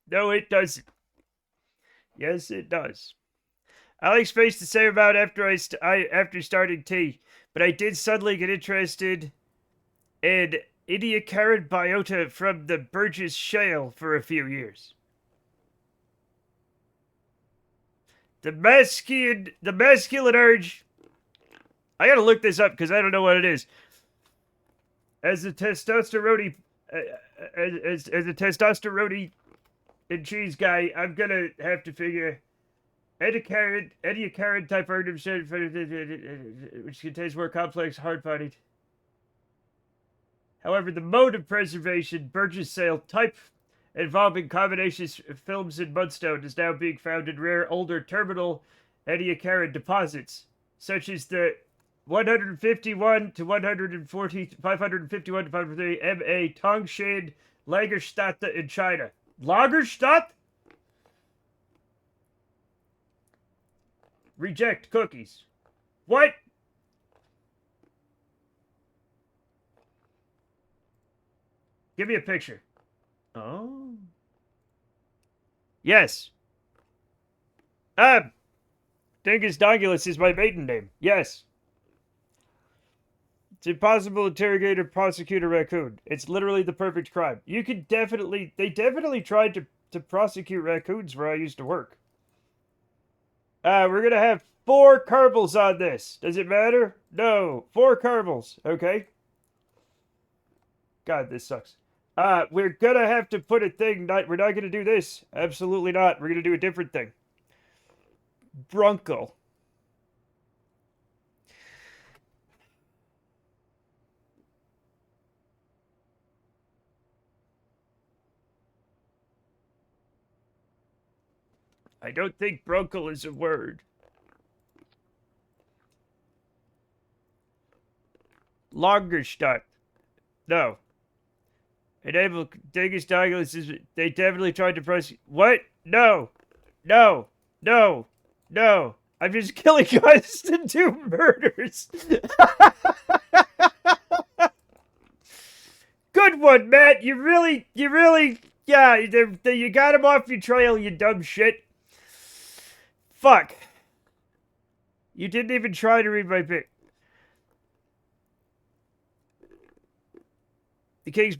No, it doesn't. Yes, it does. I like space the same amount after after starting T, but I did suddenly get interested in idiocarot biota from the Burgess Shale for a few years. The masculine urge. I gotta look this up because I don't know what it is. As a testosterone, as a testosterone and cheese guy, I'm gonna have to figure idiocarot type organism, which contains more complex, hard-bodied. However, the mode of preservation, Burgess Shale type, involving combinations of films and mudstone, is now being found in rare older terminal idiocarot deposits, such as the 151 to 140, 551 to 530 MA Tongshan Lagerstadt in China. Lagerstadt? Reject cookies. What? Give me a picture. Oh. Yes. Dingus Dongulus is my maiden name. Yes. It's impossible to interrogate or prosecute a raccoon. It's literally the perfect crime. You could definitely... They definitely tried to prosecute raccoons where I used to work. We're gonna have 4 Kerbals on this. Does it matter? No. 4 Kerbals. Okay. God, this sucks. We're gonna have to put a thing... we're not gonna do this. Absolutely not. We're gonna do a different thing. Bronco. I don't think bronco is a word. Lagerstadt. No. Enable Dingus Dogulus is... They definitely tried to press... What? No. No. No. No. I'm just killing guys to do murders. Good one, Matt. You really, yeah, you got him off your trail, you dumb shit. Fuck. You didn't even try to read my pic. The king's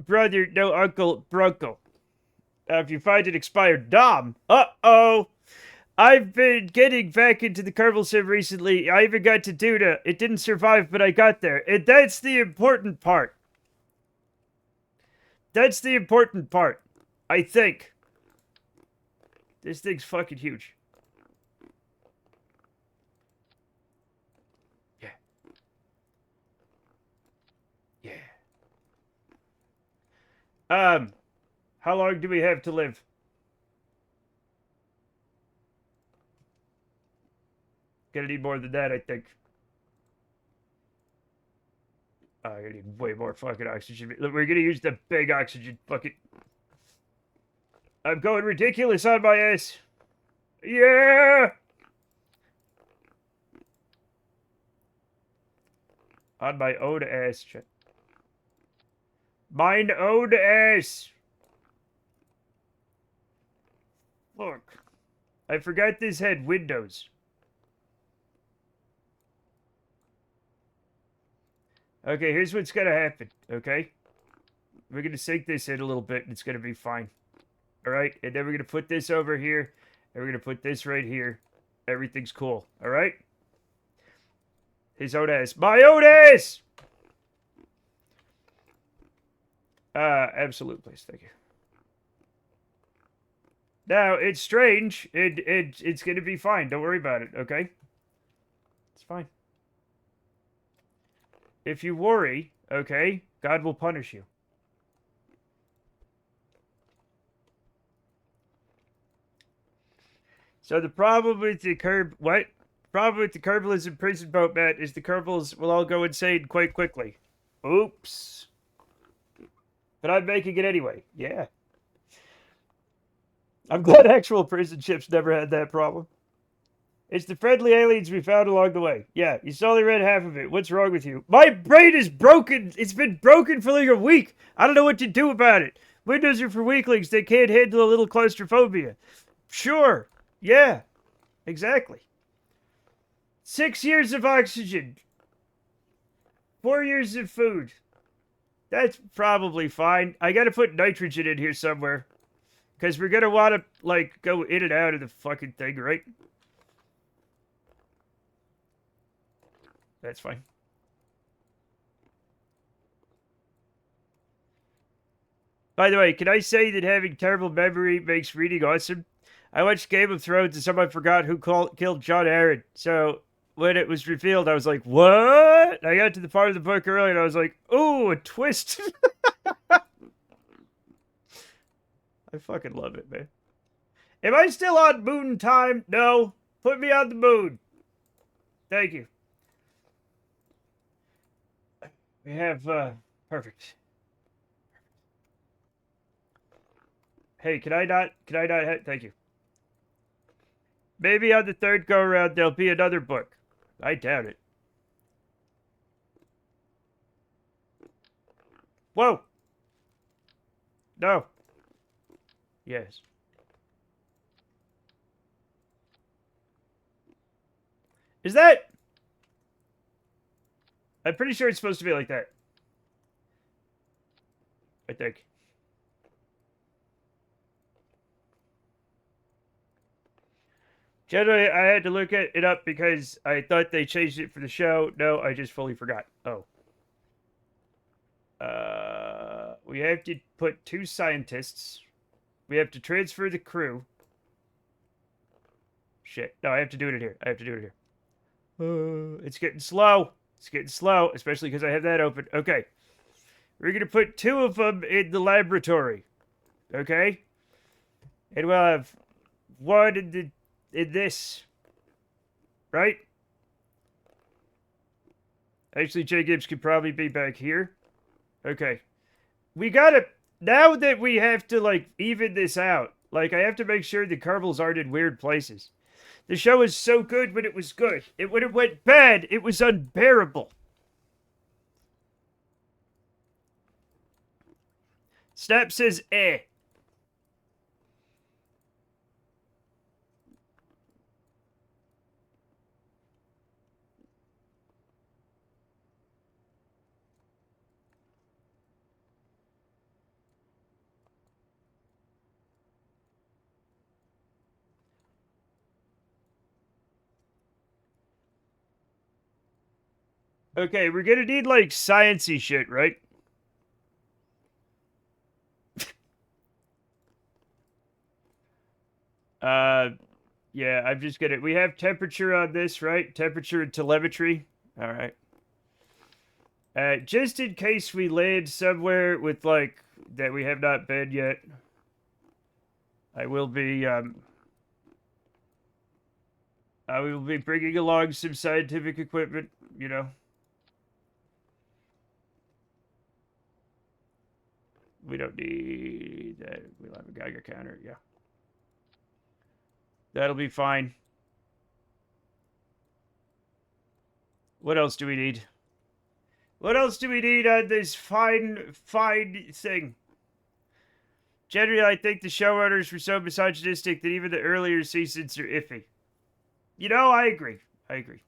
brother, no uncle, Bronco. If you find it expired, Dom. Uh-oh. I've been getting back into the Kerbal sim recently. I even got to Duna. It didn't survive, but I got there. And that's the important part. That's the important part. I think. This thing's fucking huge. Yeah. Yeah. How long do we have to live? Gonna need more than that, I think. I need way more fucking oxygen. We're gonna use the big oxygen bucket. I'm going ridiculous on my ass. Yeah! On my own ass. Mine own ass. Look. I forgot this had windows. Okay, here's what's gonna happen, okay? We're gonna sink this in a little bit and it's gonna be fine. Alright? And then we're gonna put this over here. And we're gonna put this right here. Everything's cool. Alright? His own ass. My own ass! Absolute place, thank you. Now, it's strange. It's gonna be fine. Don't worry about it, okay? It's fine. If you worry, okay, God will punish you. So the problem with the problem with the Kerbalism prison boat, Matt, is the Kerbals will all go insane quite quickly. Oops. But I'm making it anyway. Yeah. I'm glad actual prison ships never had that problem. It's the friendly aliens we found along the way. Yeah, you only read half of it. What's wrong with you? My brain is broken. It's been broken for like a week. I don't know what to do about it. Windows are for weaklings. They can't handle a little claustrophobia. Sure. Yeah. Exactly. 6 years of oxygen. 4 years of food. That's probably fine. I gotta put nitrogen in here somewhere. Because we're gonna want to, like, go in and out of the fucking thing, right? That's fine. By the way, can I say that having terrible memory makes reading awesome? I watched Game of Thrones and someone forgot who killed Jon Arryn. So when it was revealed, I was like, what? I got to the part of the book early and I was like, ooh, a twist. I fucking love it, man. Am I still on moon time? No. Put me on the moon. Thank you. We have, perfect. Hey, can I not thank you. Maybe on the third go-around there'll be another book. I doubt it. Whoa! No. Yes. Is that... I'm pretty sure it's supposed to be like that. I think. Generally, I had to look it up because I thought they changed it for the show. No, I just fully forgot. Oh. We have to put 2 scientists. We have to transfer the crew. Shit. No, I have to do it here. I have to do it here. It's getting slow. It's getting slow, especially because I have that open. Okay. We're going to put 2 of them in the laboratory. Okay? And we'll have 1 in this. Right? Actually, J. Gibbs could probably be back here. Okay. We gotta... Now that we have to, like, even this out, like, I have to make sure the Kerbals aren't in weird places. The show was so good when it was good. When it went bad, it was unbearable. Snap says eh. Okay, we're gonna need like sciencey shit, right? Yeah, I'm just gonna. We have temperature on this, right? Temperature and telemetry. All right. Just in case we land somewhere with like that we have not been yet, I will be I will be bringing along some scientific equipment. You know. We don't need that. We'll have a Geiger counter. Yeah. That'll be fine. What else do we need? What else do we need on this fine thing? Generally, I think the showrunners were so misogynistic that even the earlier seasons are iffy. You know, I agree. I agree.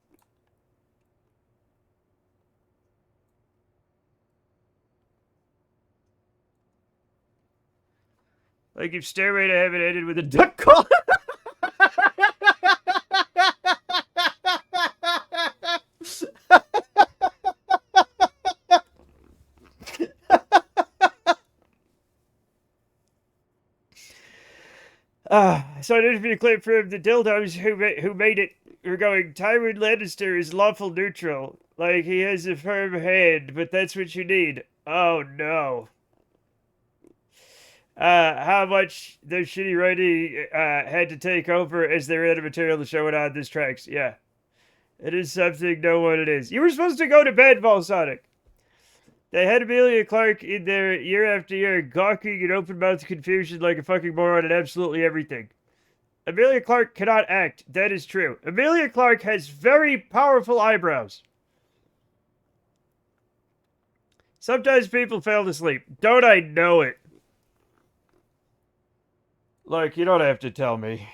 Like if Stairway to Heaven ended with a duck call. So I did a clip from the dildos who made it. We're going, Tywin Lannister is lawful neutral. Like, he has a firm hand, but that's what you need. Oh, no. How much the shitty writing had to take over as their edit material to show it on this tracks. Yeah. It is something, know what it is. You were supposed to go to bed, Volsonic. They had Amelia Clark in there year after year, gawking in open-mouthed confusion like a fucking moron at absolutely everything. Amelia Clark cannot act. That is true. Amelia Clark has very powerful eyebrows. Sometimes people fail to sleep. Don't I know it? Like, you don't have to tell me.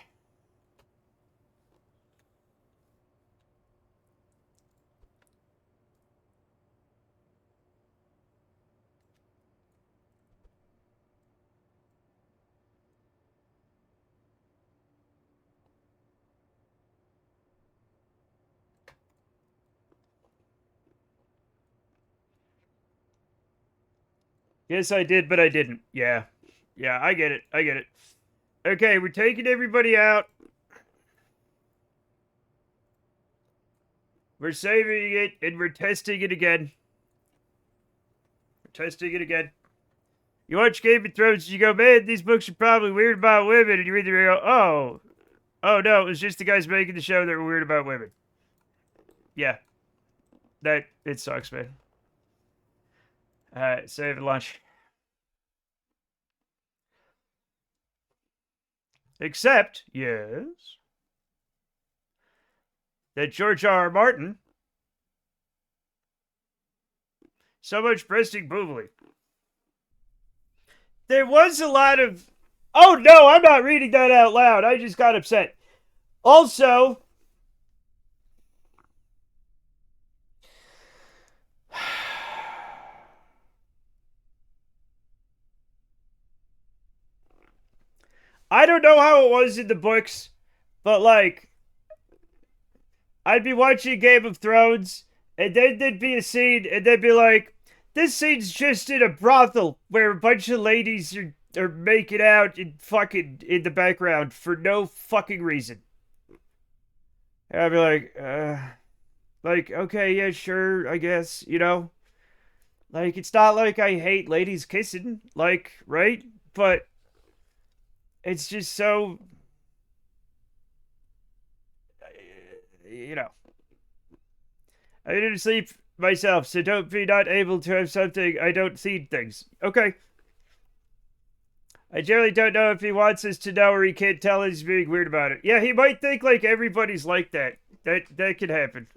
Yes, I did, but I didn't. Yeah. Yeah, I get it. I get it. Okay, we're taking everybody out. We're saving it, and we're testing it again. We're testing it again. You watch Game of Thrones, and you go, man, these books are probably weird about women, and you read them and you go, oh no, it was just the guys making the show that were weird about women. Yeah. It sucks, man. Save lunch. Except, yes, that George R. Martin, so much breasting boobly. There was a lot of, oh no, I'm not reading that out loud. I just got upset. Also, I don't know how it was in the books, but like, I'd be watching Game of Thrones, and then there'd be a scene, and they'd be like, this scene's just in a brothel where a bunch of ladies are making out and fucking in the background for no fucking reason. And I'd be like, okay, yeah, sure, I guess, you know? Like, it's not like I hate ladies kissing, like, right? But it's just so, you know. I didn't sleep myself, so don't be not able to have something. I don't see things. Okay. I generally don't know if he wants us to know or he can't tell us he's being weird about it. Yeah, he might think like everybody's like that. That could happen.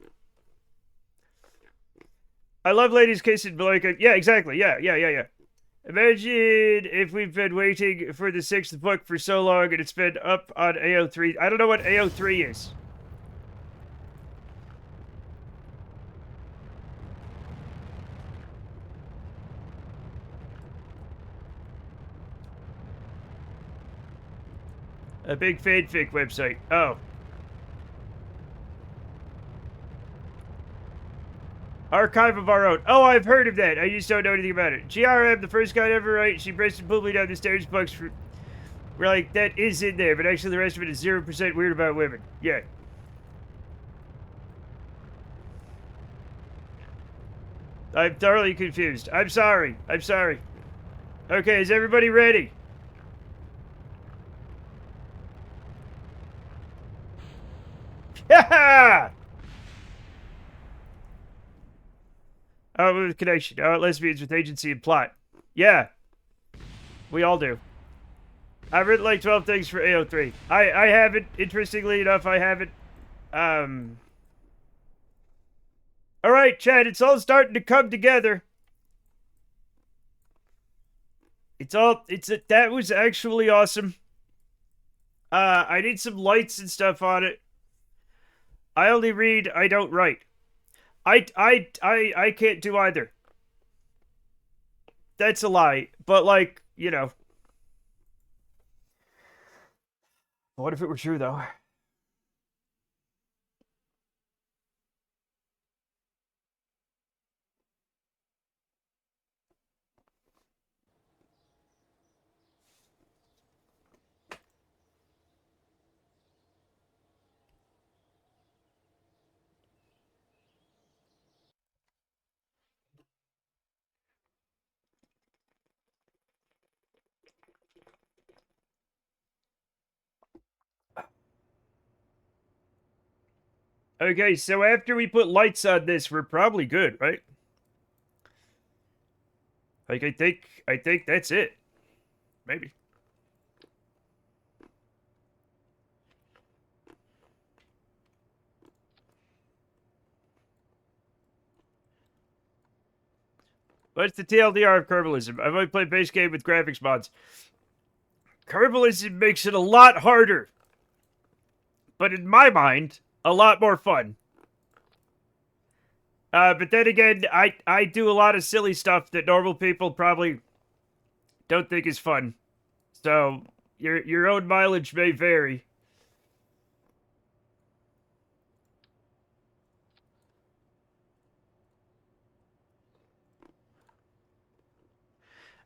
I love ladies kissing, but like, yeah, exactly. Yeah. Imagine if we've been waiting for the 6th book for so long and it's been up on AO3. I don't know what AO3 is. A big fanfic website. Oh. Archive of Our Own. Oh, I've heard of that. I just don't know anything about it. GRM, the first guy to ever write, she breasted poopily down the stairs books for... We're like, that is in there, but actually the rest of it is 0% weird about women. Yeah. I'm thoroughly confused. I'm sorry. I'm sorry. Okay, is everybody ready? Yeah! Oh, with connection. Oh, lesbians with agency and plot. Yeah. We all do. I've written like 12 things for AO3. I haven't, interestingly enough, I haven't. Alright, Chad, it's all starting to come together. That was actually awesome. I need some lights and stuff on it. I only read, I don't write. I can't do either. That's a lie. But like, you know. What if it were true though? Okay, so after we put lights on this, we're probably good, right? Like I think that's it. Maybe. What's the TLDR of Kerbalism? I've only played base game with graphics mods. Kerbalism makes it a lot harder. But in my mind, a lot more fun. But then again, I do a lot of silly stuff that normal people probably don't think is fun. So your own mileage may vary.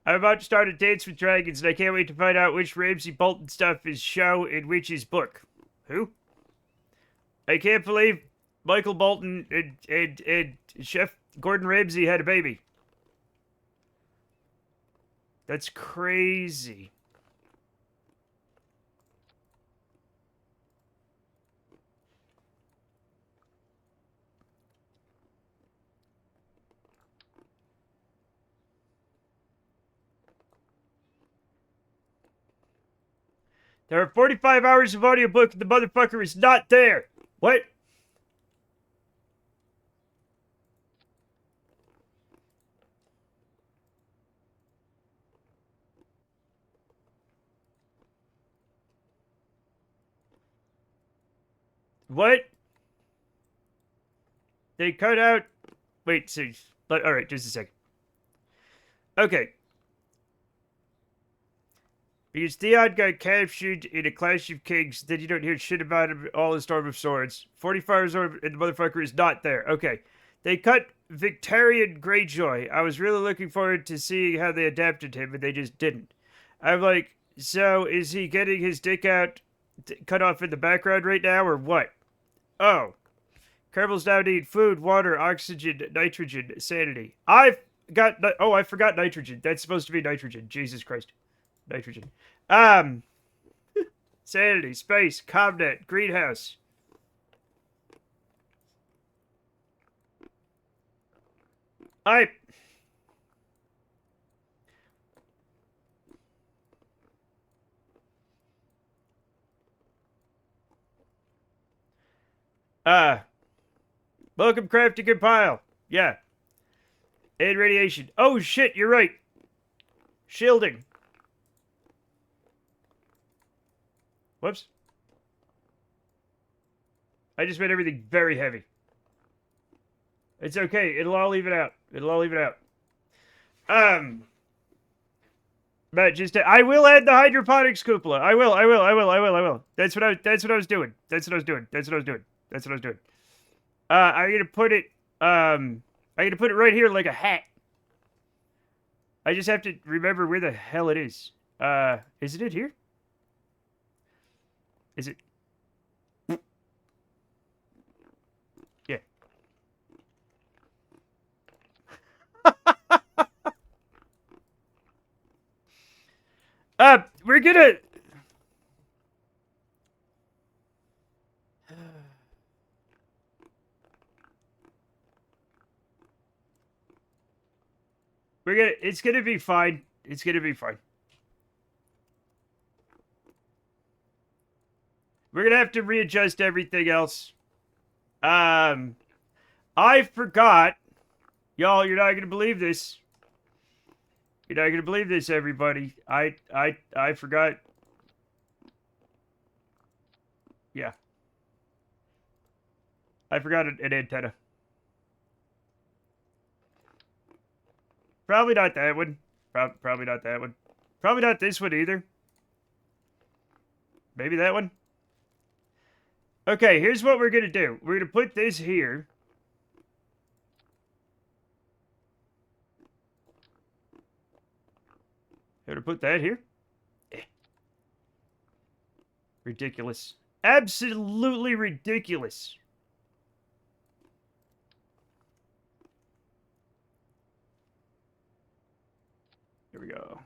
I'm about to start a Dance with Dragons, and I can't wait to find out which Ramsay Bolton stuff is show and which is book. Who? I can't believe Michael Bolton and Chef Gordon Ramsay had a baby. That's crazy. There are 45 hours of audiobook and the motherfucker is not there. What? What? They cut out... Wait, so... Alright, just a second. Okay. Because Theon got captured in a Clash of Kings, then you don't hear shit about him all in Storm of Swords. 45 hours and the motherfucker is not there. Okay. They cut Victarion Greyjoy. I was really looking forward to seeing how they adapted him, but they just didn't. I'm like, so is he getting his dick out, cut off in the background right now, or what? Oh. Kerbals now need food, water, oxygen, nitrogen, sanity. I've got... Oh, I forgot nitrogen. That's supposed to be nitrogen. Jesus Christ. Nitrogen. Sanity, space, comnet, greenhouse. Welcome, Crafting Compile. Yeah. And radiation. Oh, shit, you're right. Shielding. Whoops. I just made everything very heavy. It's okay. It'll all even out. It'll all even out. But just I will add the hydroponics cupola. I will. That's what I was doing. That's what I was doing. I'm gonna put it right here like a hat. I just have to remember where the hell it is. Is it in here? Is it? Yeah. We're gonna. It's gonna be fine. It's gonna be fine. We're gonna have to readjust everything else. I forgot. Y'all, you're not gonna believe this. You're not gonna believe this, everybody. I forgot. Yeah. I forgot an antenna. Probably not that one. Probably not that one. Probably not this one either. Maybe that one. Okay, here's what we're gonna do. We're gonna put this here. We're gonna put that here. Ridiculous. Absolutely ridiculous. Here we go.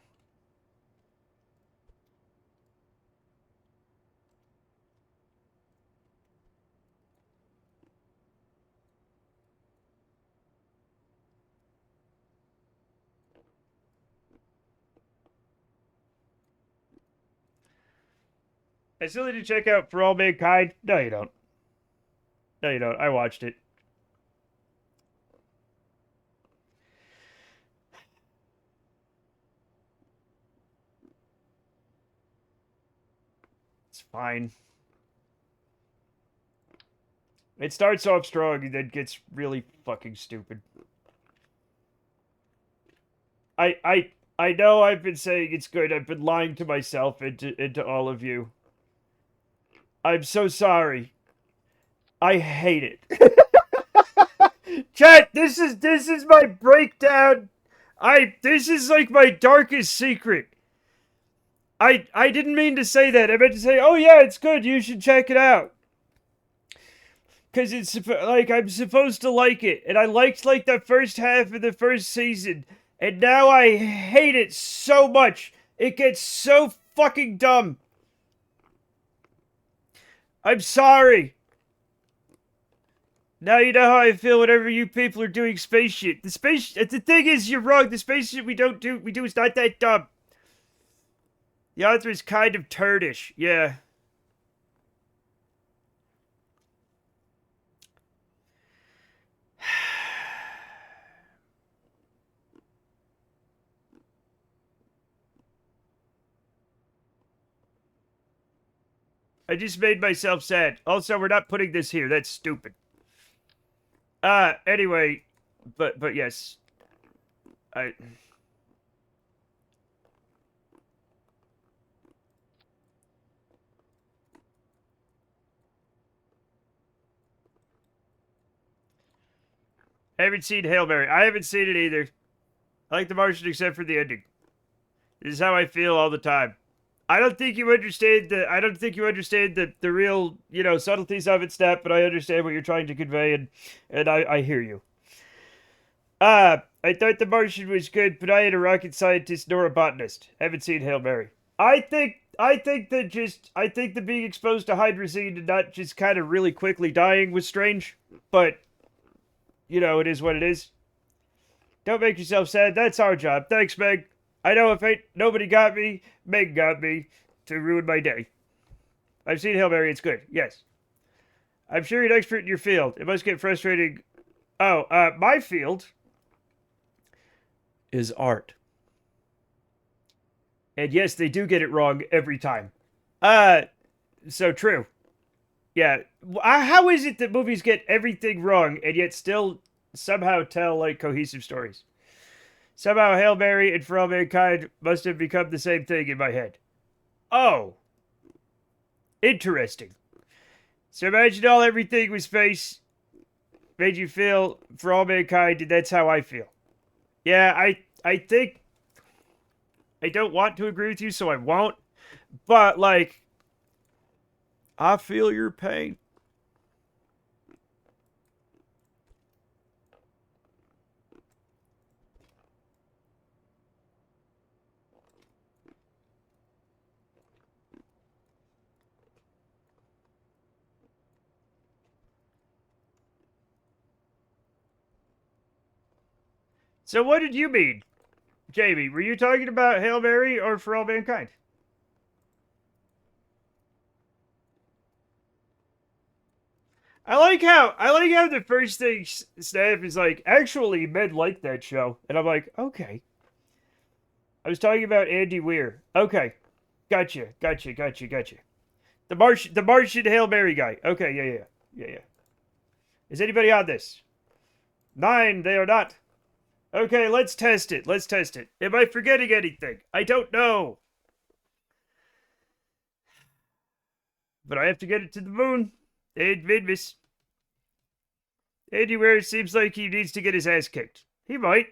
I still need to check out For All Mankind. No, you don't. No, you don't. I watched it. It's fine. It starts off strong and then gets really fucking stupid. I know I've been saying it's good. I've been lying to myself and to all of you. I'm so sorry. I hate it. Chat, this is my breakdown. This is like my darkest secret. I didn't mean to say that. I meant to say, oh yeah, it's good. You should check it out. Because it's like I'm supposed to like it. And I liked like the first half of the first season. And now I hate it so much. It gets so fucking dumb. I'm sorry. Now you know how I feel whenever you people are doing space shit. The thing is, you're wrong. The space shit we do is not that dumb. The author is kind of turdish. Yeah. I just made myself sad. Also, we're not putting this here. That's stupid. Anyway, but yes. I haven't seen Hail Mary. I haven't seen it either. I like The Martian except for the ending. This is how I feel all the time. I don't think you understand the real, subtleties of it, Snap, but I understand what you're trying to convey, and I hear you. I thought The Martian was good, but I ain't a rocket scientist nor a botanist. Haven't seen Hail Mary. I think that being exposed to hydrazine and not just kind of really quickly dying was strange, but, it is what it is. Don't make yourself sad. That's our job. Thanks, Meg. I know if nobody got me, Meg got me to ruin my day. I've seen Hail Mary. It's good. Yes. I'm sure you're an expert in your field. It must get frustrating. Oh, my field is art. And yes, they do get it wrong every time. So true. Yeah. How is it that movies get everything wrong and yet still somehow tell like cohesive stories? Somehow Hail Mary and For All Mankind must have become the same thing in my head. Oh, interesting. So imagine all everything with space made you feel For All Mankind, and that's how I feel. Yeah, I think I don't want to agree with you, so I won't. But like, I feel your pain. So what did you mean, Jamie? Were you talking about Hail Mary or For All Mankind? I like how the first thing Snap is like, actually men like that show. And I'm like, okay. I was talking about Andy Weir. Okay. Gotcha. The Martian Hail Mary guy. Okay, yeah. Is anybody on this? 9, they are not. Okay, let's test it. Am I forgetting anything? I don't know. But I have to get it to the moon. And Midmas. Andy Weir seems like he needs to get his ass kicked. He might.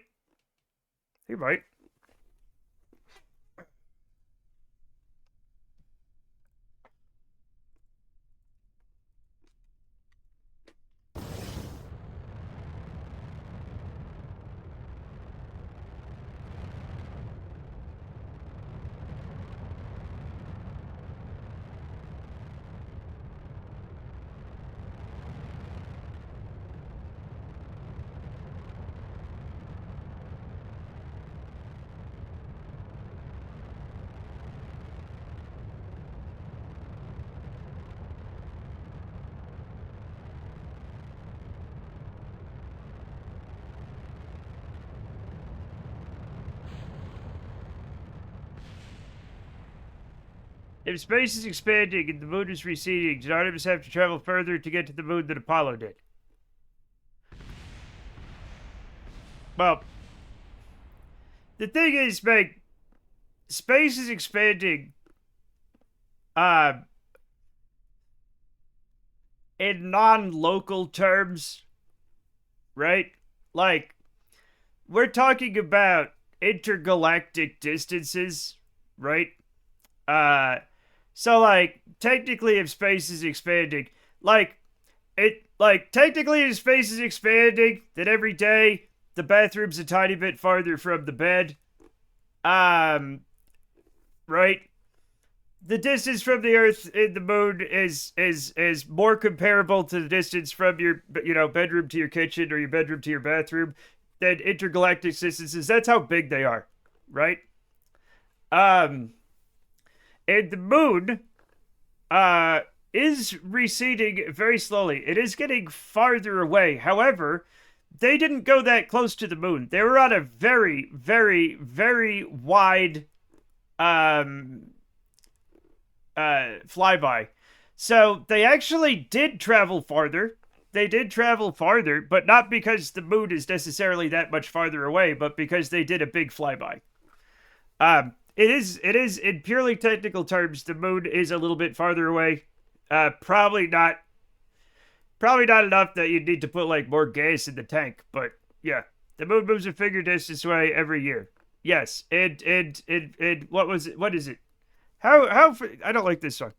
If space is expanding and the moon is receding, did Artemis have to travel further to get to the moon than Apollo did? Well, the thing is, Meg, space is expanding uh, in non-local terms, right? Like, we're talking about intergalactic distances, right? So like technically if space is expanding, technically if space is expanding, then every day the bathroom's a tiny bit farther from the bed. Right? The distance from the Earth and the Moon is more comparable to the distance from your bedroom to your kitchen or your bedroom to your bathroom than intergalactic distances. That's how big they are, right? And the Moon is receding very slowly. It is getting farther away. However, they didn't go that close to the Moon. They were on a very, very, very wide flyby. So they actually did travel farther. But not because the moon is necessarily that much farther away, but because they did a big flyby. It is in purely technical terms, the moon is a little bit farther away. Probably not enough that you'd need to put like more gas in the tank, but yeah, the moon moves a figure distance away every year. Yes, and what is it? How I don't like this song.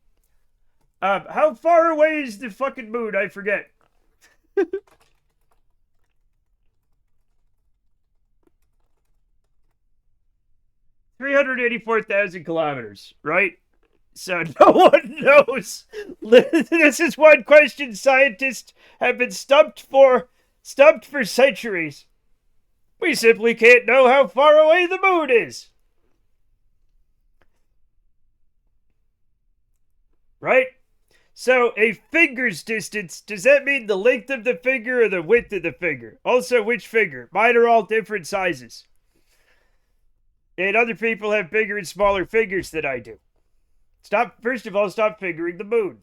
How far away is the fucking moon? I forget. 384,000 kilometers, right? So no one knows. This is one question scientists have been stumped for centuries. We simply can't know how far away the moon is. Right? So a finger's distance, does that mean the length of the finger or the width of the finger? Also, which finger? Mine are all different sizes. And other people have bigger and smaller fingers than I do. First of all, stop fingering the moon.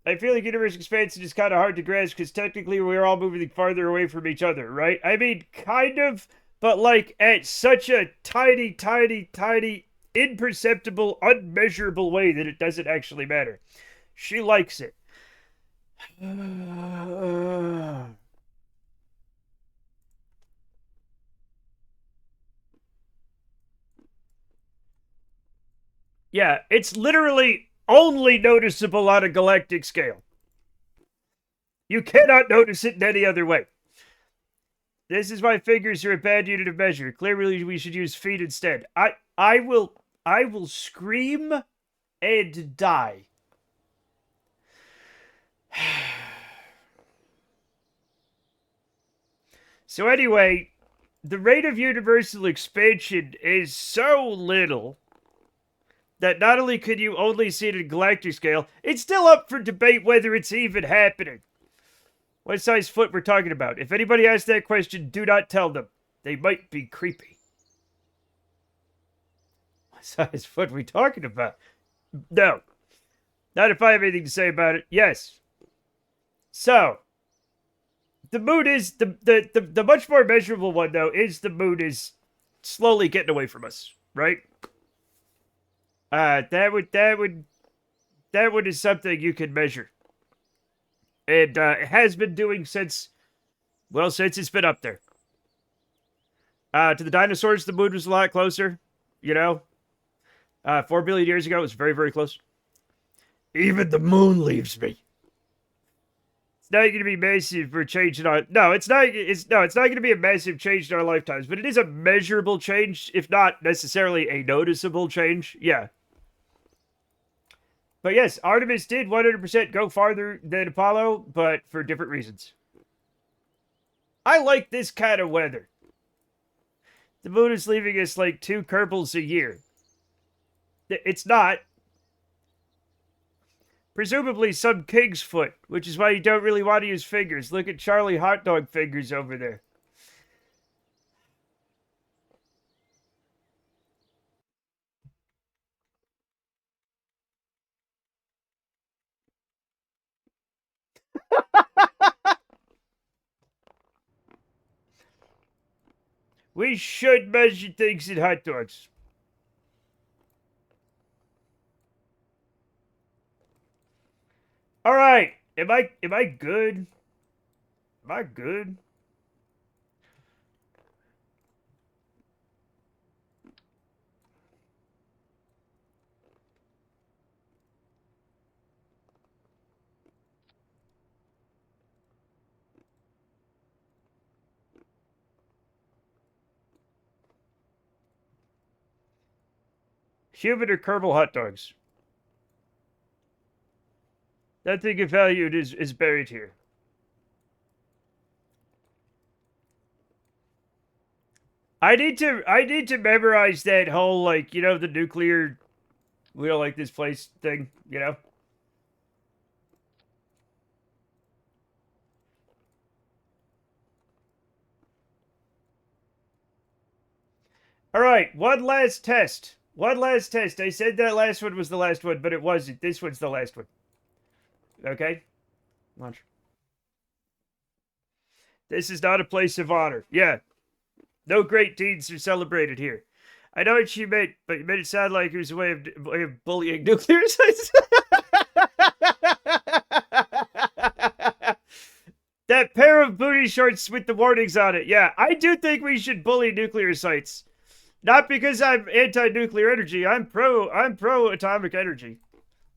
I feel like universe expansion is kind of hard to grasp because technically we're all moving farther away from each other, right? I mean, kind of, but like at such a tiny, tiny, tiny, imperceptible, unmeasurable way that it doesn't actually matter. She likes it. Yeah, it's literally only noticeable on a galactic scale. You cannot notice it in any other way. This is why fingers are a bad unit of measure. Clearly, we should use feet instead. I will scream and die. So anyway, the rate of universal expansion is so little that not only could you only see it at a galactic scale, it's still up for debate whether it's even happening. What size foot we're talking about? If anybody asks that question, do not tell them. They might be creepy. What size foot are we talking about? No. Not if I have anything to say about it. Yes. So, the moon is the much more measurable one though is the moon is slowly getting away from us, right? That one is something you can measure. And it has been doing since it's been up there. To the dinosaurs, the moon was a lot closer, you know? 4 billion years ago, it was very, very close. Even the moon leaves me. It's not going to be massive for changing our... No, it's not going to be a massive change in our lifetimes, but it is a measurable change, if not necessarily a noticeable change. Yeah. But yes, Artemis did 100% go farther than Apollo, but for different reasons. I like this kind of weather. The moon is leaving us like 2 Kerbals a year. It's not. Presumably some king's foot, which is why you don't really want to use fingers. Look at Charlie Hot Dog fingers over there. We should measure things in hot dogs. All right. Am I good? Am I good? Human or Kerbal hot dogs? That thing of value is buried here. I need to memorize that whole, like, you know, the nuclear, we don't like this place thing, you know? All right, one last test. One last test. I said that last one was the last one, but it wasn't. This one's the last one. Okay? Watch. This is not a place of honor. Yeah. No great deeds are celebrated here. I know what you meant, but you made it sound like it was a way of bullying nuclear sites. That pair of booty shorts with the warnings on it. Yeah, I do think we should bully nuclear sites. Not because I'm anti-nuclear energy. I'm pro atomic energy.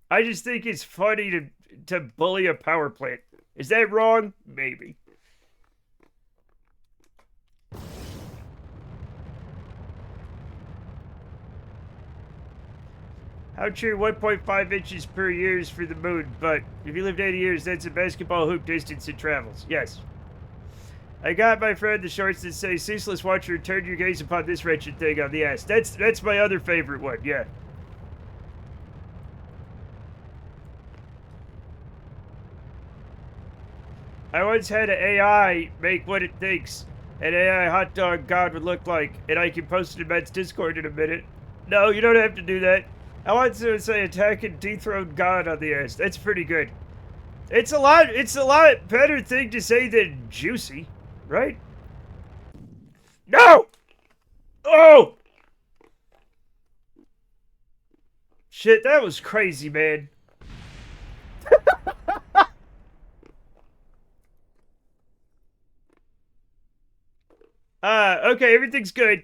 I just think it's funny to bully a power plant. Is that wrong? Maybe. How true 1.5 inches per year is for the moon, but if you lived 80 years, that's a basketball hoop distance it travels. Yes. I got my friend the shorts that say, "Ceaseless watcher, turn your gaze upon this wretched thing on the ass." That's my other favorite one, yeah. I once had an AI make what it thinks. an AI hot dog god would look like, and I can post it in Matt's Discord in a minute. No, you don't have to do that. I want to say attack and dethrone god on the ass. That's pretty good. It's a lot better thing to say than juicy, right? No! Oh! Shit, that was crazy, man. Okay, everything's good.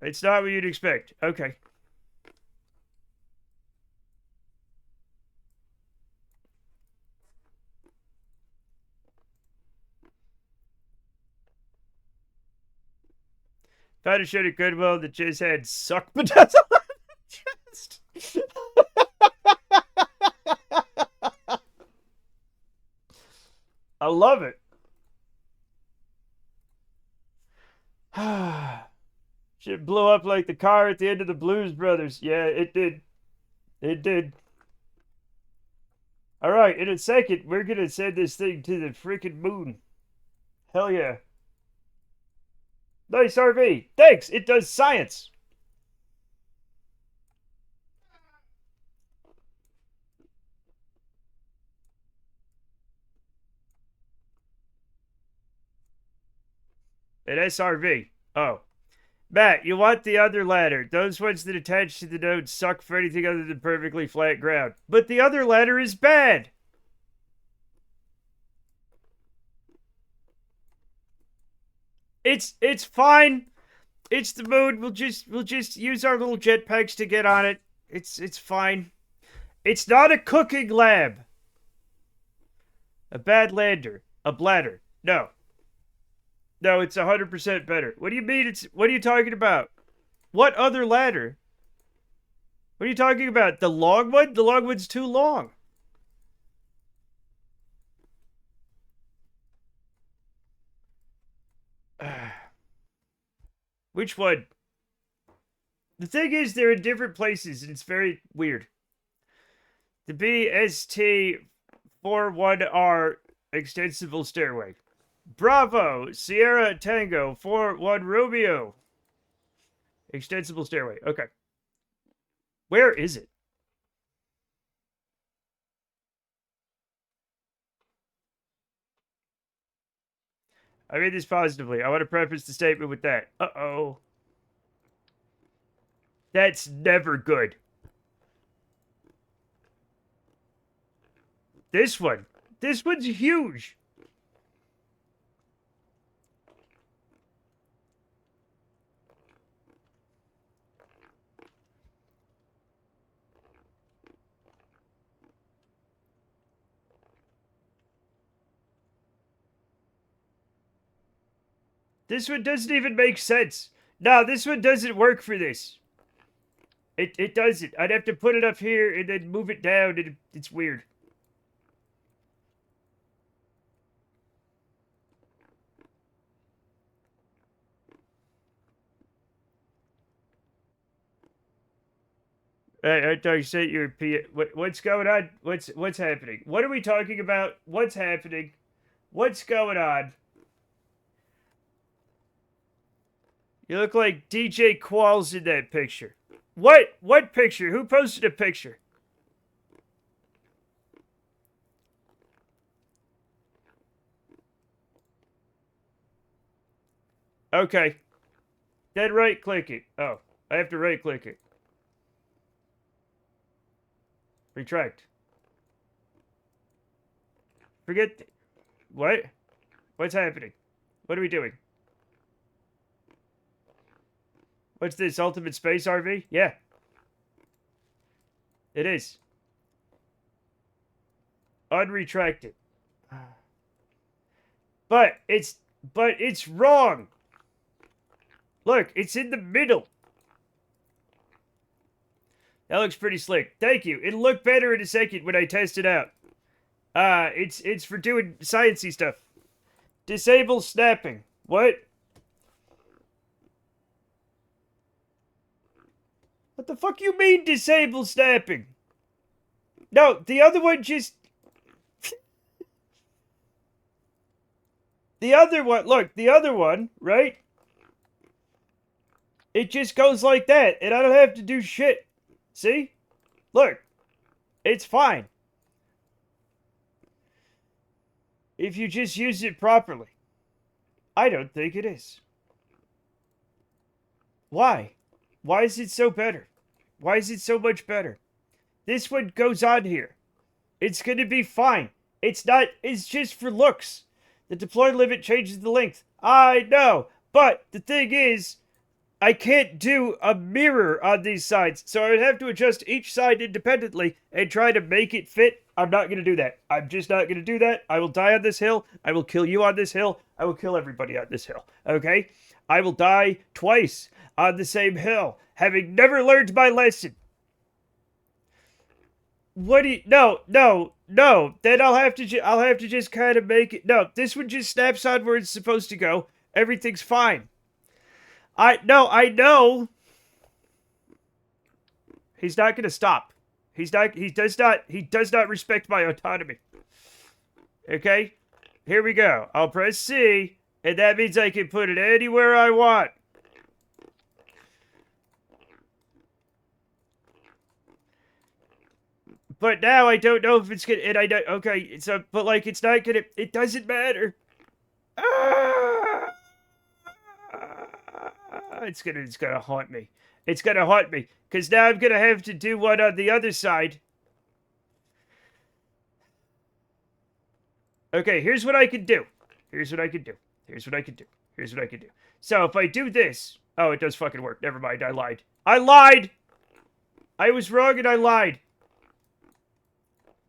It's not what you'd expect. Okay. Found a shirt at Goodwill that just had suck bedazzle on the chest. I love it. Shit blew up like the car at the end of the Blues Brothers. Yeah, it did. It did. Alright, in a second, we're gonna send this thing to the freaking moon. Hell yeah. Nice RV. Thanks, it does science. An SRV. Oh. Matt, you want the other ladder. Those ones that attach to the node suck for anything other than perfectly flat ground. But the other ladder is bad. It's fine. It's the moon. We'll just use our little jetpacks to get on it. It's fine. It's not a cooking lab. A bad lander. A bladder. No. No, it's 100% better. What do you mean what are you talking about? What other ladder? What are you talking about? The long one? The long one's too long. Which one? The thing is, they're in different places, and it's very weird. The BST41R extensible stairway. Bravo! Sierra Tango 41 Romeo. Extensible stairway. Okay. Where is it? I read this positively. I want to preface the statement with that. Uh-oh. That's never good. This one. This one's huge. This one doesn't even make sense. No, this one doesn't work for this. It doesn't. I'd have to put it up here and then move it down, and it's weird. I thought you said you're what's going on? What's happening? What are we talking about? What's happening? What's going on? You look like DJ Qualls in that picture. What picture? Who posted a picture? Okay. Then right click it. Oh, I have to right click it. Retract. Forget. What? What's happening? What are we doing? What's this? Ultimate Space RV? Yeah. It is. Unretracted. But it's wrong. Look, it's in the middle. That looks pretty slick. Thank you. It'll look better in a second when I test it out. It's for doing sciencey stuff. Disable snapping. What? What the fuck you mean disable snapping? No, the other one just... The other one, look, the other one, right? It just goes like that, and I don't have to do shit. See? Look, it's fine. If you just use it properly. I don't think it is. Why? Why is it so better? Why is it so much better? This one goes on here. It's gonna be fine. It's not, it's just for looks. The deploy limit changes the length. I know, but the thing is, I can't do a mirror on these sides, so I would have to adjust each side independently and try to make it fit. I'm not going to do that. I'm just not going to do that. I will die on this hill. I will kill you on this hill. I will kill everybody on this hill. Okay? I will die twice on the same hill, having never learned my lesson. What do you... No, no, no. Then I'll have to just kind of make it... No, this one just snaps on where it's supposed to go. Everything's fine. I know. He's not gonna stop. He does not respect my autonomy. Okay? Here we go. I'll press C, and that means I can put it anywhere I want. But now I don't know if it's gonna, and I don't, okay, so, but like, it's not gonna, it doesn't matter. Ah! It's gonna haunt me. It's gonna haunt me. Because now I'm gonna have to do one on the other side. Okay, here's what I can do. Here's what I can do. Here's what I can do. Here's what I can do. So if I do this... Oh, it does fucking work. Never mind, I lied. I lied! I was wrong and I lied.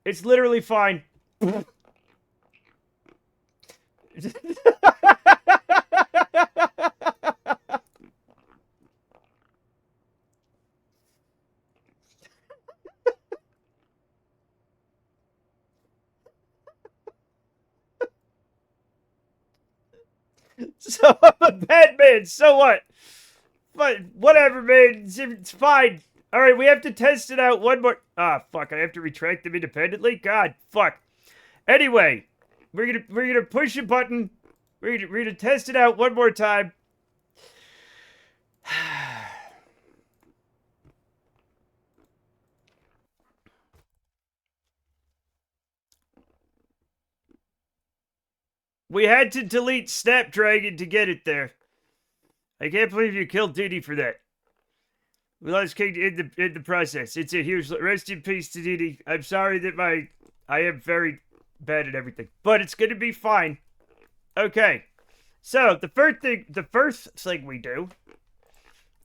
It's literally fine. So I'm a bad man, so what? But whatever, man, it's fine. Alright, we have to test it out one more... Ah, fuck, I have to retract them independently? God, fuck. Anyway, we're gonna push a button. We're gonna test it out one more time. We had to delete Snapdragon to get it there. I can't believe you killed Diddy for that. We lost King in the process. It's a huge rest in peace to Diddy. I'm sorry that I am very bad at everything, but it's gonna be fine. Okay, so the first thing we do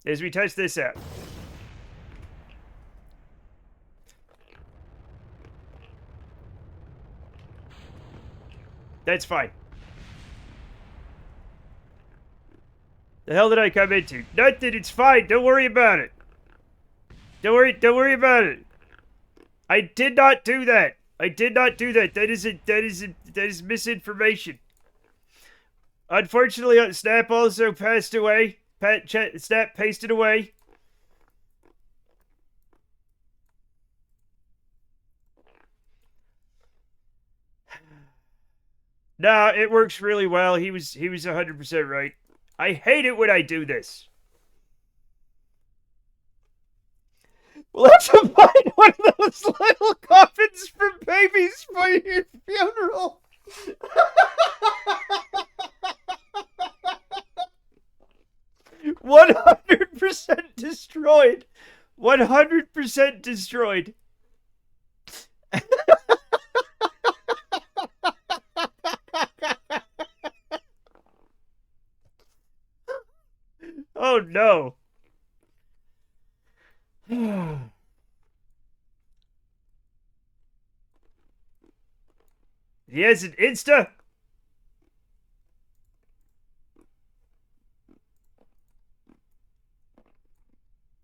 is we test this out. That's fine. The hell did I come into? Nothing, it's fine. Don't worry about it. Don't worry about it. I did not do that. I did not do that. That is misinformation. Unfortunately, Snap also passed away. Snap pasted away. No, it works really well. He was 100% right. I hate it when I do this. We'll have to find one of those little coffins for babies for your funeral. 100% destroyed. 100% destroyed. Oh no. He has an Insta?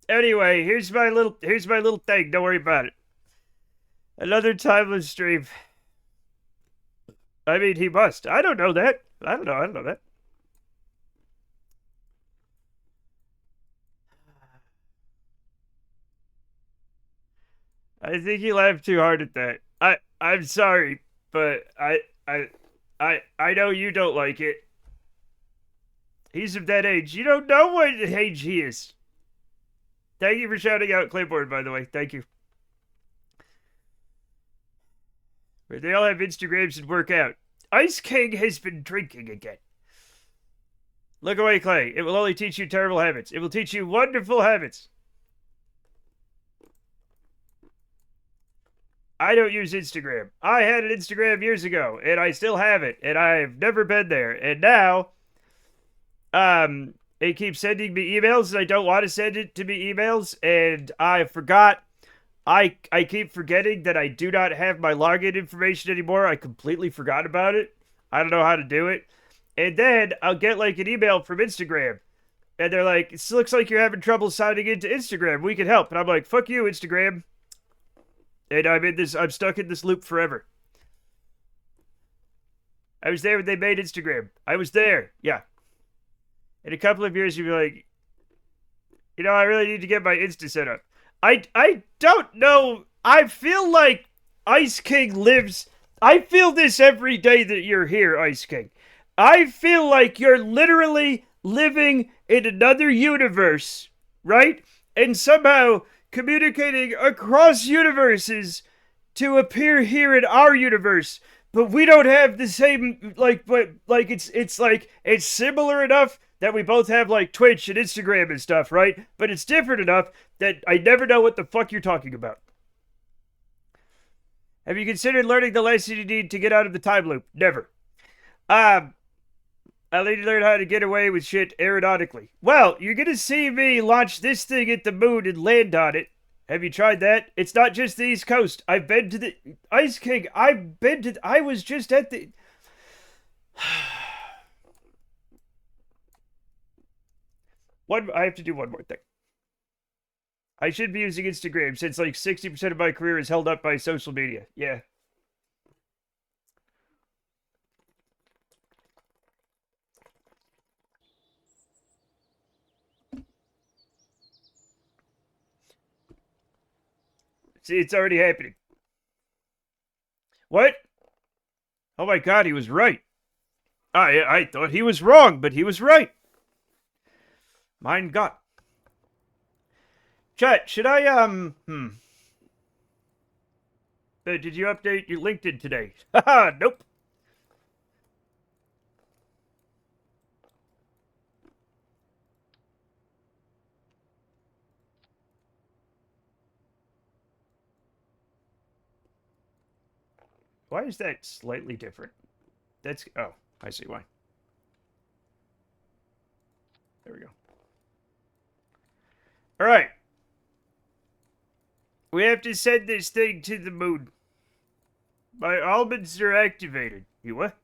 Anyway, here's my little thing. Don't worry about it. Another timeless stream. I mean, he must. I don't know that. I don't know that. I think he laughed too hard at that. I'm sorry, but I I know you don't like it. He's of that age. You don't know what age he is. Thank you for shouting out Clipboard, by the way. Thank you. Where they all have Instagrams and work out. Ice King has been drinking again. Look away, Clay. It will only teach you terrible habits. It will teach you wonderful habits. I don't use Instagram. I had an Instagram years ago, and I still have it, and I've never been there. And now, it keeps sending me emails, and I don't want to send it to me emails, and I forgot. I keep forgetting that I do not have my login information anymore. I completely forgot about it. I don't know how to do it. And then I'll get like an email from Instagram. And they're like, it looks like you're having trouble signing into Instagram. We can help. And I'm like, fuck you, Instagram. And I'm stuck in this loop forever. I was there when they made Instagram. I was there. Yeah. In a couple of years, you'll be like, you know, I really need to get my Insta set up. I don't know. I feel like Ice King lives. I feel this every day that you're here, Ice King. I feel like you're literally living in another universe, right? And somehow communicating across universes to appear here in our universe. But we don't have the same, it's similar enough that we both have like Twitch and Instagram and stuff, right? But it's different enough that I never know what the fuck you're talking about. Have you considered learning the lesson you need to get out of the time loop? Never. I need to learn how to get away with shit aeronautically. Well, you're gonna see me launch this thing at the moon and land on it. Have you tried that? It's not just the East Coast. I've been to the Ice King. I was just at the. I have to do one more thing. I should be using Instagram since like 60% of my career is held up by social media. Yeah. See, it's already happening. What? Oh my god, he was right. I thought he was wrong, but he was right. Mein God. Chat, should I, did you update your LinkedIn today? Haha, nope. Why is that slightly different? Oh, I see why. There we go. All right. We have to send this thing to the moon. My almonds are activated. You what?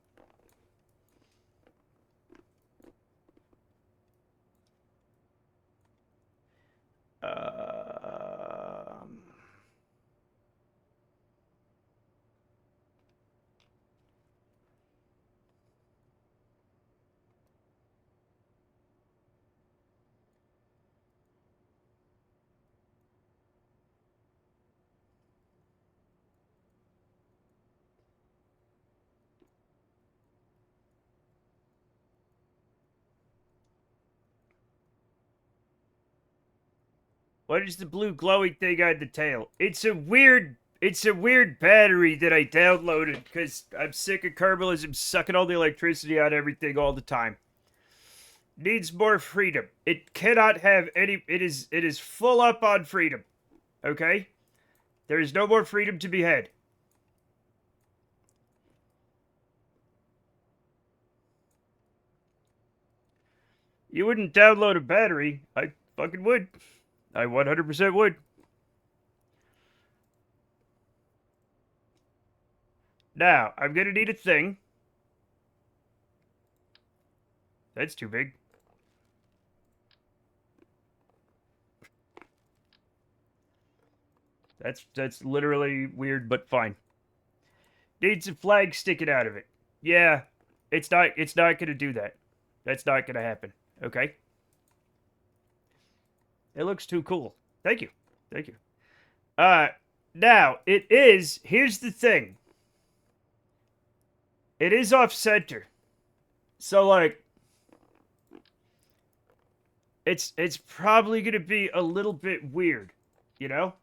What is the blue glowing thing on the tail? It's a weird battery that I downloaded because I'm sick of Kerbalism sucking all the electricity out of everything all the time. Needs more freedom. It cannot have any. It is full up on freedom. Okay? There is no more freedom to be had. You wouldn't download a battery. I fucking would. I 100% would. Now, I'm gonna need a thing. That's too big. That's literally weird, but fine. Needs a flag sticking out of it. Yeah, it's not gonna do that. That's not gonna happen. Okay? It looks too cool. Thank you. Thank you. Now, here's the thing. It is off center. So like it's probably gonna be a little bit weird, you know?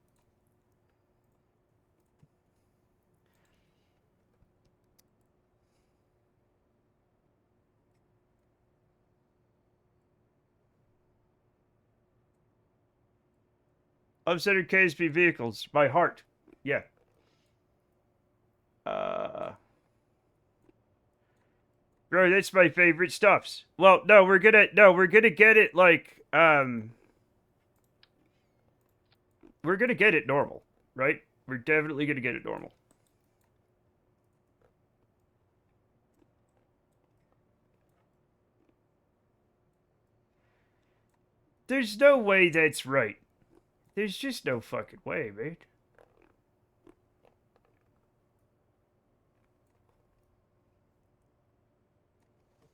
Off-center KSP vehicles by heart. Yeah. Uh Bro, that's my favorite stuffs. Well, no, we're gonna get it like we're gonna get it normal, right? We're definitely gonna get it normal. There's no way that's right. There's just no fucking way, mate.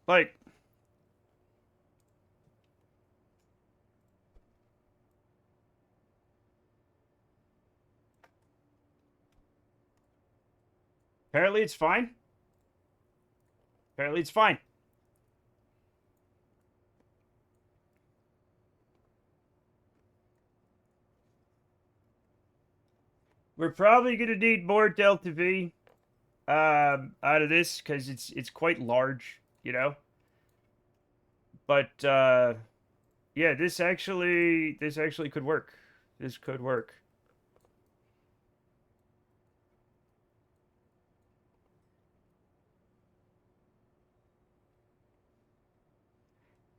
Like, apparently it's fine. Apparently it's fine. We're probably gonna need more Delta V out of this because it's quite large, you know. But yeah, this actually could work. This could work.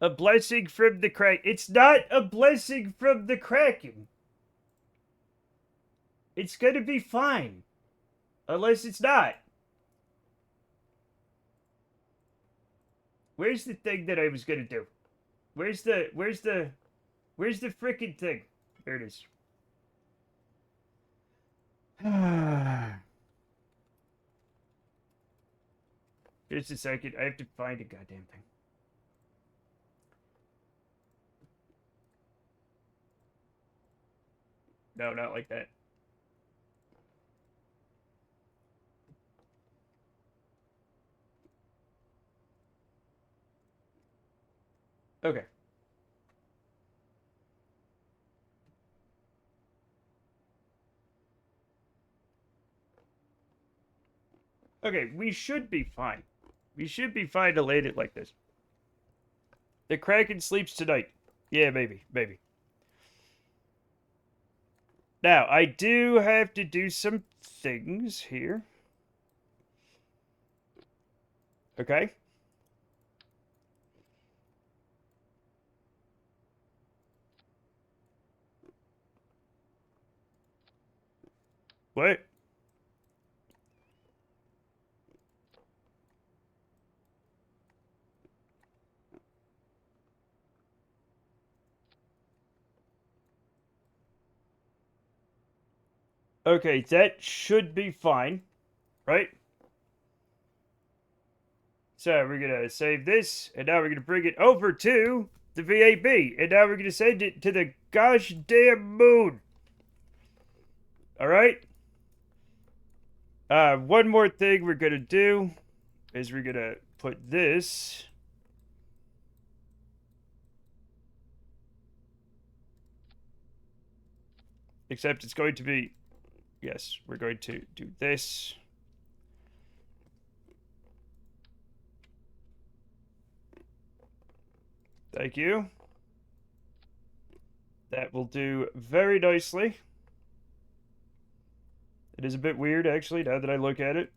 A blessing from the crack. It's not a blessing from the Kraken. It's gonna be fine. Unless it's not. Where's the thing that I was gonna do? Where's the frickin' thing? There it is. Just a second. I have to find a goddamn thing. No, not like that. Okay. Okay, we should be fine. We should be fine to land it like this. The Kraken sleeps tonight. Yeah, maybe, maybe. Now, I do have to do some things here. Okay? What? Okay, that should be fine, right? So we're gonna save this, and now we're gonna bring it over to the VAB, and now we're gonna send it to the gosh damn moon. All right. One more thing we're gonna do is we're gonna put this. Except it's going to be, yes, we're going to do this. Thank you. That will do very nicely. It is a bit weird, actually, now that I look at it.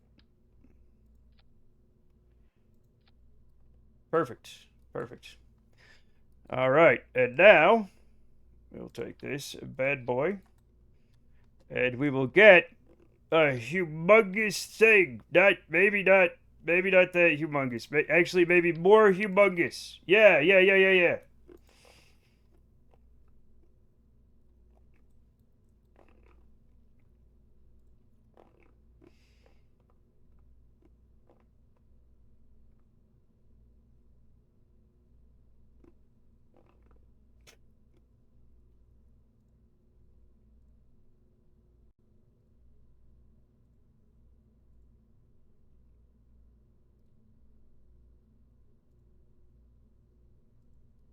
Perfect. Perfect. All right, and now we'll take this bad boy, and we will get a humongous thing. Maybe not that humongous. Actually, maybe more humongous. Yeah.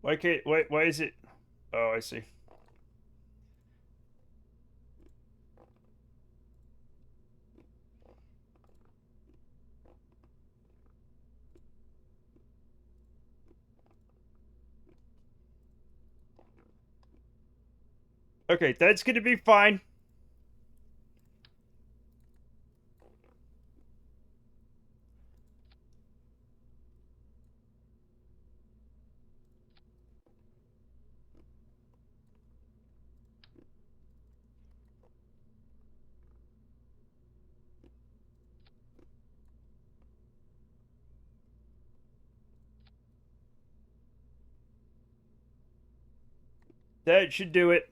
Why can't? Why is it? Oh, I see. Okay, that's gonna be fine. That should do it.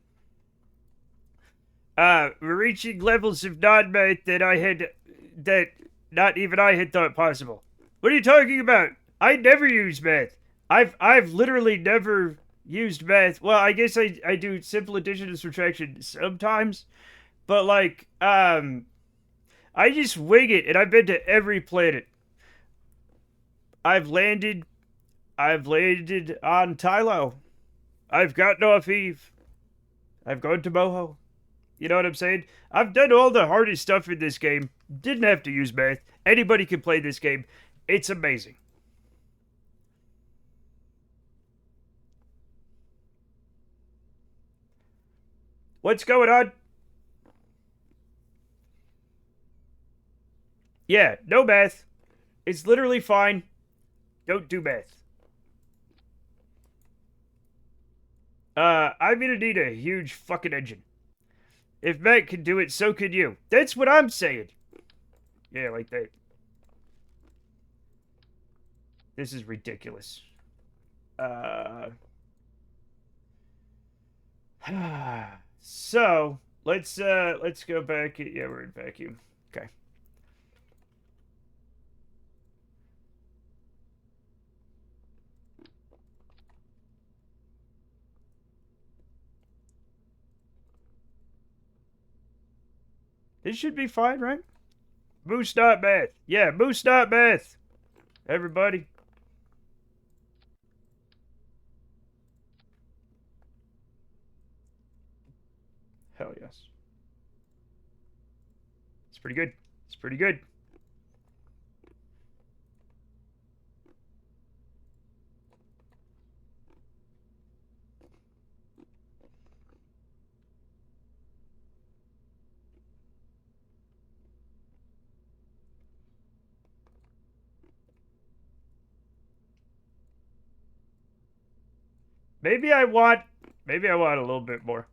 We're reaching levels of non-math that not even I had thought possible. What are you talking about? I never use math. I've literally never used math. Well, I guess I do simple addition and subtraction sometimes, but like, I just wing it, and I've been to every planet. I've landed, I've landed on Tylo. I've gotten off Eve. I've gone to Moho. You know what I'm saying? I've done all the hardest stuff in this game. Didn't have to use math. Anybody can play this game. It's amazing. What's going on? Yeah, no math. It's literally fine. Don't do math. I'm gonna need a huge fucking engine. If Matt can do it, so can you. That's what I'm saying. Yeah, like that. This is ridiculous. Uh. So let's go back. Yeah, we're in vacuum. Okay. This should be fine, right? Moose not math. Yeah, moose not math. Everybody. Hell yes. It's pretty good. It's pretty good. Maybe I want a little bit more.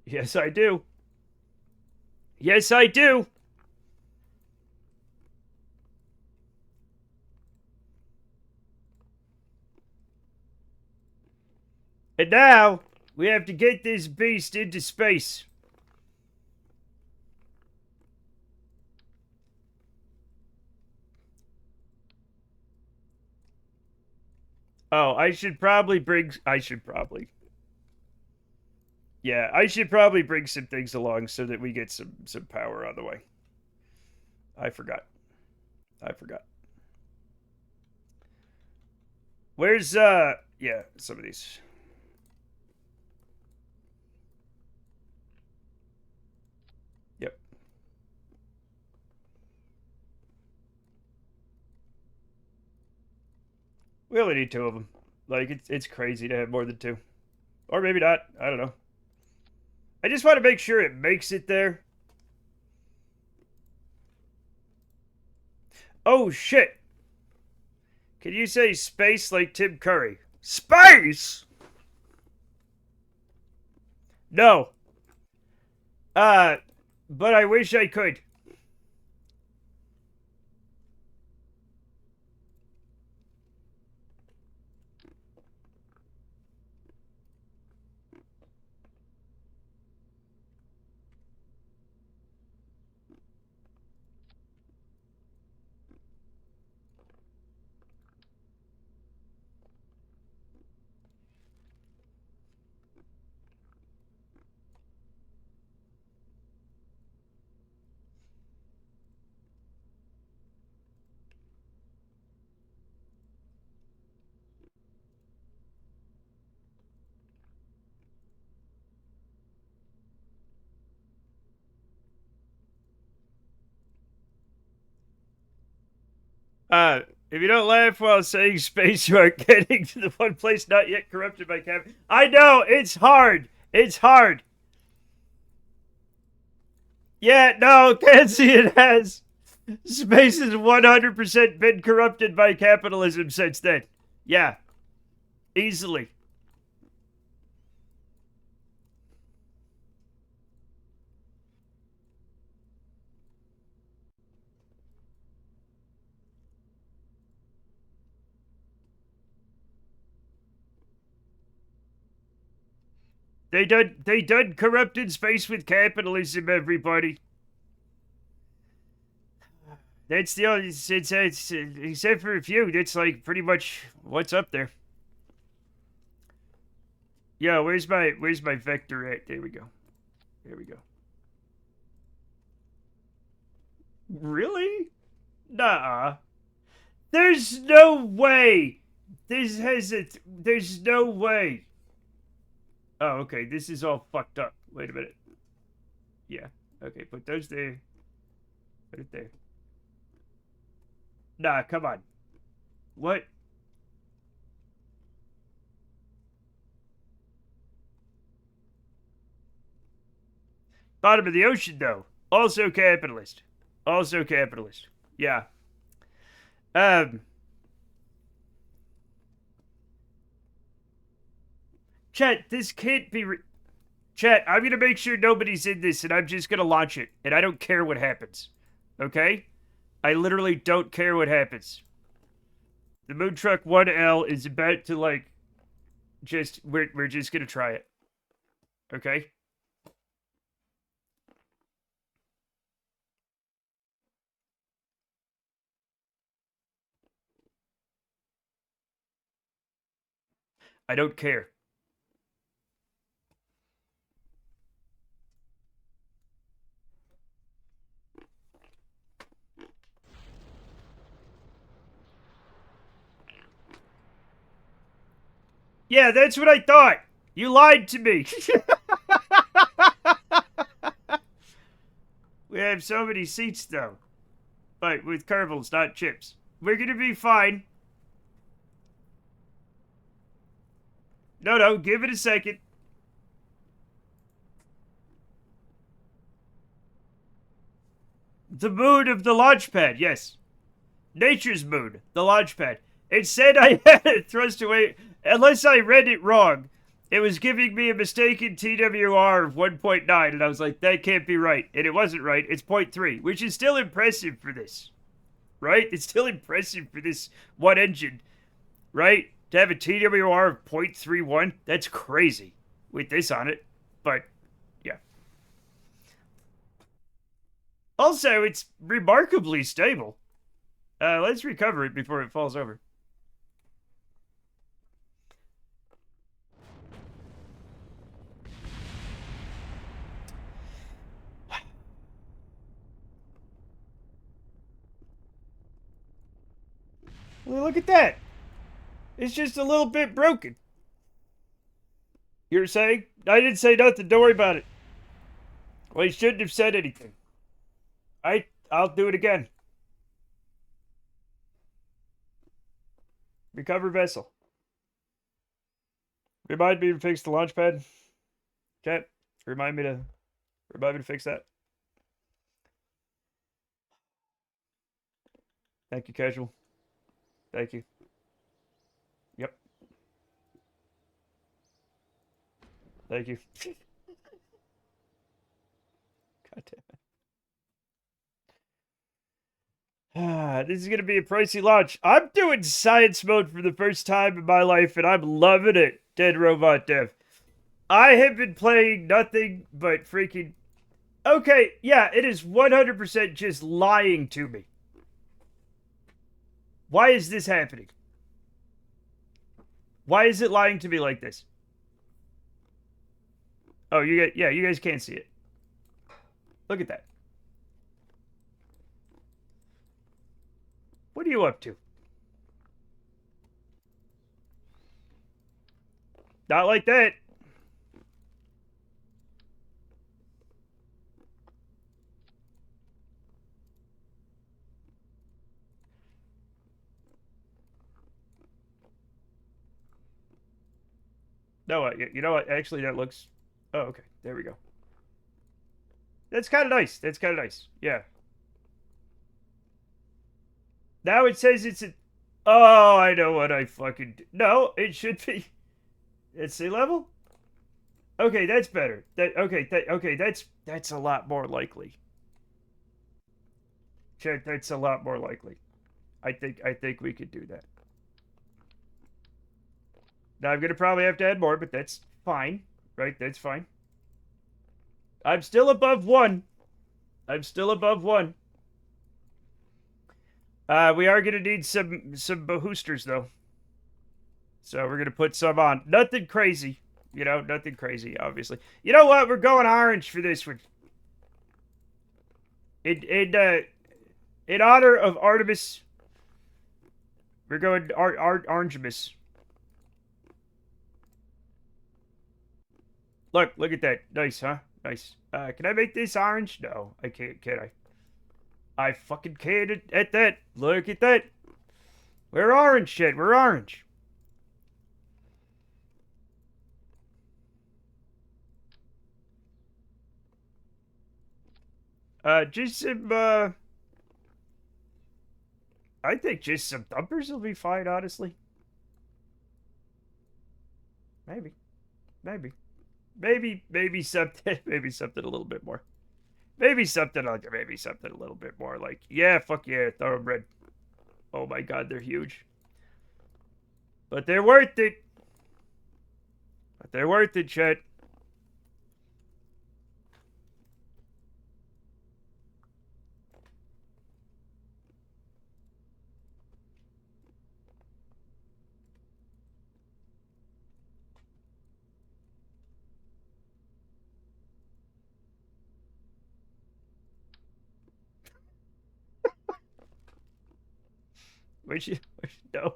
Yes, I do. Yes, I do. And now we have to get this beast into space. Oh, I should probably bring Yeah, I should probably bring some things along so that we get some power on the way. I forgot. I forgot. Where's yeah, some of these. Yep. We only need two of them. Like it's crazy to have more than two. Or maybe not. I don't know. I just want to make sure it makes it there. Oh shit. Can you say space like Tim Curry? Space? No. Uh, but I wish I could. If you don't laugh while saying space, you are getting to the one place not yet corrupted by cap. I know, it's hard. It's hard. Yeah, no, can't see it has. Space has 100% been corrupted by capitalism since then. Yeah, easily. They done corrupted space with capitalism, everybody. That's the only it's except for a few, that's like pretty much what's up there. Yeah, where's my vector at? There we go. There we go. Really? Nah. There's no way. There's no way. Oh, okay. This is all fucked up. Wait a minute. Yeah. Okay, put those there. Put it there. Nah, come on. What? Bottom of the ocean, though. Also capitalist. Also capitalist. Yeah. Um. Chat, this can't be. Chat, I'm gonna make sure nobody's in this, and I'm just gonna launch it, and I don't care what happens. Okay? I literally don't care what happens. The Moon Truck 1L is about to like we're just gonna try it. Okay? I don't care. Yeah, that's what I thought. You lied to me. We have so many seats though. But with Kerbals, not chips. We're gonna be fine. No, give it a second. The moon of the launch pad, yes. Nature's moon, the launch pad. It said I had it thrust away. Unless I read it wrong, it was giving me a mistaken TWR of 1.9, and I was like, that can't be right. And it wasn't right. It's 0.3, which is still impressive for this. Right? It's still impressive for this one engine. Right? To have a TWR of 0.31, that's crazy with this on it. But, yeah. Also, it's remarkably stable. Let's recover it before it falls over. Well, look at that. It's just a little bit broken. You're saying? I didn't say nothing. Don't worry about it. Well, you shouldn't have said anything. I'll do it again. Recover vessel. Remind me to fix the launch pad. Chat. Remind me to fix that. Thank you, casual. Thank you. Yep. Thank you. God damn it. This is gonna be a pricey launch. I'm doing science mode for the first time in my life, and I'm loving it. Dead Robot Dev. I have been playing nothing but freaking. Okay, yeah, it is 100% just lying to me. Why is this happening? Why is it lying to me like this? Oh, you guys can't see it. Look at that. What are you up to? Not like that. No, you know what? Actually, that looks... Oh, okay. There we go. That's kind of nice. That's kind of nice. Yeah. Now it says it's a... Oh, I know what I fucking... No, it should be... At sea level? Okay, that's better. Okay, that's a lot more likely. Chat, that's a lot more likely. I think we could do that. Now I'm gonna probably have to add more, but that's fine. Right? That's fine. I'm still above 1. I'm still above 1. We are gonna need some boosters though. So we're gonna put some on. Nothing crazy. You know, nothing crazy, obviously. You know what? We're going orange for this one. In honor of Artemis, we're going Orangemus. Look at that. Nice, huh? Nice. Can I make this orange? No, I can't, can I? I fucking can't at that. Look at that. We're orange, shit. We're orange. Just some, I think just some thumpers will be fine, honestly. Maybe. Maybe something, maybe something a little bit more. Maybe something a little bit more like, yeah, fuck yeah, thoroughbred. Oh my god, they're huge. But they're worth it. Chet. Which no.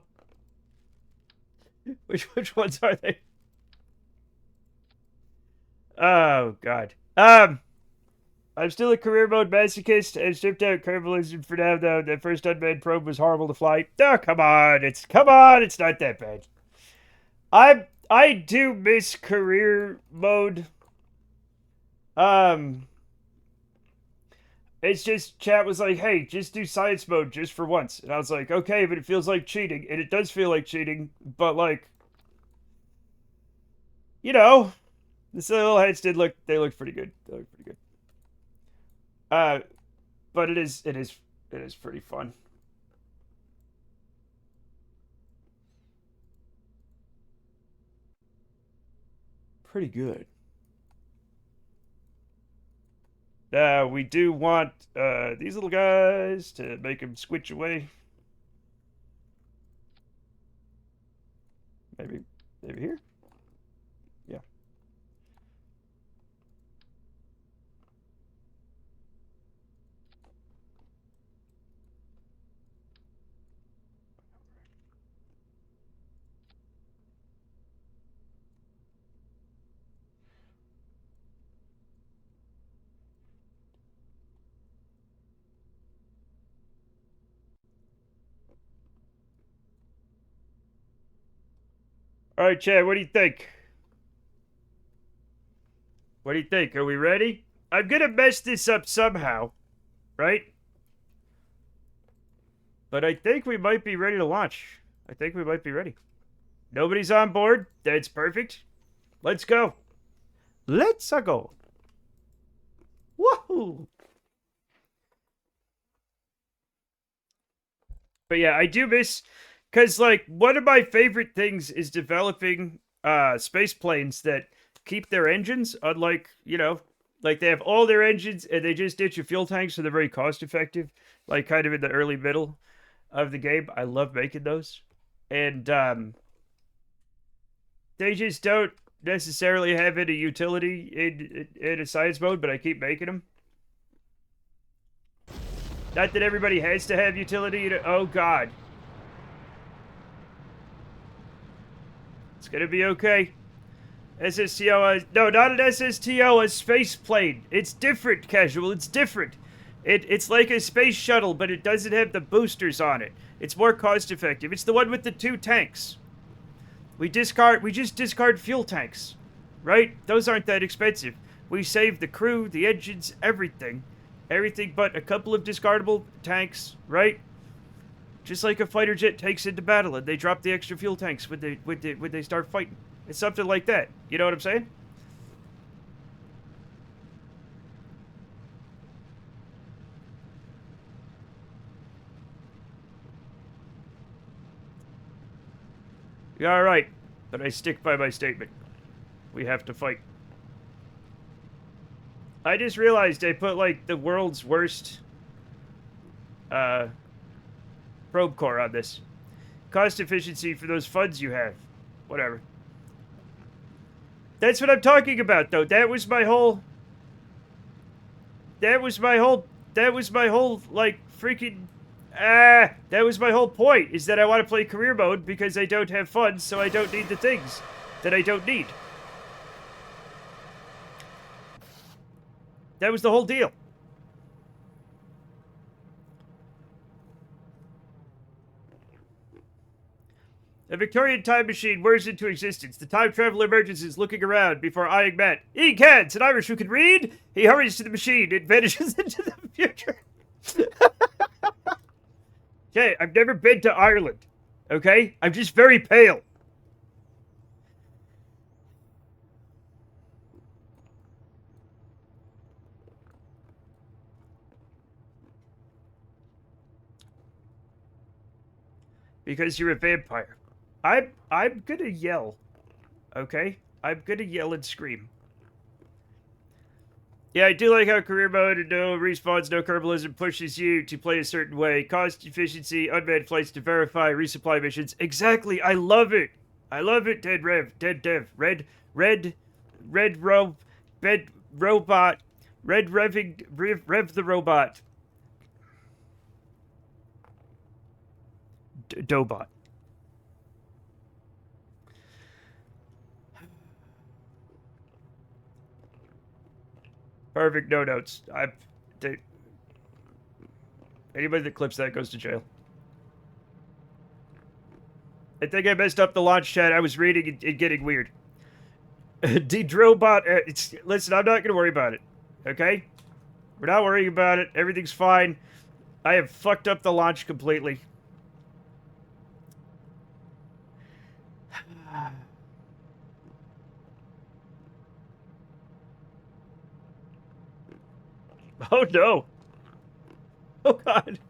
Which ones are they? Oh god. I'm still a career mode masochist and stripped out Kerbalism for now though. That first unmanned probe was horrible to fly. Oh, come on, it's not that bad. I do miss career mode. It's just chat was like, hey, just do science mode just for once. And I was like, okay, but it feels like cheating. And it does feel like cheating, but like, you know, the little heads they looked pretty good. They looked pretty good. But it is pretty fun. Pretty good. We do want these little guys to make them switch away. Maybe here? Yeah. All right, Chad, what do you think? What do you think? Are we ready? I'm gonna mess this up somehow, right? But I think we might be ready to launch. I think we might be ready. Nobody's on board. That's perfect. Let's go. Let's go. Woohoo! But yeah, I do miss, because like one of my favorite things is developing space planes that keep their engines, unlike, you know, like they have all their engines and they just ditch your fuel tanks, so they're very cost effective, like kind of in the early middle of the game. I love making those. And they just don't necessarily have any utility in a science mode, but I keep making them. Not that everybody has to have utility. Oh, God. It's going to be okay. SSTO. No, not an SSTO, a space plane. It's different, Casual. It's different. It's like a space shuttle, but it doesn't have the boosters on it. It's more cost effective. It's the one with the 2 tanks. We just discard fuel tanks, right? Those aren't that expensive. We save the crew, the engines, everything. Everything but a couple of discardable tanks, right? Just like a fighter jet takes into battle and they drop the extra fuel tanks when they start fighting. It's something like that. You know what I'm saying? You're all right, but I stick by my statement. We have to fight. I just realized I put like the world's worst uh, probe core on this. Cost efficiency for those funds you have. Whatever. That's what I'm talking about, though. That was my whole. That was my whole. That was my whole like freaking. That was my whole point. Is that I want to play career mode because I don't have funds, so I don't need the things that I don't need. That was the whole deal. A Victorian time machine whirs into existence. The time traveler emerges looking around before eyeing Matt. Egad, an Irish who can read? He hurries to the machine. It vanishes into the future. Okay, I've never been to Ireland. Okay? I'm just very pale. Because you're a vampire. I'm gonna yell. Okay? I'm gonna yell and scream. Yeah, I do like how career mode and no respawns, no Kerbalism pushes you to play a certain way. Cost efficiency, unmanned flights to verify, resupply missions. Exactly, I love it. I love it, Dead Rev, Dead Dev, Red Rope, Bed Robot, Red Revving, Rev the Robot. Dobot. Perfect, no notes. Anybody that clips that goes to jail. I think I messed up the launch chat. I was reading and getting weird. Dedrobot. Listen, I'm not going to worry about it. Okay? We're not worrying about it. Everything's fine. I have fucked up the launch completely. Oh no. Oh god.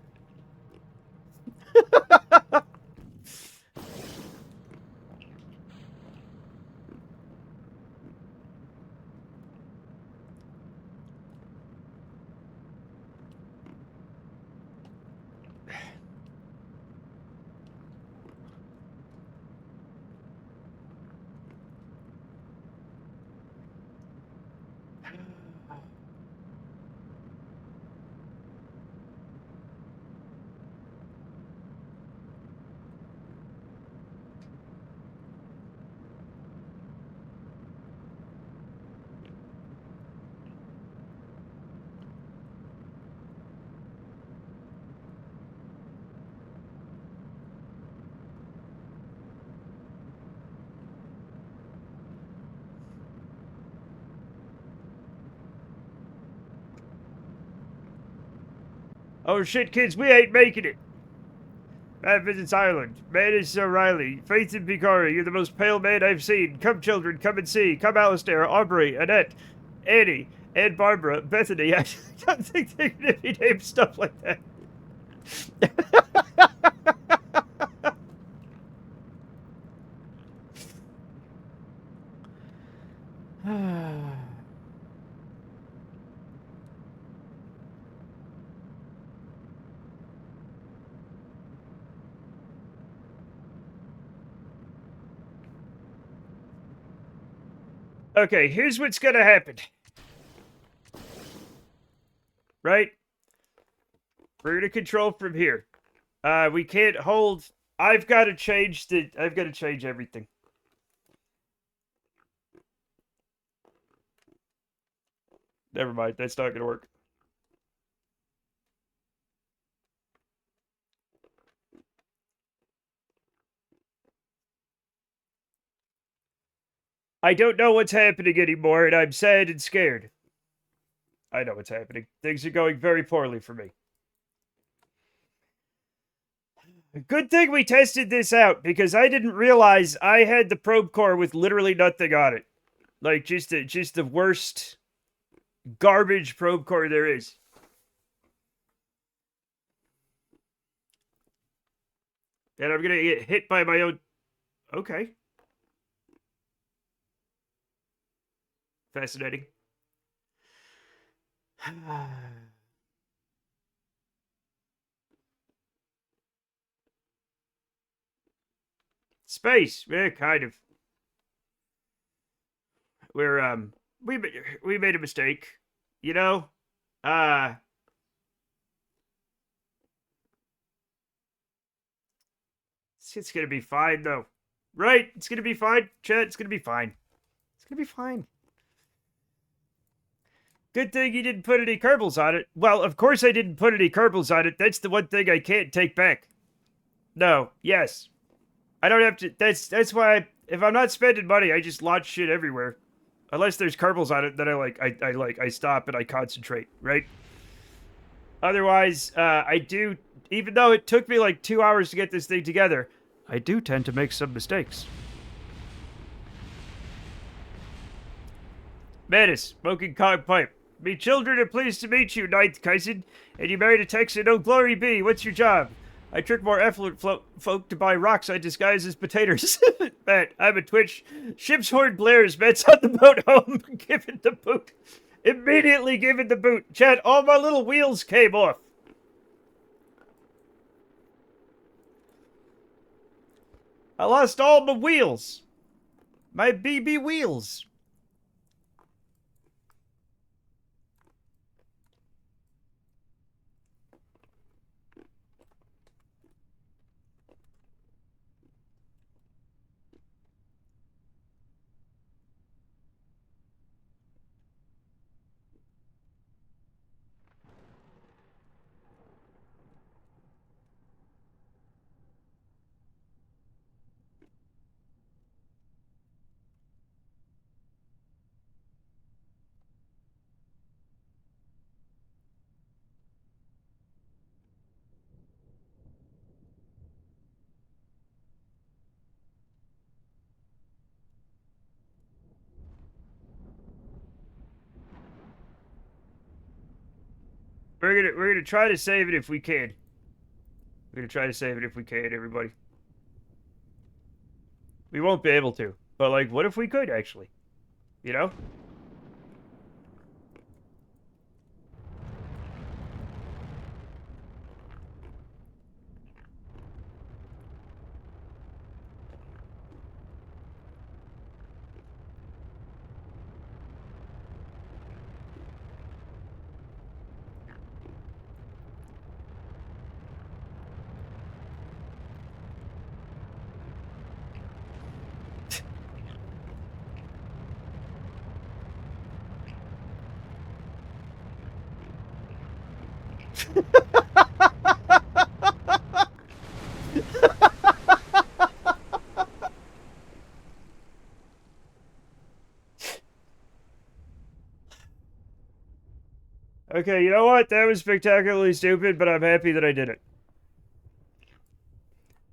Oh shit, kids, we ain't making it. Matt visits Ireland. Man is O'Reilly. Faith in Picora, you're the most pale man I've seen. Come, children, come and see. Come, Alistair, Aubrey, Annette, Annie, and Barbara, Bethany. I don't think they can be named stuff like that. Okay, here's what's gonna happen. Right? We're gonna control from here. We can't hold. I've got to change everything. Never mind. That's not gonna work. I don't know what's happening anymore, and I'm sad and scared. I know what's happening. Things are going very poorly for me. Good thing we tested this out, because I didn't realize I had the probe core with literally nothing on it. Like, just the worst garbage probe core there is. And I'm gonna get hit by my own... Okay. Fascinating. Space. Yeah, kind of. We're, we made a mistake. You know? It's gonna be fine, though. Right? It's gonna be fine, Chet. It's gonna be fine. It's gonna be fine. Good thing you didn't put any Kerbals on it. Well, of course I didn't put any Kerbals on it. That's the one thing I can't take back. No. Yes. I don't have to... That's why... if I'm not spending money, I just launch shit everywhere. Unless there's Kerbals on it, then I stop and I concentrate, right? Otherwise, I do... even though it took me like 2 hours to get this thing together, I do tend to make some mistakes. Manus, smoking cog pipe. Me children are pleased to meet you, ninth cousin. And you married a Texan, oh glory be. What's your job? I trick more effluent folk to buy rocks I disguise as potatoes. Matt, I'm a Twitch. Ship's horn blares. Matt's on the boat home. Give it the boot. Immediately give it the boot. Chat, all my little wheels came off. I lost all my wheels. My BB wheels. We're gonna try to save it if we can. We're gonna try to save it if we can, everybody. We won't be able to. But like, what if we could actually? You know? Okay, you know what? That was spectacularly stupid, but I'm happy that I did it.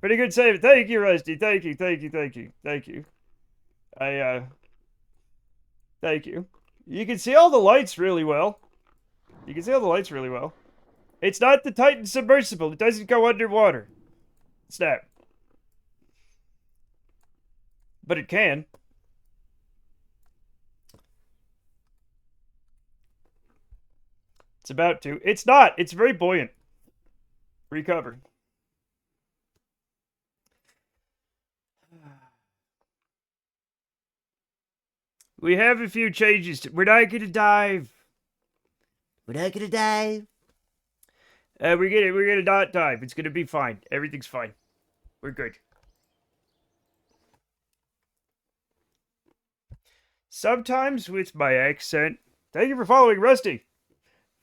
Pretty good save. Thank you, Rusty. Thank you, thank you, thank you, thank you. Thank you. You can see all the lights really well. You can see all the lights really well. It's not the Titan submersible. It doesn't go underwater. Snap. But it can. It's about to. It's not. It's very buoyant. Recover. We have a few changes. We're not gonna dive. We're not gonna dive. We're gonna not dive. It's gonna be fine. Everything's fine. We're good. Sometimes with my accent. Thank you for following, Rusty.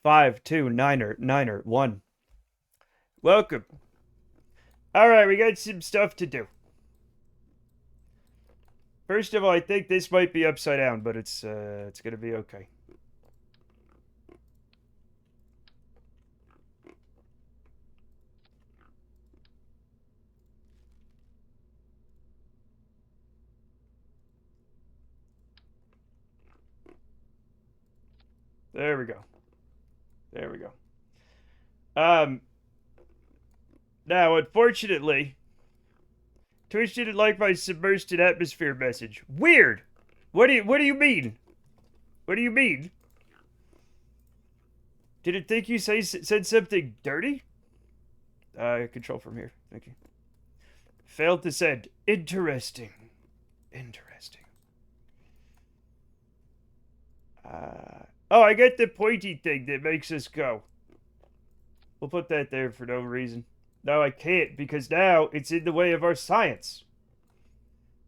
529er1. Welcome. Alright, we got some stuff to do. First of all, I think this might be upside down, but it's gonna be okay. There we go. There we go. Now, unfortunately, Twitch didn't like my submersed in atmosphere message. Weird. What do you mean? What do you mean? Did it think you said something dirty? Control from here. Thank you. Failed to send. Interesting. Interesting. Oh, I get the pointy thing that makes us go. We'll put that there for no reason. No, I can't, because now it's in the way of our science.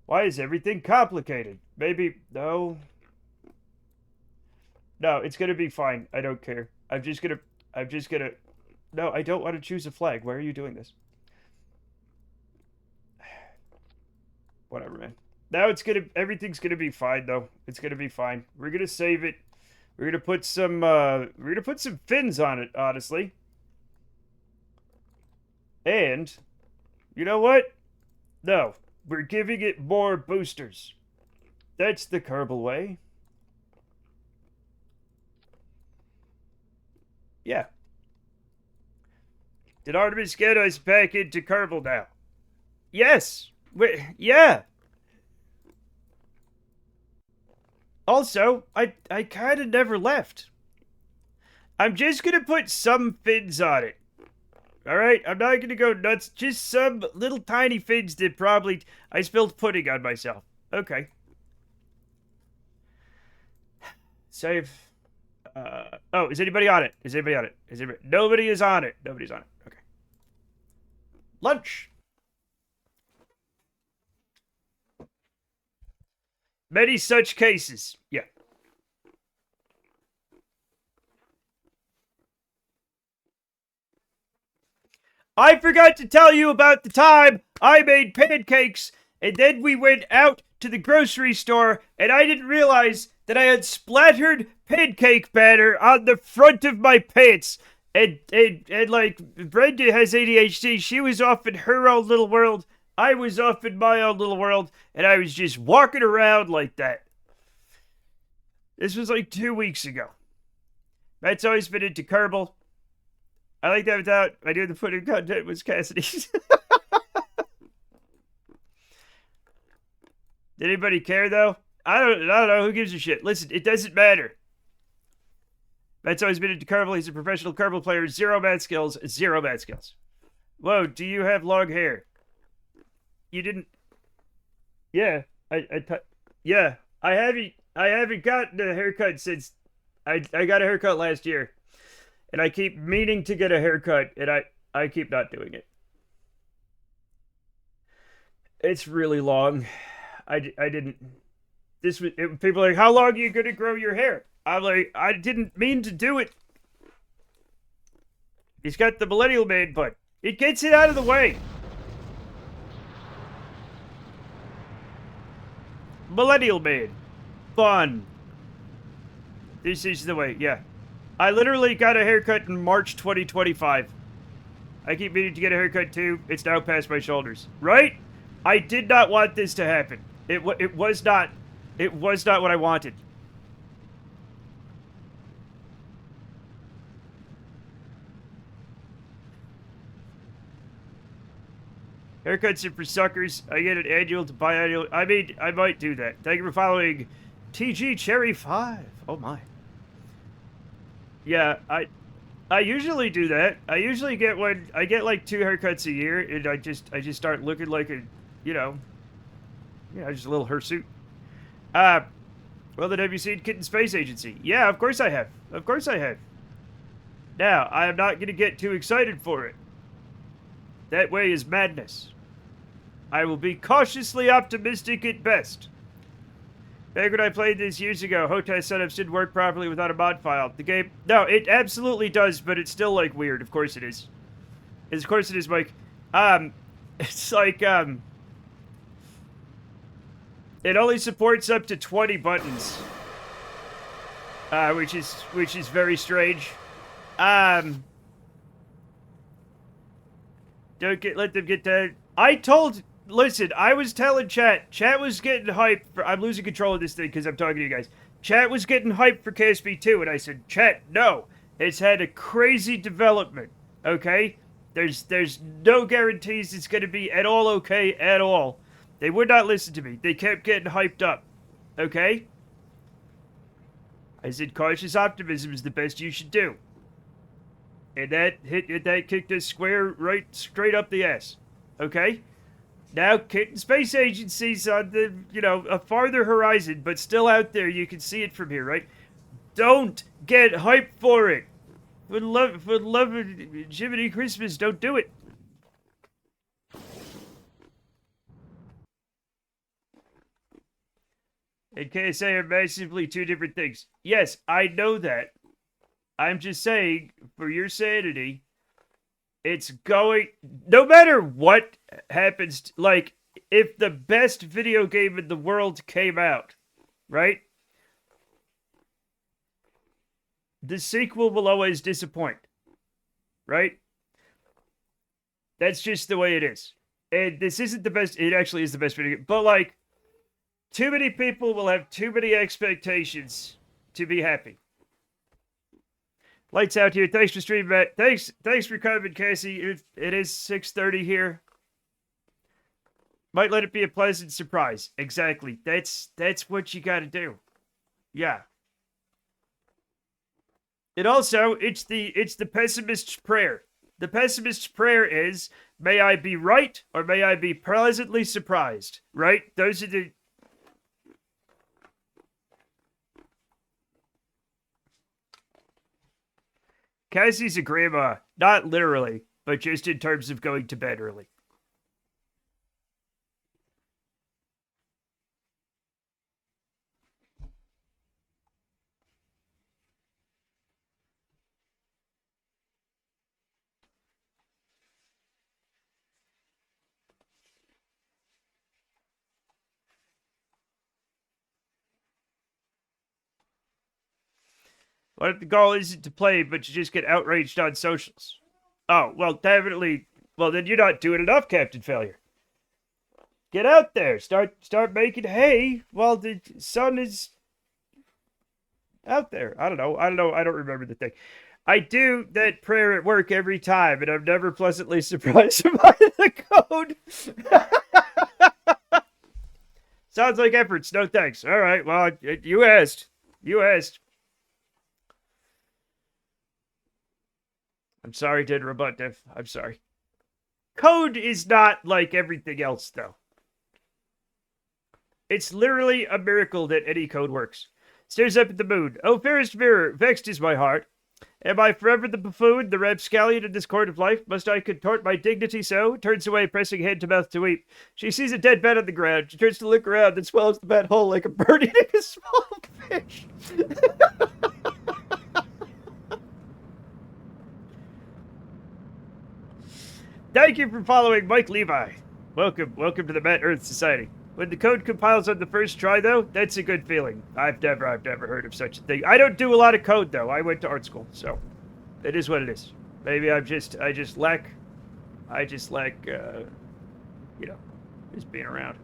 Why is everything complicated? Maybe... No. No, it's gonna be fine. I don't care. I'm just gonna... No, I don't want to choose a flag. Why are you doing this? Whatever, man. Now everything's gonna be fine, though. It's gonna be fine. We're gonna save it. We're gonna put some fins on it, honestly. And, you know what? No, we're giving it more boosters. That's the Kerbal way. Yeah. Did Artemis get us back into Kerbal now? Yes. Yeah. Also, I kind of never left. I'm just gonna put some fins on it. Alright, I'm not gonna go nuts. Just some little tiny fins that probably... I spilled pudding on myself. Okay. Save. Oh, is anybody on it? Is anybody on it? Nobody is on it. Nobody's on it. Okay. Lunch. Many such cases. Yeah. I forgot to tell you about the time I made pancakes, and then we went out to the grocery store, and I didn't realize that I had splattered pancake batter on the front of my pants. And like, Brenda has ADHD. She was off in her own little world. I was off in my own little world, and I was just walking around like that. This was like 2 weeks ago. Matt's always been into Kerbal. I like that without I knew the pudding content was Cassidy's. Did anybody care though? I don't know. Who gives a shit? Listen, it doesn't matter. Matt's always been into Kerbal. He's a professional Kerbal player. Zero bad skills. Zero bad skills. Whoa, do you have long hair? You didn't... Yeah, yeah, I haven't gotten a haircut since... I got a haircut last year. And I keep meaning to get a haircut, and I keep not doing it. It's really long. I didn't... People are like, how long are you going to grow your hair? I'm like, I didn't mean to do it. He's got the millennial man butt. It gets it out of the way. Millennial man. Fun. This is the way, yeah. I literally got a haircut in March 2025. I keep meaning to get a haircut too. It's now past my shoulders. Right? I did not want this to happen. It was not what I wanted. Haircuts are for suckers. I get an annual to biannual. I mean, I might do that. Thank you for following TG Cherry 5. Oh my. Yeah, I usually do that. I usually get I get like 2 haircuts a year, and I just start looking like a, just a little hirsute. Well, then have you seen Kitten Space Agency? Yeah, of course I have. Of course I have. Now, I am not going to get too excited for it. That way is madness. I will be cautiously optimistic at best. Back when I played this years ago, Hotai setups didn't work properly without a mod file. The game... No, it absolutely does, but it's still, like, weird. Of course it is. Of course it is, Mike. It's like, It only supports up to 20 buttons, which is very strange. Don't let them get that. Listen, I was telling chat. Chat was getting hyped for. I'm losing control of this thing because I'm talking to you guys. Chat was getting hyped for KSP 2, and I said, chat, no. It's had a crazy development. Okay, there's no guarantees it's going to be at all okay at all. They would not listen to me. They kept getting hyped up. Okay? I said cautious optimism is the best you should do. And that kicked us right straight up the ass. Okay? Now, Kitten Space Agency's on the, a farther horizon, but still out there. You can see it from here, right? Don't get hyped for it. For the love of Jiminy Christmas, don't do it. And KSA are massively two different things. Yes, I know that. I'm just saying, for your sanity, it's going... No matter what happens, like, if the best video game in the world came out, right? The sequel will always disappoint, right? That's just the way it is. And this isn't the best... It actually is the best video game. But, like, too many people will have too many expectations to be happy. Lights out here. Thanks for streaming, Matt. Thanks for coming, Cassie. It is 6:30 here. Might let it be a pleasant surprise. Exactly. That's what you got to do. Yeah. And also, it's the pessimist's prayer. The pessimist's prayer is, may I be right or may I be pleasantly surprised. Right? Those are the... Cassie's a grandma, not literally, but just in terms of going to bed early. What if the goal isn't to play, but you just get outraged on socials? Oh, well, definitely. Well, then you're not doing enough, Captain Failure. Get out there. Start making hay while the sun is out there. I don't know. I don't remember the thing. I do that prayer at work every time, and I'm never pleasantly surprised by the code. Sounds like efforts. No thanks. All right. Well, you asked. You asked. I'm sorry to interrupt, Dev. I'm sorry. Code is not like everything else, though. It's literally a miracle that any code works. Stares up at the moon. Oh, fairest mirror, vexed is my heart. Am I forever the buffoon, the rapscallion in this court of life? Must I contort my dignity so? Turns away, pressing hand to mouth to weep. She sees a dead bat on the ground. She turns to look around, then swallows the bat whole like a bird eating a small fish. Thank you for following Mike Levi. Welcome to the Matt Earth Society. When the code compiles on the first try, though, that's a good feeling. I've never heard of such a thing. I don't do a lot of code, though. I went to art school, so it is what it is. Maybe I just lack, just being around.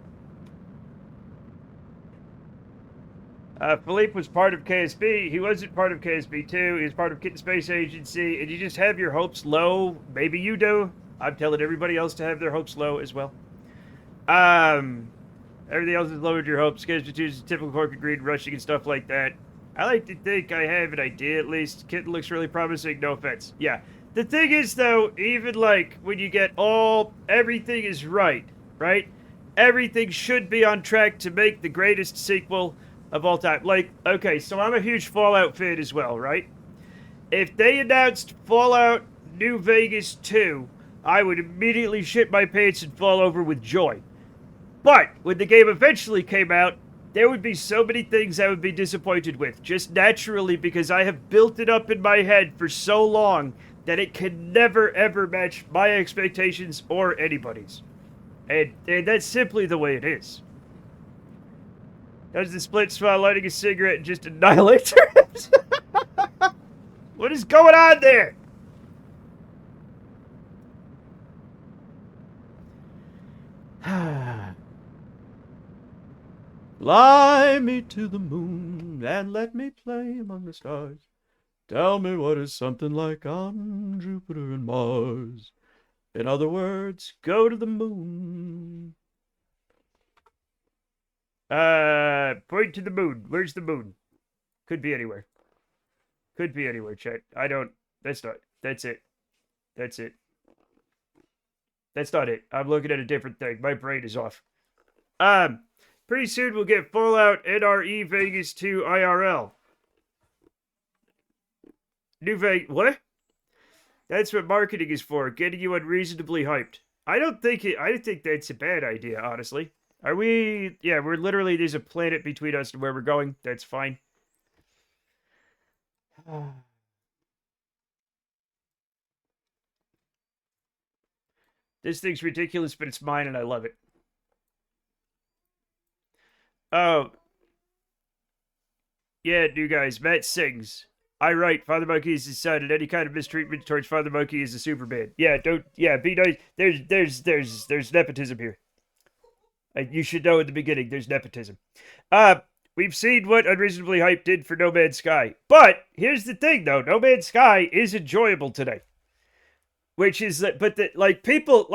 Philippe was part of KSP. He wasn't part of KSP 2. He was part of Kitten Space Agency. And you just have your hopes low. Maybe you do. I'm telling everybody else to have their hopes low as well. Everything else has lowered your hopes. Schedule 2 is typical corporate greed, rushing and stuff like that. I like to think I have an idea at least. Kitten looks really promising, no offense. Yeah. The thing is, though, even like when you get everything is right? Everything should be on track to make the greatest sequel of all time. Like, okay, so I'm a huge Fallout fan as well, right? If they announced Fallout New Vegas 2, I would immediately shit my pants and fall over with joy. But when the game eventually came out, there would be so many things I would be disappointed with, just naturally, because I have built it up in my head for so long that it can never ever match my expectations or anybody's. And that's simply the way it is. Does the split while lighting a cigarette and just annihilate turnips? What is going on there? Fly me to the moon and let me play among the stars. Tell me what is something like on Jupiter and Mars. In other words, go to the moon. Point to the moon. Where's the moon? Could be anywhere. Could be anywhere, chat. That's it. That's it. That's not it. I'm looking at a different thing. My brain is off. Pretty soon we'll get Fallout NRE Vegas 2 IRL. New Vegas. What? That's what marketing is for, getting you unreasonably hyped. I think that's a bad idea, honestly. Are we? Yeah, we're literally, there's a planet between us and where we're going. That's fine. This thing's ridiculous, but it's mine and I love it. Oh. Yeah, new guys. Matt sings. I write. Father Monkey is his son, and any kind of mistreatment towards Father Monkey is a Superman. Yeah, be nice. There's nepotism here. You should know in the beginning, there's nepotism. We've seen what Unreasonably Hype did for No Man's Sky. But, here's the thing, though. No Man's Sky is enjoyable today. Which is that, but people,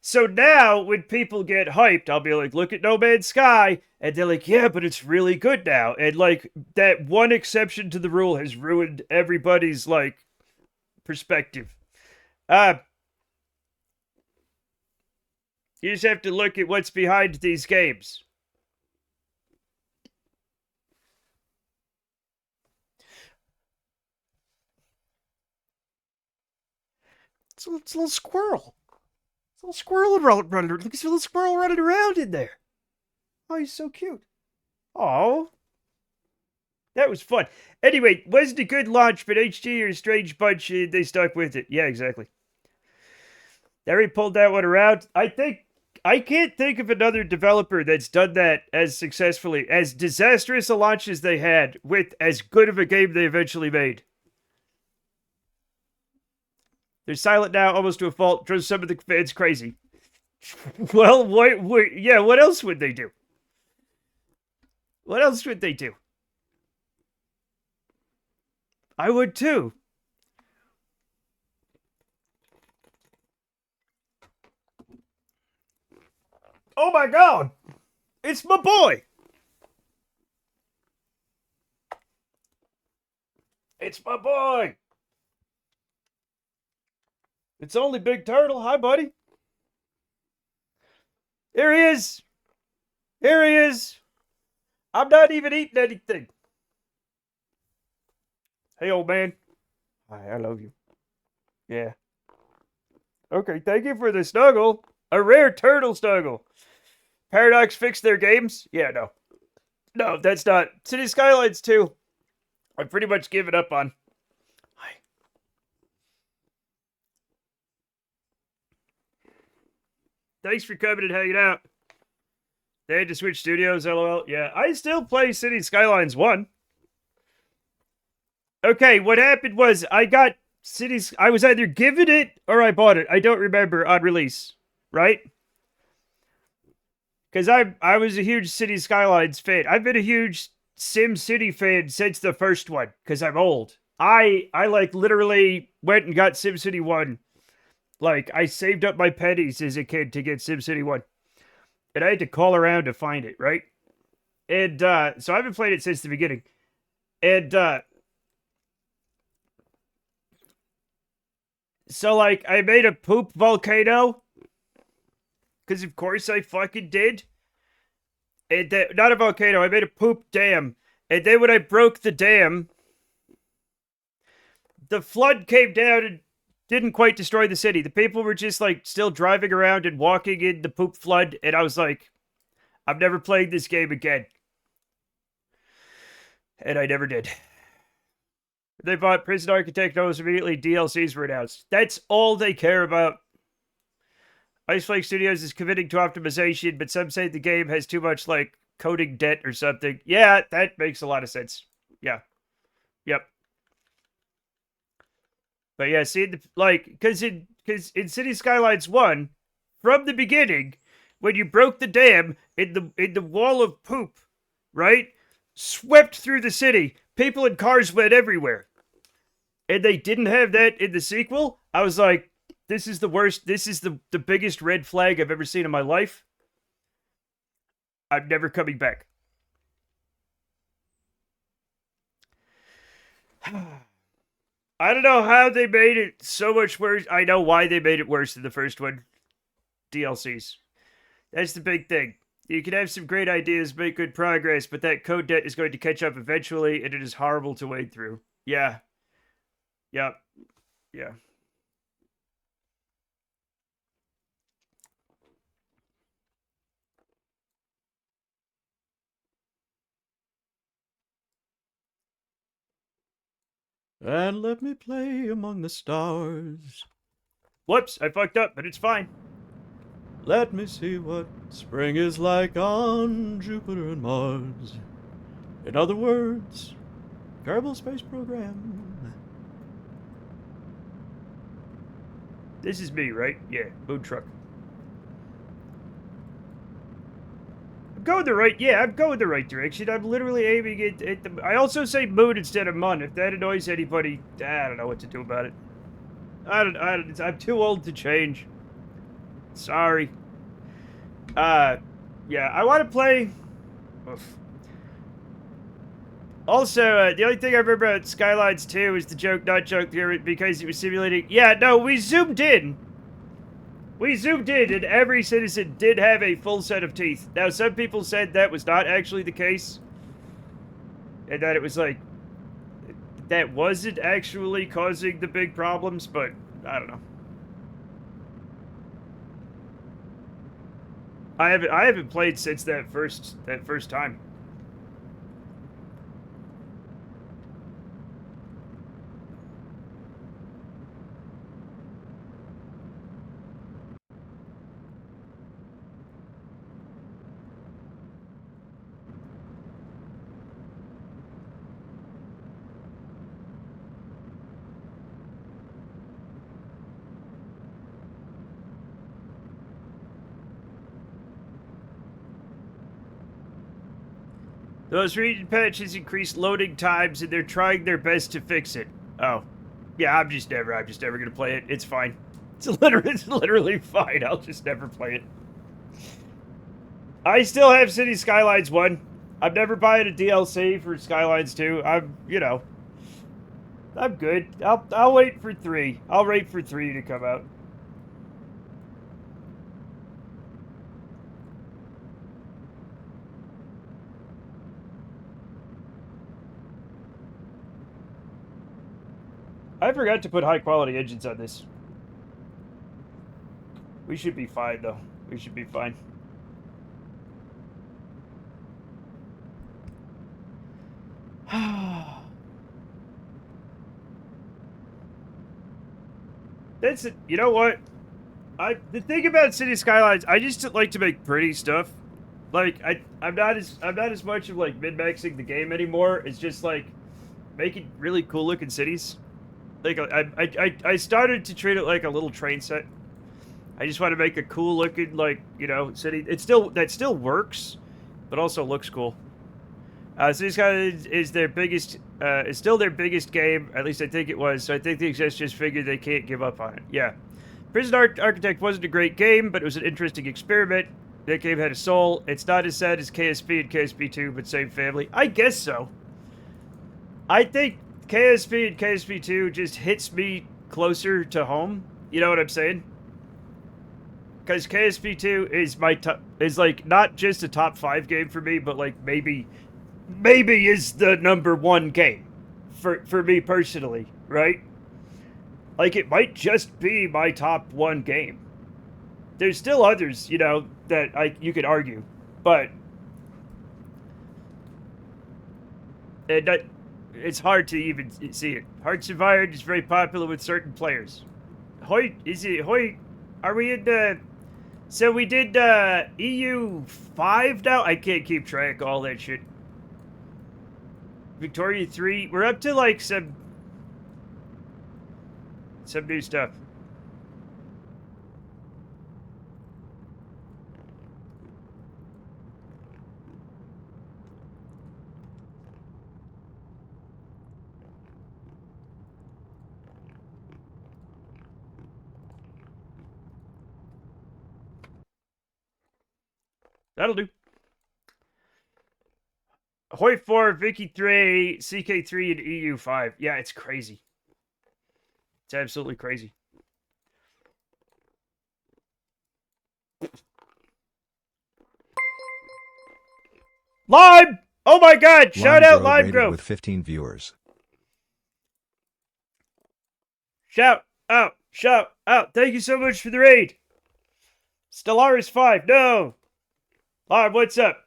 so now when people get hyped, I'll be like, look at No Man's Sky. And they're like, yeah, but it's really good now. And, that one exception to the rule has ruined everybody's, perspective. You just have to look at what's behind these games. It's a little squirrel. It's a little squirrel running. Look at a little squirrel running around in there. Oh, he's so cute. Oh, that was fun. Anyway, wasn't a good launch, but HG or a strange bunch, they stuck with it. Yeah, exactly. They already pulled that one around. I can't think of another developer that's done that as successfully, as disastrous a launch as they had, with as good of a game they eventually made. They're silent now, almost to a fault. Drove some of the fans crazy. Well, what else would they do? What else would they do? I would too. Oh my god! It's my boy! It's my boy! It's only Big Turtle. Hi, buddy. Here he is. Here he is. I'm not even eating anything. Hey, old man. Hi, I love you. Yeah. Okay, thank you for the snuggle. A rare turtle snuggle. Paradox fixed their games? Yeah, no. No, that's not. City Skylines 2. I've pretty much given up on. Hi. Thanks for coming and hanging out. They had to switch studios, lol. Yeah, I still play City Skylines 1. Okay, what happened was I got Cities. I was either given it or I bought it. I don't remember on release, right? Because I was a huge City Skylines fan. I've been a huge Sim City fan since the first one, because I'm old. I literally went and got Sim City 1. I saved up my pennies as a kid to get Sim City 1. And I had to call around to find it, right? And, so I haven't played it since the beginning. And, so, I made a poop volcano. Because, of course, I fucking did. And, not a volcano, I made a poop dam. And then when I broke the dam, the flood came down and didn't quite destroy the city. The people were just, still driving around and walking in the poop flood. And I was like, I'm never playing this game again. And I never did. They bought Prison Architect almost immediately. DLCs were announced. That's all they care about. Ice Flake Studios is committing to optimization, but some say the game has too much, coding debt or something. Yeah, that makes a lot of sense. Yeah. Yep. But yeah, see, because in City Skylines 1, from the beginning, when you broke the dam in the wall of poop, right, swept through the city, people and cars went everywhere, and they didn't have that in the sequel. I was like, this is the worst. This is the biggest red flag I've ever seen in my life. I'm never coming back. I don't know how they made it so much worse. I know why they made it worse than the first one. DLCs. That's the big thing. You can have some great ideas, make good progress, but that code debt is going to catch up eventually, and it is horrible to wade through. Yeah. Yep. Yeah. And let me play among the stars. Whoops, I fucked up, but it's fine. Let me see what spring is like on Jupiter and Mars. In other words, Kerbal Space Program. This is me, right? Yeah, moon truck. I'm going the right. Yeah, I'm going the right direction. I'm literally aiming at the. I also say moon instead of mun. If that annoys anybody, I don't know what to do about it. I'm too old to change. Sorry. Yeah, I want to play. Oof. Also, the only thing I remember about Skylines 2 is the joke, not joke theory, because it was simulating. Yeah, no, we zoomed in. We zoomed in, and every citizen did have a full set of teeth. Now, some people said that was not actually the case, and that it was like that wasn't actually causing the big problems, but I don't know. I haven't played since that first time. The most recent patch has increased loading times, and they're trying their best to fix it. Oh, yeah, I'm just never gonna play it. It's fine. It's literally fine. I'll just never play it. I still have City Skylines 1. I'm never buying a DLC for Skylines 2. I'm good. I'll wait for 3. I'll wait for 3 to come out. I forgot to put high quality engines on this. We should be fine, though. We should be fine. That's it. You know what? The thing about City Skylines, I just like to make pretty stuff. Like I'm not as much of like min-maxing the game anymore. It's just like making really cool looking cities. Like I started to treat it like a little train set. I just want to make a cool looking, like, you know, city. That still works, but also looks cool. City Skylines is their biggest, is still their biggest game. At least I think it was. So I think the execs just figured they can't give up on it. Yeah, Prison Architect wasn't a great game, but it was an interesting experiment. That game had a soul. It's not as sad as KSP and KSP 2, but same family. I guess so. I think KSP and KSP 2 just hits me closer to home. You know what I'm saying? Because KSP 2 is is like not just a top 5 game for me, but like maybe is the #1 game for me personally, right? Like it might just be my top 1 game. There's still others, you know, that you could argue, but it's hard to even see it. Hearts of Iron is very popular with certain players. Hoyt, is it Hoyt? Are we in the? So we did EU5 now? I can't keep track of all that shit. Victoria 3. We're up to like some new stuff. That'll do. Hoy 4, Vicky 3, CK3, and EU 5. Yeah, it's crazy. It's absolutely crazy. Lime! Oh my god! Shout out Lime Grove! With 15 viewers. Shout out! Shout out! Thank you so much for the raid! Stellaris 5, no! Lime, what's up?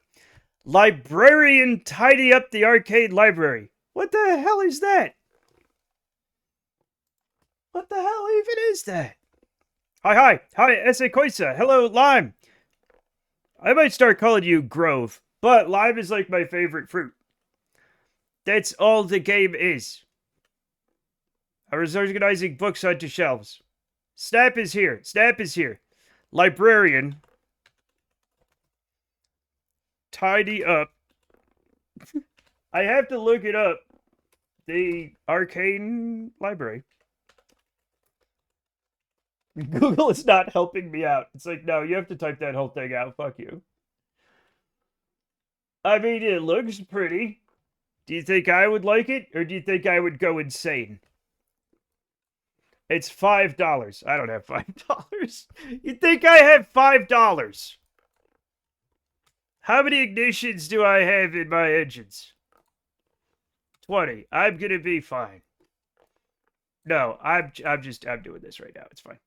Librarian tidy up the arcade library. What the hell is that? What the hell even is that? Hi, S.A. Koisa. Hello, Lime. I might start calling you Grove, but Lime is like my favorite fruit. That's all the game is. I was organizing books onto shelves. Snap is here. Librarian. Tidy up. I have to look it up. The arcane library. Google is not helping me out. It's like, no, you have to type that whole thing out. Fuck you. I mean, it looks pretty. Do you think I would like it? Or do you think I would go insane? It's $5. I don't have $5. You think I have $5? How many ignitions do I have in my engines? 20. I'm gonna be fine. No, I'm doing this right now. It's fine.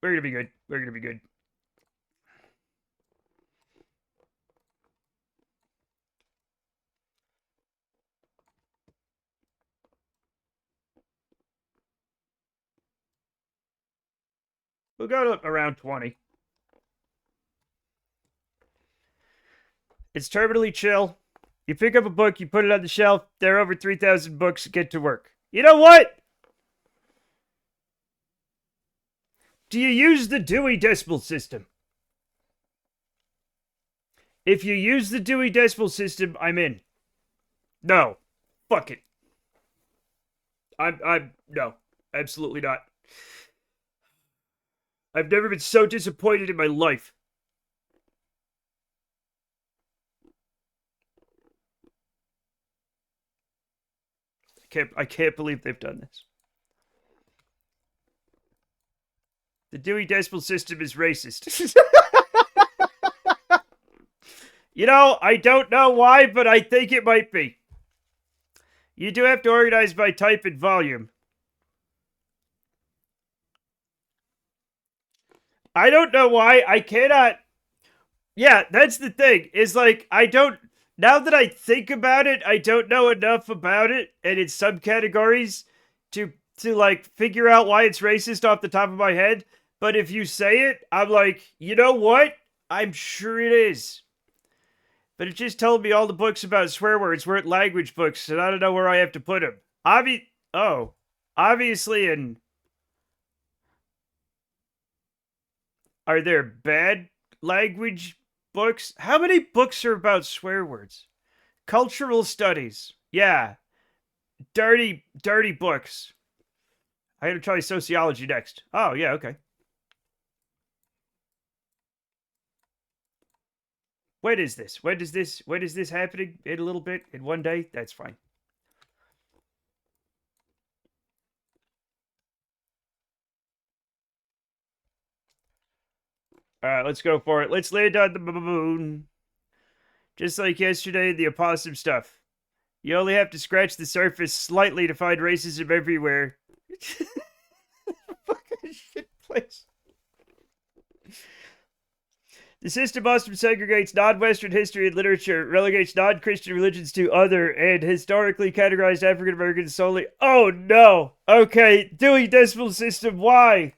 We're gonna be good. We're gonna be good. We'll go to around 20. It's terminally chill. You pick up a book, you put it on the shelf. There are over 3,000 books. Get to work. You know what? Do you use the Dewey Decimal System? If you use the Dewey Decimal System, I'm in. No. Fuck it. No. Absolutely not. I've never been so disappointed in my life. I can't believe they've done this. The Dewey Decimal System is racist. You know, I don't know why, but I think it might be. You do have to organize by type and volume. I don't know why. I cannot. Yeah, that's the thing. Is like, I don't. Now that I think about it, I don't know enough about it and its subcategories to like figure out why it's racist off the top of my head. But if you say it, I'm like, you know what? I'm sure it is. But it just told me all the books about swear words weren't language books, and I don't know where I have to put them. Obviously, and are there bad language books? How many books are about swear words? Cultural studies. Yeah. Dirty books. I gotta try sociology next. Oh, yeah, okay. When is this? When is this happening? In a little bit? In one day? That's fine. Alright, let's go for it. Let's land on the moon. Just like yesterday, the opossum stuff. You only have to scratch the surface slightly to find racism everywhere. Fucking shit place. The system often segregates non-Western history and literature, relegates non-Christian religions to other, and historically categorized African Americans solely. Oh no! Okay, Dewey Decimal System, why?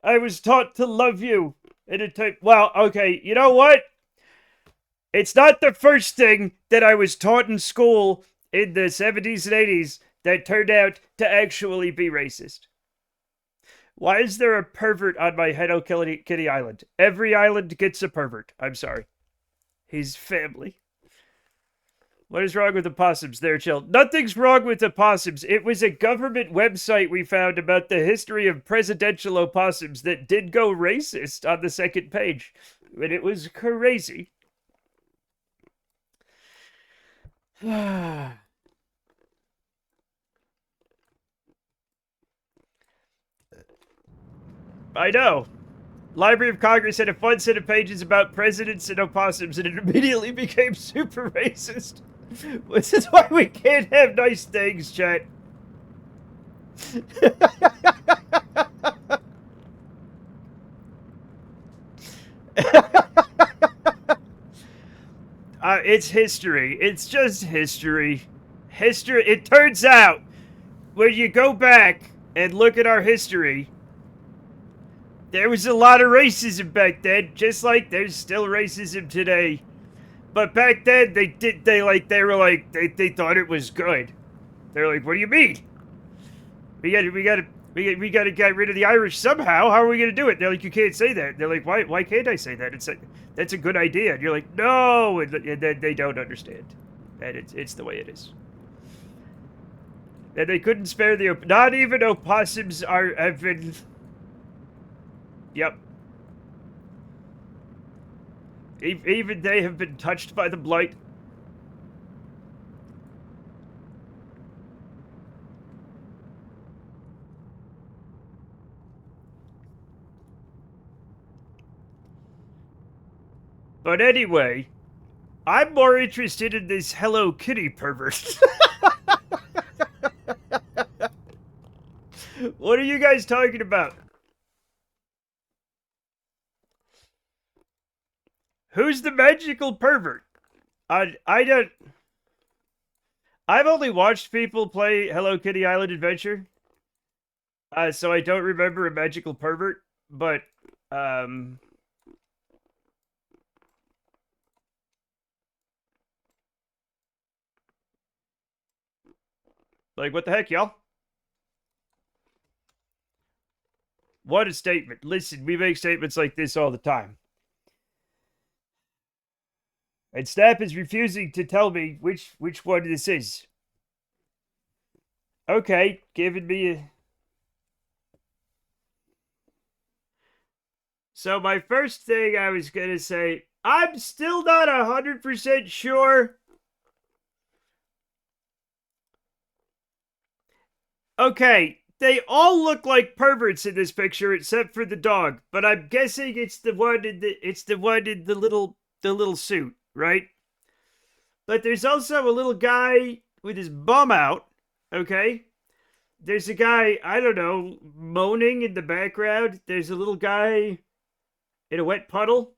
I was taught to love you. And it took, well, okay, you know what? It's not the first thing that I was taught in school in the 70s and 80s that turned out to actually be racist. Why is there a pervert on my Hello Kitty island? Every island gets a pervert. I'm sorry. He's family. What is wrong with opossums? They're chill. Nothing's wrong with opossums. It was a government website we found about the history of presidential opossums that did go racist on the second page. And it was crazy. I know. Library of Congress had a fun set of pages about presidents and opossums, and it immediately became super racist. This is why we can't have nice things, chat. It's history. It's just history. History. It turns out, when you go back and look at our history, there was a lot of racism back then, just like there's still racism today. But back then, they thought it was good. They're like, what do you mean? We gotta get rid of the Irish somehow. How are we gonna do it? They're like, you can't say that. They're like, why can't I say that? That's a good idea. And you're like, no, and then they don't understand. And it's the way it is. And they couldn't spare not even opossums have been. Yep. Even they have been touched by the blight. But anyway, I'm more interested in this Hello Kitty pervert. What are you guys talking about? Who's the magical pervert? I don't... I've only watched people play Hello Kitty Island Adventure. So I don't remember a magical pervert, but, like, what the heck, y'all? What a statement. Listen, we make statements like this all the time. And Snap is refusing to tell me which one this is. Okay, giving me a... So my first thing I was gonna say, I'm still not 100% sure. Okay, they all look like perverts in this picture except for the dog, but I'm guessing it's the one in the little suit, right? But there's also a little guy with his bum out, okay? There's a guy, I don't know, moaning in the background. There's a little guy in a wet puddle.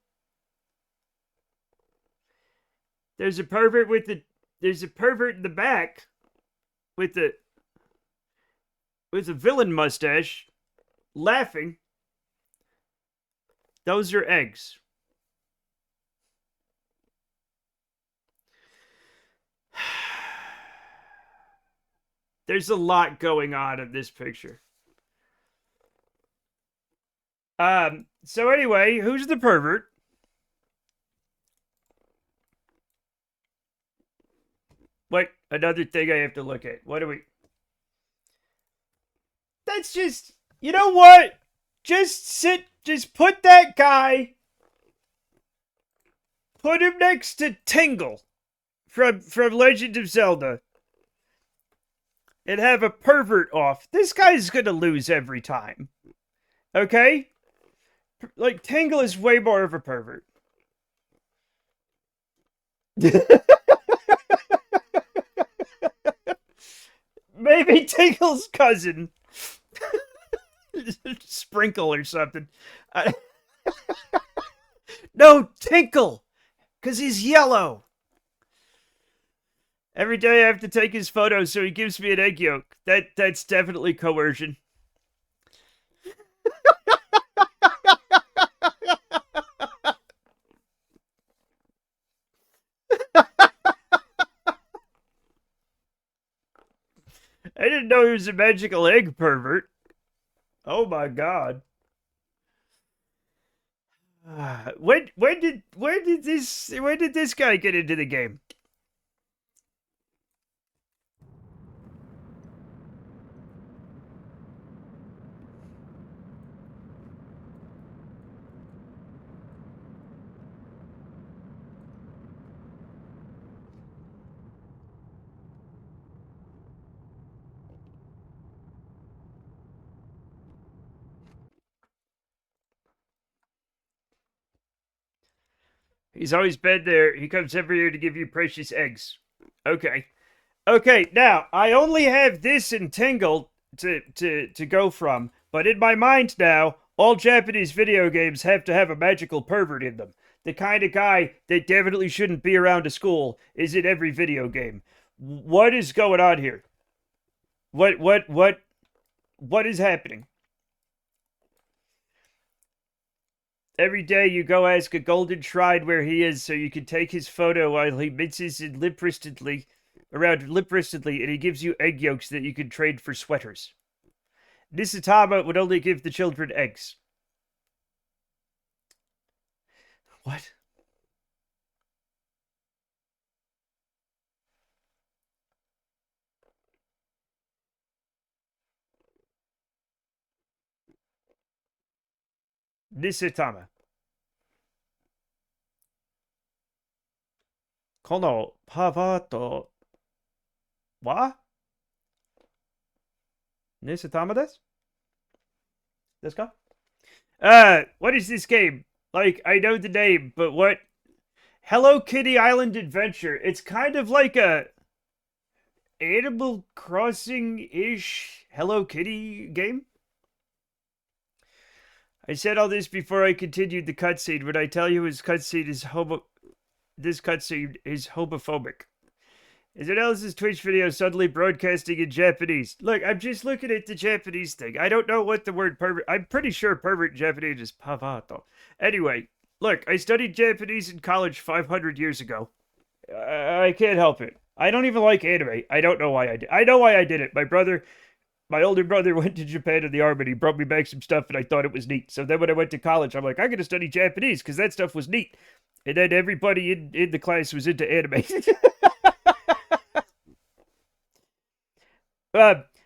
There's a pervert in the back with a villain mustache laughing. Those are eggs. There's a lot going on in this picture. So anyway, who's the pervert? Wait, another thing I have to look at. What do we... That's just... You know what? Just put that guy... Put him next to Tingle from Legend of Zelda. And have a pervert off. This guy's gonna lose every time. Okay? Like, Tingle is way more of a pervert. Maybe Tingle's cousin. Sprinkle or something. No, Tinkle! Because he's yellow. Every day I have to take his photo, so he gives me an egg yolk. That's definitely coercion. I didn't know he was a magical egg pervert. Oh my god. When did this guy get into the game? He's always been there. He comes every year to give you precious eggs. Okay. Okay, now I only have this and Tingle to go from, but in my mind now, all Japanese video games have to have a magical pervert in them. The kind of guy that definitely shouldn't be around a school is in every video game. What is going on here? What is happening? Every day you go ask a golden shrine where he is so you can take his photo while he minces in around lip wristedly, and he gives you egg yolks that you can trade for sweaters. Nisatama would only give the children eggs. What? Nisatama. このパパとは Nisatama desu? Desu ka? What is this game? Like, I know the name, but what? Hello Kitty Island Adventure. It's kind of like a Animal Crossing-ish Hello Kitty game. I said all this before I continued the cutscene. When I tell you this cutscene is homophobic. Is it Alice's Twitch video suddenly broadcasting in Japanese? Look, I'm just looking at the Japanese thing. I don't know what the word pervert... I'm pretty sure pervert in Japanese is pavato. Anyway, look, I studied Japanese in college 500 years ago. I can't help it. I don't even like anime. I don't know why I did. I know why I did it. My older brother went to Japan in the army and he brought me back some stuff and I thought it was neat. So then when I went to college, I'm like, I'm going to study Japanese because that stuff was neat. And then everybody in the class was into anime.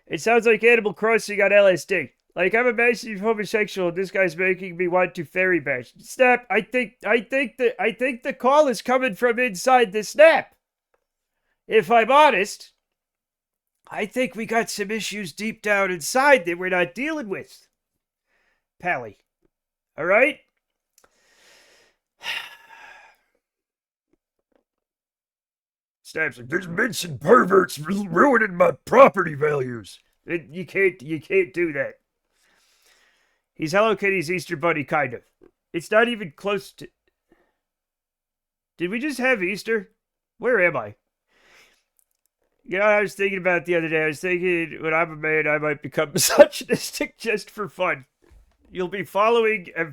It sounds like Animal Crossing on LSD. Like, I'm a massive homosexual and this guy's making me want to fairy bash. Snap, I think the call is coming from inside the Snap. If I'm honest, I think we got some issues deep down inside that we're not dealing with. Pally. All right? Snap's like, there's mentioned perverts ruining my property values. You can't do that. He's Hello Kitty's Easter Bunny, kind of. It's not even close to... Did we just have Easter? Where am I? You know what I was thinking about the other day? I was thinking when I'm a man, I might become misogynistic just for fun. You'll be following a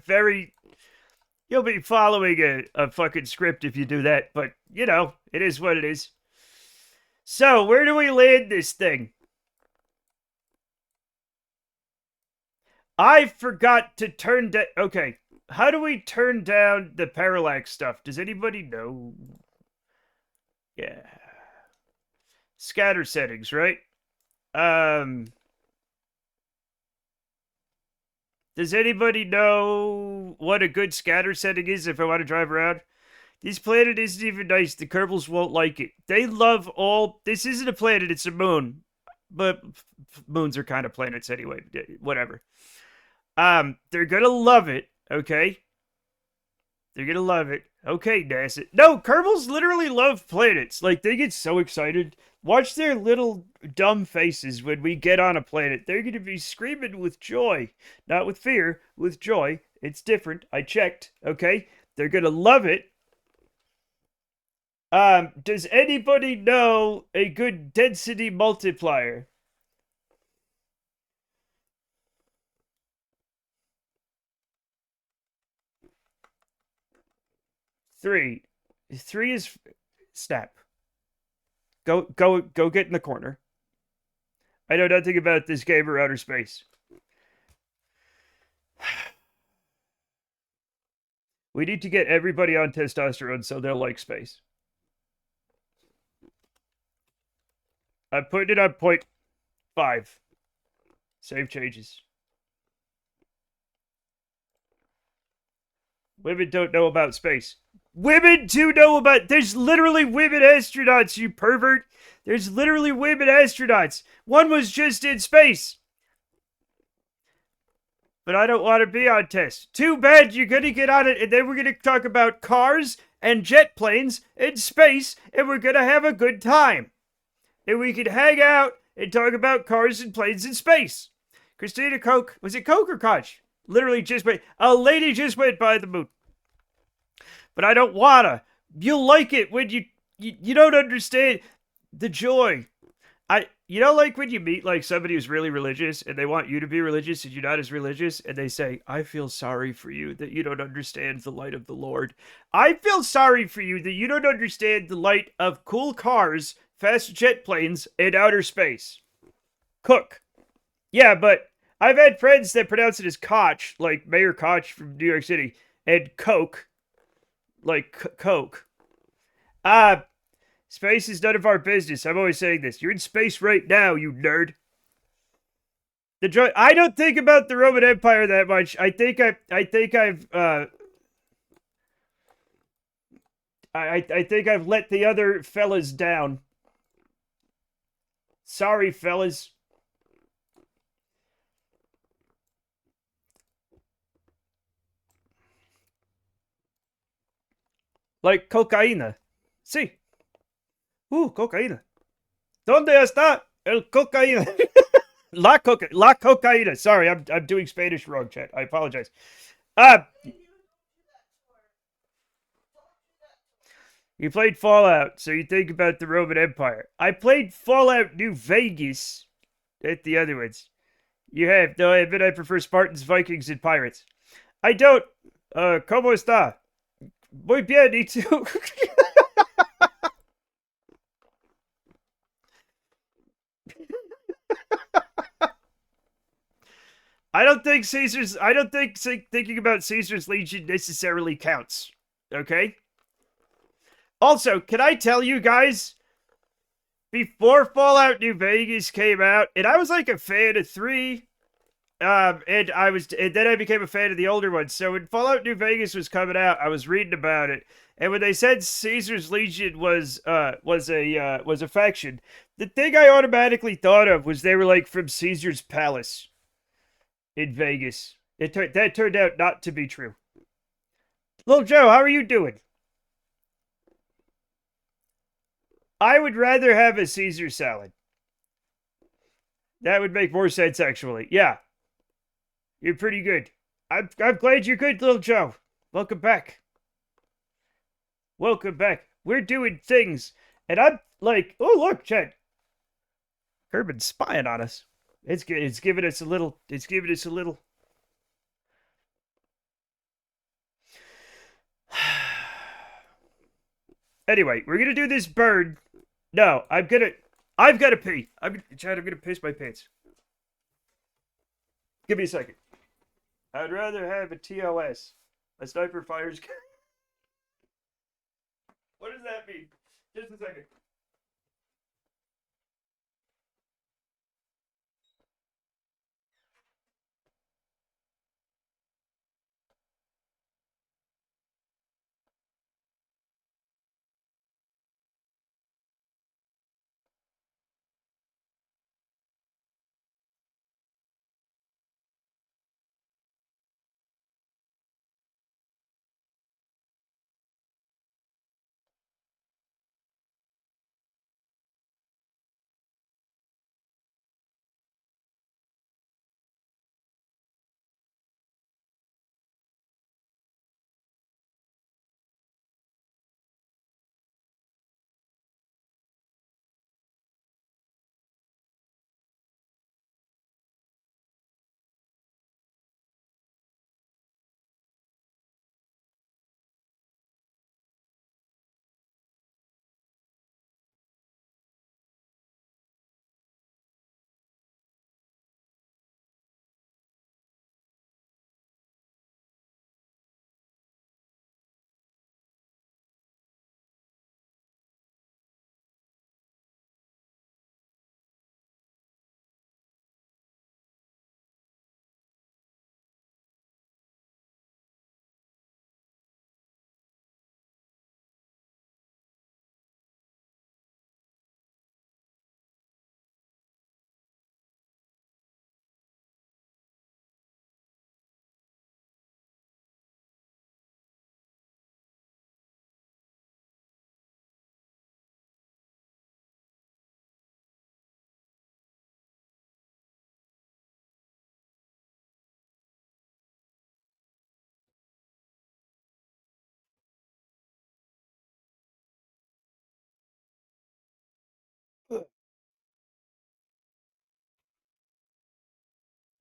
fucking script if you do that, but, you know, it is what it is. So, where do we land this thing? I forgot to turn down... Okay, how do we turn down the parallax stuff? Does anybody know? Yeah. Scatter settings, right? Does anybody know what a good scatter setting is if I want to drive around? This planet isn't even nice. The Kerbals won't like it. They love all... This isn't a planet, it's a moon. But moons are kind of planets anyway. Whatever. They're gonna love it, okay? They're gonna love it. Okay, NASA. No, Kerbals literally love planets. Like, they get so excited. Watch their little dumb faces when we get on a planet. They're gonna be screaming with joy. Not with fear, with joy. It's different. I checked, okay? They're gonna love it. Does anybody know a good density multiplier? Three is Snap. Go get in the corner. I know nothing about this game or outer space. We need to get everybody on testosterone so they'll like space. I'm putting it on 0.5. Save changes. Women don't know about space. Women do know about. There's literally women astronauts, you pervert. There's literally women astronauts. One was just in space. But I don't want to be on test. Too bad you're going to get on it, and then we're going to talk about cars and jet planes in space, and we're going to have a good time. And we can hang out and talk about cars and planes in space. Christina Koch, was it Koch or Koch? Literally just went, a lady just went by the moon. But I don't wanna. You'll like it when you don't understand the joy. Like when you meet like somebody who's really religious and they want you to be religious and you're not as religious, and they say, I feel sorry for you that you don't understand the light of the Lord. I feel sorry for you that you don't understand the light of cool cars, fast jet planes, and outer space. Cook. Yeah, but I've had friends that pronounce it as Koch, like Mayor Koch from New York City, and Coke, like Coke. Space is none of our business. I'm always saying this. You're in space right now, you nerd. I don't think about the Roman Empire that much. I think I've let the other fellas down. Sorry, fellas. Like cocaína. Sí. Cocaína. ¿Dónde está el cocaína? La cocaína. Sorry, I'm doing Spanish wrong, chat. I apologize. You played Fallout, so you think about the Roman Empire. I played Fallout New Vegas at the other ones. You have. No, I admit I prefer Spartans, Vikings, and Pirates. I don't. ¿Cómo está? Muy bien, y tú? I don't think thinking about Caesar's Legion necessarily counts. Okay? Also, can I tell you guys, before Fallout New Vegas came out, and I was like a fan of 3, and then I became a fan of the older ones. So when Fallout New Vegas was coming out, I was reading about it, and when they said Caesar's Legion was a faction, the thing I automatically thought of was they were like from Caesar's Palace in Vegas. That turned out not to be true. Little Joe, how are you doing? I would rather have a Caesar salad. That would make more sense, actually. Yeah, you're pretty good. I'm glad you're good, Little Joe. Welcome back. Welcome back. We're doing things, and I'm like, oh look, Chad. Kerbin's spying on us. It's good. It's giving us a little. It's giving us a little. Anyway, we're gonna do this bird. No, I've got to pee. Chad, I'm gonna piss my pants. Give me a second. I'd rather have a TOS. A sniper fires. What does that mean? Just a second.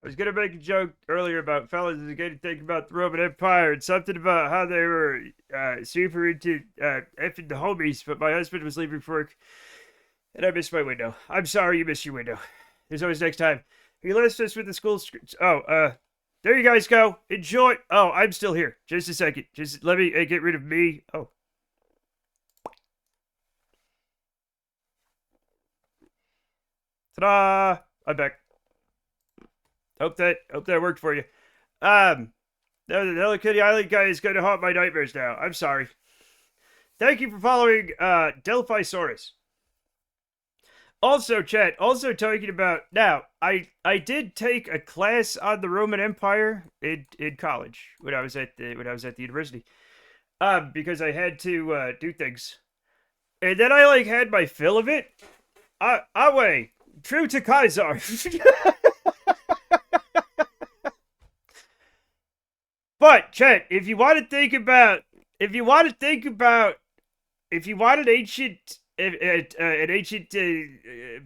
I was gonna make a joke earlier about fellas is getting to think about the Roman Empire and something about how they were super into effing the homies, but my husband was leaving for work and I missed my window. I'm sorry you missed your window. There's always next time. He left us with the school. There you guys go. Enjoy. Oh, I'm still here. Just a second. Just let me get rid of me. Oh. Ta-da! I'm back. Hope that worked for you. The Hello Kitty Island guy is going to haunt my nightmares now. I'm sorry. Thank you for following Delphisaurus. Also, chat, also talking about now, I did take a class on the Roman Empire in college when I was at the university. Because I had to do things. And then I had my fill of it. Away. True to Kaiser. But chat, if you want an ancient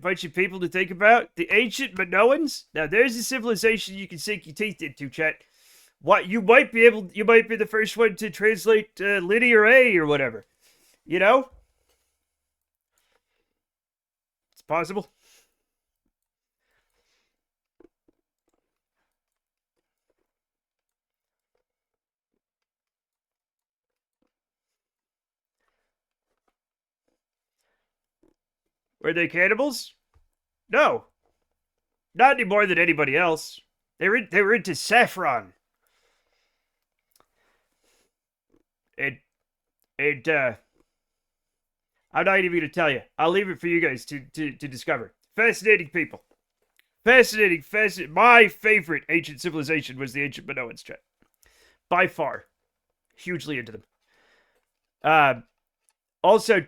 bunch of people to think about, the ancient Minoans. Now, there's a civilization you can sink your teeth into, chat. What you might be the first one to translate linear A or whatever. You know, it's possible. Were they cannibals? No. Not any more than anybody else. They were into saffron. And I'm not even going to tell you. I'll leave it for you guys to discover. Fascinating people. Fascinating. My favorite ancient civilization was the ancient Minoans, chat. By far. Hugely into them. Also,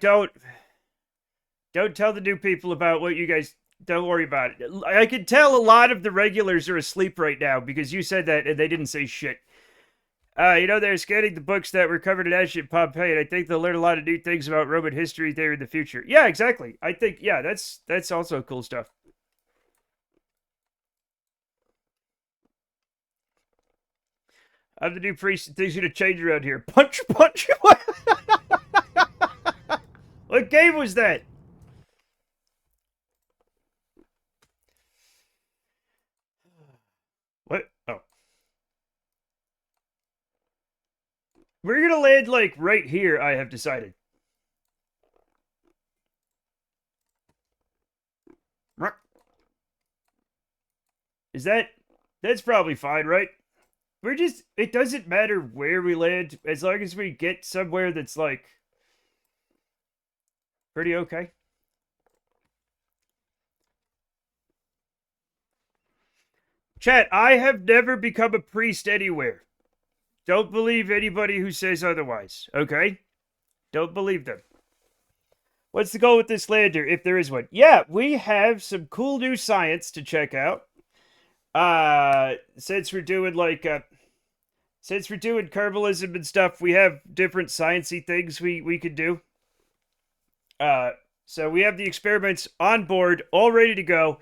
don't tell the new people about what you guys. Don't worry about it. I can tell a lot of the regulars are asleep right now because you said that and they didn't say shit. They're scanning the books that were covered in ancient Pompeii, and I think they'll learn a lot of new things about Roman history there in the future. Yeah, exactly. I think, yeah, that's also cool stuff. I'm the new priest and things are gonna change around here. Punch. What game was that? What? Oh. We're gonna land, right here, I have decided. That's probably fine, right? It doesn't matter where we land, as long as we get somewhere that's, pretty okay. Chat, I have never become a priest anywhere. Don't believe anybody who says otherwise, okay? Don't believe them. What's the goal with this lander, if there is one? Yeah, we have some cool new science to check out. Since we're doing, Kerbalism and stuff, we have different sciencey things we could do. So we have the experiments on board, all ready to go.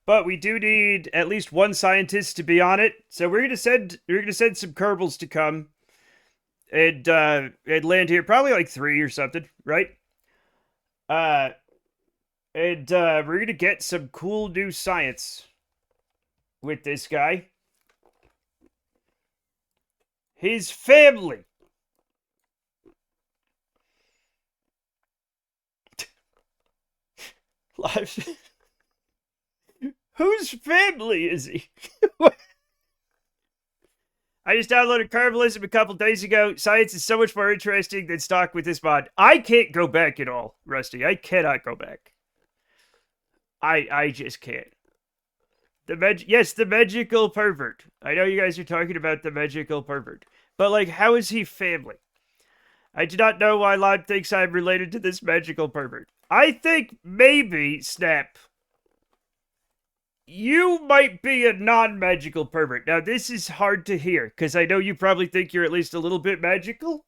But we do need at least one scientist to be on it. So we're gonna send some Kerbals to come and land here, probably 3 or something, right? We're gonna get some cool new science with this guy. His family. Lives. Whose family is he? I just downloaded Kerbalism a couple days ago. Science is so much more interesting than stock with this mod. I can't go back at all, Rusty. I cannot go back. I just can't. Yes, the magical pervert. I know you guys are talking about the magical pervert. But, how is he family? I do not know why Lime thinks I'm related to this magical pervert. I think maybe, Snap, you might be a non-magical pervert. Now, this is hard to hear, because I know you probably think you're at least a little bit magical.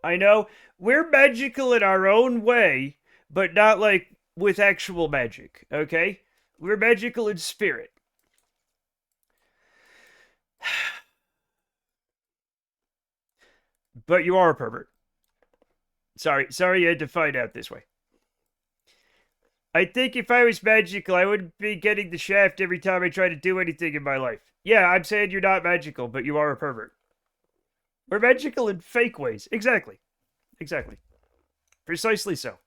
I know. We're magical in our own way, but not, with actual magic, okay? We're magical in spirit. But you are a pervert. Sorry you had to find out this way. I think if I was magical, I wouldn't be getting the shaft every time I try to do anything in my life. Yeah, I'm saying you're not magical, but you are a pervert. We're magical in fake ways. Exactly. Exactly. Precisely so.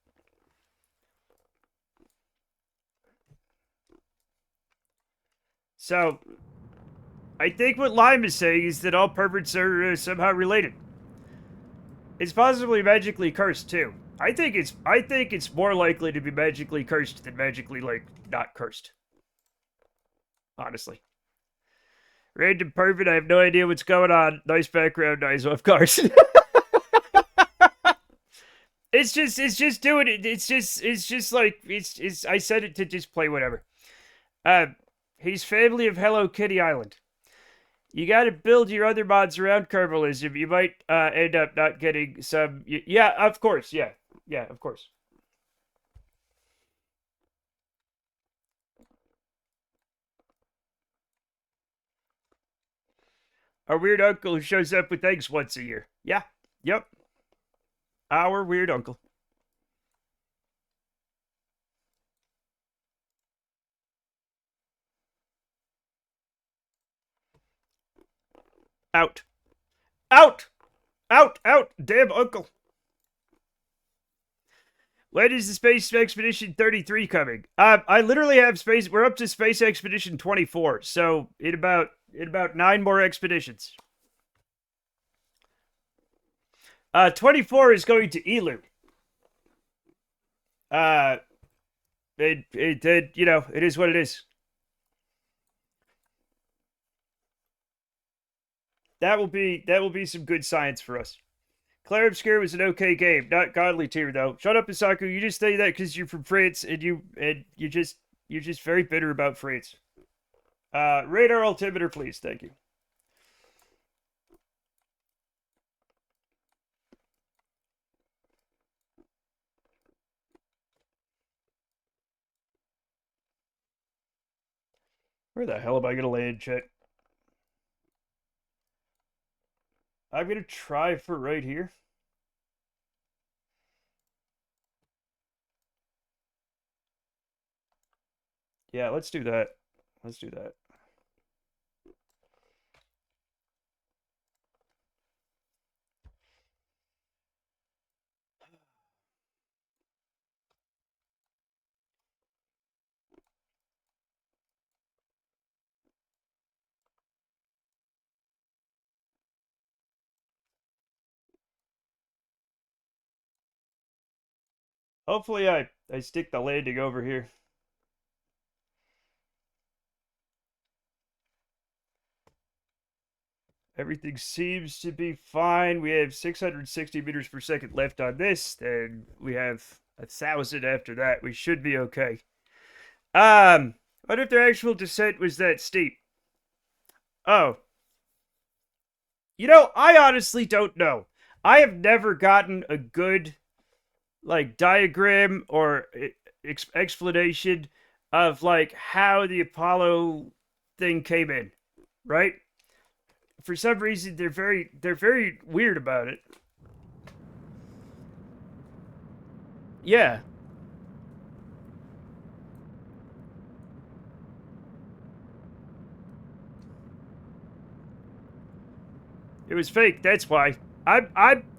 So, I think what Lime is saying is that all perverts are somehow related. It's possibly magically cursed too. I think it's more likely to be magically cursed than magically not cursed. Honestly. Random pervert, I have no idea what's going on. Nice background, nice of course. It's just doing it. It's just like I said it to just play whatever. He's family of Hello Kitty Island. You got to build your other mods around Kerbalism. You might end up not getting some. Yeah, of course. Yeah, of course. Our weird uncle who shows up with eggs once a year. Yeah, yep. Our weird uncle. Out. Out! Out! Damn uncle. When is the Space Expedition 33 coming? I literally have space. We're up to Space Expedition 24, so in about 9 more expeditions. 24 is going to Elu. It you know, it is what it is. That will be some good science for us. Claire Obscure was an okay game, not godly tier though. Shut up, Isaku. You just say that because you're from France and you're just very bitter about France. Radar altimeter, please. Thank you. Where the hell am I gonna land, chat? I'm gonna try for right here. Yeah, let's do that. Let's do that. Hopefully I stick the landing over here. Everything seems to be fine. We have 660 meters per second left on this, and we have 1,000 after that. We should be okay. What if their actual descent was that steep? Oh. You know, I honestly don't know. I have never gotten a good, diagram or explanation of, how the Apollo thing came in, right? For some reason, they're very weird about it. Yeah. It was fake. That's why. I'm.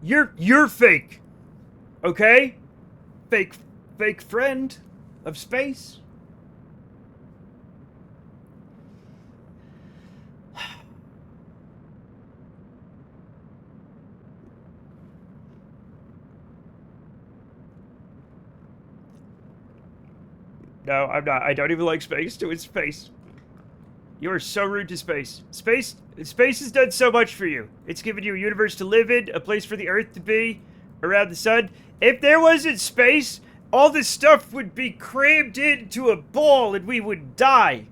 You're fake. Okay? Fake friend of space. No, I'm not. I don't even like space. To its space. You are so rude to space. Space has done so much for you. It's given you a universe to live in, a place for the Earth to be, around the sun. If there wasn't space, all this stuff would be crammed into a ball and we would die.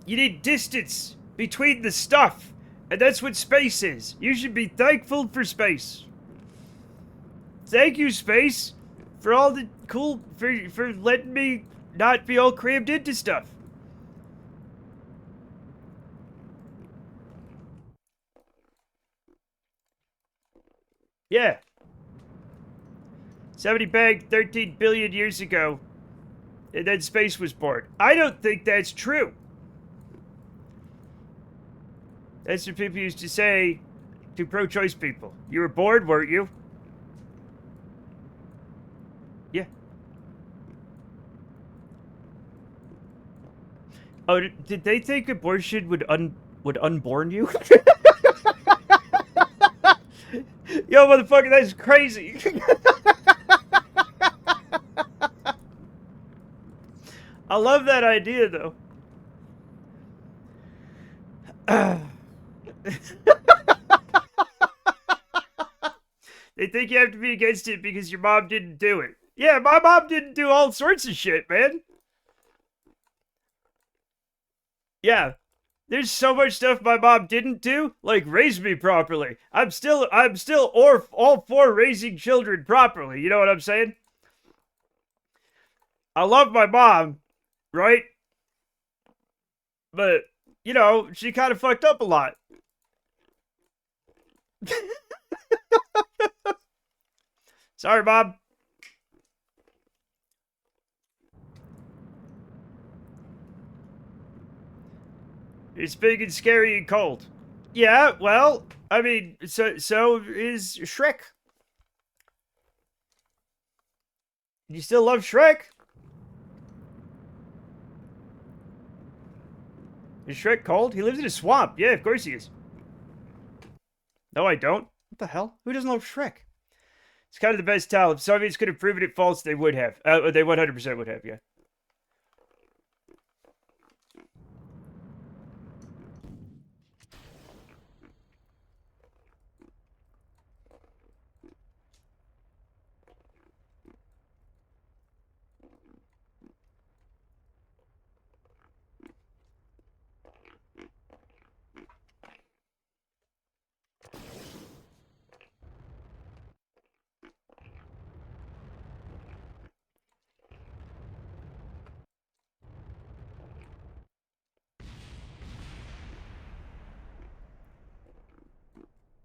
You need distance between the stuff, and that's what space is. You should be thankful for space. Thank you, space, for all the cool, for letting me not be all crammed into stuff. Yeah. 70 bang 13 billion years ago. And then space was born. I don't think that's true. That's what people used to say to pro-choice people. You were born, weren't you? Yeah. Oh, did they think abortion would unborn you? Yo, motherfucker, that's crazy. I love that idea, though. They think you have to be against it because your mom didn't do it. Yeah, my mom didn't do all sorts of shit, man. Yeah. There's so much stuff my mom didn't do, like raise me properly. I'm still all for raising children properly. You know what I'm saying? I love my mom, right? But, you know, she kind of fucked up a lot. Sorry, Mom. It's big and scary and cold. Yeah, well, I mean, so is Shrek. You still love Shrek? Is Shrek cold? He lives in a swamp. Yeah, of course he is. No, I don't. What the hell? Who doesn't love Shrek? It's kind of the best tale. If Soviets could have proven it false, they would have. They 100% would have, yeah.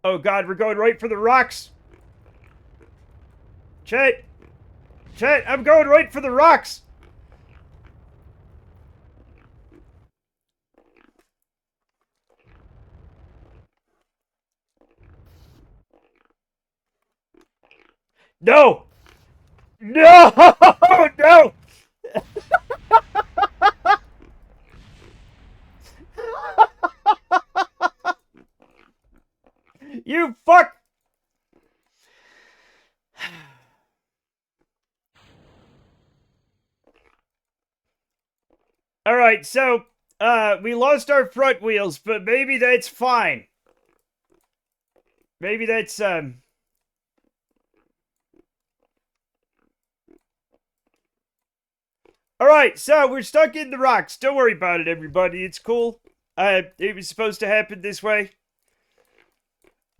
Oh god, we're going right for the rocks. Chet, I'm going right for the rocks. No! No! No! You fuck! Alright, so, we lost our front wheels, but maybe that's fine. Maybe that's, Alright, so we're stuck in the rocks. Don't worry about it, everybody. It's cool. It was supposed to happen this way.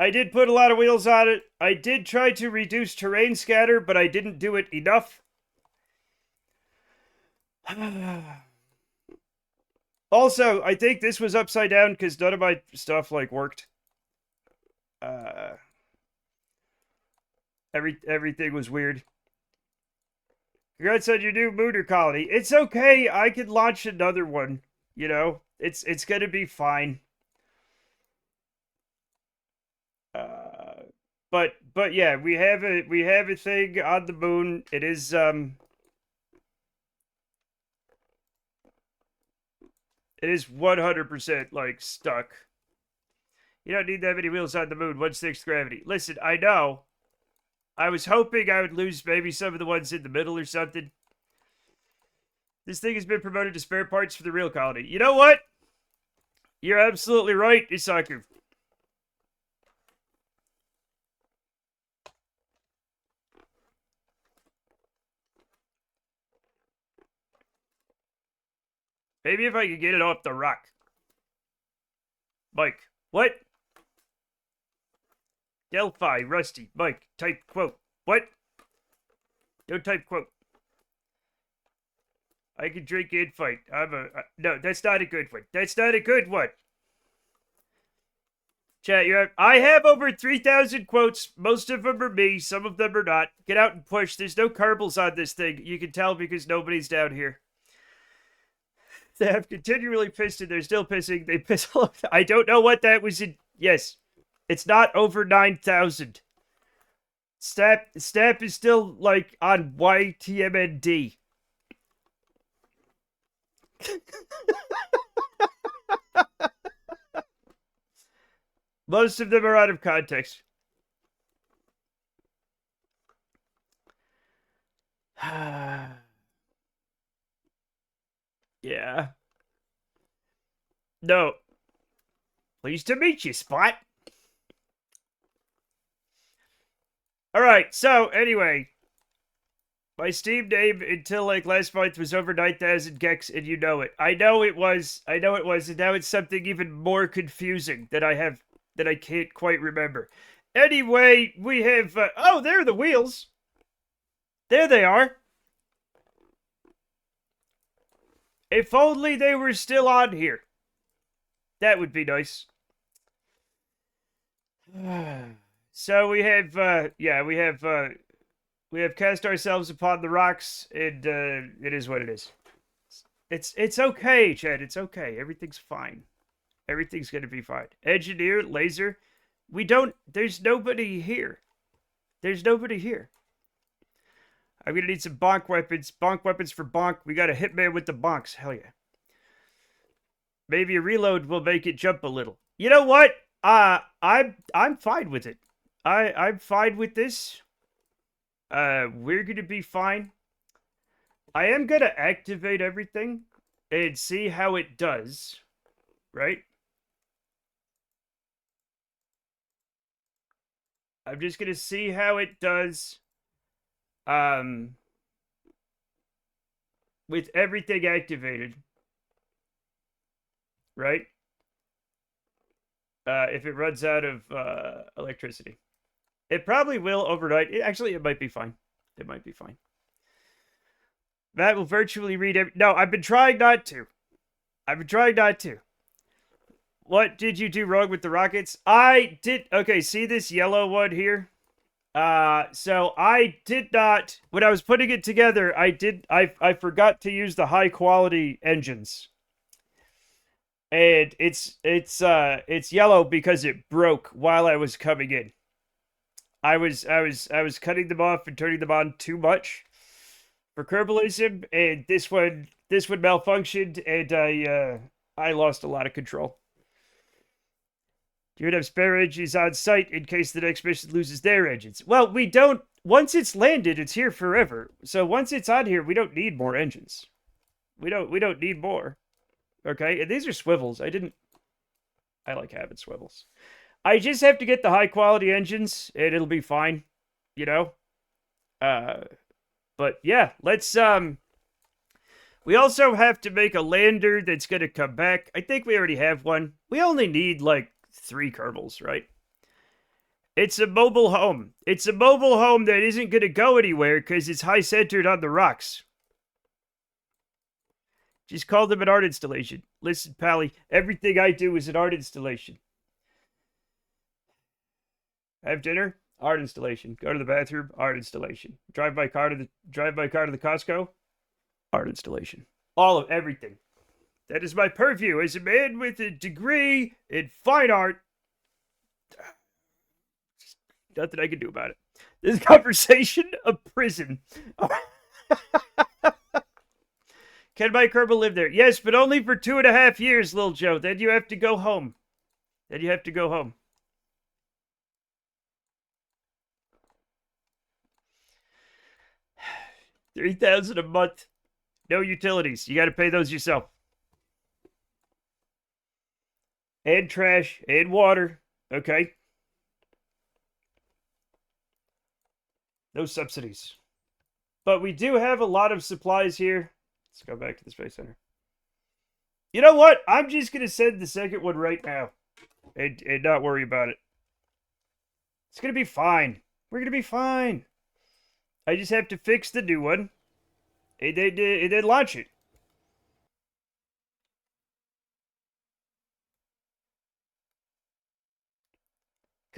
I did put a lot of wheels on it. I did try to reduce terrain scatter, but I didn't do it enough. Also, I think this was upside down because none of my stuff, like, worked. Everything was weird. Congrats on your new Mooner colony. It's okay. I can launch another one. You know, it's gonna be fine. But yeah, we have a thing on the moon. It is it is 100% like stuck. You don't need that many wheels on the moon. 1/6 gravity. Listen, I know. I was hoping I would lose maybe some of the ones in the middle or something. This thing has been promoted to spare parts for the real colony. You know what? You're absolutely right, Isaku. Maybe if I could get it off the rock. Mike. What? Delphi, Rusty, Mike, type quote. What? Don't type quote. I can drink and fight. No, that's not a good one. That's not a good one. Chat, I have over 3,000 quotes. Most of them are me. Some of them are not. Get out and push. There's no Kerbals on this thing. You can tell because nobody's down here. They have continually pissed and they're still pissing. They piss all over. I don't know what that was in. Yes. It's not over 9,000. Snap is still like on YTMND. Most of them are out of context. Yeah. No. Pleased to meet you, Spot. Alright, so anyway. My Steam name until like last month was over 9,000 gex, and you know it. I know it was, and now it's something even more confusing that I can't quite remember. Anyway, we have, oh, there are the wheels. There they are. If only they were still on here. That would be nice. So we have, we have cast ourselves upon the rocks, and it is what it is. It's okay, Chad. It's okay. Everything's fine. Everything's gonna be fine. Engineer, laser. There's nobody here. There's nobody here. I'm gonna need some bonk weapons. Bonk weapons for bonk. We got a hitman with the bonks. Hell yeah. Maybe a reload will make it jump a little. You know what? I'm fine with it. I'm fine with this. We're gonna be fine. I am gonna activate everything and see how it does. Right? I'm just gonna see how it does. With everything activated. Right? If it runs out of electricity. It probably will overnight. Actually, it might be fine. It might be fine. That will virtually read No, I've been trying not to. I've been trying not to. What did you do wrong with the rockets? I did... Okay, see this yellow one here? So I did not... When I was putting it together, I forgot to use the high-quality engines. And it's yellow because it broke while I was coming in. I was cutting them off and turning them on too much for Kerbalism, and this one malfunctioned, and I lost a lot of control. You would have spare engines on site in case the next mission loses their engines. Well, we don't. Once it's landed, it's here forever. So once it's on here, we don't need more engines. We don't need more. Okay, and these are swivels. I like having swivels. I just have to get the high quality engines, and it'll be fine. You know. But yeah, let's we also have to make a lander that's gonna come back. I think we already have one. We only need like 3 Kerbals, right? It's a mobile home. It's a mobile home that isn't gonna go anywhere because it's high centered on the rocks. Just call them an art installation. Listen, Pally, everything I do is an art installation. Have dinner? Art installation. Go to the bathroom? Art installation. Drive my car to the Costco? Art installation. All of everything. That is my purview as a man with a degree in fine art. Nothing I can do about it. This conversation of prison. Can my Kerbal live there? Yes, but only for 2.5 years, Lil Joe. Then you have to go home. 3,000 a month. No utilities. You got to pay those yourself. And trash and water. Okay. No subsidies. But we do have a lot of supplies here. Let's go back to the Space Center. You know what? I'm just going to send the second one right now. And not worry about it. It's going to be fine. We're going to be fine. I just have to fix the new one. And then launch it.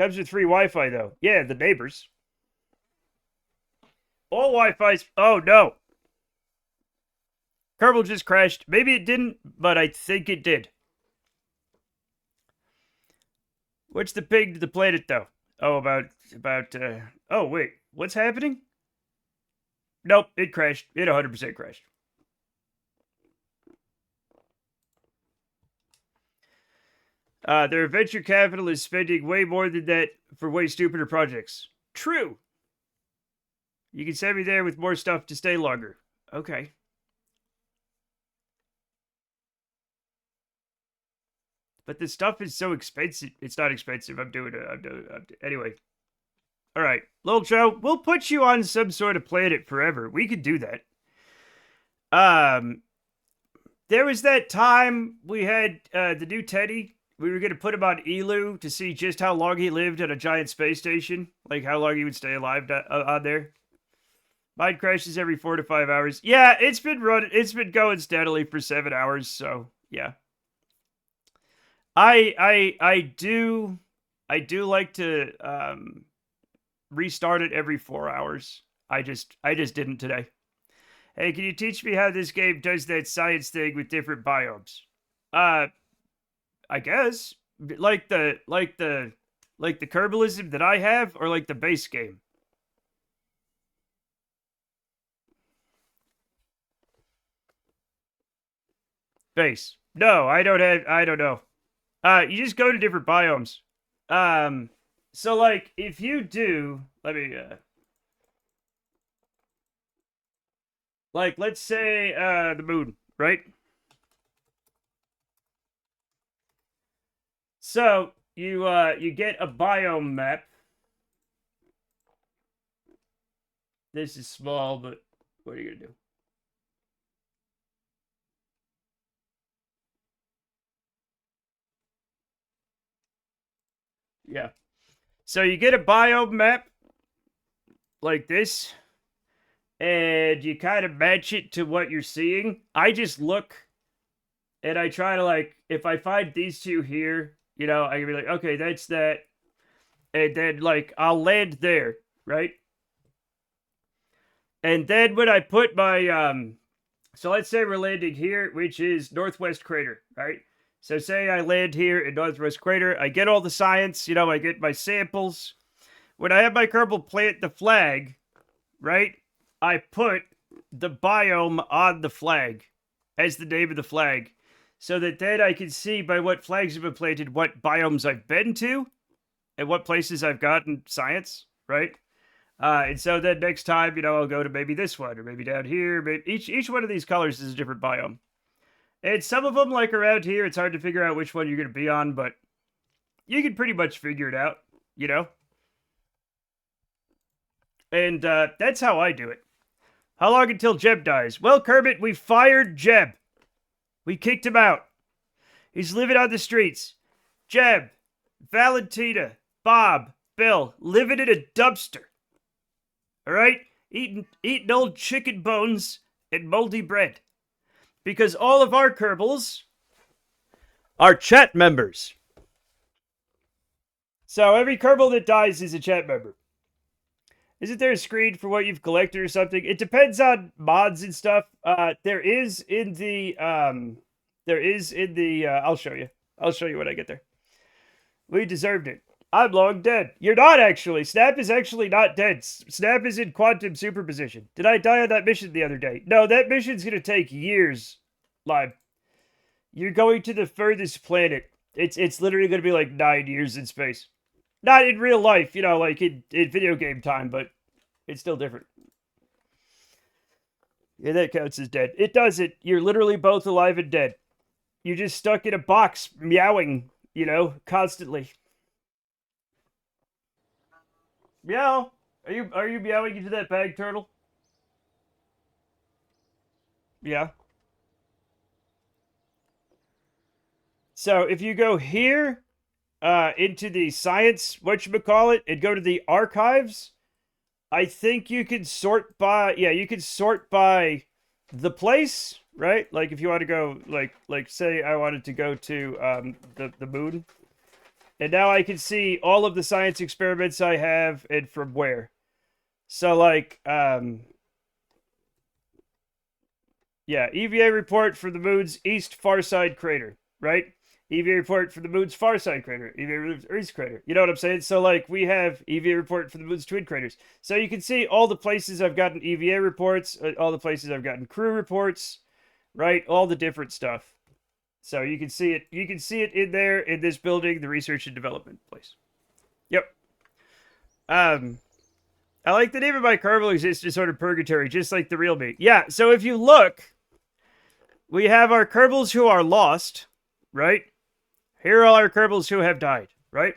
Comes with free Wi-Fi, though. Yeah, the neighbors. All Wi-Fi's... Oh, no. Kerbal just crashed. Maybe it didn't, but I think it did. What's the ping to the planet, though? Oh, oh, wait. What's happening? Nope, it crashed. It 100% crashed. Their venture capital is spending way more than that for way stupider projects. True. You can send me there with more stuff to stay longer. Okay. But this stuff is so expensive. It's not expensive. I'm doing it. Anyway. All right. Little Joe, we'll put you on some sort of planet forever. We could do that. There was that time we had the new Teddy. We were going to put him on Elu to see just how long he lived at a giant space station. Like how long he would stay alive on there. Mine crashes every 4 to 5 hours. Yeah, it's been going steadily for 7 hours, so yeah. I do like to restart it every 4 hours. I just didn't today. Hey, can you teach me how this game does that science thing with different biomes? I guess like the Kerbalism that I have, or like the base game. Base. No, I don't know. You just go to different biomes. So like if you do, let me like let's say the moon, right? So you get a biome map. This is small, but what are you gonna do? Yeah. So you get a biome map like this, and you kind of match it to what you're seeing. I just look and I try to, like, if I find these two here, you know, I can be like, okay, that's that. And then, like, I'll land there, right? And then when I put my, so let's say we're landing here, which is Northwest Crater, right? So say I land here in Northwest Crater, I get all the science, you know, I get my samples. When I have my Kerbal plant the flag, right, I put the biome on the flag as the name of the flag, so that then I can see by what flags have been planted what biomes I've been to and what places I've gotten science, right? And so then next time, you know, I'll go to maybe this one or maybe down here. Maybe each one of these colors is a different biome. And some of them, like around here, it's hard to figure out which one you're going to be on, but you can pretty much figure it out, you know? And that's how I do it. How long until Jeb dies? Well, Kermit, we fired Jeb. We kicked him out. He's living on the streets. Jeb, Valentina, Bob, Bill, living in a dumpster. All right? Eating old chicken bones and moldy bread. Because all of our Kerbals are chat members. So every Kerbal that dies is a chat member. Isn't there a screen for what you've collected or something? It depends on mods and stuff. There is in the, I'll show you. I'll show you when I get there. We deserved it. I'm long dead. You're not actually. Snap is actually not dead. Snap is in quantum superposition. Did I die on that mission the other day? No, that mission's going to take years. Live. You're going to the furthest planet. It's literally going to be like 9 years in space. Not in real life, you know, like in video game time, but it's still different. Yeah, that counts as dead. It doesn't. You're literally both alive and dead. You're just stuck in a box, meowing, you know, constantly. Meow. Are you meowing into that bag, turtle? Yeah. So if you go here, into the science, whatchamacallit, and go to the archives, I think you can sort by, yeah, you can sort by the place, right? Like if you want to go, like say I wanted to go to the moon, And now I can see all of the science experiments I have and from where. So, like, yeah, EVA report for the moon's east far side crater, right? EVA report for the moon's far side crater, EVA Earth's crater. You know what I'm saying? So, like, we have EVA report for the moon's twin craters. So you can see all the places I've gotten EVA reports, all the places I've gotten crew reports, right? All the different stuff. So you can see it. You can see it in there in this building, the research and development place. Yep. I like the name of my Kerbal exists in sort of purgatory, just like the real me. Yeah. So if you look, we have our Kerbals who are lost, right? Here are all our Kerbals who have died, right?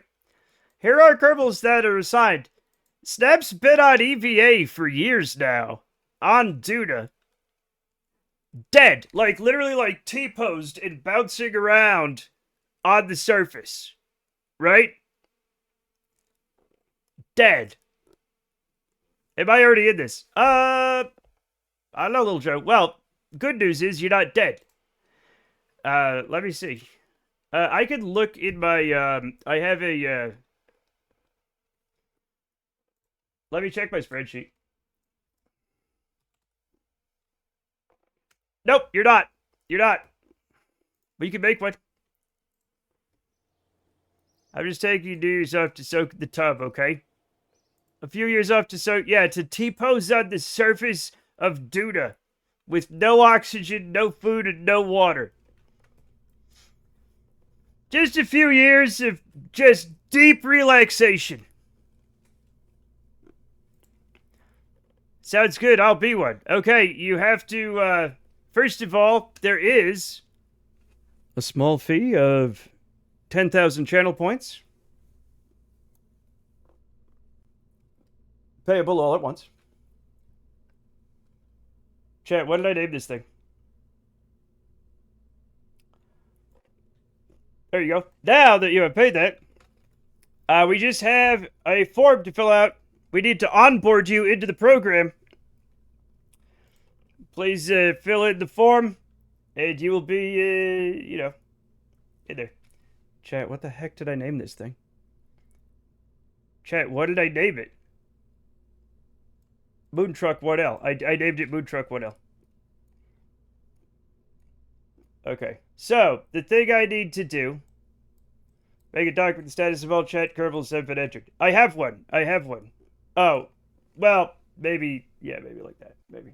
Here are Kerbals that are assigned. Snap's been on EVA for years now. On Duda. Dead. Like, literally, like, T-posed and bouncing around on the surface. Right? Dead. Am I already in this? I don't know, little Joe. Well, good news is you're not dead. Let me see. I could look in my, I have a, let me check my spreadsheet. Nope, you're not. You're not. But you can make one. I'm just taking you years off to soak the tub, okay? A few years off to soak, yeah, to T-pose on the surface of Duda with no oxygen, no food, and no water. Just a few years of just deep relaxation. Sounds good, I'll be one. Okay, you have to, first of all, there is a small fee of 10,000 channel points. Payable all at once. Chat, what did I name this thing? There you go. Now that you have paid that, we just have a form to fill out. We need to onboard you into the program. Please fill in the form, and you will be, you know, in there. Chat, what the heck did I name this thing? Chat, what did I name it? Moon Truck 1L. I named it Moon Truck 1L. Okay. So, the thing I need to do... Make a document the status of all chat Kerbals have been entered. I have one. I have one. Oh. Well, maybe... Yeah, maybe like that. Maybe.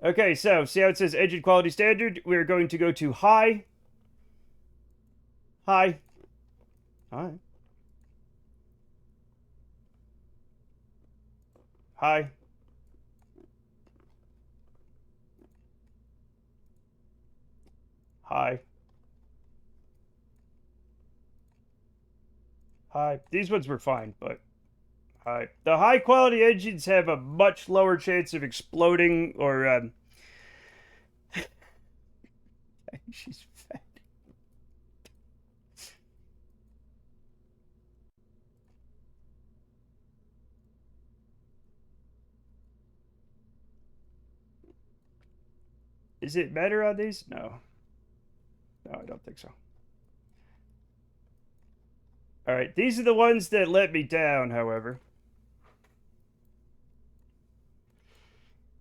Okay, so, see how it says engine quality standard? We're going to go to high. High. High. High. High. High. These ones were fine, but high. The high quality engines have a much lower chance of exploding or she's fat. Is it better on these? No. No, I don't think so. Alright, these are the ones that let me down, however.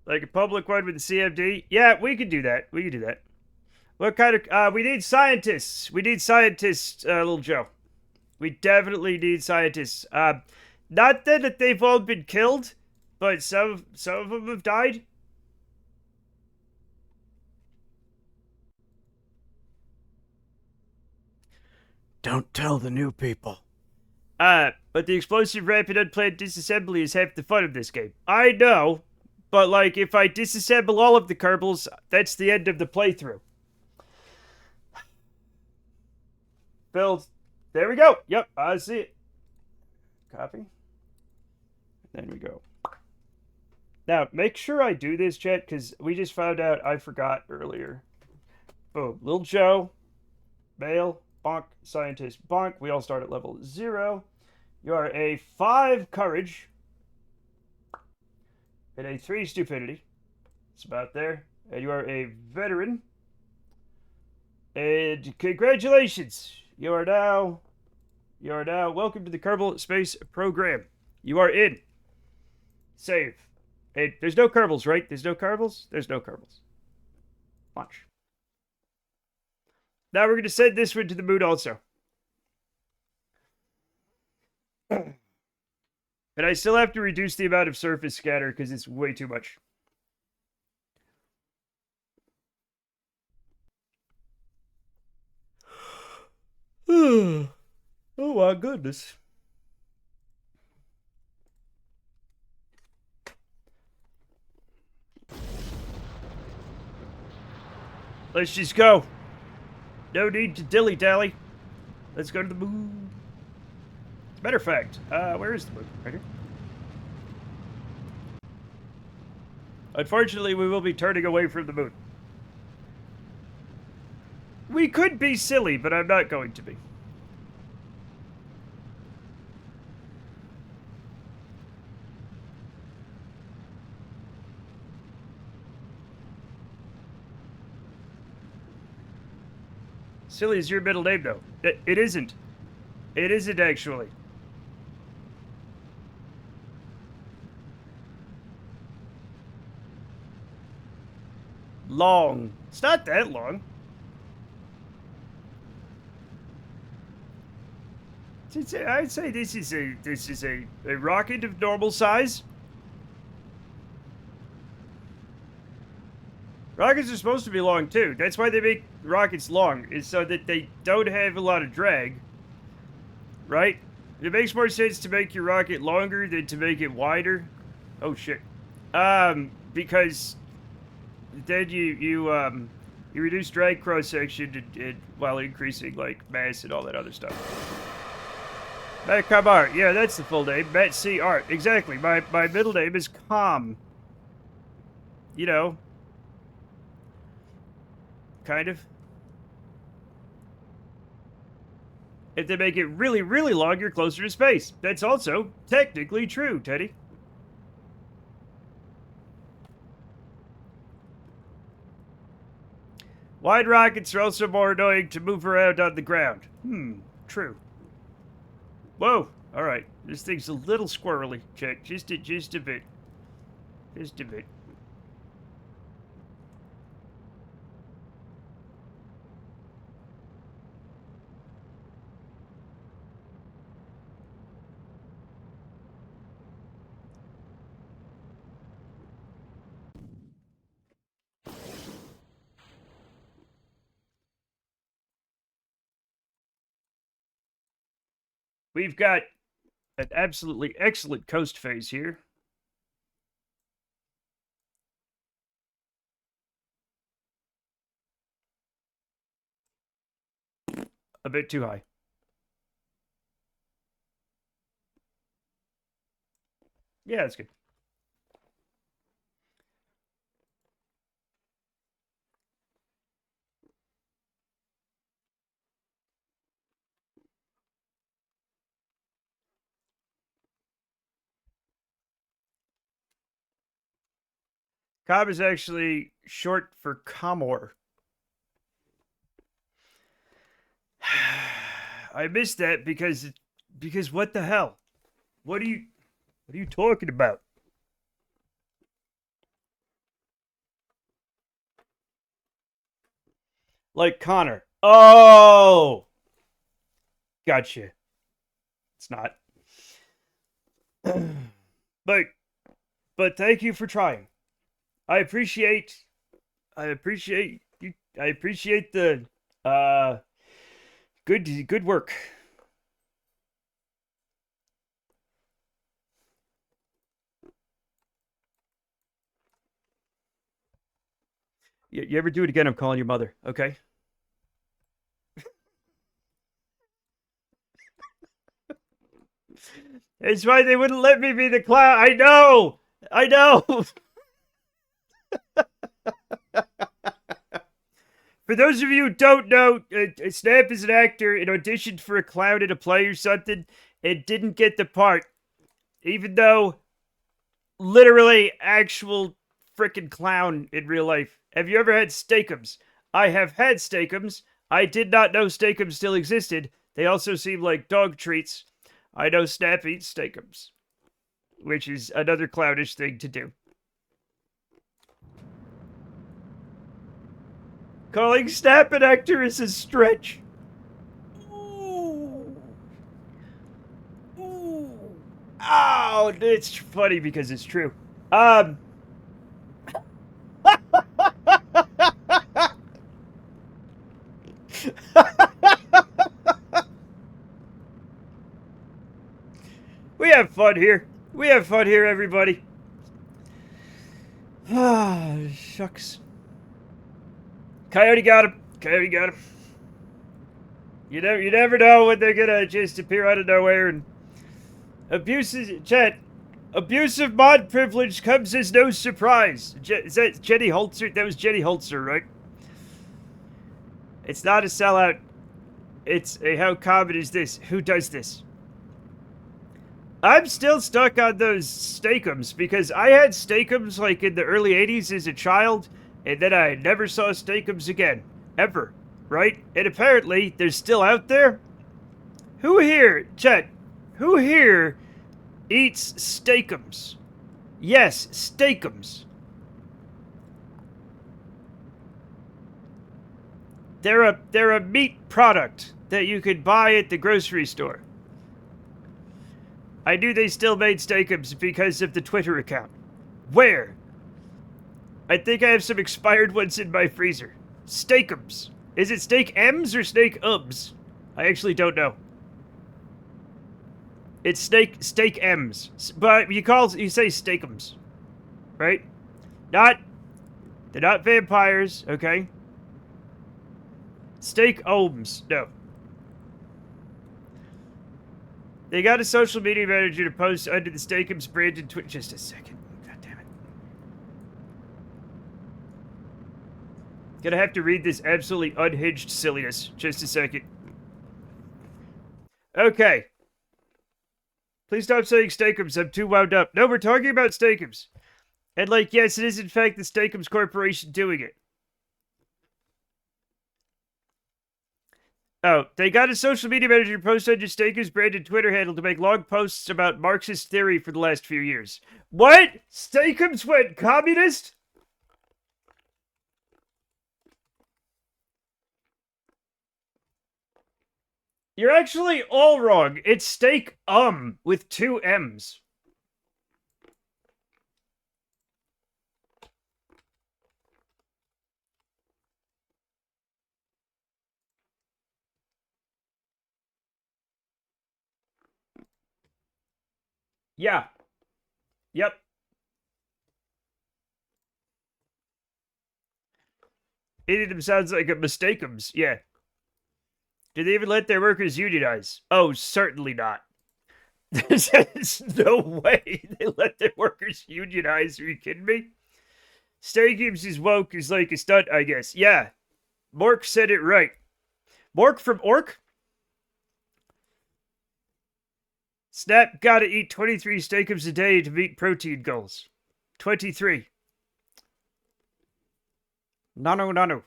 Like a public one with the CMD? Yeah, we could do that. We could do that. What kind of... we need scientists. We need scientists, little Joe. We definitely need scientists. Not that they've all been killed, but some of them have died. Don't tell the new people. But the explosive rapid unplanned disassembly is half the fun of this game. I know, but like if I disassemble all of the Kerbals, that's the end of the playthrough. Build. There we go. Yep, I see it. Copy. Then we go. Now, make sure I do this, chat, because we just found out I forgot earlier. Boom. Little Joe. Male. Bonk. Scientist. Bonk. We all start at level 0. You are a 5 courage. And a 3 stupidity. It's about there. And you are a veteran. And congratulations. You are now You are now welcome to the Kerbal Space Program. You are in. Save. Hey, there's no Kerbals, right? There's no Kerbals? There's no Kerbals. Watch. Now we're going to send this one to the moon also. And I still have to reduce the amount of surface scatter because it's way too much. Oh my goodness. Let's just go. No need to dilly-dally. Let's go to the moon. As a matter of fact, where is the moon? Right here. Unfortunately, we will be turning away from the moon. We could be silly, but I'm not going to be. Silly is your middle name, though. It isn't. It isn't, actually. Long. It's not that long. I'd say this is a rocket of normal size. Rockets are supposed to be long too. That's why they make rockets long, is so that they don't have a lot of drag. Right? It makes more sense to make your rocket longer than to make it wider. Oh shit. Because then you reduce drag cross section while increasing like mass and all that other stuff. Matt Com Art. Yeah, that's the full name. Matt C Art. Exactly. My middle name is Com. You know. Kind of. If they make it really, really long, you're closer to space. That's also technically true, Teddy. Wide rockets are also more annoying to move around on the ground. True. Whoa, alright. This thing's a little squirrely, check. Just a bit. Just a bit. We've got an absolutely excellent coast phase here. A bit too high. Yeah, that's good. Cobb is actually short for Comor. I missed that because what the hell? What are you talking about? Like Connor. Oh, gotcha. It's not. but thank you for trying. I appreciate you. I appreciate the good work. You ever do it again, I'm calling your mother, okay? It's why they wouldn't let me be the clown. I know. For those of you who don't know, Snap is an actor and auditioned for a clown in a play or something and didn't get the part. Even though, literally, actual freaking clown in real life. Have you ever had steakums? I have had steakums. I did not know steakums still existed. They also seem like dog treats. I know Snap eats steakums, which is another clownish thing to do. Calling Snap an actor is a stretch. Ooh. Ooh. Oh, it's funny because it's true. We have fun here. We have fun here, everybody. Ah, shucks. Coyote got him. Coyote got him. You never know when they're gonna just appear out of nowhere and abusive mod privilege comes as no surprise. Is that Jenny Holzer? That was Jenny Holzer, right? It's not a sellout. It's a how common is this? Who does this? I'm still stuck on those steakums because I had steakums like in the early 80s as a child, and then I never saw steakums again. Ever. Right? And apparently, they're still out there. Who here, Chet, who here eats steakums? Yes, steakums. They're a meat product that you could buy at the grocery store. I knew they still made steakums because of the Twitter account. Where? I think I have some expired ones in my freezer. Steakums. Is it steak M's or steak Ubs? I actually don't know. It's steak M's, but you say steakums, right? They're not vampires, okay? Steak Ohms, no. They got a social media manager to post under the Steakums brand and Twitter. Just a second. God damn it. Gonna have to read this absolutely unhinged silliness. Just a second. Okay. Please stop saying Steakums. I'm too wound up. No, we're talking about Steakums. And like, yes, it is in fact the Steakums Corporation doing it. Oh, they got a social media manager to post under Steakums branded Twitter handle to make long posts about Marxist theory for the last few years. What? Steakums went communist? You're actually all wrong. It's steak with 2 M's. Yeah. Yep. Any of them sounds like a mistakeums. Yeah. Do they even let their workers unionize? Oh, certainly not. There's no way they let their workers unionize. Are you kidding me? Steakums is woke is like a stunt, I guess. Yeah. Mork said it right. Mork from Ork? Snap gotta eat 23 steakums a day to meet protein goals. 23. Nano.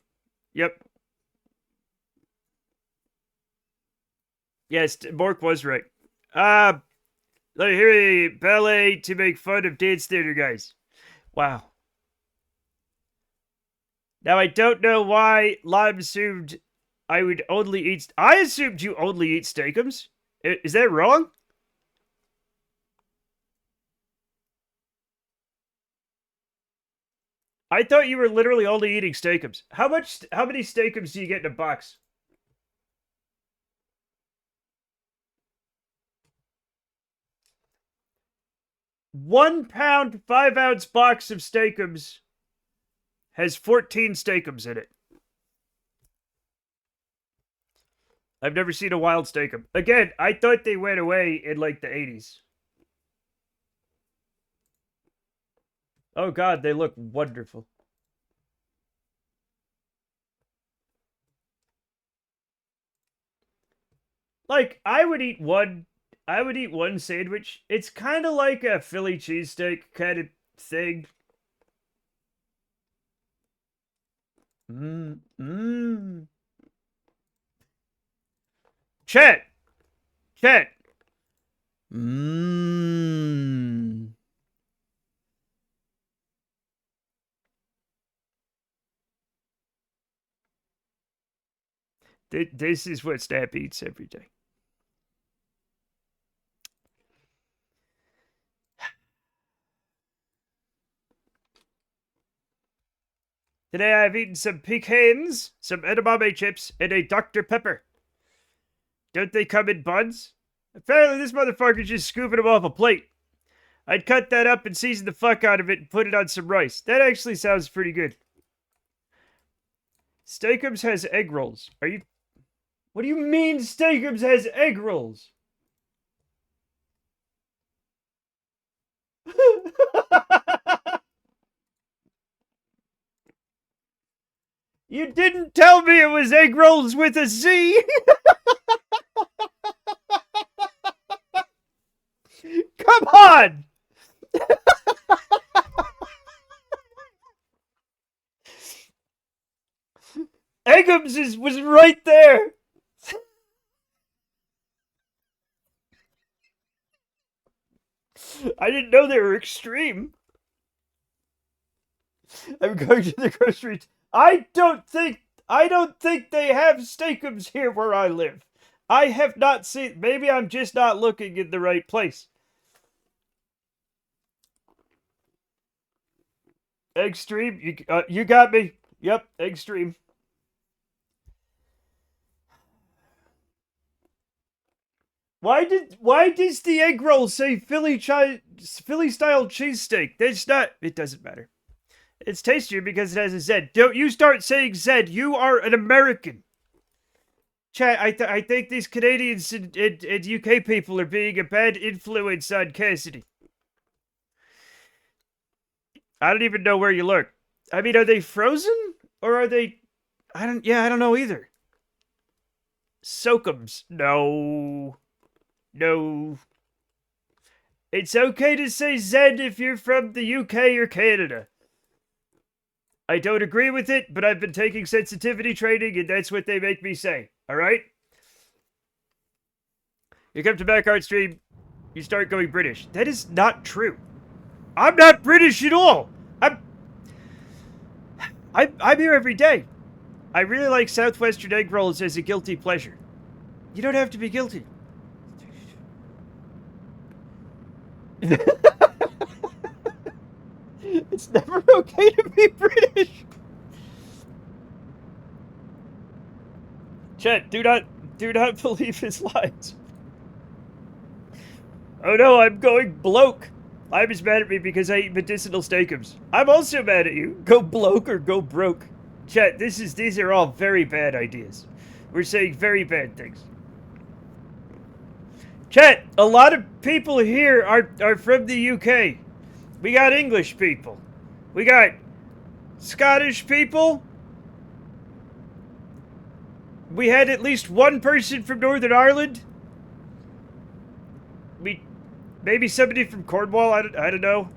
Yep. Yes, Mork was right. Let me hear a ballet to make fun of dance theater guys. Wow. Now, I don't know why Lime assumed I would only eat... I assumed you only eat steakums. Is that wrong? I thought you were literally only eating steakums. How many steakums do you get in a box? £1, 5-ounce box of steakums has 14 steakums in it. I've never seen a wild steakum. Again, I thought they went away in like the 80s. Oh god, they look wonderful. Like, I would eat one sandwich. It's kind of like a Philly cheesesteak kind of thing. Chat. Chat. Mmm. This is what Snap eats every day. Today I've eaten some pecans, some edamame chips, and a Dr. Pepper. Don't they come in buns? Apparently this motherfucker's just scooping them off a plate. I'd cut that up and season the fuck out of it and put it on some rice. That actually sounds pretty good. Steakums has egg rolls. Are you... What do you mean Steakums has egg rolls? You didn't tell me it was egg rolls with a Z. Come on. Eggums was right there. I didn't know they were extreme. I'm going to the grocery. I don't think they have Steakums here where I live. I have not seen. Maybe I'm just not looking in the right place. Extreme, you got me. Yep, extreme. Why does the egg roll say Philly style cheesesteak? That's not. It doesn't matter. It's tastier because it has a Z. Don't you start saying Z. You are an American. Chat, I think these Canadians and UK people are being a bad influence on Cassidy. I don't even know where you look. I mean, are they frozen? Or are they... I don't know either. Soakums. No. No. It's okay to say Z if you're from the UK or Canada. I don't agree with it, but I've been taking sensitivity training, and that's what they make me say. Alright? You come to Backyard Stream, you start going British. That is not true. I'm not British at all! I'm here every day. I really like Southwestern egg rolls as a guilty pleasure. You don't have to be guilty. It's never okay to be British. Chet, do not believe his lies. Oh no, I'm going bloke. I'm as mad at me because I eat medicinal steakums. I'm also mad at you. Go bloke or go broke. Chet, these are all very bad ideas. We're saying very bad things. Chet, a lot of people here are from the UK. We got English people. We got Scottish people. We had at least one person from Northern Ireland. Maybe somebody from Cornwall. I don't know.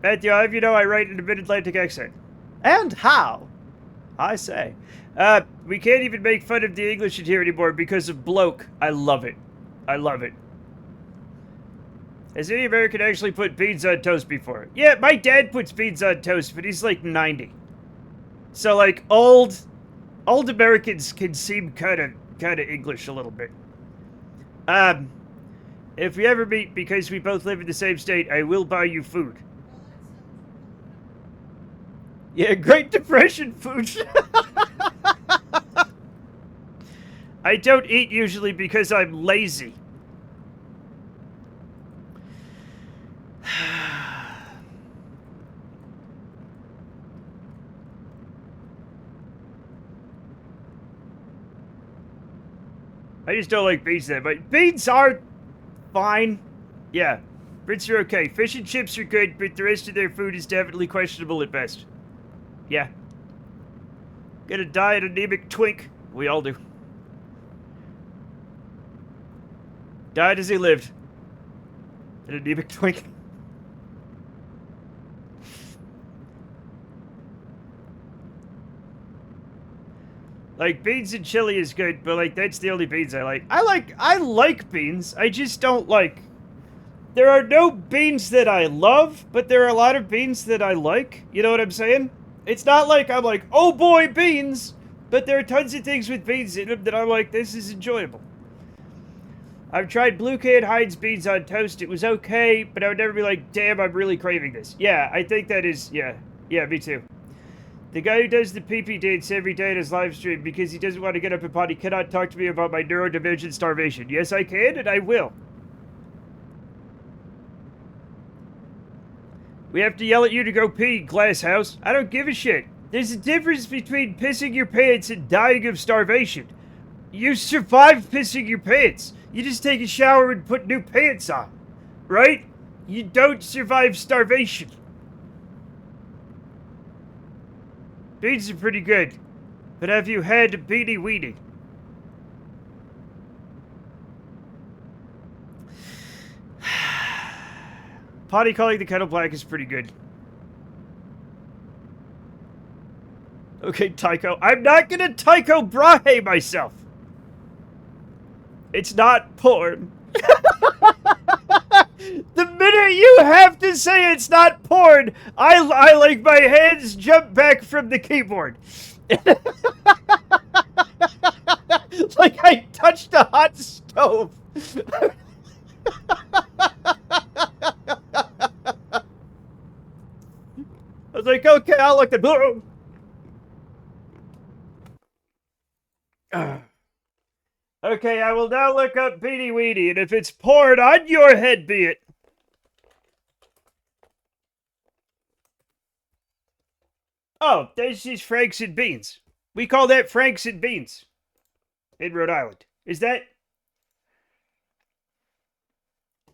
Matthew, how have you know I write in a mid-Atlantic accent? And how? I say. We can't even make fun of the English in here anymore because of bloke. I love it. I love it. Has any American actually put beans on toast before? Yeah, my dad puts beans on toast, but he's like 90. So like old Americans can seem kind of English a little bit. If we ever meet because we both live in the same state, I will buy you food. Yeah, Great Depression food. I don't eat usually because I'm lazy. I just don't like beans that much. Beans are fine. Yeah, Brits are okay. Fish and chips are good, but the rest of their food is definitely questionable at best. Yeah. Gonna die an anemic twink. We all do. Died as he lived. An anemic twink. Like, beans and chili is good, but, like, that's the only beans I like. I like beans. I just don't like... There are no beans that I love, but there are a lot of beans that I like. You know what I'm saying? It's not like I'm like, oh boy, beans! But there are tons of things with beans in them that I'm like, this is enjoyable. I've tried Blue Can Heinz beans on toast. It was okay, but I would never be like, damn, I'm really craving this. Yeah, I think that is, yeah. Yeah, me too. The guy who does the pee-pee dance every day in his live stream because he doesn't want to get up and potty cannot talk to me about my neurodivergent starvation. Yes, I can, and I will. We have to yell at you to go pee, Glass House. I don't give a shit. There's a difference between pissing your pants and dying of starvation. You survive pissing your pants. You just take a shower and put new pants on. Right? You don't survive starvation. Beans are pretty good. But have you had Beanie Weenie? Potty calling the kettle black is pretty good. Okay, Tycho. I'm not gonna Tycho Brahe myself. It's not porn. The minute you have to say it's not porn, I like my hands jump back from the keyboard. Like I touched a hot stove. I was like, okay, I'll look at boom. Okay, I will now look up Beanie Weenie, and if it's porn, on your head be it. Oh, there's just Franks and Beans. We call that Franks and Beans in Rhode Island. Is that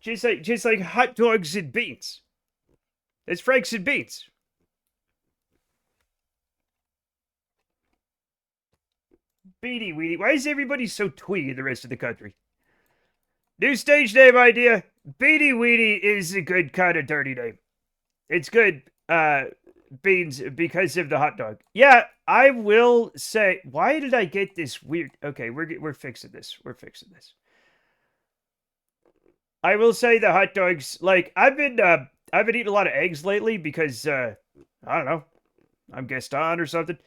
just like hot dogs and beans? It's Franks and Beans. Beanie Weenie. Why is everybody so twee in the rest of the country? New stage name idea. Beanie Weenie is a good kind of dirty name. It's good, Beans, because of the hot dog. Yeah, I will say, why did I get this weird... Okay, we're fixing this. We're fixing this. I will say the hot dogs, like, I've been eating a lot of eggs lately because, I don't know, I'm Gaston or something.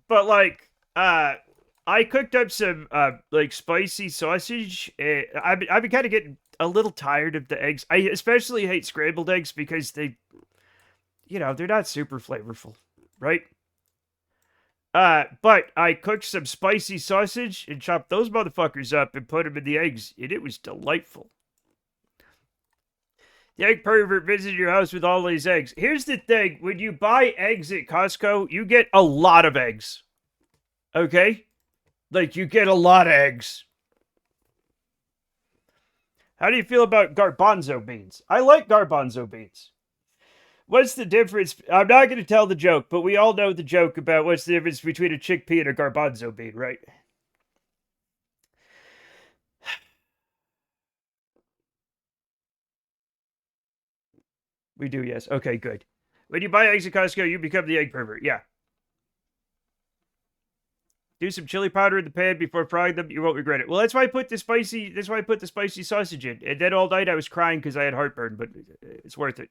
But, like, I cooked up some, like, spicy sausage. I've been kind of getting a little tired of the eggs. I especially hate scrambled eggs because they, you know, they're not super flavorful, right? But I cooked some spicy sausage and chopped those motherfuckers up and put them in the eggs, and it was delightful. The egg pervert visited your house with all these eggs. Here's the thing. When you buy eggs at Costco, you get a lot of eggs. Okay? Like, you get a lot of eggs. How do you feel about garbanzo beans? I like garbanzo beans. What's the difference? I'm not going to tell the joke, but we all know the joke about what's the difference between a chickpea and a garbanzo bean, right? We do, yes. Okay, good. When you buy eggs at Costco, you become the egg pervert. Yeah. Do some chili powder in the pan before frying them. You won't regret it. Well, that's why I put the spicy. That's why I put the spicy sausage in. And then all night I was crying because I had heartburn, but it's worth it.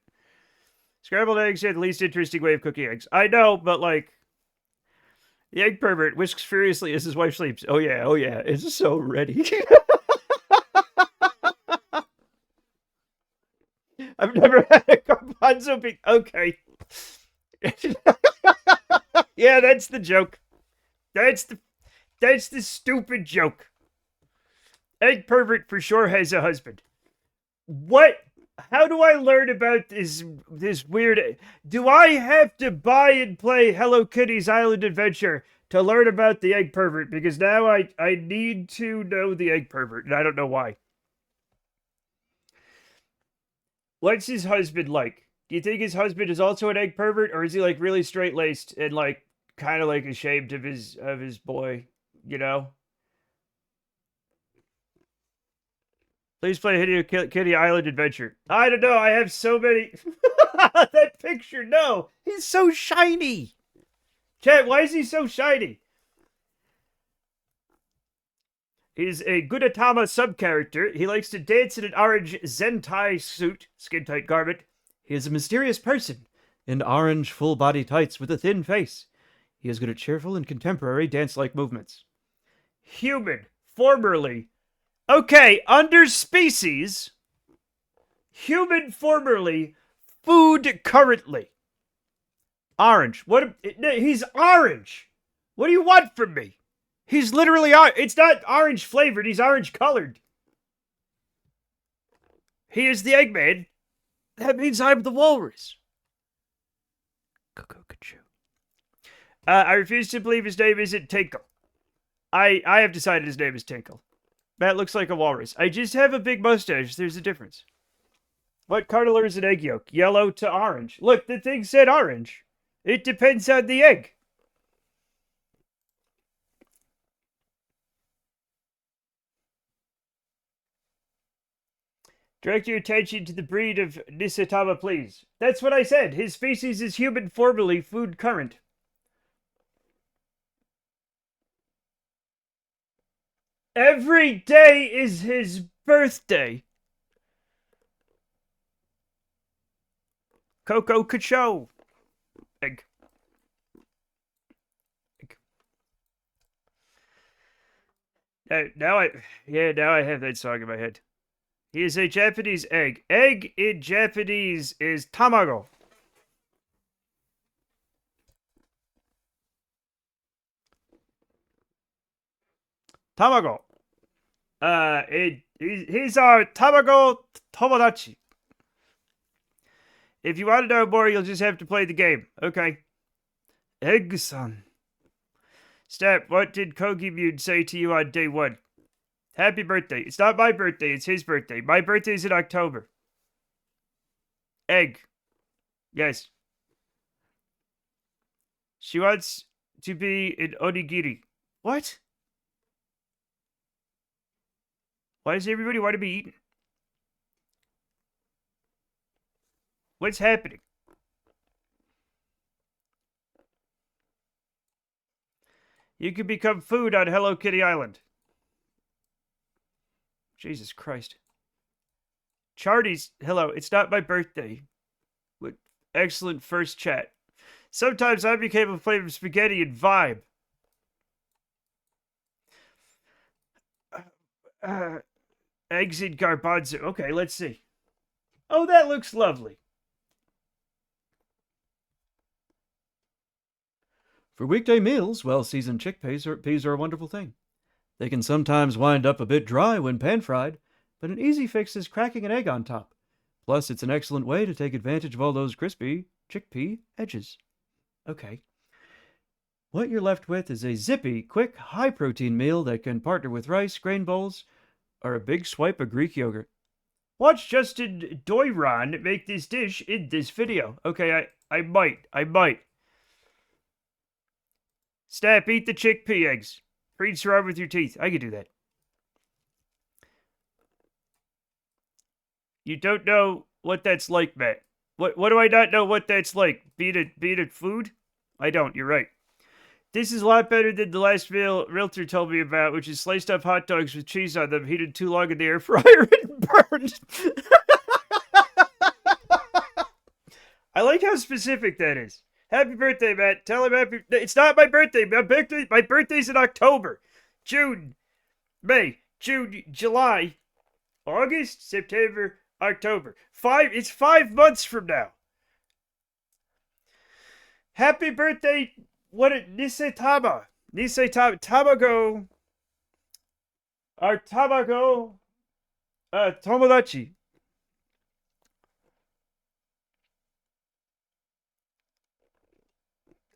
Scrambled eggs are the least interesting way of cooking eggs. I know, but like, the egg pervert whisks furiously as his wife sleeps. Oh yeah, it's so ready. I've never had a garbanzo bean. Okay. Yeah, that's the joke. That's the stupid joke. Egg pervert for sure has a husband. What? How do I learn about this weird... Do I have to buy and play Hello Kitty's Island Adventure to learn about the egg pervert? Because now I need to know the egg pervert, and I don't know why. What's his husband like? Do you think his husband is also an egg pervert, or is he like really straight-laced and like kind of like ashamed of his boy, you know? Please play Hello Kitty Island Adventure. I don't know. I have so many. That picture. No, he's so shiny. Chat, why is he so shiny? He's a Gudetama sub-character. He likes to dance in an orange Zentai suit, skin-tight garment. He is a mysterious person in orange full-body tights with a thin face. He is good at cheerful and contemporary dance-like movements. Human, formerly. Okay, under species. Human, formerly. Food, currently. Orange. What? He's orange. What do you want from me? He's literally it's not orange flavored, he's orange colored. He is the Eggman. That means I'm the walrus. I refuse to believe his name isn't Tinkle. I have decided his name is Tinkle. That looks like a walrus. I just have a big mustache. There's a difference. What color is an egg yolk? Yellow to orange. Look, the thing said orange. It depends on the egg. Direct your attention to the breed of Nisatama, please. That's what I said. His species is human, formerly food current. Every day is his birthday. Coco Cacho. Egg. Now I have that song in my head. He is a Japanese egg. Egg in Japanese is tamago. Tamago. He's our tamago tomodachi. If you want to know more, you'll just have to play the game. Okay. Egg-san. Step, what did Kogimune say to you on day 1? Happy birthday. It's not my birthday, it's his birthday. My birthday's in October. Egg. Yes. She wants to be an onigiri. What? Why does everybody want to be eaten? What's happening? You can become food on Hello Kitty Island. Jesus Christ. Chardy's, hello, it's not my birthday. What excellent first chat. Sometimes I became a flavor of spaghetti and vibe. Eggs in garbanzo. Okay, let's see. Oh, that looks lovely. For weekday meals, well-seasoned chickpeas are a wonderful thing. They can sometimes wind up a bit dry when pan-fried, but an easy fix is cracking an egg on top. Plus, it's an excellent way to take advantage of all those crispy chickpea edges. Okay. What you're left with is a zippy, quick, high-protein meal that can partner with rice, grain bowls, or a big swipe of Greek yogurt. Watch Justin Doiron make this dish in this video. Okay, I might. Snap, eat the chickpea eggs. Freeze surround with your teeth. I can do that. You don't know what that's like, Matt. What do I not know what that's like? Being a food? I don't, you're right. This is a lot better than the last meal Realtor told me about, which is sliced up hot dogs with cheese on them, heated too long in the air fryer and burned. I like how specific that is. Happy birthday, Matt. Tell him happy... It's not my birthday. My birthday's in October. June. May. June. July. August. September. October. It's 5 months from now. Happy birthday... Nissetama. Tamago. Our Tamago. Tomodachi.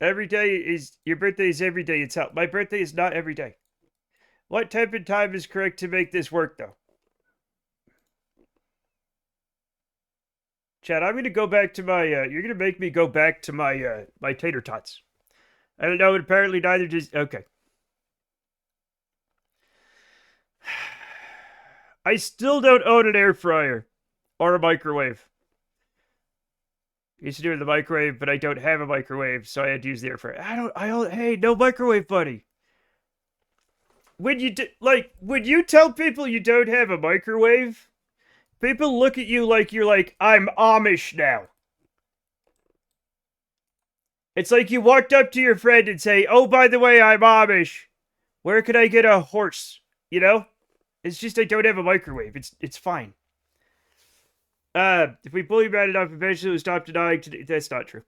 Your birthday is every day itself. My birthday is not every day. What temp and time is correct to make this work, though? Chad, I'm going to go back to my, you're going to make me go back to my, my tater tots. I don't know, apparently neither does, okay. I still don't own an air fryer or a microwave. Used to do it in the microwave, but I don't have a microwave, so I had to use the air fryer. Hey, no microwave, buddy. When you tell people you don't have a microwave, people look at you like you're like, I'm Amish now. It's like you walked up to your friend and say, oh, by the way, I'm Amish. Where could I get a horse? You know? It's just I don't have a microwave. It's fine. If we bully bad enough, eventually we'll stop denying today. That's not true.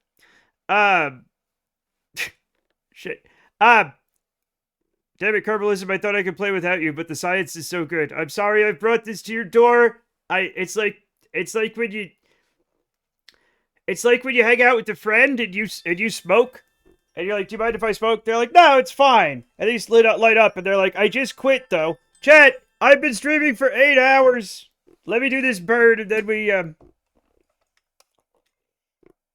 Shit. Damn it, Kerbalism, I thought I could play without you, but the science is so good. I'm sorry I've brought this to your door. It's like when you hang out with a friend and you smoke, and you're like, do you mind if I smoke? They're like, no, it's fine. And they just light up, and they're like, I just quit though. Chat, I've been streaming for 8 hours. Let me do this bird, and then we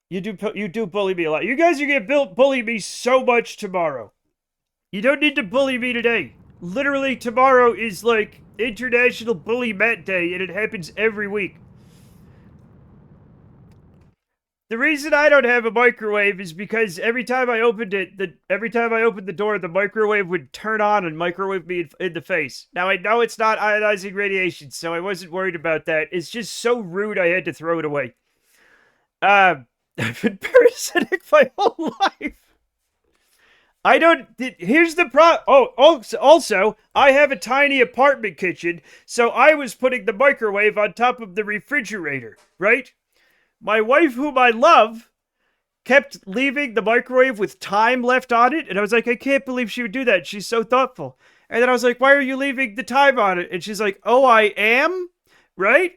you do bully me a lot. You guys are gonna bully me so much tomorrow. You don't need to bully me today. Literally, tomorrow is like International Bully Matt Day, and it happens every week. The reason I don't have a microwave is because every time I opened the door, the microwave would turn on and microwave me in the face. Now, I know it's not ionizing radiation, so I wasn't worried about that. It's just so rude I had to throw it away. I've been parasitic my whole life. Here's the also, I have a tiny apartment kitchen, so I was putting the microwave on top of the refrigerator, right? My wife, whom I love, kept leaving the microwave with time left on it, and I was like, I can't believe she would do that. She's so thoughtful. And then I was like, why are you leaving the time on it? And she's like, oh, I am? Right?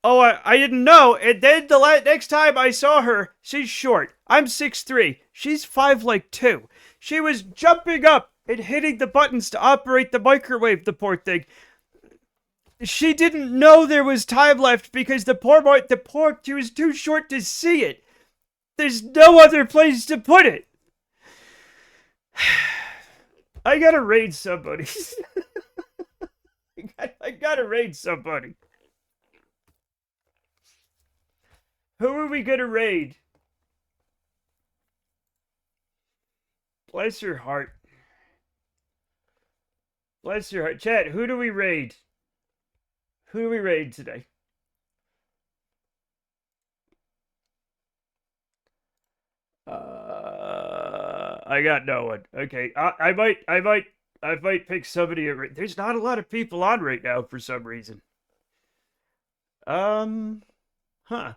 Oh, I didn't know. And then the next time I saw her, she's short. I'm 6'3". She's 5'2". She was jumping up and hitting the buttons to operate the microwave, the poor thing. She didn't know there was time left because she was too short to see it. There's no other place to put it. I gotta raid somebody. I gotta raid somebody. Who are we gonna raid? Bless your heart. Bless your heart. Chat, who do we raid? Who do we raid today? I got no one. Okay, I might pick somebody. There's not a lot of people on right now for some reason. Huh.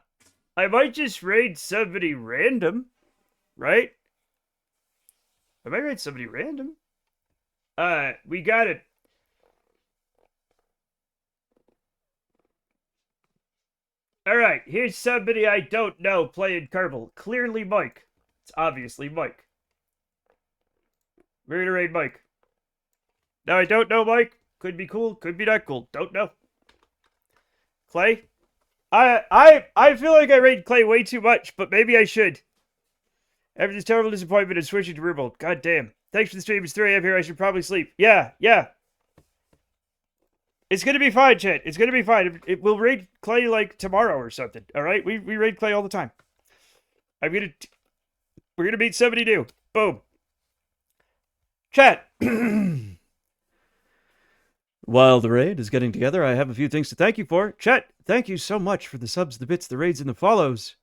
I might just raid somebody random, right? I might raid somebody random. We got it. Alright, here's somebody I don't know playing Kerbal. Clearly Mike. It's obviously Mike. We're gonna raid Mike. Now, I don't know Mike. Could be cool, could be not cool. Don't know. Clay? I feel like I raid Clay way too much, but maybe I should. After this terrible disappointment, I'm switching to Ruble. God damn. Thanks for the stream. It's 3 AM here. I should probably sleep. Yeah. It's gonna be fine, chat. It's gonna be fine. We'll raid Clay like tomorrow or something. All right, we raid Clay all the time. We're gonna beat somebody new. Boom. Chat. While the raid is getting together, I have a few things to thank you for. Chat, thank you so much for the subs, the bits, the raids, and the follows.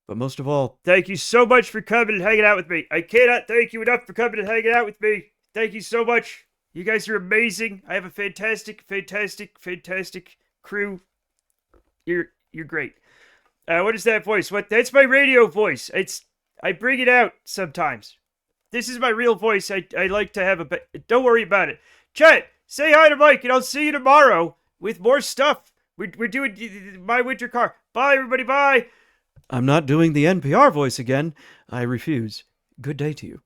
But most of all, thank you so much for coming and hanging out with me. I cannot thank you enough for coming and hanging out with me. Thank you so much. You guys are amazing. I have a fantastic crew. You're great. What is that voice? That's my radio voice. I bring it out sometimes. This is my real voice. I like to have a don't worry about it. Chat, say hi to Mike, and I'll see you tomorrow with more stuff. We're doing My Winter Car. Bye, everybody. Bye. I'm not doing the NPR voice again. I refuse. Good day to you.